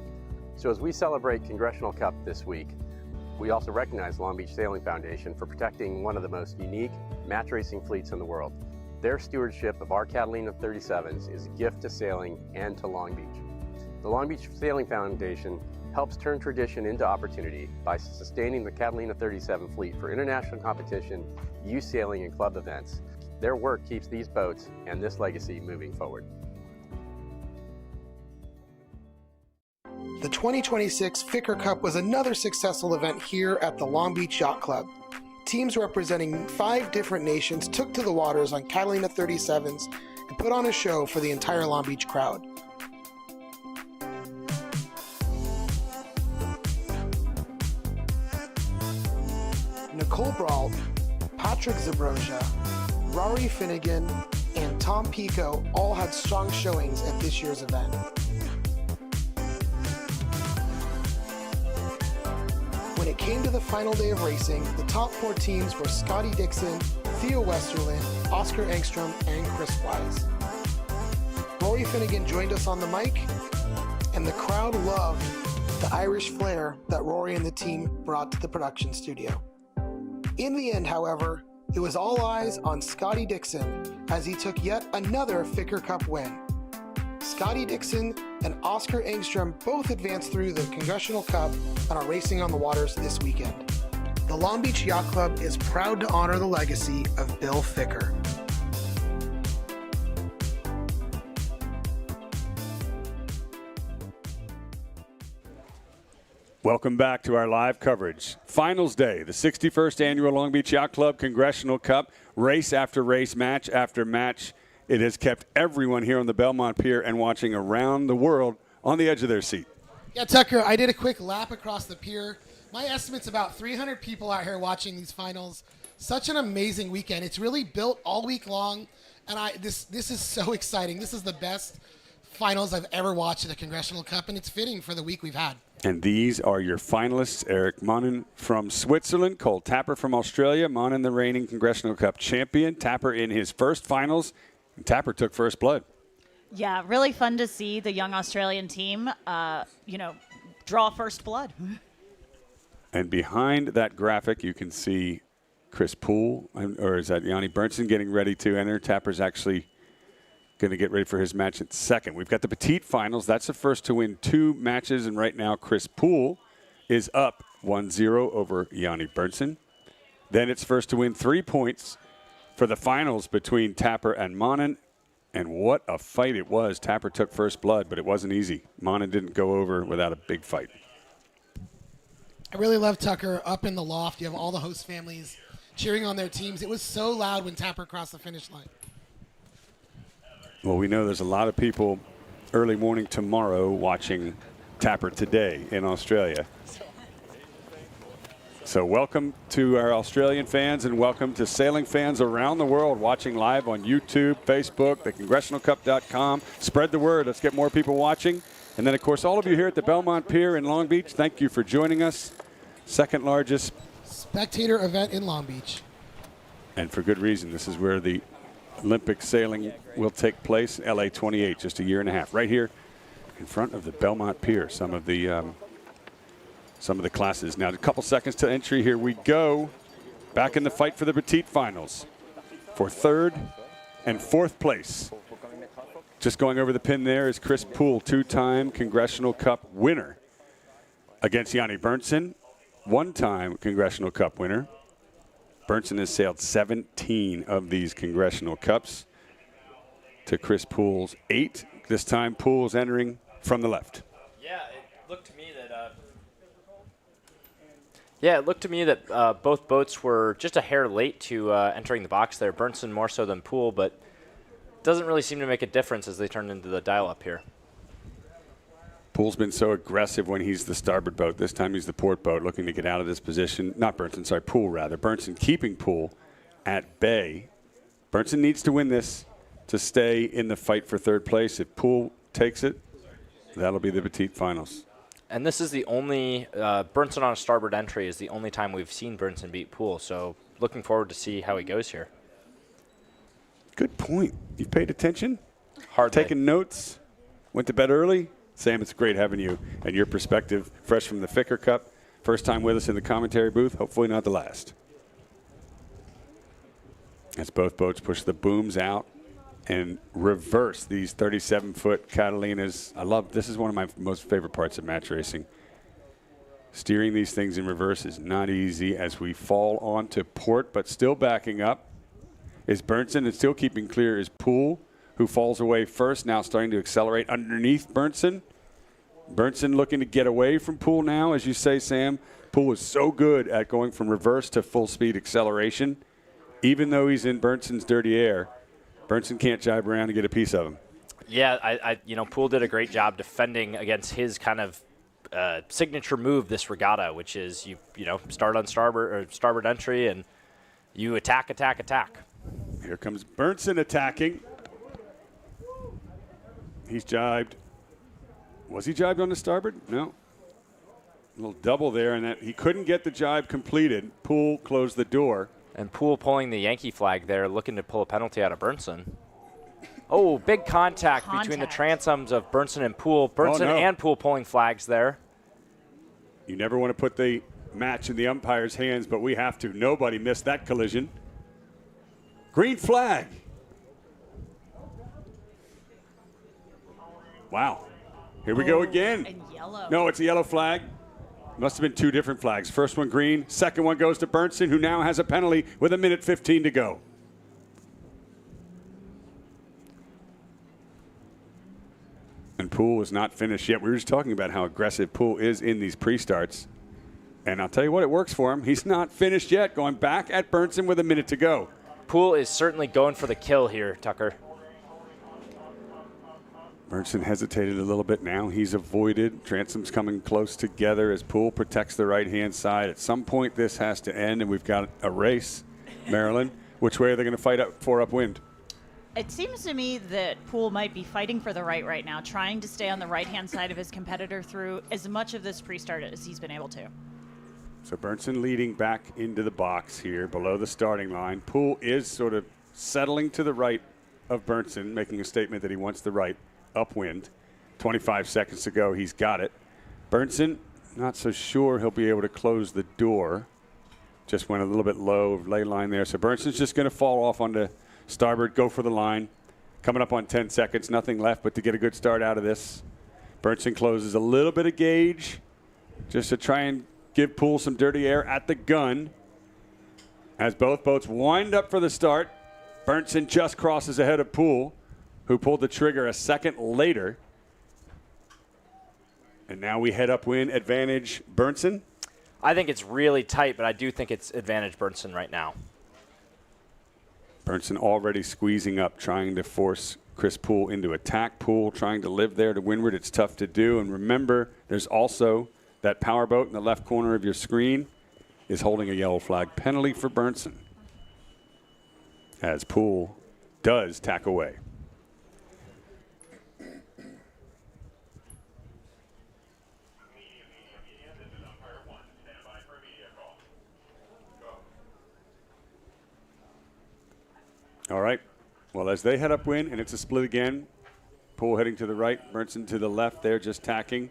So as we celebrate Congressional Cup this week, we also recognize Long Beach Sailing Foundation for protecting one of the most unique match racing fleets in the world. Their stewardship of our Catalina 37s is a gift to sailing and to Long Beach. The Long Beach Sailing Foundation helps turn tradition into opportunity by sustaining the Catalina 37 fleet for international competition, youth sailing, and club events. Their work keeps these boats and this legacy moving forward. The 2026 Ficker Cup was another successful event here at the Long Beach Yacht Club. Teams representing 5 different nations took to the waters on Catalina 37s and put on a show for the entire Long Beach crowd. Nicole Brault, Patrick Zabrosia, Rory Finnegan, and Tom Pico all had strong showings at this year's event. When it came to the final day of racing, the top 4 teams were Scotty Dixon, Theo Westerland, Oscar Engstrom, and Chris Wise. Rory Finnegan joined us on the mic, and the crowd loved the Irish flair that Rory and the team brought to the production studio. In the end, however, it was all eyes on Scotty Dixon as he took yet another Ficker Cup win. Scotty Dixon and Oscar Engstrom both advanced through the Congressional Cup and are racing on the waters this weekend. The Long Beach Yacht Club is proud to honor the legacy of Bill Ficker. Welcome back to our live coverage. Finals day, the 61st Annual Long Beach Yacht Club Congressional Cup, race after race, match after match. It has kept everyone here on the Belmont Pier and watching around the world on the edge of their seat. Yeah, Tucker, I did a quick lap across the pier. My estimate's about 300 people out here watching these finals. Such an amazing weekend. It's really built all week long, and this is so exciting. This is the best finals I've ever watched at a Congressional Cup, and it's fitting for the week we've had. And these are your finalists: Eric Monin from Switzerland, Cole Tapper from Australia, Monin the reigning Congressional Cup champion, Tapper in his first finals, and Tapper took first blood. Yeah, really fun to see the young Australian team, draw first blood. And behind that graphic, you can see Chris Poole, or is that Yanni Bernson, getting ready to enter. Tapper's actually going to get ready for his match at second. We've got the Petite finals. That's the first to win 2 matches, and right now Chris Poole is up 1-0 over Yanni Bernson. Then it's first to win 3 points for the finals between Tapper and Monin. And what a fight it was. Tapper took first blood, but it wasn't easy. Monin didn't go over without a big fight. I really love Tucker up in the loft. You have all the host families cheering on their teams. It was so loud when Tapper crossed the finish line. Well, we know there's a lot of people early morning tomorrow watching tapper today in Australia. So welcome to our Australian fans and welcome to sailing fans around the world watching live on YouTube, Facebook, thecongressionalcup.com. Spread the word. Let's get more people watching. And then, of course, all of you here at the Belmont Pier in Long Beach, thank you for joining us. Second largest spectator event in Long Beach. And for good reason. This is where the Olympic sailing will take place, LA 28, just a year and a half. Right here in front of the Belmont Pier, some of the classes. Now, a couple seconds to entry. Here we go. Back in the fight for the Petite finals for third and fourth place. Just going over the pin there is Chris Poole, two-time Congressional Cup winner, against Yanni Berntsen, one-time Congressional Cup winner. Berntsen has sailed 17 of these Congressional Cups to Chris Poole's 8. This time Poole's entering from the left. Yeah, it looked to me that both boats were just a hair late to entering the box there. Berntsen more so than Poole, but doesn't really seem to make a difference as they turn into the dial up here. Poole's been so aggressive when he's the starboard boat. This time he's the port boat, looking to get out of this position. Not Berntsen, sorry, Poole rather. Berntsen keeping Poole at bay. Berntsen needs to win this to stay in the fight for third place. If Poole takes it, that'll be the Petite finals. And this is the only, Berntsen on a starboard entry is the only time we've seen Berntsen beat Poole. So looking forward to see how he goes here. Good point. You've paid attention? Hardly. Taking notes? Went to bed early? Sam, it's great having you and your perspective fresh from the Ficker Cup. First time with us in the commentary booth, hopefully not the last. As both boats push the booms out and reverse these 37-foot Catalinas. I love, this is one of my most favorite parts of match racing. Steering these things in reverse is not easy as we fall onto port, but still backing up is Berntsen, and still keeping clear is Poole, who falls away first, now starting to accelerate underneath Berntsen. Berntsen looking to get away from Poole now, as you say, Sam. Poole is so good at going from reverse to full speed acceleration. Even though he's in Berntsen's dirty air, Berntsen can't jibe around and get a piece of him. Yeah, Poole did a great job defending against his kind of signature move, this regatta, which is you start on starboard entry and you attack. Here comes Berntsen attacking. He's jibed. Was he jibed on the starboard? No. A little double there, and that he couldn't get the jibe completed. Poole closed the door. And Poole pulling the Yankee flag there, looking to pull a penalty out of Berntsen. Oh, big contact between the transoms of Berntsen and Poole. Berntsen and Poole pulling flags there. You never want to put the match in the umpire's hands, but we have to. Nobody missed that collision. Green flag. Wow. Here we go again. And yellow. No, it's a yellow flag. Must have been two different flags. First one green, second one goes to Berntsen, who now has a penalty with 1:15 to go. And Poole is not finished yet. We were just talking about how aggressive Poole is in these pre-starts. And I'll tell you what, it works for him. He's not finished yet, going back at Berntsen with 1 minute to go. Poole is certainly going for the kill here, Tucker. Berntsen hesitated a little bit now. He's avoided. Transoms coming close together as Poole protects the right-hand side. At some point, this has to end, and we've got a race. Marilyn, which way are they going to fight up for upwind? It seems to me that Poole might be fighting for the right now, trying to stay on the right-hand side of his competitor through as much of this pre-start as he's been able to. So Berntsen leading back into the box here below the starting line. Poole is sort of settling to the right of Berntsen, making a statement that he wants the right upwind. 25 seconds to go. He's got it. Berntsen, not so sure he'll be able to close the door. Just went a little bit low, lay line there. So Berntsen's just going to fall off onto starboard, go for the line. Coming up on 10 seconds. Nothing left but to get a good start out of this. Berntsen closes a little bit of gauge just to try and give Poole some dirty air at the gun. As both boats wind up for the start, Berntsen just crosses ahead of Poole, who pulled the trigger a second later. And now we head upwind, advantage Berntsen. I think it's really tight, but I do think it's advantage Berntsen right now. Berntsen already squeezing up, trying to force Chris Poole into attack. Poole trying to live there to windward. It's tough to do. And remember, there's also that power boat in the left corner of your screen is holding a yellow flag penalty for Berntsen, as Poole does tack away. All right. Well, as they head upwind, and it's a split again, Poole heading to the right, Berntsen to the left there, just tacking.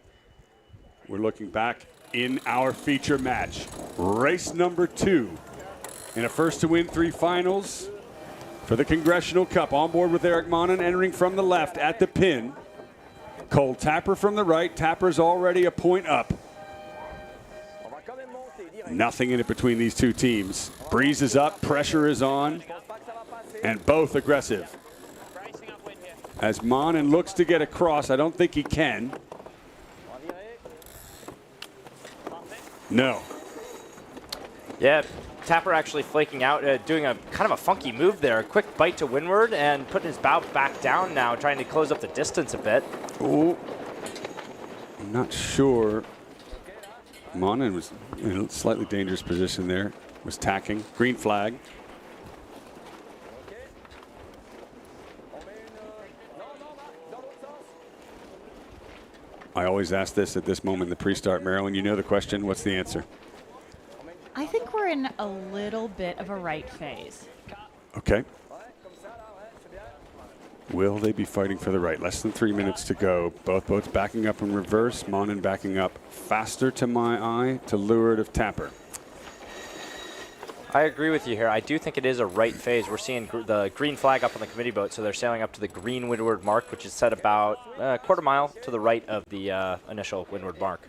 We're looking back in our feature match. Race number 2 in a first to win 3 finals for the Congressional Cup. On board with Eric Monin entering from the left at the pin. Cole Tapper from the right. Tapper's already a point up. Nothing in it between these two teams. Breeze is up, pressure is on, and both aggressive. As Monin looks to get across, I don't think he can. No. Yeah, Tapper actually flaking out, doing a kind of a funky move there. A quick bite to windward and putting his bow back down now, trying to close up the distance a bit. Ooh. I'm not sure. Monin was in a slightly dangerous position there. Was tacking. Green flag. I always ask this at this moment in the pre-start. Marilyn, you know the question. What's the answer? I think we're in a little bit of a right phase. Okay. Will they be fighting for the right? Less than 3 minutes to go. Both boats backing up in reverse. Monin backing up faster to my eye to leeward of Tapper. I agree with you here. I do think it is a right phase. We're seeing the green flag up on the committee boat, so they're sailing up to the green windward mark, which is set about a quarter mile to the right of the initial windward mark.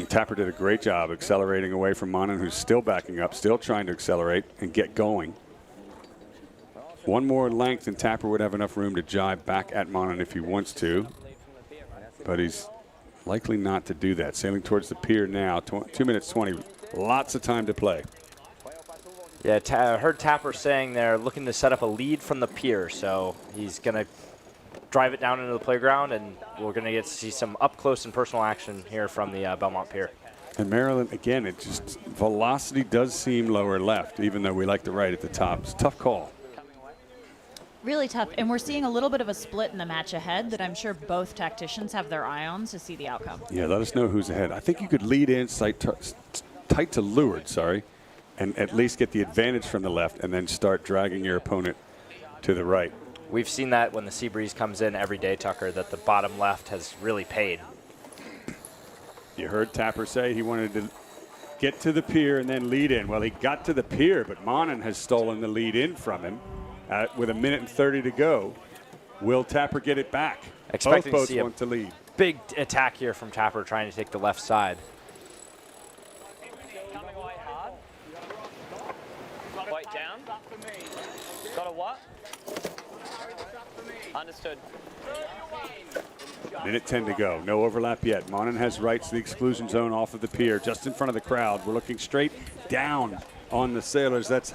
Tapper did a great job accelerating away from Monin, who's still backing up, still trying to accelerate and get going. One more length and Tapper would have enough room to jibe back at Monin if he wants to, but he's likely not to do that. Sailing towards the pier now, 2 minutes 20. Lots of time to play. Yeah, I heard Tapper saying they're looking to set up a lead from the pier, so he's going to drive it down into the playground, and we're going to get to see some up-close and personal action here from the Belmont Pier. And Maryland, again, it just velocity does seem lower left, even though we like the right at the top. It's a tough call. Really tough, and we're seeing a little bit of a split in the match ahead that I'm sure both tacticians have their eye on to see the outcome. Yeah, let us know who's ahead. I think you could lead in tight to leeward, and at least get the advantage from the left and then start dragging your opponent to the right. We've seen that when the sea breeze comes in every day, Tucker, that the bottom left has really paid. You heard Tapper say he wanted to get to the pier and then lead in. Well, he got to the pier, but Monin has stolen the lead in from him with 1 minute and 30 to go. Will Tapper get it back? Expecting Both boats to see want to lead. Big attack here from Tapper trying to take the left side. White down. Got a what? Understood. Minute 10 to go. No overlap yet. Monin has rights to the exclusion zone off of the pier, just in front of the crowd. We're looking straight down on the sailors. That's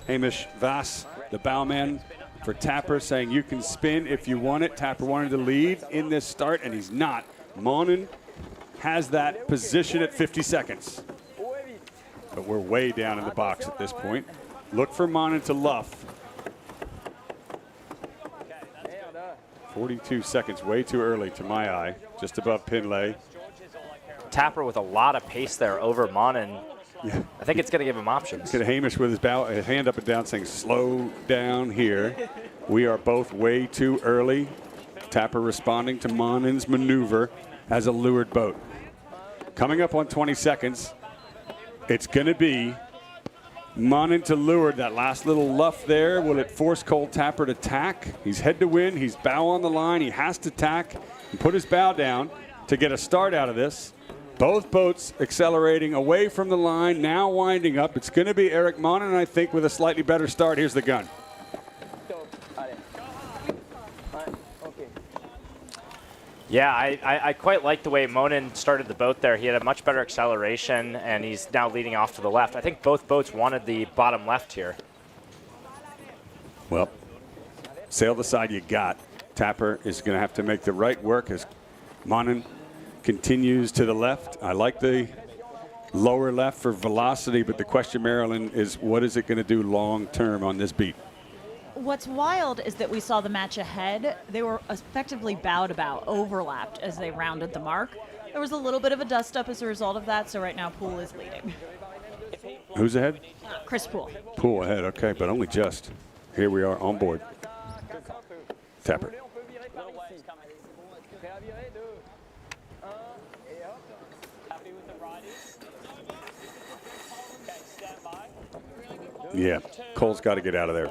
Hamish Vass, the bowman for Tapper, saying you can spin if you want it. Tapper wanted to lead in this start, and he's not. Monin has that position at 50 seconds. But we're way down in the box at this point. Look for Monin to luff. 42 seconds, way too early to my eye, just above pin lay. Tapper with a lot of pace there over Monin. Yeah. I think it's going to give him options. Look at Hamish with his hand up and down saying, slow down here. We are both way too early. Tapper responding to Monin's maneuver as a leeward boat. Coming up on 20 seconds, it's going to be Monin to leeward. That last little luff there, will it force Cole Tapper to tack? He's head to wind, he's bow on the line, he has to tack and put his bow down to get a start out of this. Both boats accelerating away from the line, now winding up. It's going to be Eric Monin, I think, with a slightly better start. Here's the gun. Yeah, I quite like the way Monin started the boat there. He had a much better acceleration, and he's now leading off to the left. I think both boats wanted the bottom left here. Well, sail the side you got. Tapper is going to have to make the right work as Monin continues to the left. I like the lower left for velocity, but the question, Marilyn, is what is it going to do long term on this beat? What's wild is that we saw the match ahead. They were effectively bowed about, overlapped as they rounded the mark. There was a little bit of a dust up as a result of that, so right now Poole is leading. Who's ahead? Chris Poole. Poole ahead, okay, but only just. Here we are on board. Tapper. Yeah, Cole's got to get out of there.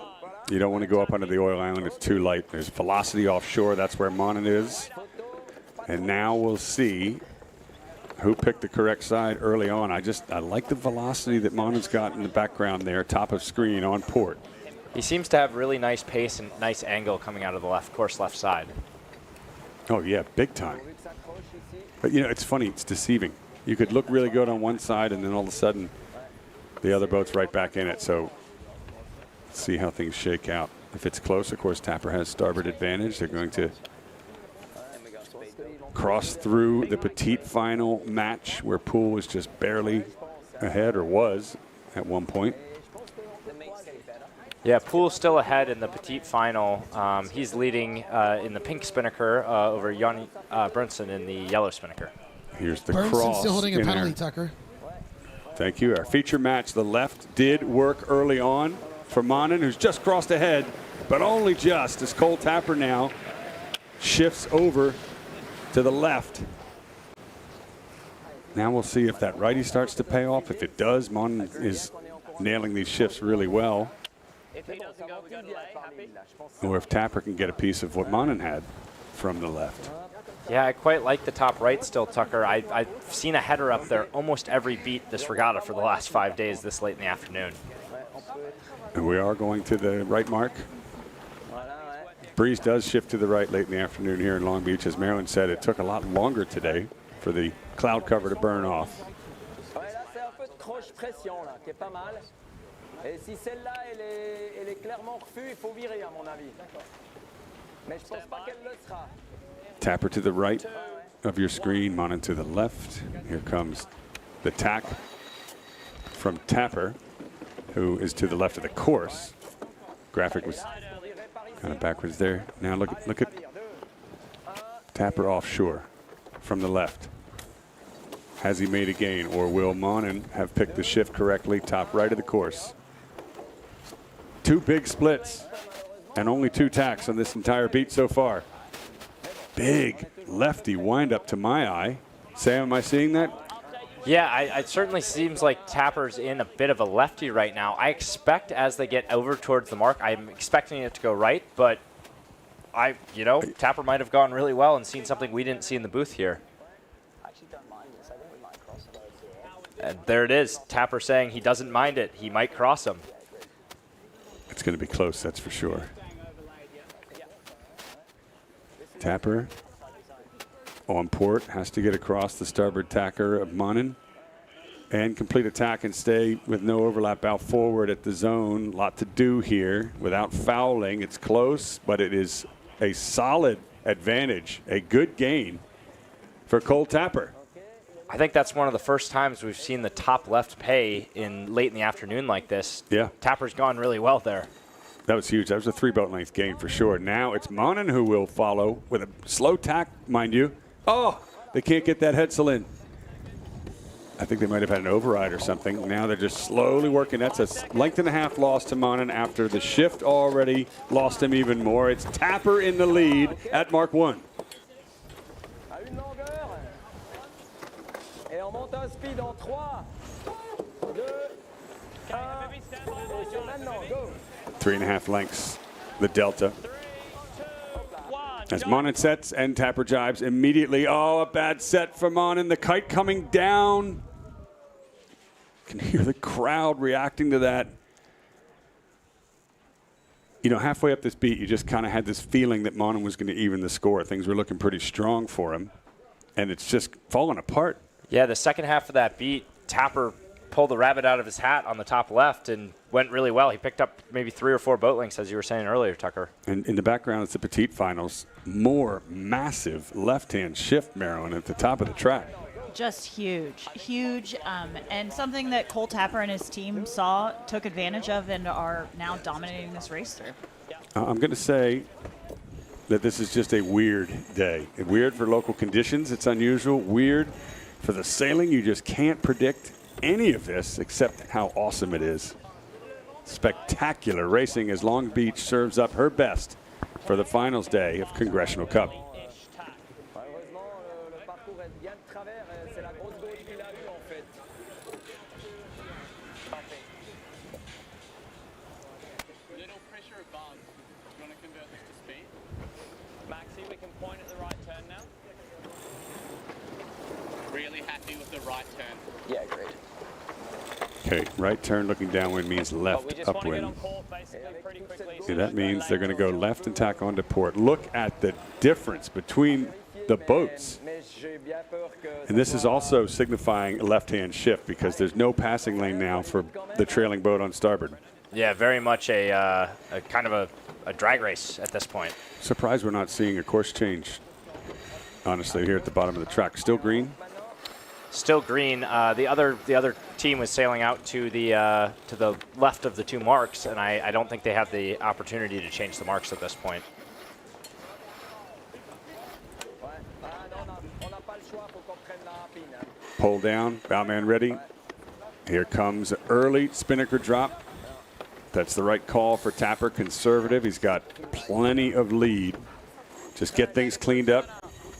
You don't want to go up under the oil island. It's too light. There's velocity offshore. That's where Monin is. And now we'll see who picked the correct side early on. I like the velocity that Monin's got in the background there, top of screen on port. He seems to have really nice pace and nice angle coming out of the left side. Oh, yeah, big time. But, you know, it's funny. It's deceiving. You could look really good on one side, and then all of a sudden the other boat's right back in it. So let's see how things shake out. If it's close, of course, Tapper has starboard advantage. They're going to cross through the Petite final match where Poole was just barely ahead, or was at one point. Yeah, Poole's still ahead in the Petite final. He's leading in the pink spinnaker over Yanni Brunson in the yellow spinnaker. Here's the Brunson cross. still holding a penalty, there. Tucker. Thank you. Our feature match, the left, did work early on for Monin, who's just crossed ahead, but only just, as Cole Tapper now shifts over to the left. Now we'll see if that righty starts to pay off. If it does, Monin is nailing these shifts really well. Or if Tapper can get a piece of what Monin had from the left. Yeah, I quite like the top right still, Tucker. I've seen a header up there almost every beat this regatta for the last 5 days this late in the afternoon. And we are going to the right mark. Breeze does shift to the right late in the afternoon here in Long Beach. As Marilyn said, it took a lot longer today for the cloud cover to burn off. Tapper to the right of your screen, Monin to the left. Here comes the tack from Tapper, who is to the left of the course. Graphic was kind of backwards there. Now look at Tapper offshore from the left. Has he made a gain, or will Monin have picked the shift correctly? Top right of the course. 2 big splits and only 2 tacks on this entire beat so far. Big lefty wind up to my eye. Sam, am I seeing that? Yeah, it certainly seems like Tapper's in a bit of a lefty right now. I expect as they get over towards the mark, I'm expecting it to go right, but Tapper might have gone really well and seen something we didn't see in the booth here. And there it is, Tapper saying he doesn't mind it. He might cross him. It's going to be close, that's for sure. Tapper on port, has to get across the starboard tacker of Monin and complete attack and stay with no overlap out forward at the zone. A lot to do here without fouling. It's close, but it is a solid advantage, a good gain for Cole Tapper. I think that's one of the first times we've seen the top left pay late in the afternoon like this. Yeah. Tapper's gone really well there. That was huge. That was a 3-boat length gain for sure. Now it's Monin who will follow with a slow tack, mind you. Oh, they can't get that headsail in. I think they might have had an override or something. Now they're just slowly working. That's a length and a half loss to Monin after the shift already lost him even more. It's Tapper in the lead at Mark 1. Et on monte un speed en 3, 2, 1, maintenant, go. 3.5 lengths, the delta. As Monin sets and Tapper jibes immediately. Oh, a bad set for Monin. The kite coming down. You can hear the crowd reacting to that. You know, halfway up this beat, you just kind of had this feeling that Monin was going to even the score. Things were looking pretty strong for him, and it's just falling apart. Yeah, the second half of that beat, Tapper pulled the rabbit out of his hat on the top left and went really well. He picked up maybe 3 or 4 boat lengths, as you were saying earlier, Tucker. And in the background, it's the Petite finals. More massive left-hand shift, Marilyn, at the top of the track. Just huge, and something that Cole Tapper and his team saw, took advantage of, and are now dominating this race through. I'm going to say that this is just a weird day. Weird for local conditions. It's unusual. Weird for the sailing. You just can't predict any of this except how awesome it is. Spectacular racing as Long Beach serves up her best for the finals day of Congressional Cup. Yeah, great. Okay, right turn looking downwind means left upwind. Yeah, that means they're going to go left and tack onto port. Look at the difference between the boats. And this is also signifying a left-hand shift because there's no passing lane now for the trailing boat on starboard. Yeah, very much a kind of a drag race at this point. Surprised we're not seeing a course change, honestly, here at the bottom of the track. Still green? Still green. The other team was sailing out to the left of the 2 marks, and I don't think they have the opportunity to change the marks at this point. Pull down, bowman ready. Here comes early spinnaker drop. That's the right call for Tapper, conservative. He's got plenty of lead. Just get things cleaned up.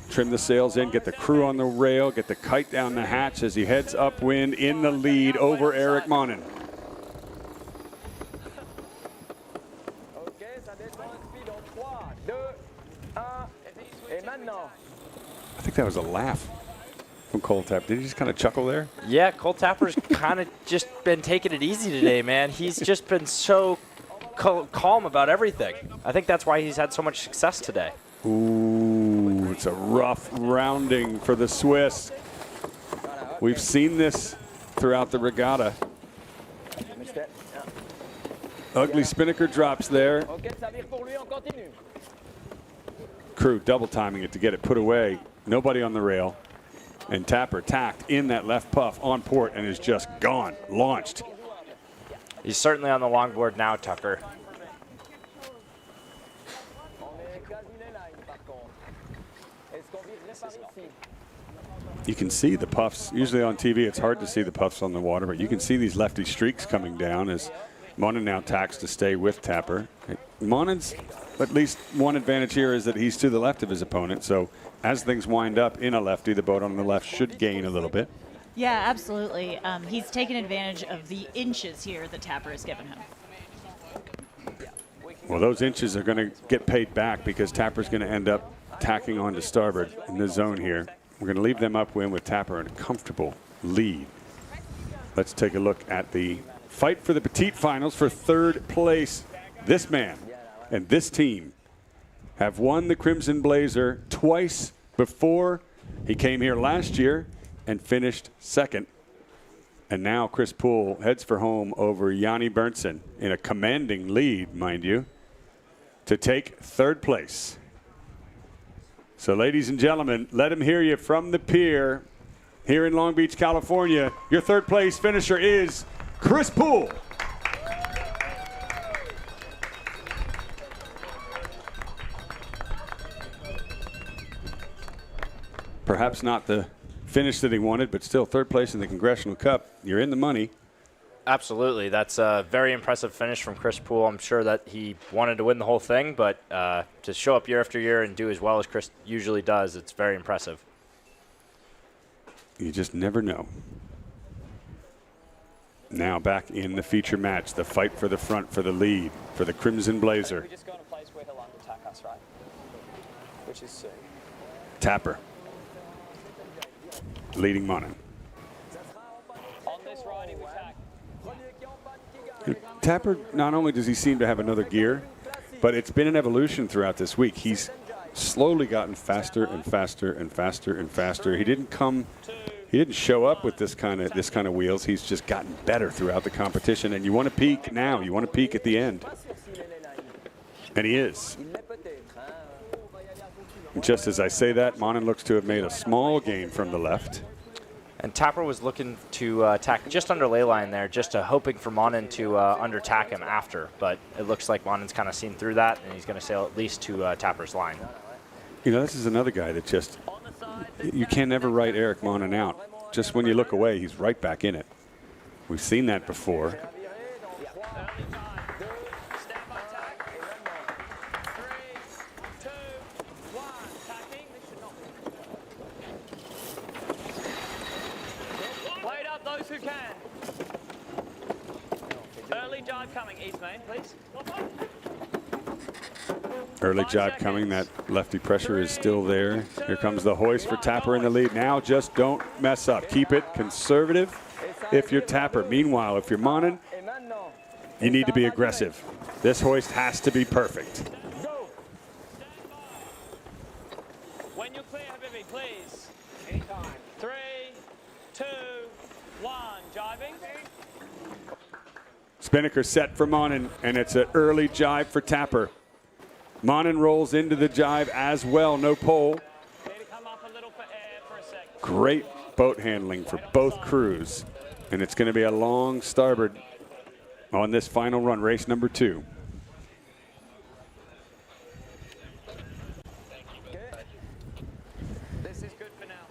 Trim the sails in, get the crew on the rail, get the kite down the hatch as he heads upwind in the lead over Eric Monin. I think that was a laugh from Cole Tapper. Did he just kind of chuckle there? Yeah, Cole Tapper's kind of just been taking it easy today, man. He's just been so calm about everything. I think that's why he's had so much success today. Ooh, it's a rough rounding for the Swiss. We've seen this throughout the regatta. Ugly spinnaker drops there. Crew double timing it to get it put away. Nobody on the rail. And Tapper tacked in that left puff on port and is just gone, launched. He's certainly on the longboard now, Tucker. You can see the puffs. Usually on TV, it's hard to see the puffs on the water, but you can see these lefty streaks coming down as Monin now tacks to stay with Tapper. Monin's at least one advantage here is that he's to the left of his opponent. So as things wind up in a lefty, the boat on the left should gain a little bit. Yeah, absolutely. He's taken advantage of the inches here that Tapper has given him. Well, those inches are going to get paid back because Tapper's going to end up tacking onto starboard in the zone here. We're going to leave them upwind with Tapper in a comfortable lead. Let's take a look at the fight for the Petite finals for 3rd place. This man and this team have won the Crimson Blazer twice before. He came here last year and finished 2nd. And now Chris Poole heads for home over Yanni Berntsen in a commanding lead, mind you, to take 3rd place. So, ladies and gentlemen, let him hear you from the pier here in Long Beach, California. Your 3rd place finisher is Chris Poole. Perhaps not the finish that he wanted, but still 3rd place in the Congressional Cup. You're in the money. Absolutely. That's a very impressive finish from Chris Poole. I'm sure that he wanted to win the whole thing, but to show up year after year and do as well as Chris usually does, it's very impressive. You just never know. Now back in the feature match, the fight for the front, for the lead, for the Crimson Blazer. We just got a place where he'll undertack us, right? Which is soon. Tapper leading Monin. On this ride, we tack. Tapper, not only does he seem to have another gear, but it's been an evolution throughout this week. He's slowly gotten faster and faster and faster and faster. He didn't come He didn't show up with this kind of wheels. He's just gotten better throughout the competition, and you want to peak now. You want to peak at the end, and he is. And just as I say that, Monin looks to have made a small gain from the left. And Tapper was looking to attack just under ley line there, just hoping for Monin to under-tack him after. But it looks like Monin's kind of seen through that, and he's going to sail at least to Tapper's line. You know, this is another guy that just, you can never write Eric Monin out. Just when you look away, he's right back in it. We've seen that before. Wait up those who can. Early jibe coming, East Main, please. Early jibe coming. That lefty pressure is still there. Here comes the hoist for Tapper in the lead. Now just don't mess up. Keep it conservative if you're Tapper. Meanwhile, if you're Monin, you need to be aggressive. This hoist has to be perfect. When you're clear, Habibi, please. Anytime. 3, 2, 1, jibing. Spinnaker set for Monin, and it's an early jibe for Tapper. Monin rolls into the jibe as well, no pole. Great boat handling for both crews. And it's going to be a long starboard on this final run, race number 2. This is good for now.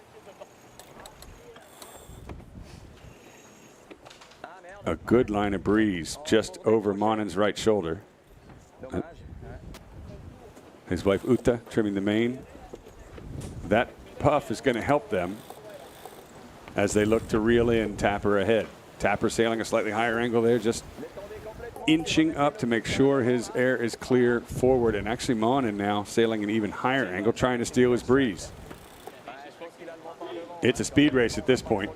A good line of breeze just over Monin's right shoulder. His wife Uta trimming the main. That puff is going to help them as they look to reel in Tapper ahead. Tapper sailing a slightly higher angle there, just inching up to make sure his air is clear forward. And actually Monin now sailing an even higher angle, trying to steal his breeze. It's a speed race at this point.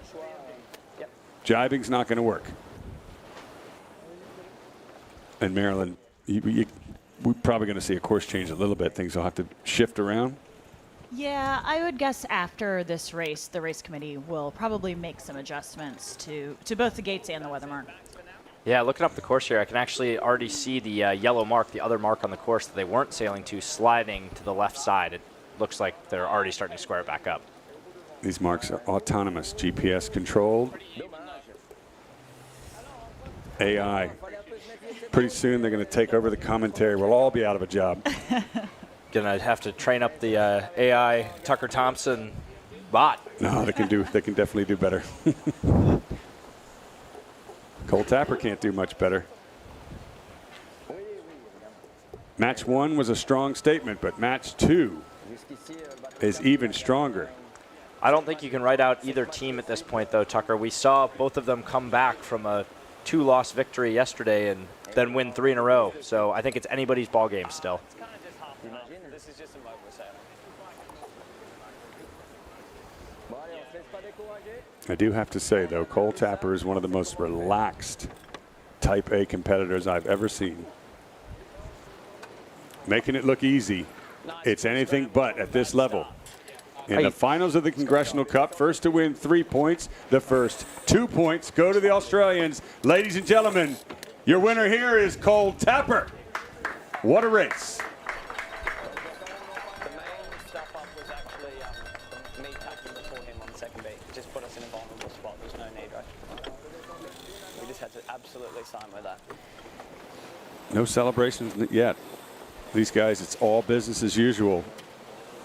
Jibing's not going to work. And Marilyn, we're probably going to see a course change a little bit. Things will have to shift around. Yeah, I would guess after this race, the race committee will probably make some adjustments to both the gates and the weather mark. Yeah, looking up the course here, I can actually already see the yellow mark, the other mark on the course that they weren't sailing to, sliding to the left side. It looks like they're already starting to square it back up. These marks are autonomous, GPS controlled. AI. Pretty soon they're going to take over the commentary. We'll all be out of a job. Gonna have to train up the AI Tucker Thompson bot. No, they can definitely do better. Cole Tapper can't do much better. Match 1 was a strong statement, but match 2 is even stronger. I don't think you can write out either team at this point, though, Tucker. We saw both of them come back from a 2-loss victory yesterday and then win 3 in a row. So I think it's anybody's ball game still. This is just a mobile sail. I do have to say, though, Cole Tapper is one of the most relaxed Type A competitors I've ever seen. Making it look easy. It's anything but at this level. In the finals of the Congressional Cup, first to win 3 points. The first 2 points go to the Australians. Ladies and gentlemen, your winner here is Cole Tapper. What a race. The main stuff up was actually me tacking before him on the second beat. It just put us in a vulnerable spot. There's no need, right? We just had to absolutely sign with that. No celebrations yet. These guys, it's all business as usual.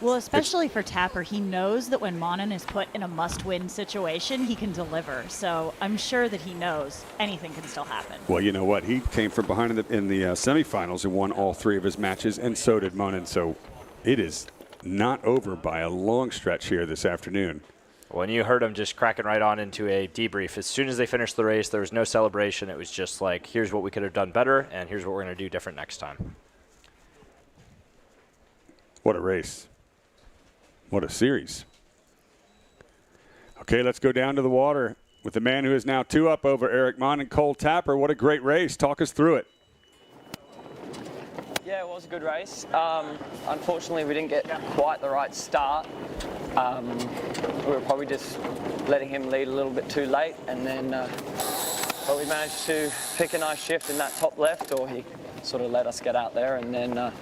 Well, especially for Tapper, he knows that when Monin is put in a must-win situation, he can deliver. So I'm sure that he knows anything can still happen. Well, you know what? He came from behind in the semifinals and won all 3 of his matches, and so did Monin. So it is not over by a long stretch here this afternoon. When you heard him just cracking right on into a debrief, as soon as they finished the race, there was no celebration. It was just like, here's what we could have done better, and here's what we're going to do different next time. What a race. What a series. Okay, let's go down to the water with the man who is now 2 up over Eric Monin and Cole Tapper. What a great race. Talk us through it. Yeah, it was a good race. Unfortunately, we didn't get quite the right start. We were probably just letting him lead a little bit too late, and then but we managed to pick a nice shift in that top left, or he sort of let us get out there, and then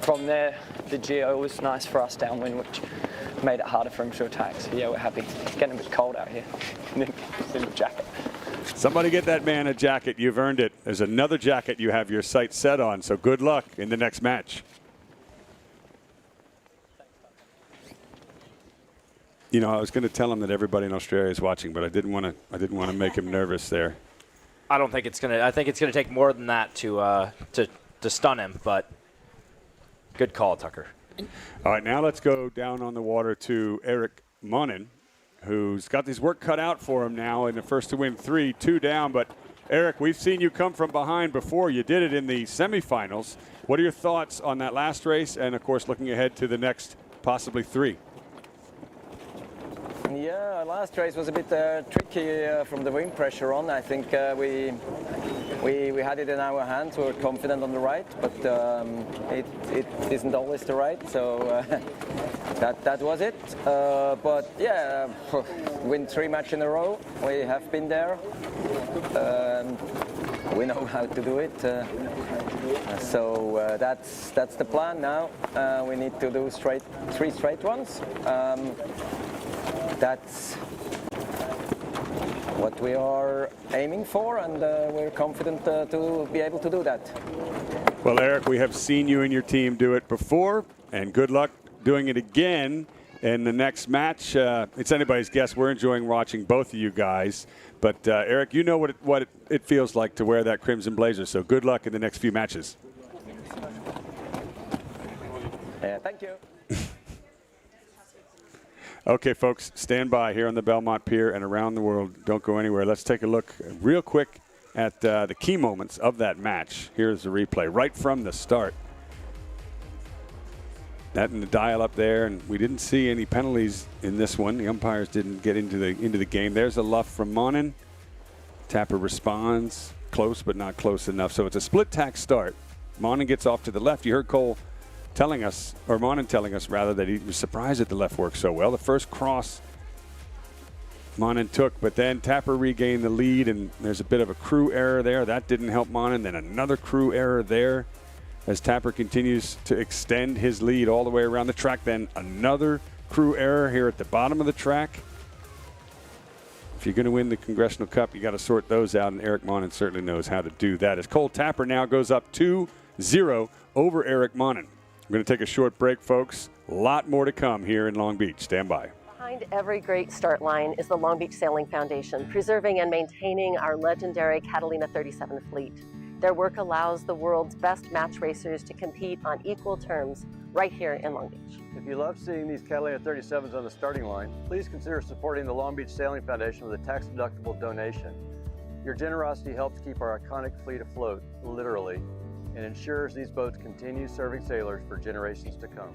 from there the geo was nice for us downwind, which made it harder for him to attack. So yeah, we're happy. It's getting a bit cold out here. He's in a jacket. Somebody get that man a jacket. You've earned it. There's another jacket you have your sights set on, so good luck in the next match. You know, I was going to tell him that everybody in Australia is watching, but I didn't want to make him nervous there. I don't think it's gonna. I think it's gonna take more than that to stun him. But good call, Tucker. All right, now let's go down on the water to Eric Monin, who's got his work cut out for him now in the first to win 3, 2 down. But Eric, we've seen you come from behind before. You did it in the semifinals. What are your thoughts on that last race, and of course looking ahead to the next possibly 3? Yeah, last race was a bit tricky from the wind pressure on. I think we had it in our hands. We were confident on the right, but it isn't always the right. So that was it. But yeah, win 3 matches in a row. We have been there. We know how to do it. So that's the plan now. We need to do 3 straight ones. That's what we are aiming for, and we're confident to be able to do that. Well, Eric, we have seen you and your team do it before, and good luck doing it again in the next match. It's anybody's guess. We're enjoying watching both of you guys. But, Eric, you know what it feels like to wear that crimson blazer, so good luck in the next few matches. Thank you. Okay, folks, stand by here on the Belmont Pier and around the world. Don't go anywhere. Let's take a look real quick at the key moments of that match. Here's the replay right from the start. That in the dial up there, and we didn't see any penalties in this one. The umpires didn't get into the game. There's a luff from Monin. Tapper responds, close but not close enough. So it's a split tack start. Monin gets off to the left. You heard Cole telling us, or Monin telling us rather, that he was surprised that the left worked so well. The first cross Monin took, but then Tapper regained the lead, and there's a bit of a crew error there. That didn't help Monin. Then another crew error there as Tapper continues to extend his lead all the way around the track. Then another crew error here at the bottom of the track. If you're going to win the Congressional Cup, you got to sort those out, and Eric Monin certainly knows how to do that. As Cole Tapper now goes up 2-0 over Eric Monin. We're going to take a short break, folks. A lot more to come here in Long Beach. Stand by. Behind every great start line is the Long Beach Sailing Foundation, preserving and maintaining our legendary Catalina 37 fleet. Their work allows the world's best match racers to compete on equal terms right here in Long Beach. If you love seeing these Catalina 37s on the starting line, please consider supporting the Long Beach Sailing Foundation with a tax-deductible donation. Your generosity helps keep our iconic fleet afloat, literally, and ensures these boats continue serving sailors for generations to come.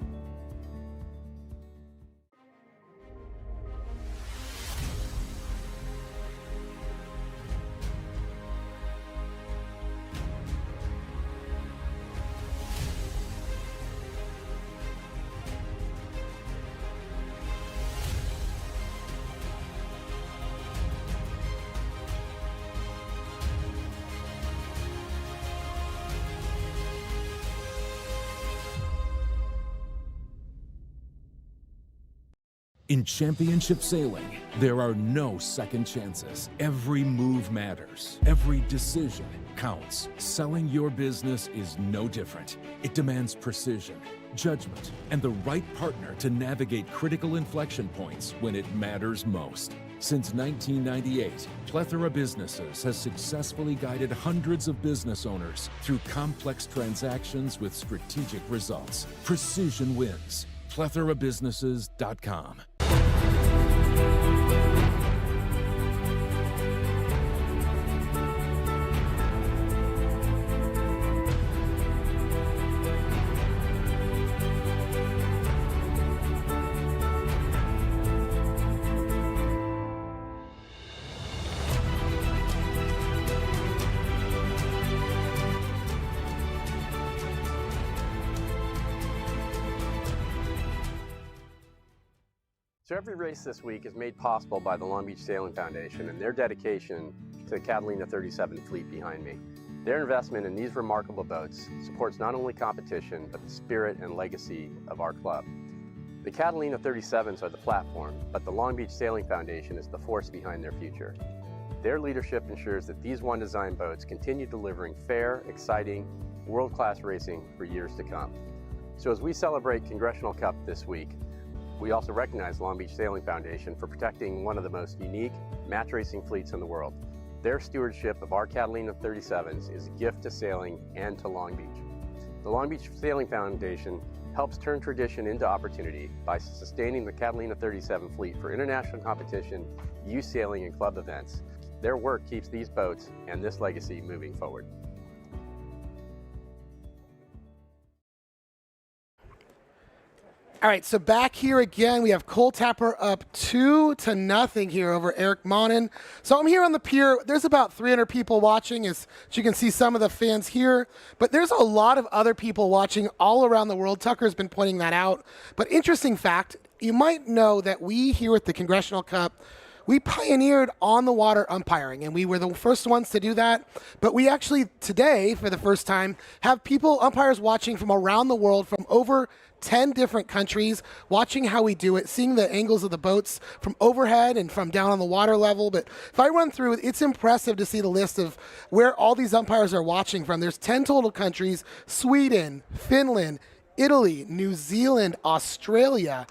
In championship sailing, there are no second chances. Every move matters. Every decision counts. Selling your business is no different. It demands precision, judgment, and the right partner to navigate critical inflection points when it matters most. Since 1998, Plethora Businesses has successfully guided hundreds of business owners through complex transactions with strategic results. Precision wins. PlethораBusinesses.com. So every race this week is made possible by the Long Beach Sailing Foundation and their dedication to the Catalina 37 fleet behind me. Their investment in these remarkable boats supports not only competition, but the spirit and legacy of our club. The Catalina 37s are the platform, but the Long Beach Sailing Foundation is the force behind their future. Their leadership ensures that these one-design boats continue delivering fair, exciting, world-class racing for years to come. So as we celebrate Congressional Cup this week, we also recognize Long Beach Sailing Foundation for protecting one of the most unique match racing fleets in the world. Their stewardship of our Catalina 37s is a gift to sailing and to Long Beach. The Long Beach Sailing Foundation helps turn tradition into opportunity by sustaining the Catalina 37 fleet for international competition, youth sailing, and club events. Their work keeps these boats and this legacy moving forward. All right, so back here again, we have Cole Tapper up 2-0 here over Eric Monin. So I'm here on the pier. There's about 300 people watching, as you can see some of the fans here. But there's a lot of other people watching all around the world. Tucker's been pointing that out. But interesting fact, you might know that we here at the Congressional Cup, we pioneered on-the-water umpiring, and we were the first ones to do that. But we actually, today, for the first time, have umpires watching from around the world, from over 10 different countries, watching how we do it, seeing the angles of the boats from overhead and from down on the water level. But if I run through it, it's impressive to see the list of where all these umpires are watching from. There's 10 total countries: Sweden, Finland, Italy, New Zealand, Australia.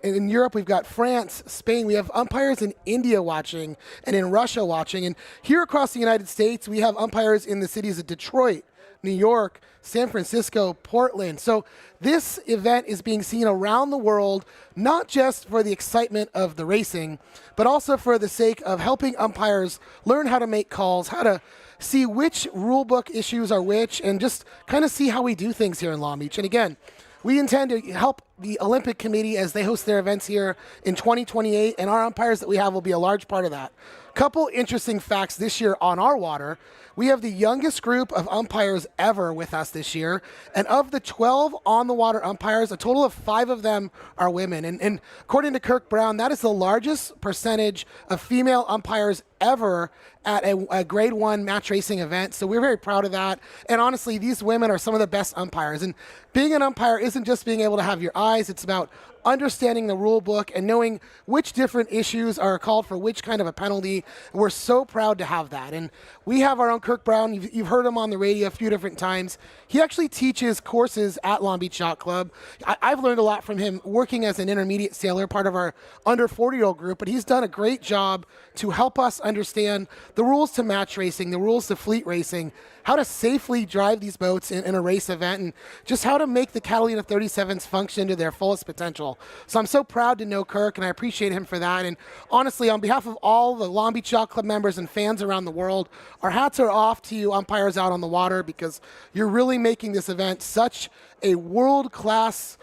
In Europe, we've got France, Spain. We have umpires in India watching and in Russia watching. And here across the United States, we have umpires in the cities of Detroit, New York, San Francisco, Portland. So this event is being seen around the world, not just for the excitement of the racing, but also for the sake of helping umpires learn how to make calls, how to see which rule book issues are which, and just kind of see how we do things here in Long Beach. And again, we intend to help the Olympic Committee as they host their events here in 2028, and our umpires that we have will be a large part of that. Couple interesting facts this year on our water. We have the youngest group of umpires ever with us this year, and of the 12 on-the-water umpires, a total of 5 of them are women. And according to Kirk Brown, that is the largest percentage of female umpires ever at a grade 1 match racing event. So we're very proud of that. And honestly, these women are some of the best umpires. And being an umpire isn't just being able to have your eyes, it's about understanding the rule book and knowing which different issues are called for which kind of a penalty. We're so proud to have that. And we have our own Kirk Brown. You've heard him on the radio a few different times. He actually teaches courses at Long Beach Yacht Club. I've learned a lot from him working as an intermediate sailor, part of our under 40-year-old group, but he's done a great job to help us understand the rules to match racing, the rules to fleet racing, how to safely drive these boats in a race event, and just how to make the Catalina 37s function to their fullest potential. So I'm so proud to know Kirk, and I appreciate him for that. And honestly, on behalf of all the Long Beach Yacht Club members and fans around the world, our hats are off to you umpires out on the water, because you're really making this event such a world-class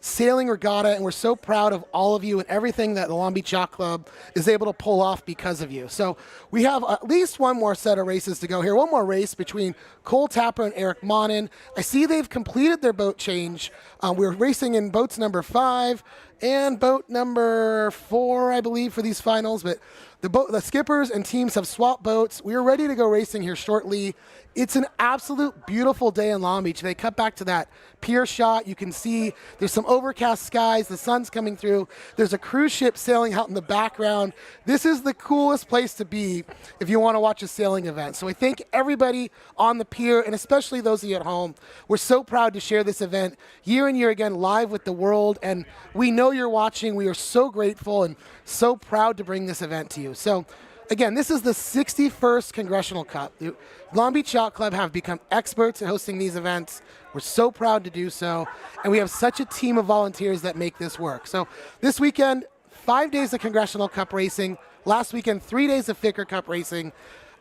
sailing regatta, and we're so proud of all of you and everything that the Long Beach Yacht Club is able to pull off because of you. So we have at least one more set of races to go here, one more race between Cole Tapper and Eric Monin. I see they've completed their boat change. We're racing in boats number 5 and boat number 4, I believe, for these finals, but the skippers and teams have swapped boats. We are ready to go racing here shortly. It's an absolute beautiful day in Long Beach. They cut back to that pier shot. You can see there's some overcast skies. The sun's coming through. There's a cruise ship sailing out in the background. This is the coolest place to be if you want to watch a sailing event. So I thank everybody on the pier, and especially those of you at home. We're so proud to share this event year and year again live with the world, and we know you're watching. We are so grateful and so proud to bring this event to you. So again, this is the 61st Congressional Cup. The Long Beach Yacht Club have become experts at hosting these events. We're so proud to do so, and we have such a team of volunteers that make this work. So this weekend, 5 days of Congressional Cup racing. Last weekend, 3 days of Ficker Cup racing.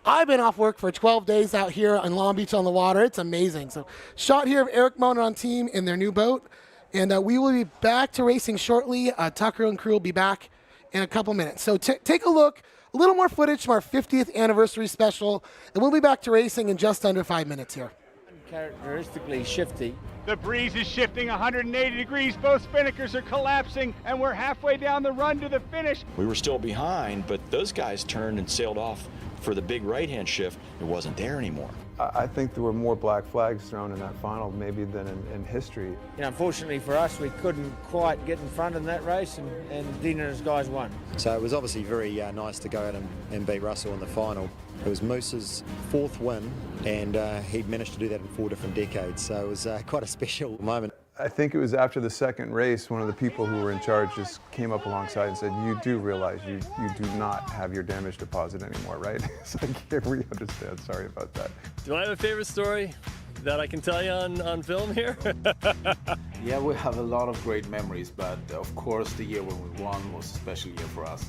I've been off work for 12 days out here on Long Beach on the water. It's amazing. So shot here of Eric Monin on team in their new boat, and we will be back to racing shortly. Tucker and crew will be back in a couple minutes. So take a look. A little more footage from our 50th anniversary special, and we'll be back to racing in just under 5 minutes here. characteristically shifty. The breeze is shifting 180 degrees. Both spinnakers are collapsing, and we're halfway down the run to the finish. We were still behind, but those guys turned and sailed off for the big right-hand shift. It wasn't there anymore. I think there were more black flags thrown in that final maybe than in history. You know, unfortunately for us, we couldn't quite get in front in that race, and Dean and his guys won. So it was obviously very nice to go out and beat Russell in the final. It was Moose's 4th win, and he managed to do that in 4 different decades, so it was quite a special moment. I think it was after the second race, one of the people who were in charge just came up alongside and said, you do realize you do not have your damage deposit anymore, right? It's like, yeah, we understand, sorry about that. Do I have a favorite story that I can tell you on film here? Yeah, we have a lot of great memories, but of course the year when we won was a special year for us.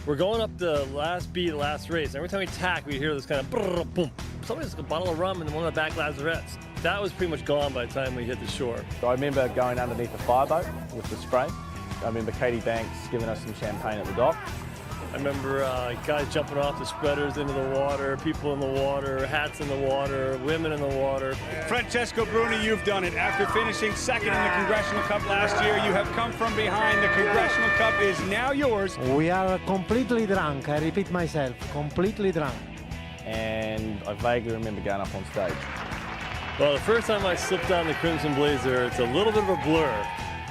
We're going up the last beat, last race. Every time we tack, we hear this kind of brrr, boom. Somebody's got a bottle of rum in one of the back lazarettes. That was pretty much gone by the time we hit the shore. I remember going underneath the fireboat with the spray. I remember Katie Banks giving us some champagne at the dock. I remember guys jumping off the spreaders into the water, people in the water, hats in the water, women in the water. Francesco Bruni, you've done it. After finishing second in the Congressional Cup last year, you have come from behind. The Congressional Cup is now yours. We are completely drunk, I repeat myself, completely drunk. And I vaguely remember going up on stage. Well, the first time I slipped on the Crimson Blazer, it's a little bit of a blur.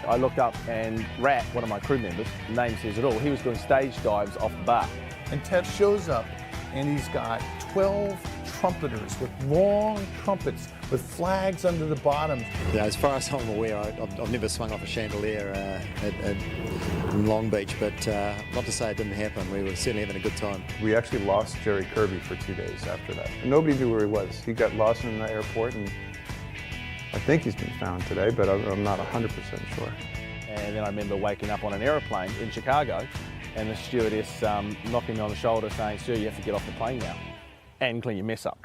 I looked up and Rat, one of my crew members, name says it all, he was doing stage dives off the bar. And Ted shows up and he's got 12 trumpeters with long trumpets with flags under the bottom. Yeah, as far as I'm aware, I've never swung off a chandelier in Long Beach, but not to say it didn't happen. We were certainly having a good time. We actually lost Jerry Kirby for 2 days after that. And nobody knew where he was. He got lost in the airport, and I think he's been found today, but I'm not 100% sure. And then I remember waking up on an aeroplane in Chicago and the stewardess knocking me on the shoulder saying, "Sir, you have to get off the plane now and clean your mess up."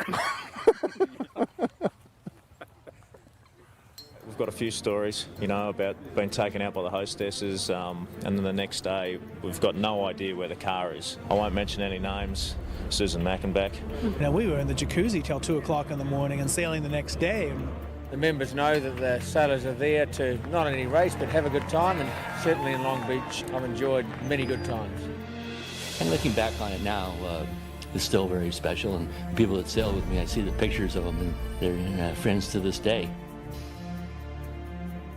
We've got a few stories, you know, about being taken out by the hostesses, and then the next day we've got no idea where the car is. I won't mention any names. Susan Mackenbach. Now, we were in the jacuzzi till 2 o'clock in the morning and sailing the next day. The members know that the sailors are there to not only race but have a good time, and certainly in Long Beach I've enjoyed many good times. And looking back on it now, it's still very special, and people that sail with me, I see the pictures of them and they're friends to this day.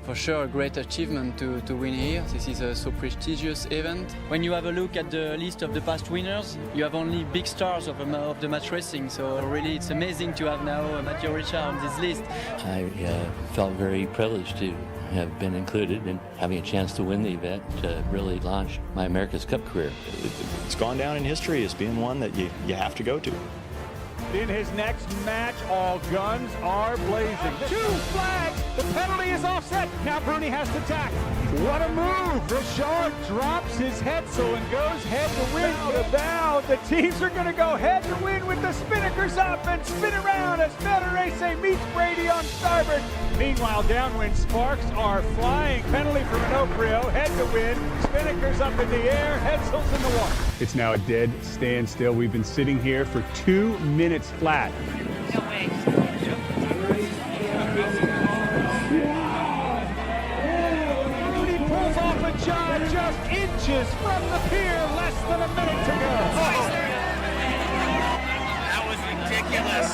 For sure, a great achievement to win here. This is a so prestigious event. When you have a look at the list of the past winners, you have only big stars of the match racing. So really, it's amazing to have now Mathieu Richard on this list. I felt very privileged to have been included and having a chance to win the event really launched my America's Cup career. It's gone down in history as being one that you have to go to. In his next match, all guns are blazing. 2 flags! The penalty is offset. Now Bruni has to tack. What a move! Richard drops his Hetzel and goes head to win. Out of bound. The teams are going to go head to win with the spinnakers up and spin around as Federace meets Brady on starboard. Meanwhile, downwind sparks are flying. Penalty for Minoprio. Head to win. Spinnakers up in the air. Hetzel's in the water. It's now a dead standstill. We've been sitting here for 2 minutes flat. No way. Bruni pulls off a job just inches from the pier, less than a minute to go. That was ridiculous.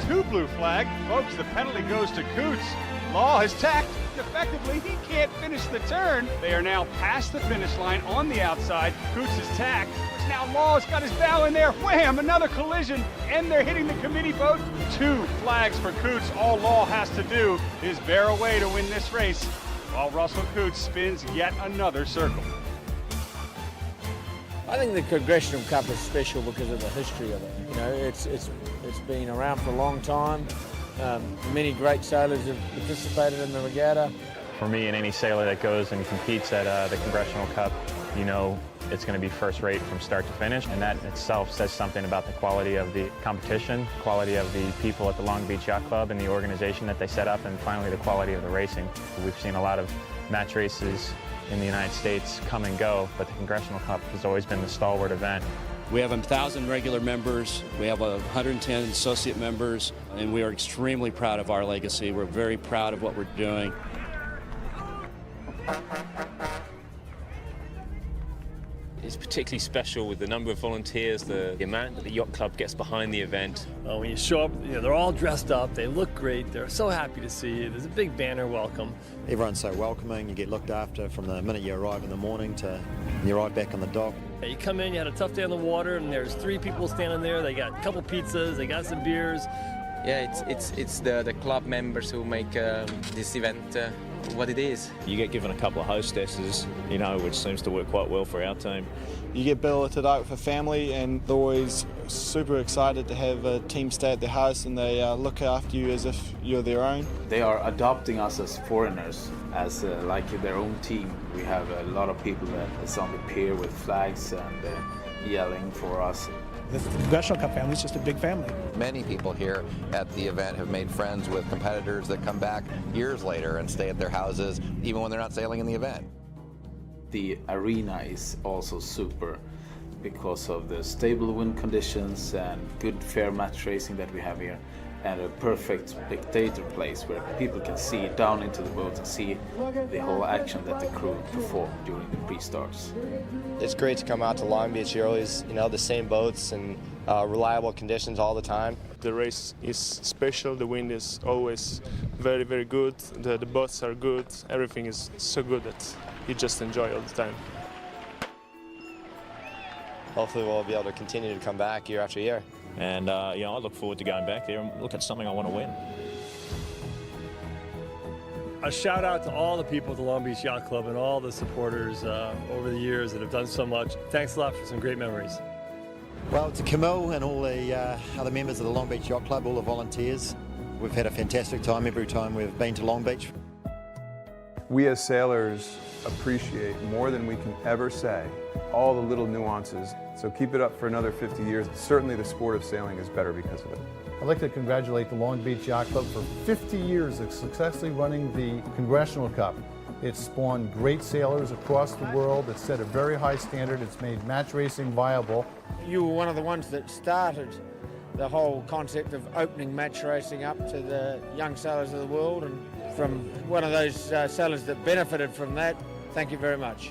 2 blue flag. Folks, the penalty goes to Coots. Law has tacked. Effectively, he can't finish the turn. They are now past the finish line on the outside. Coots is tacked. Now Law's got his bow in there. Wham! Another collision. And they're hitting the committee boat. 2 flags for Coots. All Law has to do is bear away to win this race, while Russell Coots spins yet another circle. I think the Congressional Cup is special because of the history of it. You know, it's been around for a long time. Many great sailors have participated in the regatta. For me, and any sailor that goes and competes at the Congressional Cup, you know it's going to be first rate from start to finish, and that itself says something about the quality of the competition, quality of the people at the Long Beach Yacht Club and the organization that they set up, and finally the quality of the racing. We've seen a lot of match races in the United States come and go, but the Congressional Cup has always been the stalwart event We have 1,000 regular members, we have 110 associate members, and we are extremely proud of our legacy. We're very proud of what we're doing. It's particularly special with the number of volunteers, the amount that the yacht club gets behind the event. When you show up, they're all dressed up, they look great, they're so happy to see you. There's a big banner welcome. Everyone's so welcoming. You get looked after from the minute you arrive in the morning to you arrive back on the dock. You come in, you had a tough day on the water, and there's 3 people standing there. They got a couple pizzas, they got some beers. Yeah, it's the club members who make this event what it is. You get given a couple of hostesses, which seems to work quite well for our team. You get billeted out for family, and they're always super excited to have a team stay at their house, and they look after you as if you're their own. They are adopting us as foreigners, as like their own team. We have a lot of people that is on the pier with flags and yelling for us. The Congressional Cup family is just a big family. Many people here at the event have made friends with competitors that come back years later and stay at their houses, even when they're not sailing in the event. The arena is also super because of the stable wind conditions and good fair match racing that we have here, and a perfect spectator place where people can see down into the boat and see the whole action that the crew perform during the pre-starts. It's great to come out to Long Beach. You're always, the same boats and reliable conditions all the time. The race is special. The wind is always very, very good. The boats are good. Everything is so good that you just enjoy all the time. Hopefully we'll be able to continue to come back year after year. And, I look forward to going back there and look at something I want to win. A shout out to all the people at the Long Beach Yacht Club and all the supporters over the years that have done so much. Thanks a lot for some great memories. Well, to Camille and all the other members of the Long Beach Yacht Club, all the volunteers, we've had a fantastic time every time we've been to Long Beach. We as sailors appreciate more than we can ever say all the little nuances. So keep it up for another 50 years. Certainly the sport of sailing is better because of it. I'd like to congratulate the Long Beach Yacht Club for 50 years of successfully running the Congressional Cup. It's spawned great sailors across the world. It's set a very high standard. It's made match racing viable. You were one of the ones that started the whole concept of opening match racing up to the young sailors of the world, and from one of those sailors that benefited from that, thank you very much.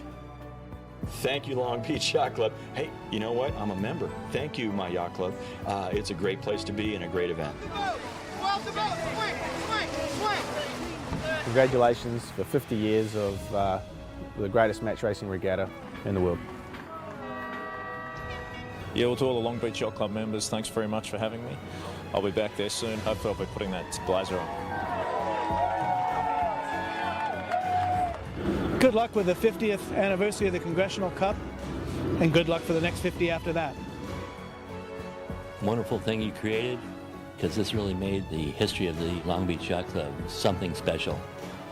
Thank you, Long Beach Yacht Club. Hey, you know what? I'm a member. Thank you, my yacht club. It's a great place to be and a great event. Congratulations for 50 years of the greatest match racing regatta in the world. Yeah, well, to all the Long Beach Yacht Club members, thanks very much for having me. I'll be back there soon. Hopefully I'll be putting that blazer on. Good luck with the 50th anniversary of the Congressional Cup, and good luck for the next 50 after that. Wonderful thing you created, because this really made the history of the Long Beach Yacht Club something special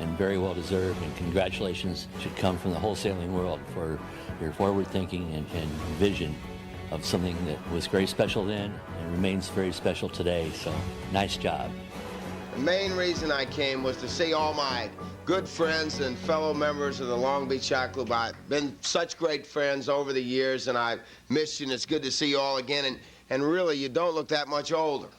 and very well deserved, and congratulations should come from the whole sailing world for your forward thinking and vision of something that was very special then and remains very special today. So nice job. The main reason I came was to see all my good friends and fellow members of the Long Beach Yacht Club. I've been such great friends over the years, and I've missed you, and it's good to see you all again. And really, you don't look that much older.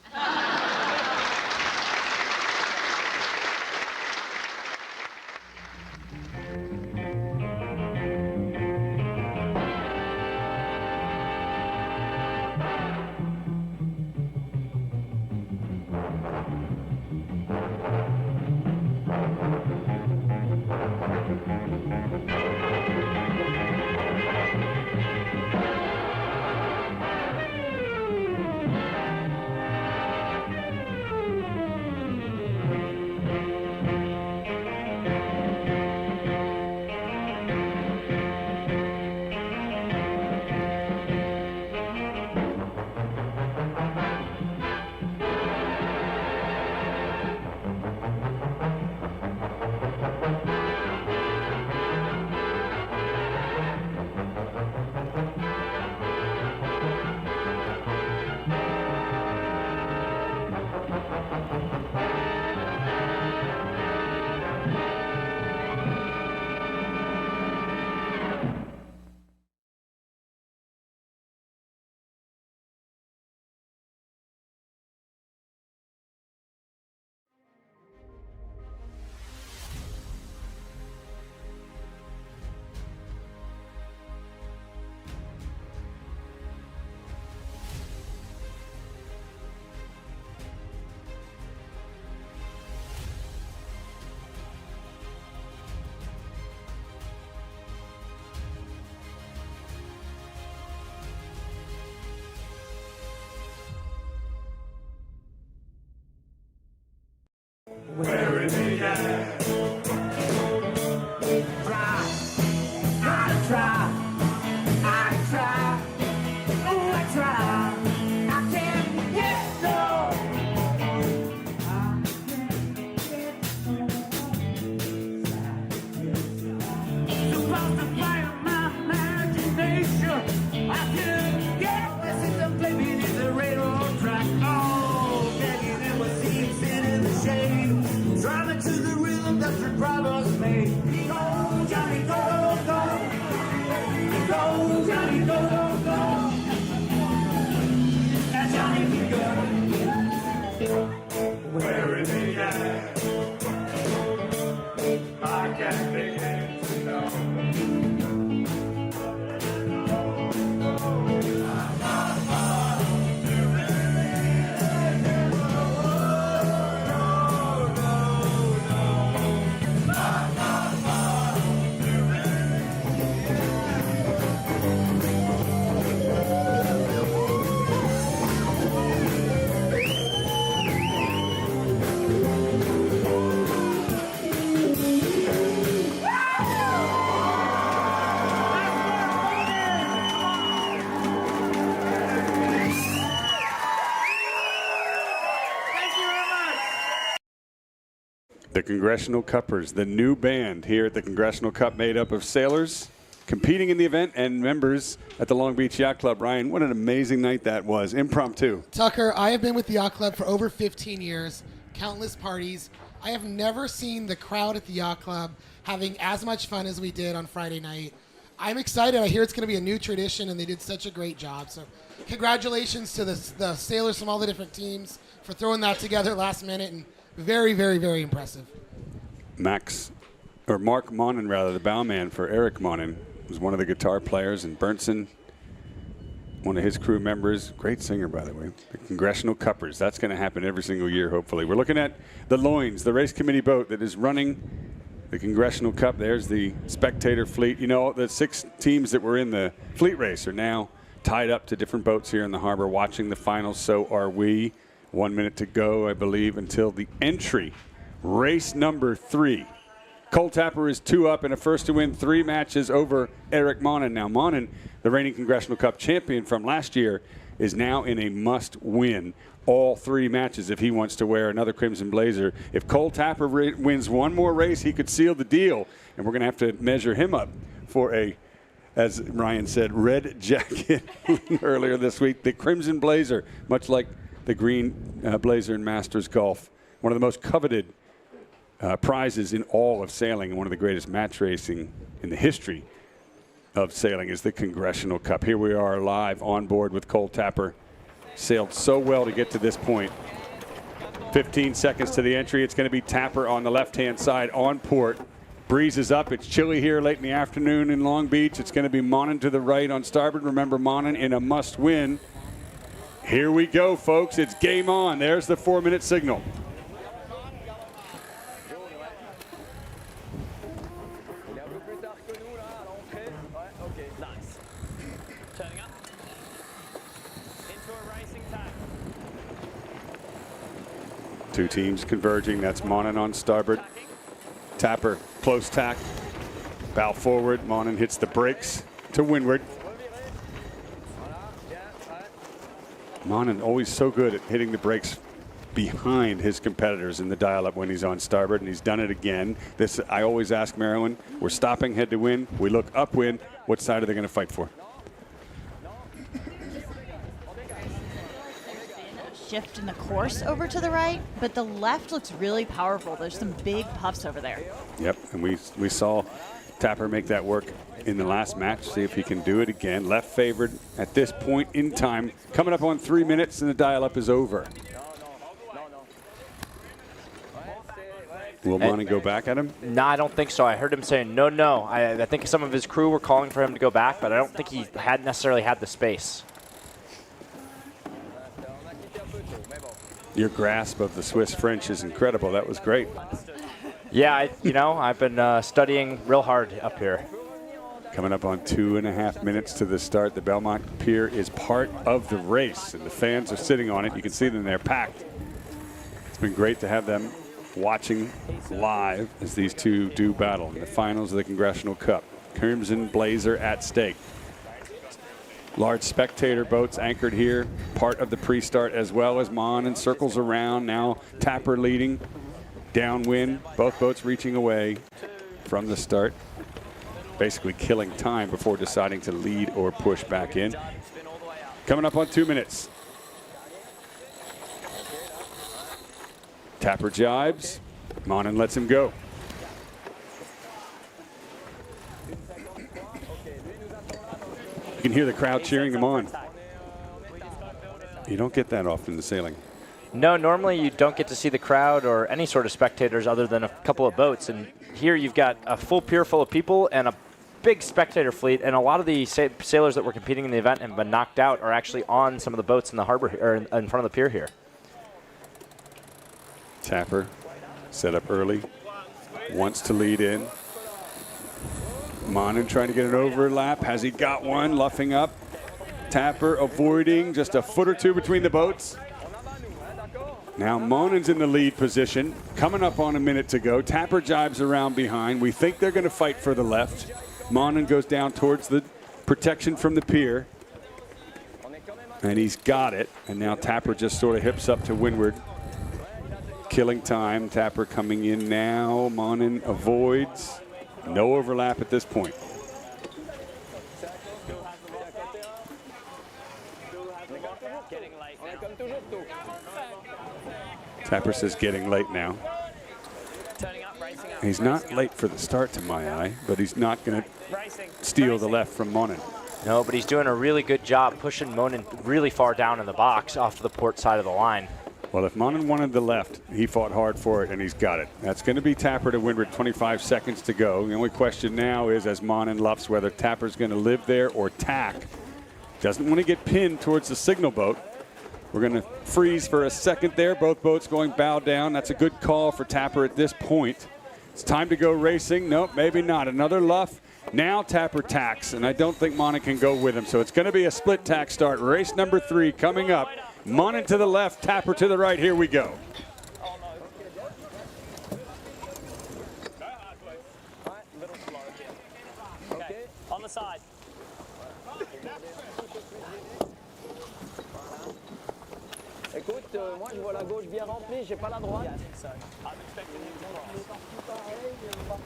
Where is it at? Try, I try, oh I try, I can't get no. Supposed to play on my imagination, I can't get this is the baby in the railroad track. Oh, begging in my seat, sitting in the shade, driving to the rhythm that the drivers made. Go, Johnny, go, go, go. Go, Johnny, go, go, go. Now Johnny be good. Where is he at? I can't begin to know. The Congressional Cuppers, the new band here at the Congressional Cup, made up of sailors competing in the event and members at the Long Beach Yacht Club. Ryan, what an amazing night that was. Impromptu. Tucker, I have been with the Yacht Club for over 15 years, countless parties. I have never seen the crowd at the Yacht Club having as much fun as we did on Friday night. I'm excited. I hear it's going to be a new tradition, and they did such a great job. So congratulations to the sailors from all the different teams for throwing that together last minute, and very, very, very impressive. Mark Monin, rather, the bowman for Eric Monin, was one of the guitar players, and Berntsen, one of his crew members. Great singer, by the way. The Congressional Cuppers. That's going to happen every single year, hopefully. We're looking at the Loins, the race committee boat that is running the Congressional Cup. There's the spectator fleet. You know, the 6 teams that were in the fleet race are now tied up to different boats here in the harbor watching the finals. So are we. 1 minute to go, I believe, until the entry. Race number 3. Cole Tapper is 2 up and a first to win 3 matches over Eric Monin. Now, Monin, the reigning Congressional Cup champion from last year, is now in a must-win all 3 matches if he wants to wear another Crimson Blazer. If Cole Tapper wins one more race, he could seal the deal, and we're going to have to measure him up for a, as Ryan said, red jacket earlier this week. The Crimson Blazer, much like the green blazer in Masters Golf. One of the most coveted prizes in all of sailing, and one of the greatest match racing in the history of sailing is the Congressional Cup. Here we are live on board with Cole Tapper. Sailed so well to get to this point. 15 seconds to the entry. It's going to be Tapper on the left-hand side on port. Breeze is up. It's chilly here late in the afternoon in Long Beach. It's going to be Monin to the right on starboard. Remember, Monin in a must-win. Here we go, folks. It's game on. There's the 4-minute signal. Two teams converging. That's Monin on starboard. Tapper, close tack. Bow forward. Monin hits the brakes to windward. Monin always so good at hitting the brakes behind his competitors in the dial-up when he's on starboard, and he's done it again. This, I always ask Marilyn, we're stopping head to wind. We look upwind. What side are they going to fight for? Shift in the course over to the right, but the left looks really powerful. There's some big puffs over there. Yep, and we saw Tapper make that work in the last match. See if he can do it again. Left favored at this point in time. Coming up on 3 minutes and the dial-up is over. Will Monin go back at him? No, I don't think so. I heard him saying no. I think some of his crew were calling for him to go back, but I don't think he had necessarily had the space. Your grasp of the Swiss French is incredible. That was great. Yeah, I've been studying real hard up here. Coming up on 2.5 minutes to the start. The Belmont Pier is part of the race, and the fans are sitting on it. You can see them there packed. It's been great to have them watching live as these two do battle in the finals of the Congressional Cup. Crimson Blazer at stake. Large spectator boats anchored here, part of the pre-start, as well as Monin circles around. Now Tapper leading, downwind, both boats reaching away from the start, basically killing time before deciding to lead or push back in. Coming up on 2 minutes. Tapper jibes, Monin lets him go. You can hear the crowd cheering him on. You don't get that often in the sailing. No, normally you don't get to see the crowd or any sort of spectators other than a couple of boats. And here you've got a full pier full of people and a big spectator fleet. And a lot of the sailors that were competing in the event and been knocked out are actually on some of the boats in the harbor or in front of the pier here. Tapper set up early, wants to lead in. Monin trying to get an overlap. Has he got one? Luffing up. Tapper avoiding, just a foot or two between the boats. Now Monin's in the lead position, coming up on a minute to go. Tapper jibes around behind. We think they're going to fight for the left. Monin goes down towards the protection from the pier. And he's got it. And now Tapper just sort of hips up to windward. Killing time. Tapper coming in now. Monin avoids. No overlap at this point. Tapper says getting late now. He's not late for the start to my eye, but he's not going to steal the left from Monin. No, but he's doing a really good job pushing Monin really far down in the box off the port side of the line. Well, if Monin wanted the left, he fought hard for it, and he's got it. That's going to be Tapper to windward, 25 seconds to go. The only question now is, as Monin luffs, whether Tapper's going to live there or tack. Doesn't want to get pinned towards the signal boat. We're going to freeze for a second there. Both boats going bow down. That's a good call for Tapper at this point. It's time to go racing. Nope, maybe not. Another luff. Now Tapper tacks, and I don't think Monin can go with him. So it's going to be a split tack start. Race number 3 coming up. Monin to the left, Tapper to the right. Here we go. Okay, on the side. Écoute, moi je vois la gauche bien remplie, j'ai pas la droite.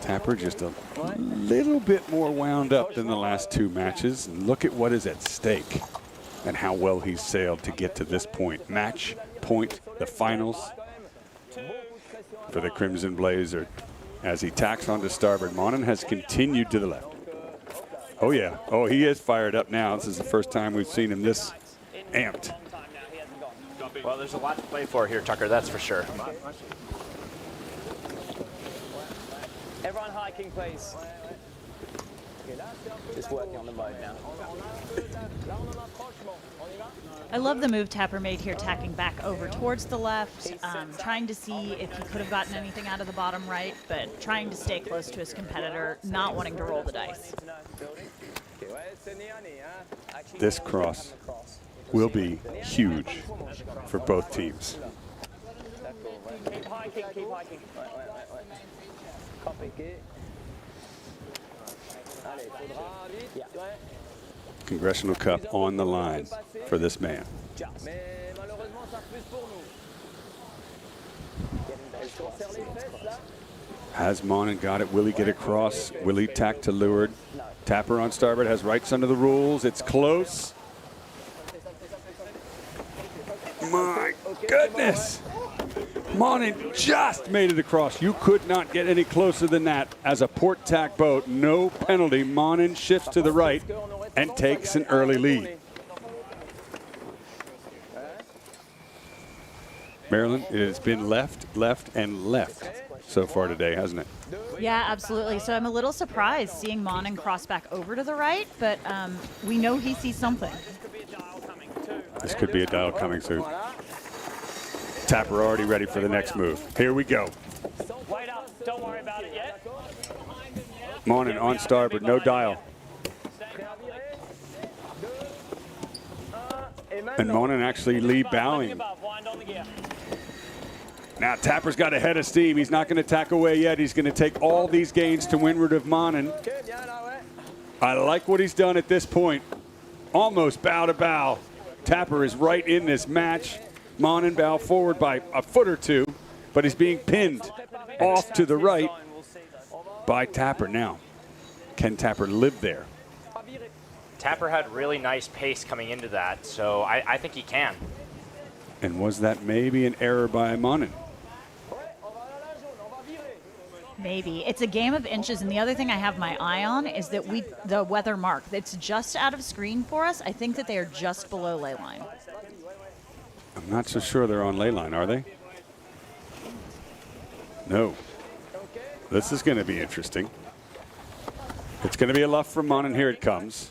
Tapper just a little bit more wound up than the last 2 matches. And look at what is at stake and how well he's sailed to get to this point. Match point, the finals for the Crimson Blazer. As he tacks onto starboard, Monin has continued to the left. Oh yeah, oh he is fired up now. This is the first time we've seen him this amped. Well, there's a lot to play for here, Tucker, that's for sure. Everyone hiking, please. Just working on the boat now. I love the move Tapper made here, tacking back over towards the left, trying to see if he could have gotten anything out of the bottom right, but trying to stay close to his competitor, not wanting to roll the dice. This cross will be huge for both teams. Keep hiking, keep hiking. Congressional Cup on the line for this man. Has Monin got it? Will he get across? Will he tack to leeward? Tapper on starboard has rights under the rules. It's close. My goodness. Monin just made it across. You could not get any closer than that. As a port tack boat, no penalty. Monin shifts to the right and takes an early lead. Marilyn, it has been left, left, and left so far today, hasn't it? Yeah, absolutely. So I'm a little surprised seeing Monin cross back over to the right, but we know he sees something. This could be a dial coming soon. Tapper already ready for the next move. Here we go. Wait up, don't worry about it yet. Monin on starboard, no dial. And Monin actually lead bowing. Now Tapper's got a head of steam. He's not going to tack away yet. He's going to take all these gains to windward of Monin. I like what he's done at this point. Almost bow to bow. Tapper is right in this match. Monin bow forward by a foot or two, but he's being pinned off to the right by Tapper now. Can Tapper live there? Tapper had really nice pace coming into that, so I think he can. And was that maybe an error by Monin? Maybe. It's a game of inches, and the other thing I have my eye on is that the weather mark. It's just out of screen for us. I think that they are just below ley line. I'm not so sure they're on ley line, are they? No. This is going to be interesting. It's going to be a luff for Monin. Here it comes.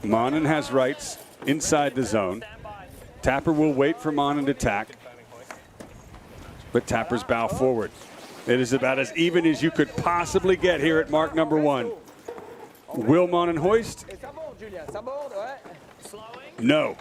Monin has rights inside the zone. Tapper will wait for Monin to tack. But Tapper's bow forward. It is about as even as you could possibly get here at mark number 1. Will Monin hoist? No.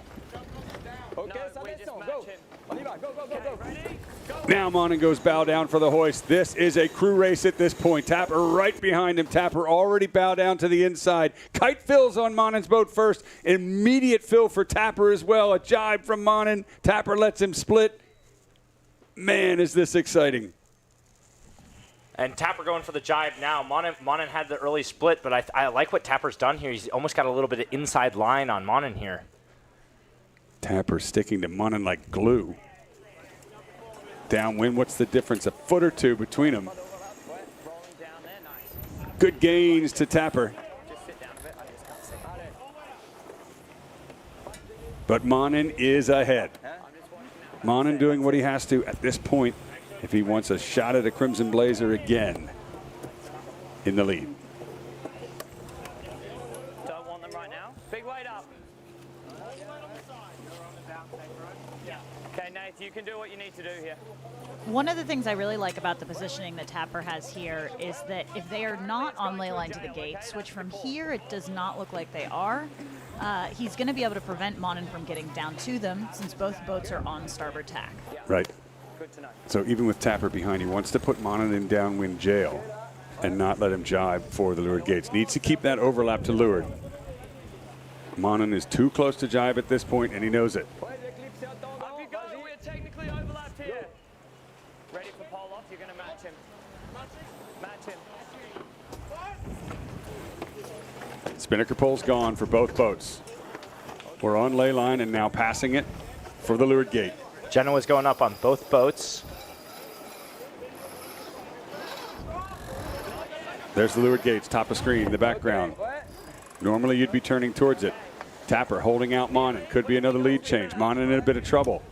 Now Monin goes bow down for the hoist. This is a crew race at this point. Tapper right behind him. Tapper already bow down to the inside. Kite fills on Monin's boat first. Immediate fill for Tapper as well. A jibe from Monin. Tapper lets him split. Man, is this exciting. And Tapper going for the jibe now. Monin had the early split, but I like what Tapper's done here. He's almost got a little bit of inside line on Monin here. Tapper sticking to Monin like glue. Downwind, what's the difference? A foot or two between them. Good gains to Tapper. But Monin is ahead. Monin doing what he has to at this point if he wants a shot at a Crimson Blazer again in the lead. Don't want them right now. Big weight up. Okay, Nate, you can do what you need to do here. One of the things I really like about the positioning that Tapper has here is that if they are not on ley line to the gates, which from here it does not look like they are, he's going to be able to prevent Monin from getting down to them since both boats are on starboard tack. Right. So even with Tapper behind, he wants to put Monin in downwind jail and not let him jibe for the leeward gates. Needs to keep that overlap to leeward. Monin is too close to jibe at this point, and he knows it. We're technically overlapped here. Ready for pole off, you're going to match him. Match him. Spinnaker pole's gone for both boats. We're on ley line and now passing it for the leeward gate. Genoa's going up on both boats. There's the leeward gates, top of screen, the background. Normally you'd be turning towards it. Tapper holding out Monin. Could be another lead change. Monin in a bit of trouble.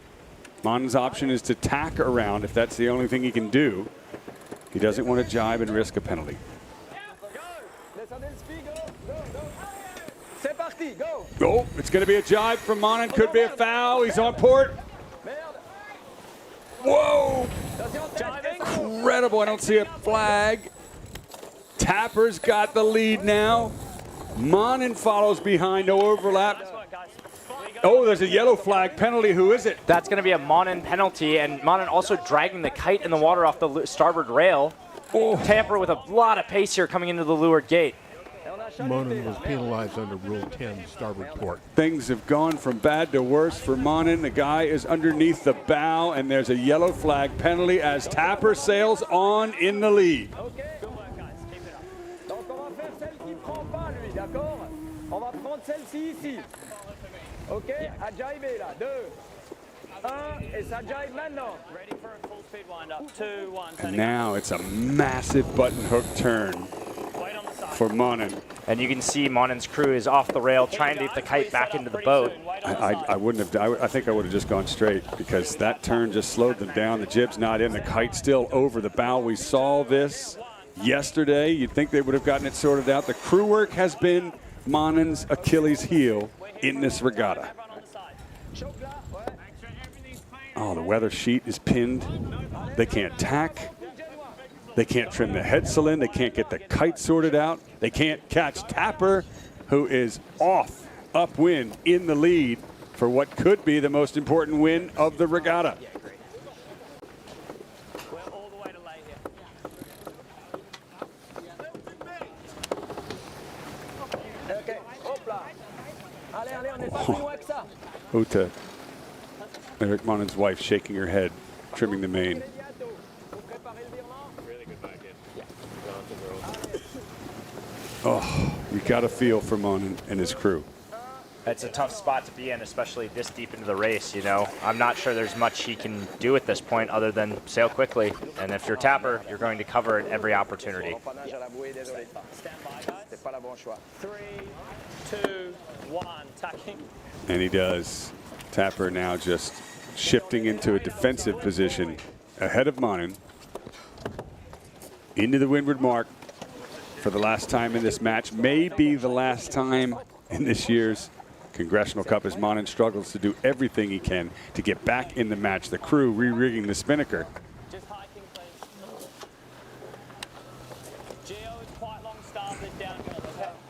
Monin's option is to tack around if that's the only thing he can do. He doesn't want to jibe and risk a penalty. Oh, it's going to be a jibe from Monin. Could be a foul. He's on port. Whoa! Incredible. I don't see a flag. Tapper's got the lead now. Monin follows behind. No overlap. Oh, there's a yellow flag penalty. Who is it? That's going to be a Monin penalty, and Monin also dragging the kite in the water off the starboard rail. Oh. Tapper with a lot of pace here coming into the leeward gate. Monin was penalized under Rule 10, starboard port. Things have gone from bad to worse for Monin. The guy is underneath the bow, and there's a yellow flag penalty as Tapper sails on in the lead. Ok, à jiber là, 2, 1, et ça jibe maintenant. Ready for a full speed wind up. 2, 1. And now it's a massive button hook turn for Monin. And you can see Monin's crew is off the rail trying to get the kite back into the boat. I wouldn't have, I think I would have just gone straight because that turn just slowed them down. The jib's not in, the kite's still over the bow. We saw this yesterday. You'd think they would have gotten it sorted out. The crew work has been Monin's Achilles heel in this regatta. Oh, the weather sheet is pinned. They can't tack. They can't trim the headsail in. They can't get the kite sorted out. They can't catch Tapper, who is off upwind in the lead for what could be the most important win of the regatta. Uta, Eric Monen's wife, shaking her head, trimming the mane. Oh, you got a feel for Monen and his crew. It's a tough spot to be in, especially this deep into the race, you know. I'm not sure there's much he can do at this point other than sail quickly. And if you're Tapper, you're going to cover at every opportunity. 3, 2, 1, tacking. And he does. Tapper now just shifting into a defensive position ahead of Monen. Into the windward mark for the last time in this match. Maybe the last time in this year's Congressional Cup, as Monen struggles to do everything he can to get back in the match. The crew re-rigging the spinnaker.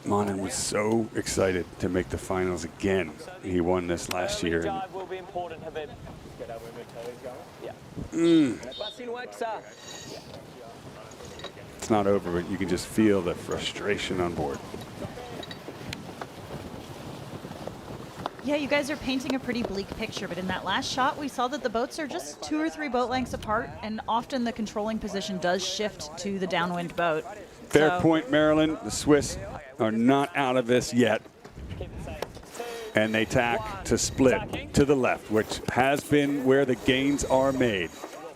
Monen was so excited to make the finals again. He won this last year. It's not over, but you can just feel the frustration on board. Yeah, you guys are painting a pretty bleak picture, but in that last shot, we saw that the boats are just 2 or 3 boat lengths apart, and often the controlling position does shift to the downwind boat. Fair point, Marilyn. The Swiss are not out of this yet. And they tack to split to the left, which has been where the gains are made.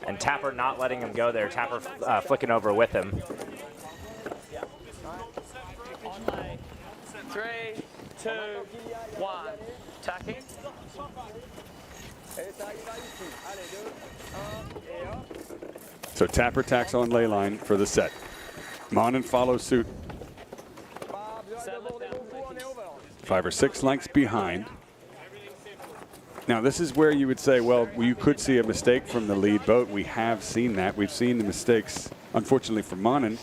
And Tapper not letting him go there. Tapper flicking over with him. 3, 2, 1, tacking. So Tapper tacks on ley line for the set. Monen follows suit. 5 or 6 lengths behind. Now this is where you would say, well, you could see a mistake from the lead boat. We have seen that. We've seen the mistakes, unfortunately for Monen,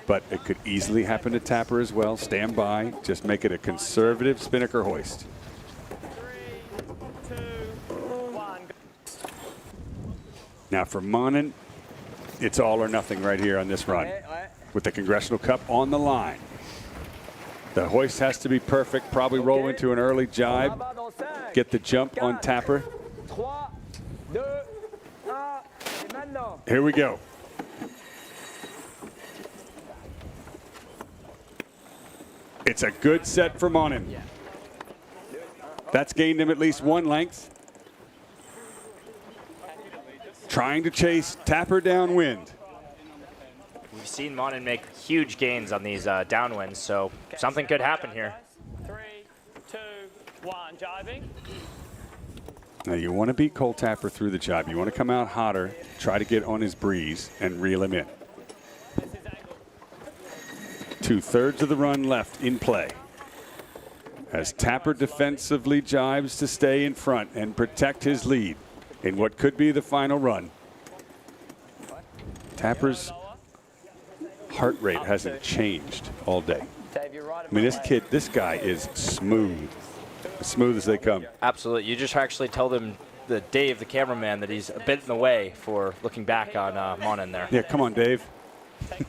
but it could easily happen to Tapper as well. Stand by, just make it a conservative spinnaker hoist. 3, 2, 1. Now for Monen, it's all or nothing right here on this run. With the Congressional Cup on the line. The hoist has to be perfect, probably roll into an early jibe, get the jump on Tapper. Here we go. It's a good set for Monen. That's gained him at least 1 length. Trying to chase Tapper downwind. We've seen Monen make huge gains on these downwinds, so something could happen here. 3, 2, 1, jibing. Now you want to beat Cole Tapper through the jibe. You want to come out hotter, try to get on his breeze and reel him in. 2/3 of the run left in play. As Tapper defensively jibes to stay in front and protect his lead in what could be the final run. Tapper's heart rate hasn't changed all day. I mean, this guy is smooth. As smooth as they come. Absolutely. You just actually told him, Dave, the cameraman, that he's a bit in the way for looking back on Monen there. Yeah, come on, Dave. Do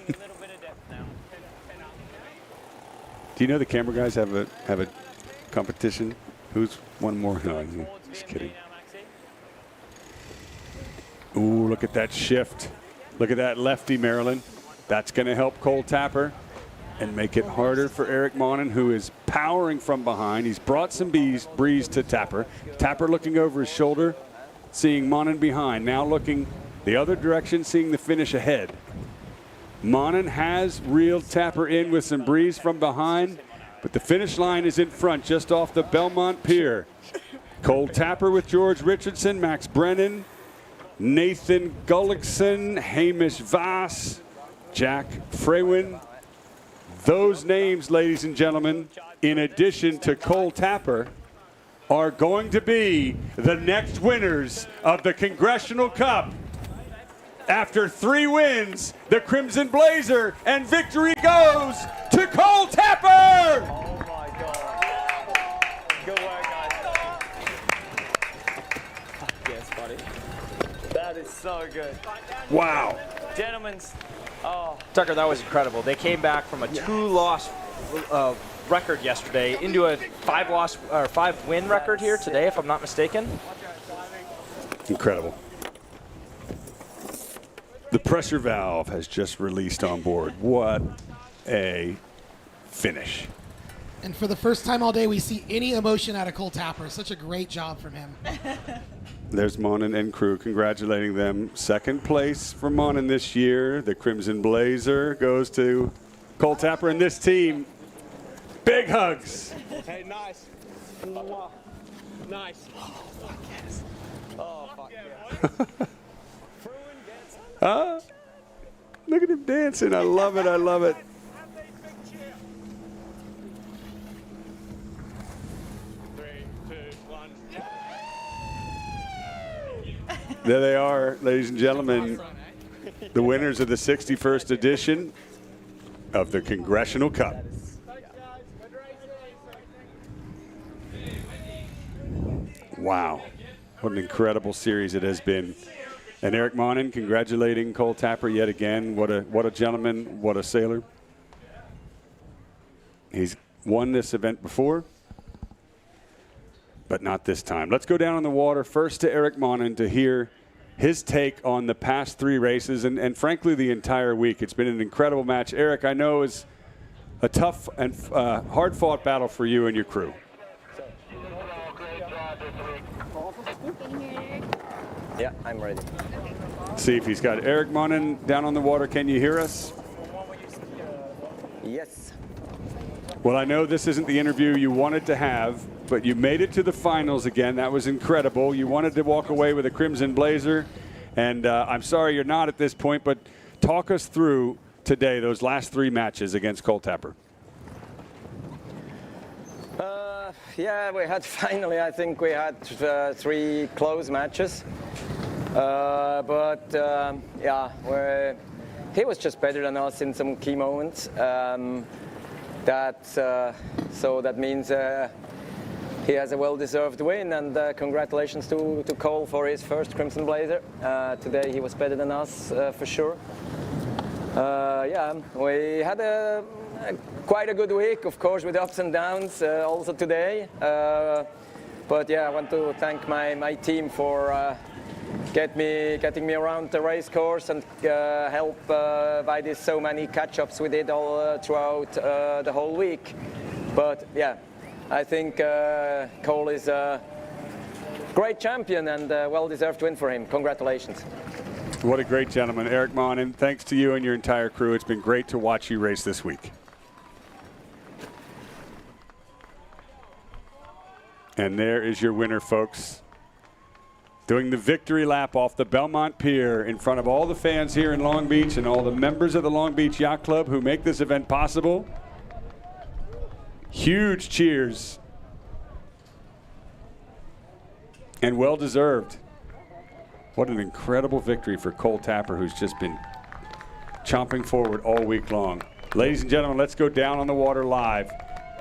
you know the camera guys have a competition? Who's one more? No, just kidding. Ooh, look at that shift. Look at that lefty, Marilyn. That's going to help Cole Tapper and make it harder for Eric Monen, who is powering from behind. He's brought some breeze to Tapper. Tapper looking over his shoulder, seeing Monen behind. Now looking the other direction, seeing the finish ahead. Monen has reeled Tapper in with some breeze from behind, but the finish line is in front, just off the Belmont Pier. Cole Tapper with George Richardson, Max Brennan, Nathan Gullickson, Hamish Voss, Jack Freywin. Those names, ladies and gentlemen, in addition to Cole Tapper, are going to be the next winners of the Congressional Cup. After 3 wins, the Crimson Blazer, and victory goes to Cole Tapper! Oh my God. Good work, guys. buddy. That is so good. Wow. Gentlemen's. Oh. Tucker, that was incredible. They came back from a 2-loss record yesterday into a 5-win record here today, if I'm not mistaken. Incredible. The pressure valve has just released on board. What a finish. And for the first time all day, we see any emotion out of Cole Tapper. Such a great job from him. There's Monin and crew congratulating them. Second place for Monin this year. The Crimson Blazer goes to Cole Tapper and this team. Big hugs. Hey, nice. Nice. Oh, fuck yes. Oh, fuck yes. Look at him dancing. I love it. I love it. There they are, ladies and gentlemen, the winners of the 61st edition of the Congressional Cup. Wow, what an incredible series it has been. And Eric Monin congratulating Cole Tapper yet again. What a gentleman, what a sailor. He's won this event before, but not this time. Let's go down on the water first to Eric Monin to hear his take on the past 3 races and frankly the entire week. It's been an incredible match. Eric, I know is a tough and hard-fought battle for you and your crew. Yeah, I'm ready. See if he's got Eric Monin down on the water. Can you hear us? Yes. Well, I know this isn't the interview you wanted to have, but you made it to the finals again. That was incredible. You wanted to walk away with a Crimson Blazer, and I'm sorry you're not at this point, but talk us through today, those last 3 matches against Cole Tapper. Yeah, we had finally, I think we had 3 close matches. Yeah, he was just better than us in some key moments. So that means he has a well-deserved win, and congratulations to Cole for his first Crimson Blazer. Today he was better than us for sure. Yeah, we had quite a good week, of course, with ups and downs also today. But yeah, I want to thank my team for getting me around the race course and help by this so many catch-ups we did all throughout the whole week. But yeah, I think Cole is a great champion and well-deserved win for him. Congratulations. What a great gentleman, Eric Monin. Thanks to you and your entire crew. It's been great to watch you race this week. And there is your winner, folks. Doing the victory lap off the Belmont Pier in front of all the fans here in Long Beach and all the members of the Long Beach Yacht Club who make this event possible. Huge cheers. And well-deserved. What an incredible victory for Cole Tapper, who's just been chomping forward all week long. Ladies and gentlemen, let's go down on the water live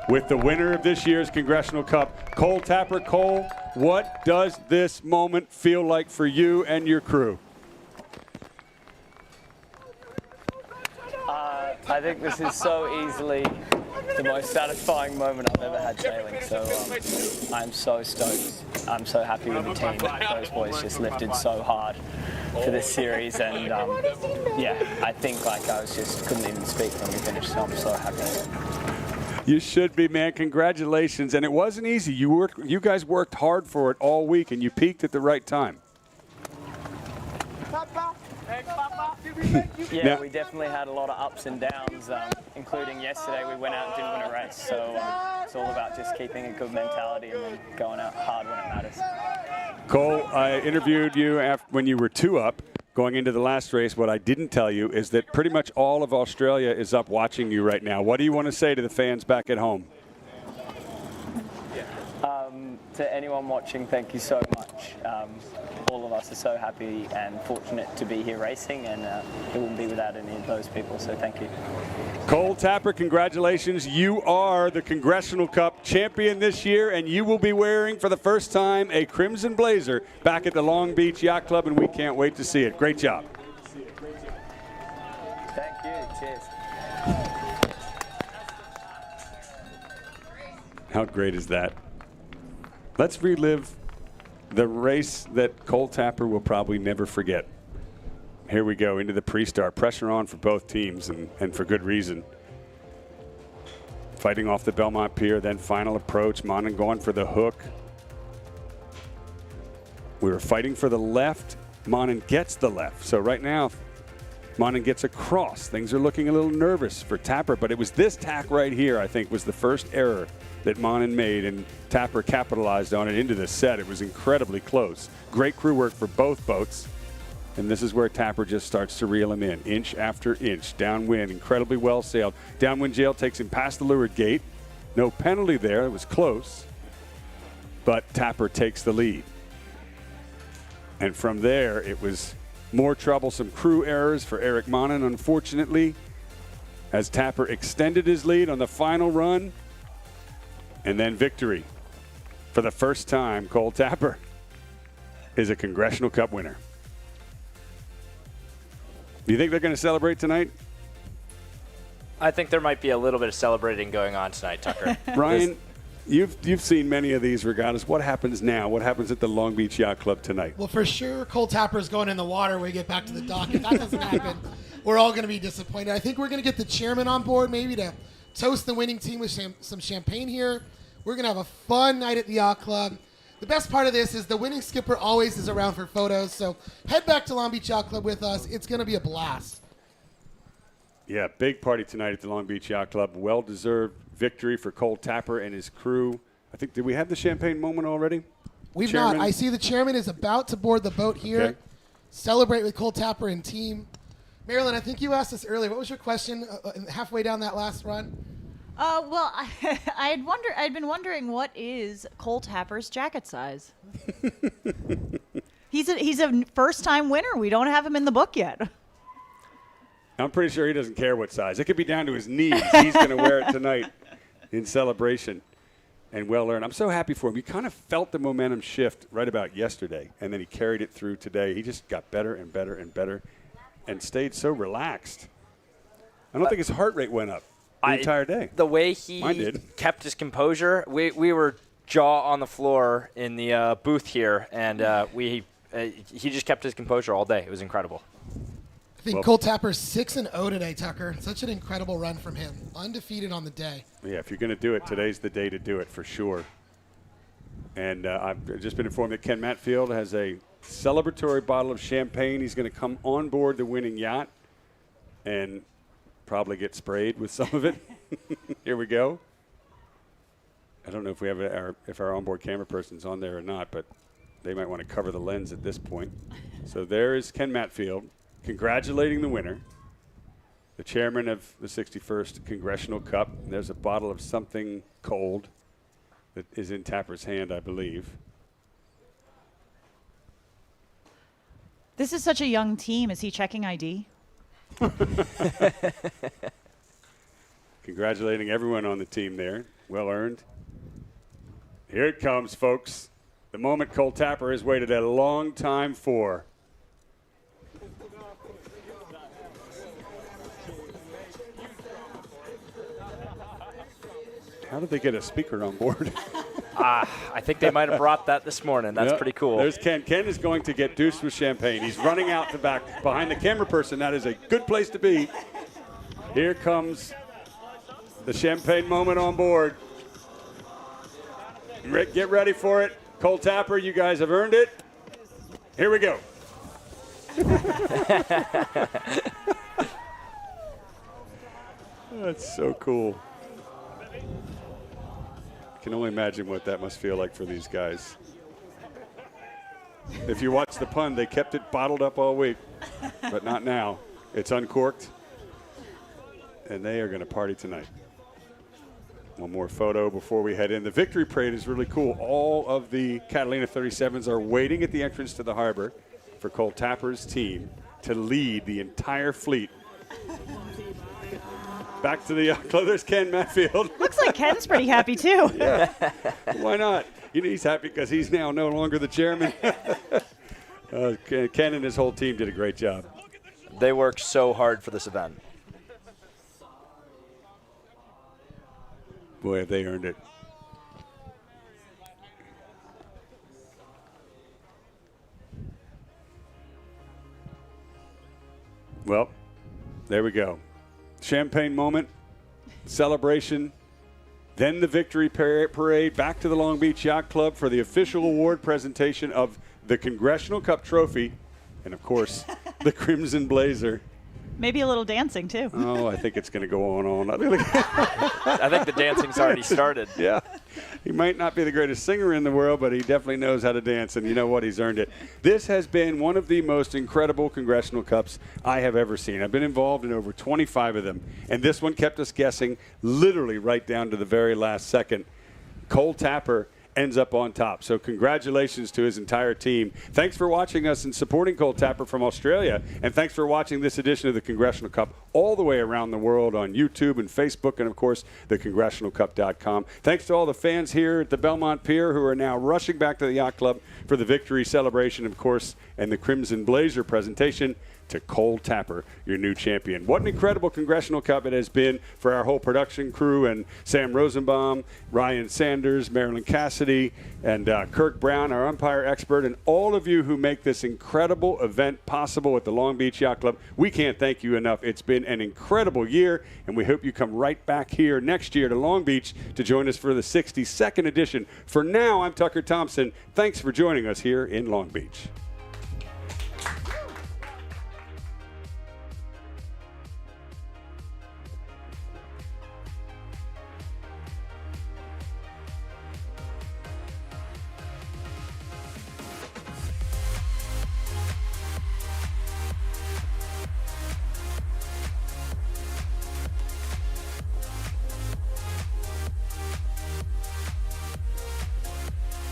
with the winner of this year's Congressional Cup, Cole Tapper. Cole, what does this moment feel like for you and your crew? I think this is so easily the most satisfying moment I've ever had sailing. So I'm so stoked. I'm so happy with the team. Those boys just lifted so hard for this series, and yeah, I think I couldn't even speak when we finished. So I'm so happy. You should be, man. Congratulations. And it wasn't easy. You guys worked hard for it all week, and you peaked at the right time. Yeah, we definitely had a lot of ups and downs, including yesterday we went out and didn't win a race. So it's all about just keeping a good mentality and then going out hard when it matters. Cole, I interviewed you when you were 2 up going into the last race. What I didn't tell you is that pretty much all of Australia is up watching you right now. What do you want to say to the fans back at home? To anyone watching, thank you so much. All of us are so happy and fortunate to be here racing, and it wouldn't be without any of those people, so thank you. Cole Tapper, congratulations. You are the Congressional Cup champion this year, and you will be wearing for the first time a crimson blazer back at the Long Beach Yacht Club, and we can't wait to see it. Great job. Thank you. Cheers. How great is that? Let's relive the race that Cole Tapper will probably never forget. Here we go into the pre-start. Pressure on for both teams, and for good reason. Fighting off the Belmont Pier, then final approach. Monin going for the hook. We were fighting for the left. Monin gets the left. So right now, Monin gets across. Things are looking a little nervous for Tapper, but it was this tack right here, I think, was the first error that Monin made, and Tapper capitalized on it into the set. It was incredibly close. Great crew work for both boats. And this is where Tapper just starts to reel him in, inch after inch. Downwind, incredibly well sailed. Downwind Jail takes him past the leeward gate. No penalty there, it was close. But Tapper takes the lead. And from there, it was more troublesome crew errors for Eric Monin, unfortunately, as Tapper extended his lead on the final run. And then victory. For the first time, Cole Tapper is a Congressional Cup winner. Do you think they're going to celebrate tonight? I think there might be a little bit of celebrating going on tonight, Tucker. Ryan, you've seen many of these regattas. What happens now? What happens at the Long Beach Yacht Club tonight? Well, for sure, Cole Tapper's going in the water when we get back to the dock. If that doesn't happen, we're all going to be disappointed. I think we're going to get the chairman on board maybe to toast the winning team with some champagne here. We're going to have a fun night at the Yacht Club. The best part of this is the winning skipper always is around for photos, so head back to Long Beach Yacht Club with us. It's going to be a blast. Yeah, big party tonight at the Long Beach Yacht Club. Well-deserved victory for Cole Tapper and his crew. I think, did we have the champagne moment already? We've Chairman? not. I see the chairman is about to board the boat here. Okay. Celebrate with Cole Tapper and team. Marilyn, I think you asked us earlier. What was your question halfway down that last run? Well, I'd been wondering, what is Cole Tapper's jacket size? He's a first-time winner. We don't have him in the book yet. I'm pretty sure he doesn't care what size. It could be down to his knees. He's going to wear it tonight in celebration. And well earned. I'm so happy for him. You kind of felt the momentum shift right about yesterday, and then he carried it through today. He just got better and better and better and stayed so relaxed. I don't think his heart rate went up the entire day. The way he kept his composure, we were jaw on the floor in the booth here, and he just kept his composure all day. It was incredible. I think Cole Tapper's 6-0 today, Tucker. Such an incredible run from him. Undefeated on the day. Yeah, if you're going to do it, today's the day to do it for sure. And I've just been informed that Ken Matfield has a celebratory bottle of champagne. He's going to come on board the winning yacht and probably get sprayed with some of it. Here we go. I don't know if we have our onboard camera person's on there or not, but they might want to cover the lens at this point. So there is Ken Matfield congratulating the winner, the chairman of the 61st Congressional Cup. And there's a bottle of something cold that is in Tapper's hand, I believe. This is such a young team. Is he checking ID? Congratulating everyone on the team there. Well earned. Here it comes, folks. The moment Cole Tapper has waited a long time for. How did they get a speaker on board? I think they might have brought that this morning. That's pretty cool. There's Ken. Ken is going to get deuced with champagne. He's running out the back behind the camera person. That is a good place to be. Here comes the champagne moment on board. Get ready for it. Cole Tapper, you guys have earned it. Here we go. That's so cool. I can only imagine what that must feel like for these guys. If you watch the pun, they kept it bottled up all week, but not now. It's uncorked, and they are going to party tonight. One more photo before we head in. The victory parade is really cool. All of the Catalina 37s are waiting at the entrance to the harbor for Cole Tapper's team to lead the entire fleet. Back to the yacht club. There's Ken Matfield. Looks like Ken's pretty happy too. Yeah. Why not? He's happy because he's now no longer the chairman. Ken and his whole team did a great job. They worked so hard for this event. Boy, have they earned it. Well, there we go. Champagne moment, celebration, then the victory parade, back to the Long Beach Yacht Club for the official award presentation of the Congressional Cup trophy, and of course, the Crimson Blazer. Maybe a little dancing too. Oh, I think it's going to go on. I think the dancing's already started. Yeah. He might not be the greatest singer in the world, but he definitely knows how to dance, and you know what? He's earned it. This has been one of the most incredible Congressional Cups I have ever seen. I've been involved in over 25 of them, and this one kept us guessing literally right down to the very last second. Cole Tapper ends up on top. So congratulations to his entire team. Thanks for watching us and supporting Cole Tapper from Australia. And thanks for watching this edition of the Congressional Cup all the way around the world on YouTube and Facebook and, of course, thecongressionalcup.com. Thanks to all the fans here at the Belmont Pier who are now rushing back to the Yacht Club for the victory celebration, of course, and the Crimson Blazer presentation to Cole Tapper, your new champion. What an incredible Congressional Cup it has been for our whole production crew and Sam Rosenbaum, Ryan Sanders, Marilyn Cassidy, and Kirk Brown, our umpire expert, and all of you who make this incredible event possible at the Long Beach Yacht Club. We can't thank you enough. It's been an incredible year, and we hope you come right back here next year to Long Beach to join us for the 62nd edition. For now, I'm Tucker Thompson. Thanks for joining us here in Long Beach.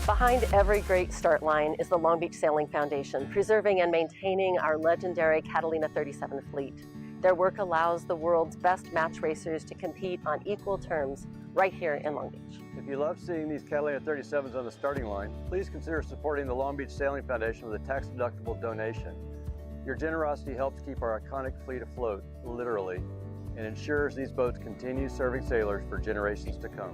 Behind every great start line is the Long Beach Sailing Foundation, preserving and maintaining our legendary Catalina 37 fleet. Their work allows the world's best match racers to compete on equal terms right here in Long Beach. If you love seeing these Catalina 37s on the starting line, please consider supporting the Long Beach Sailing Foundation with a tax-deductible donation. Your generosity helps keep our iconic fleet afloat, literally, and ensures these boats continue serving sailors for generations to come.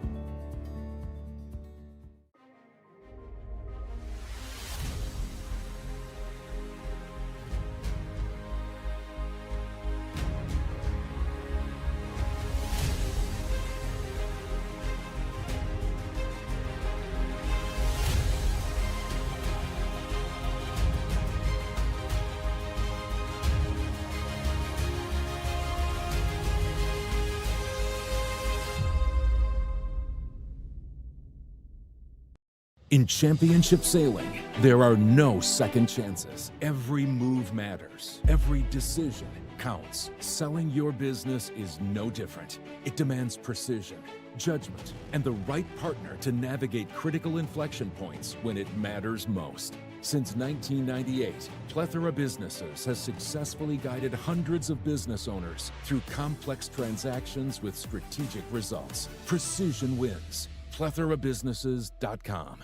In championship sailing, there are no second chances. Every move matters. Every decision counts. Selling your business is no different. It demands precision, judgment, and the right partner to navigate critical inflection points when it matters most. Since 1998, Plethora Businesses has successfully guided hundreds of business owners through complex transactions with strategic results. Precision wins. PlethораBusinesses.com.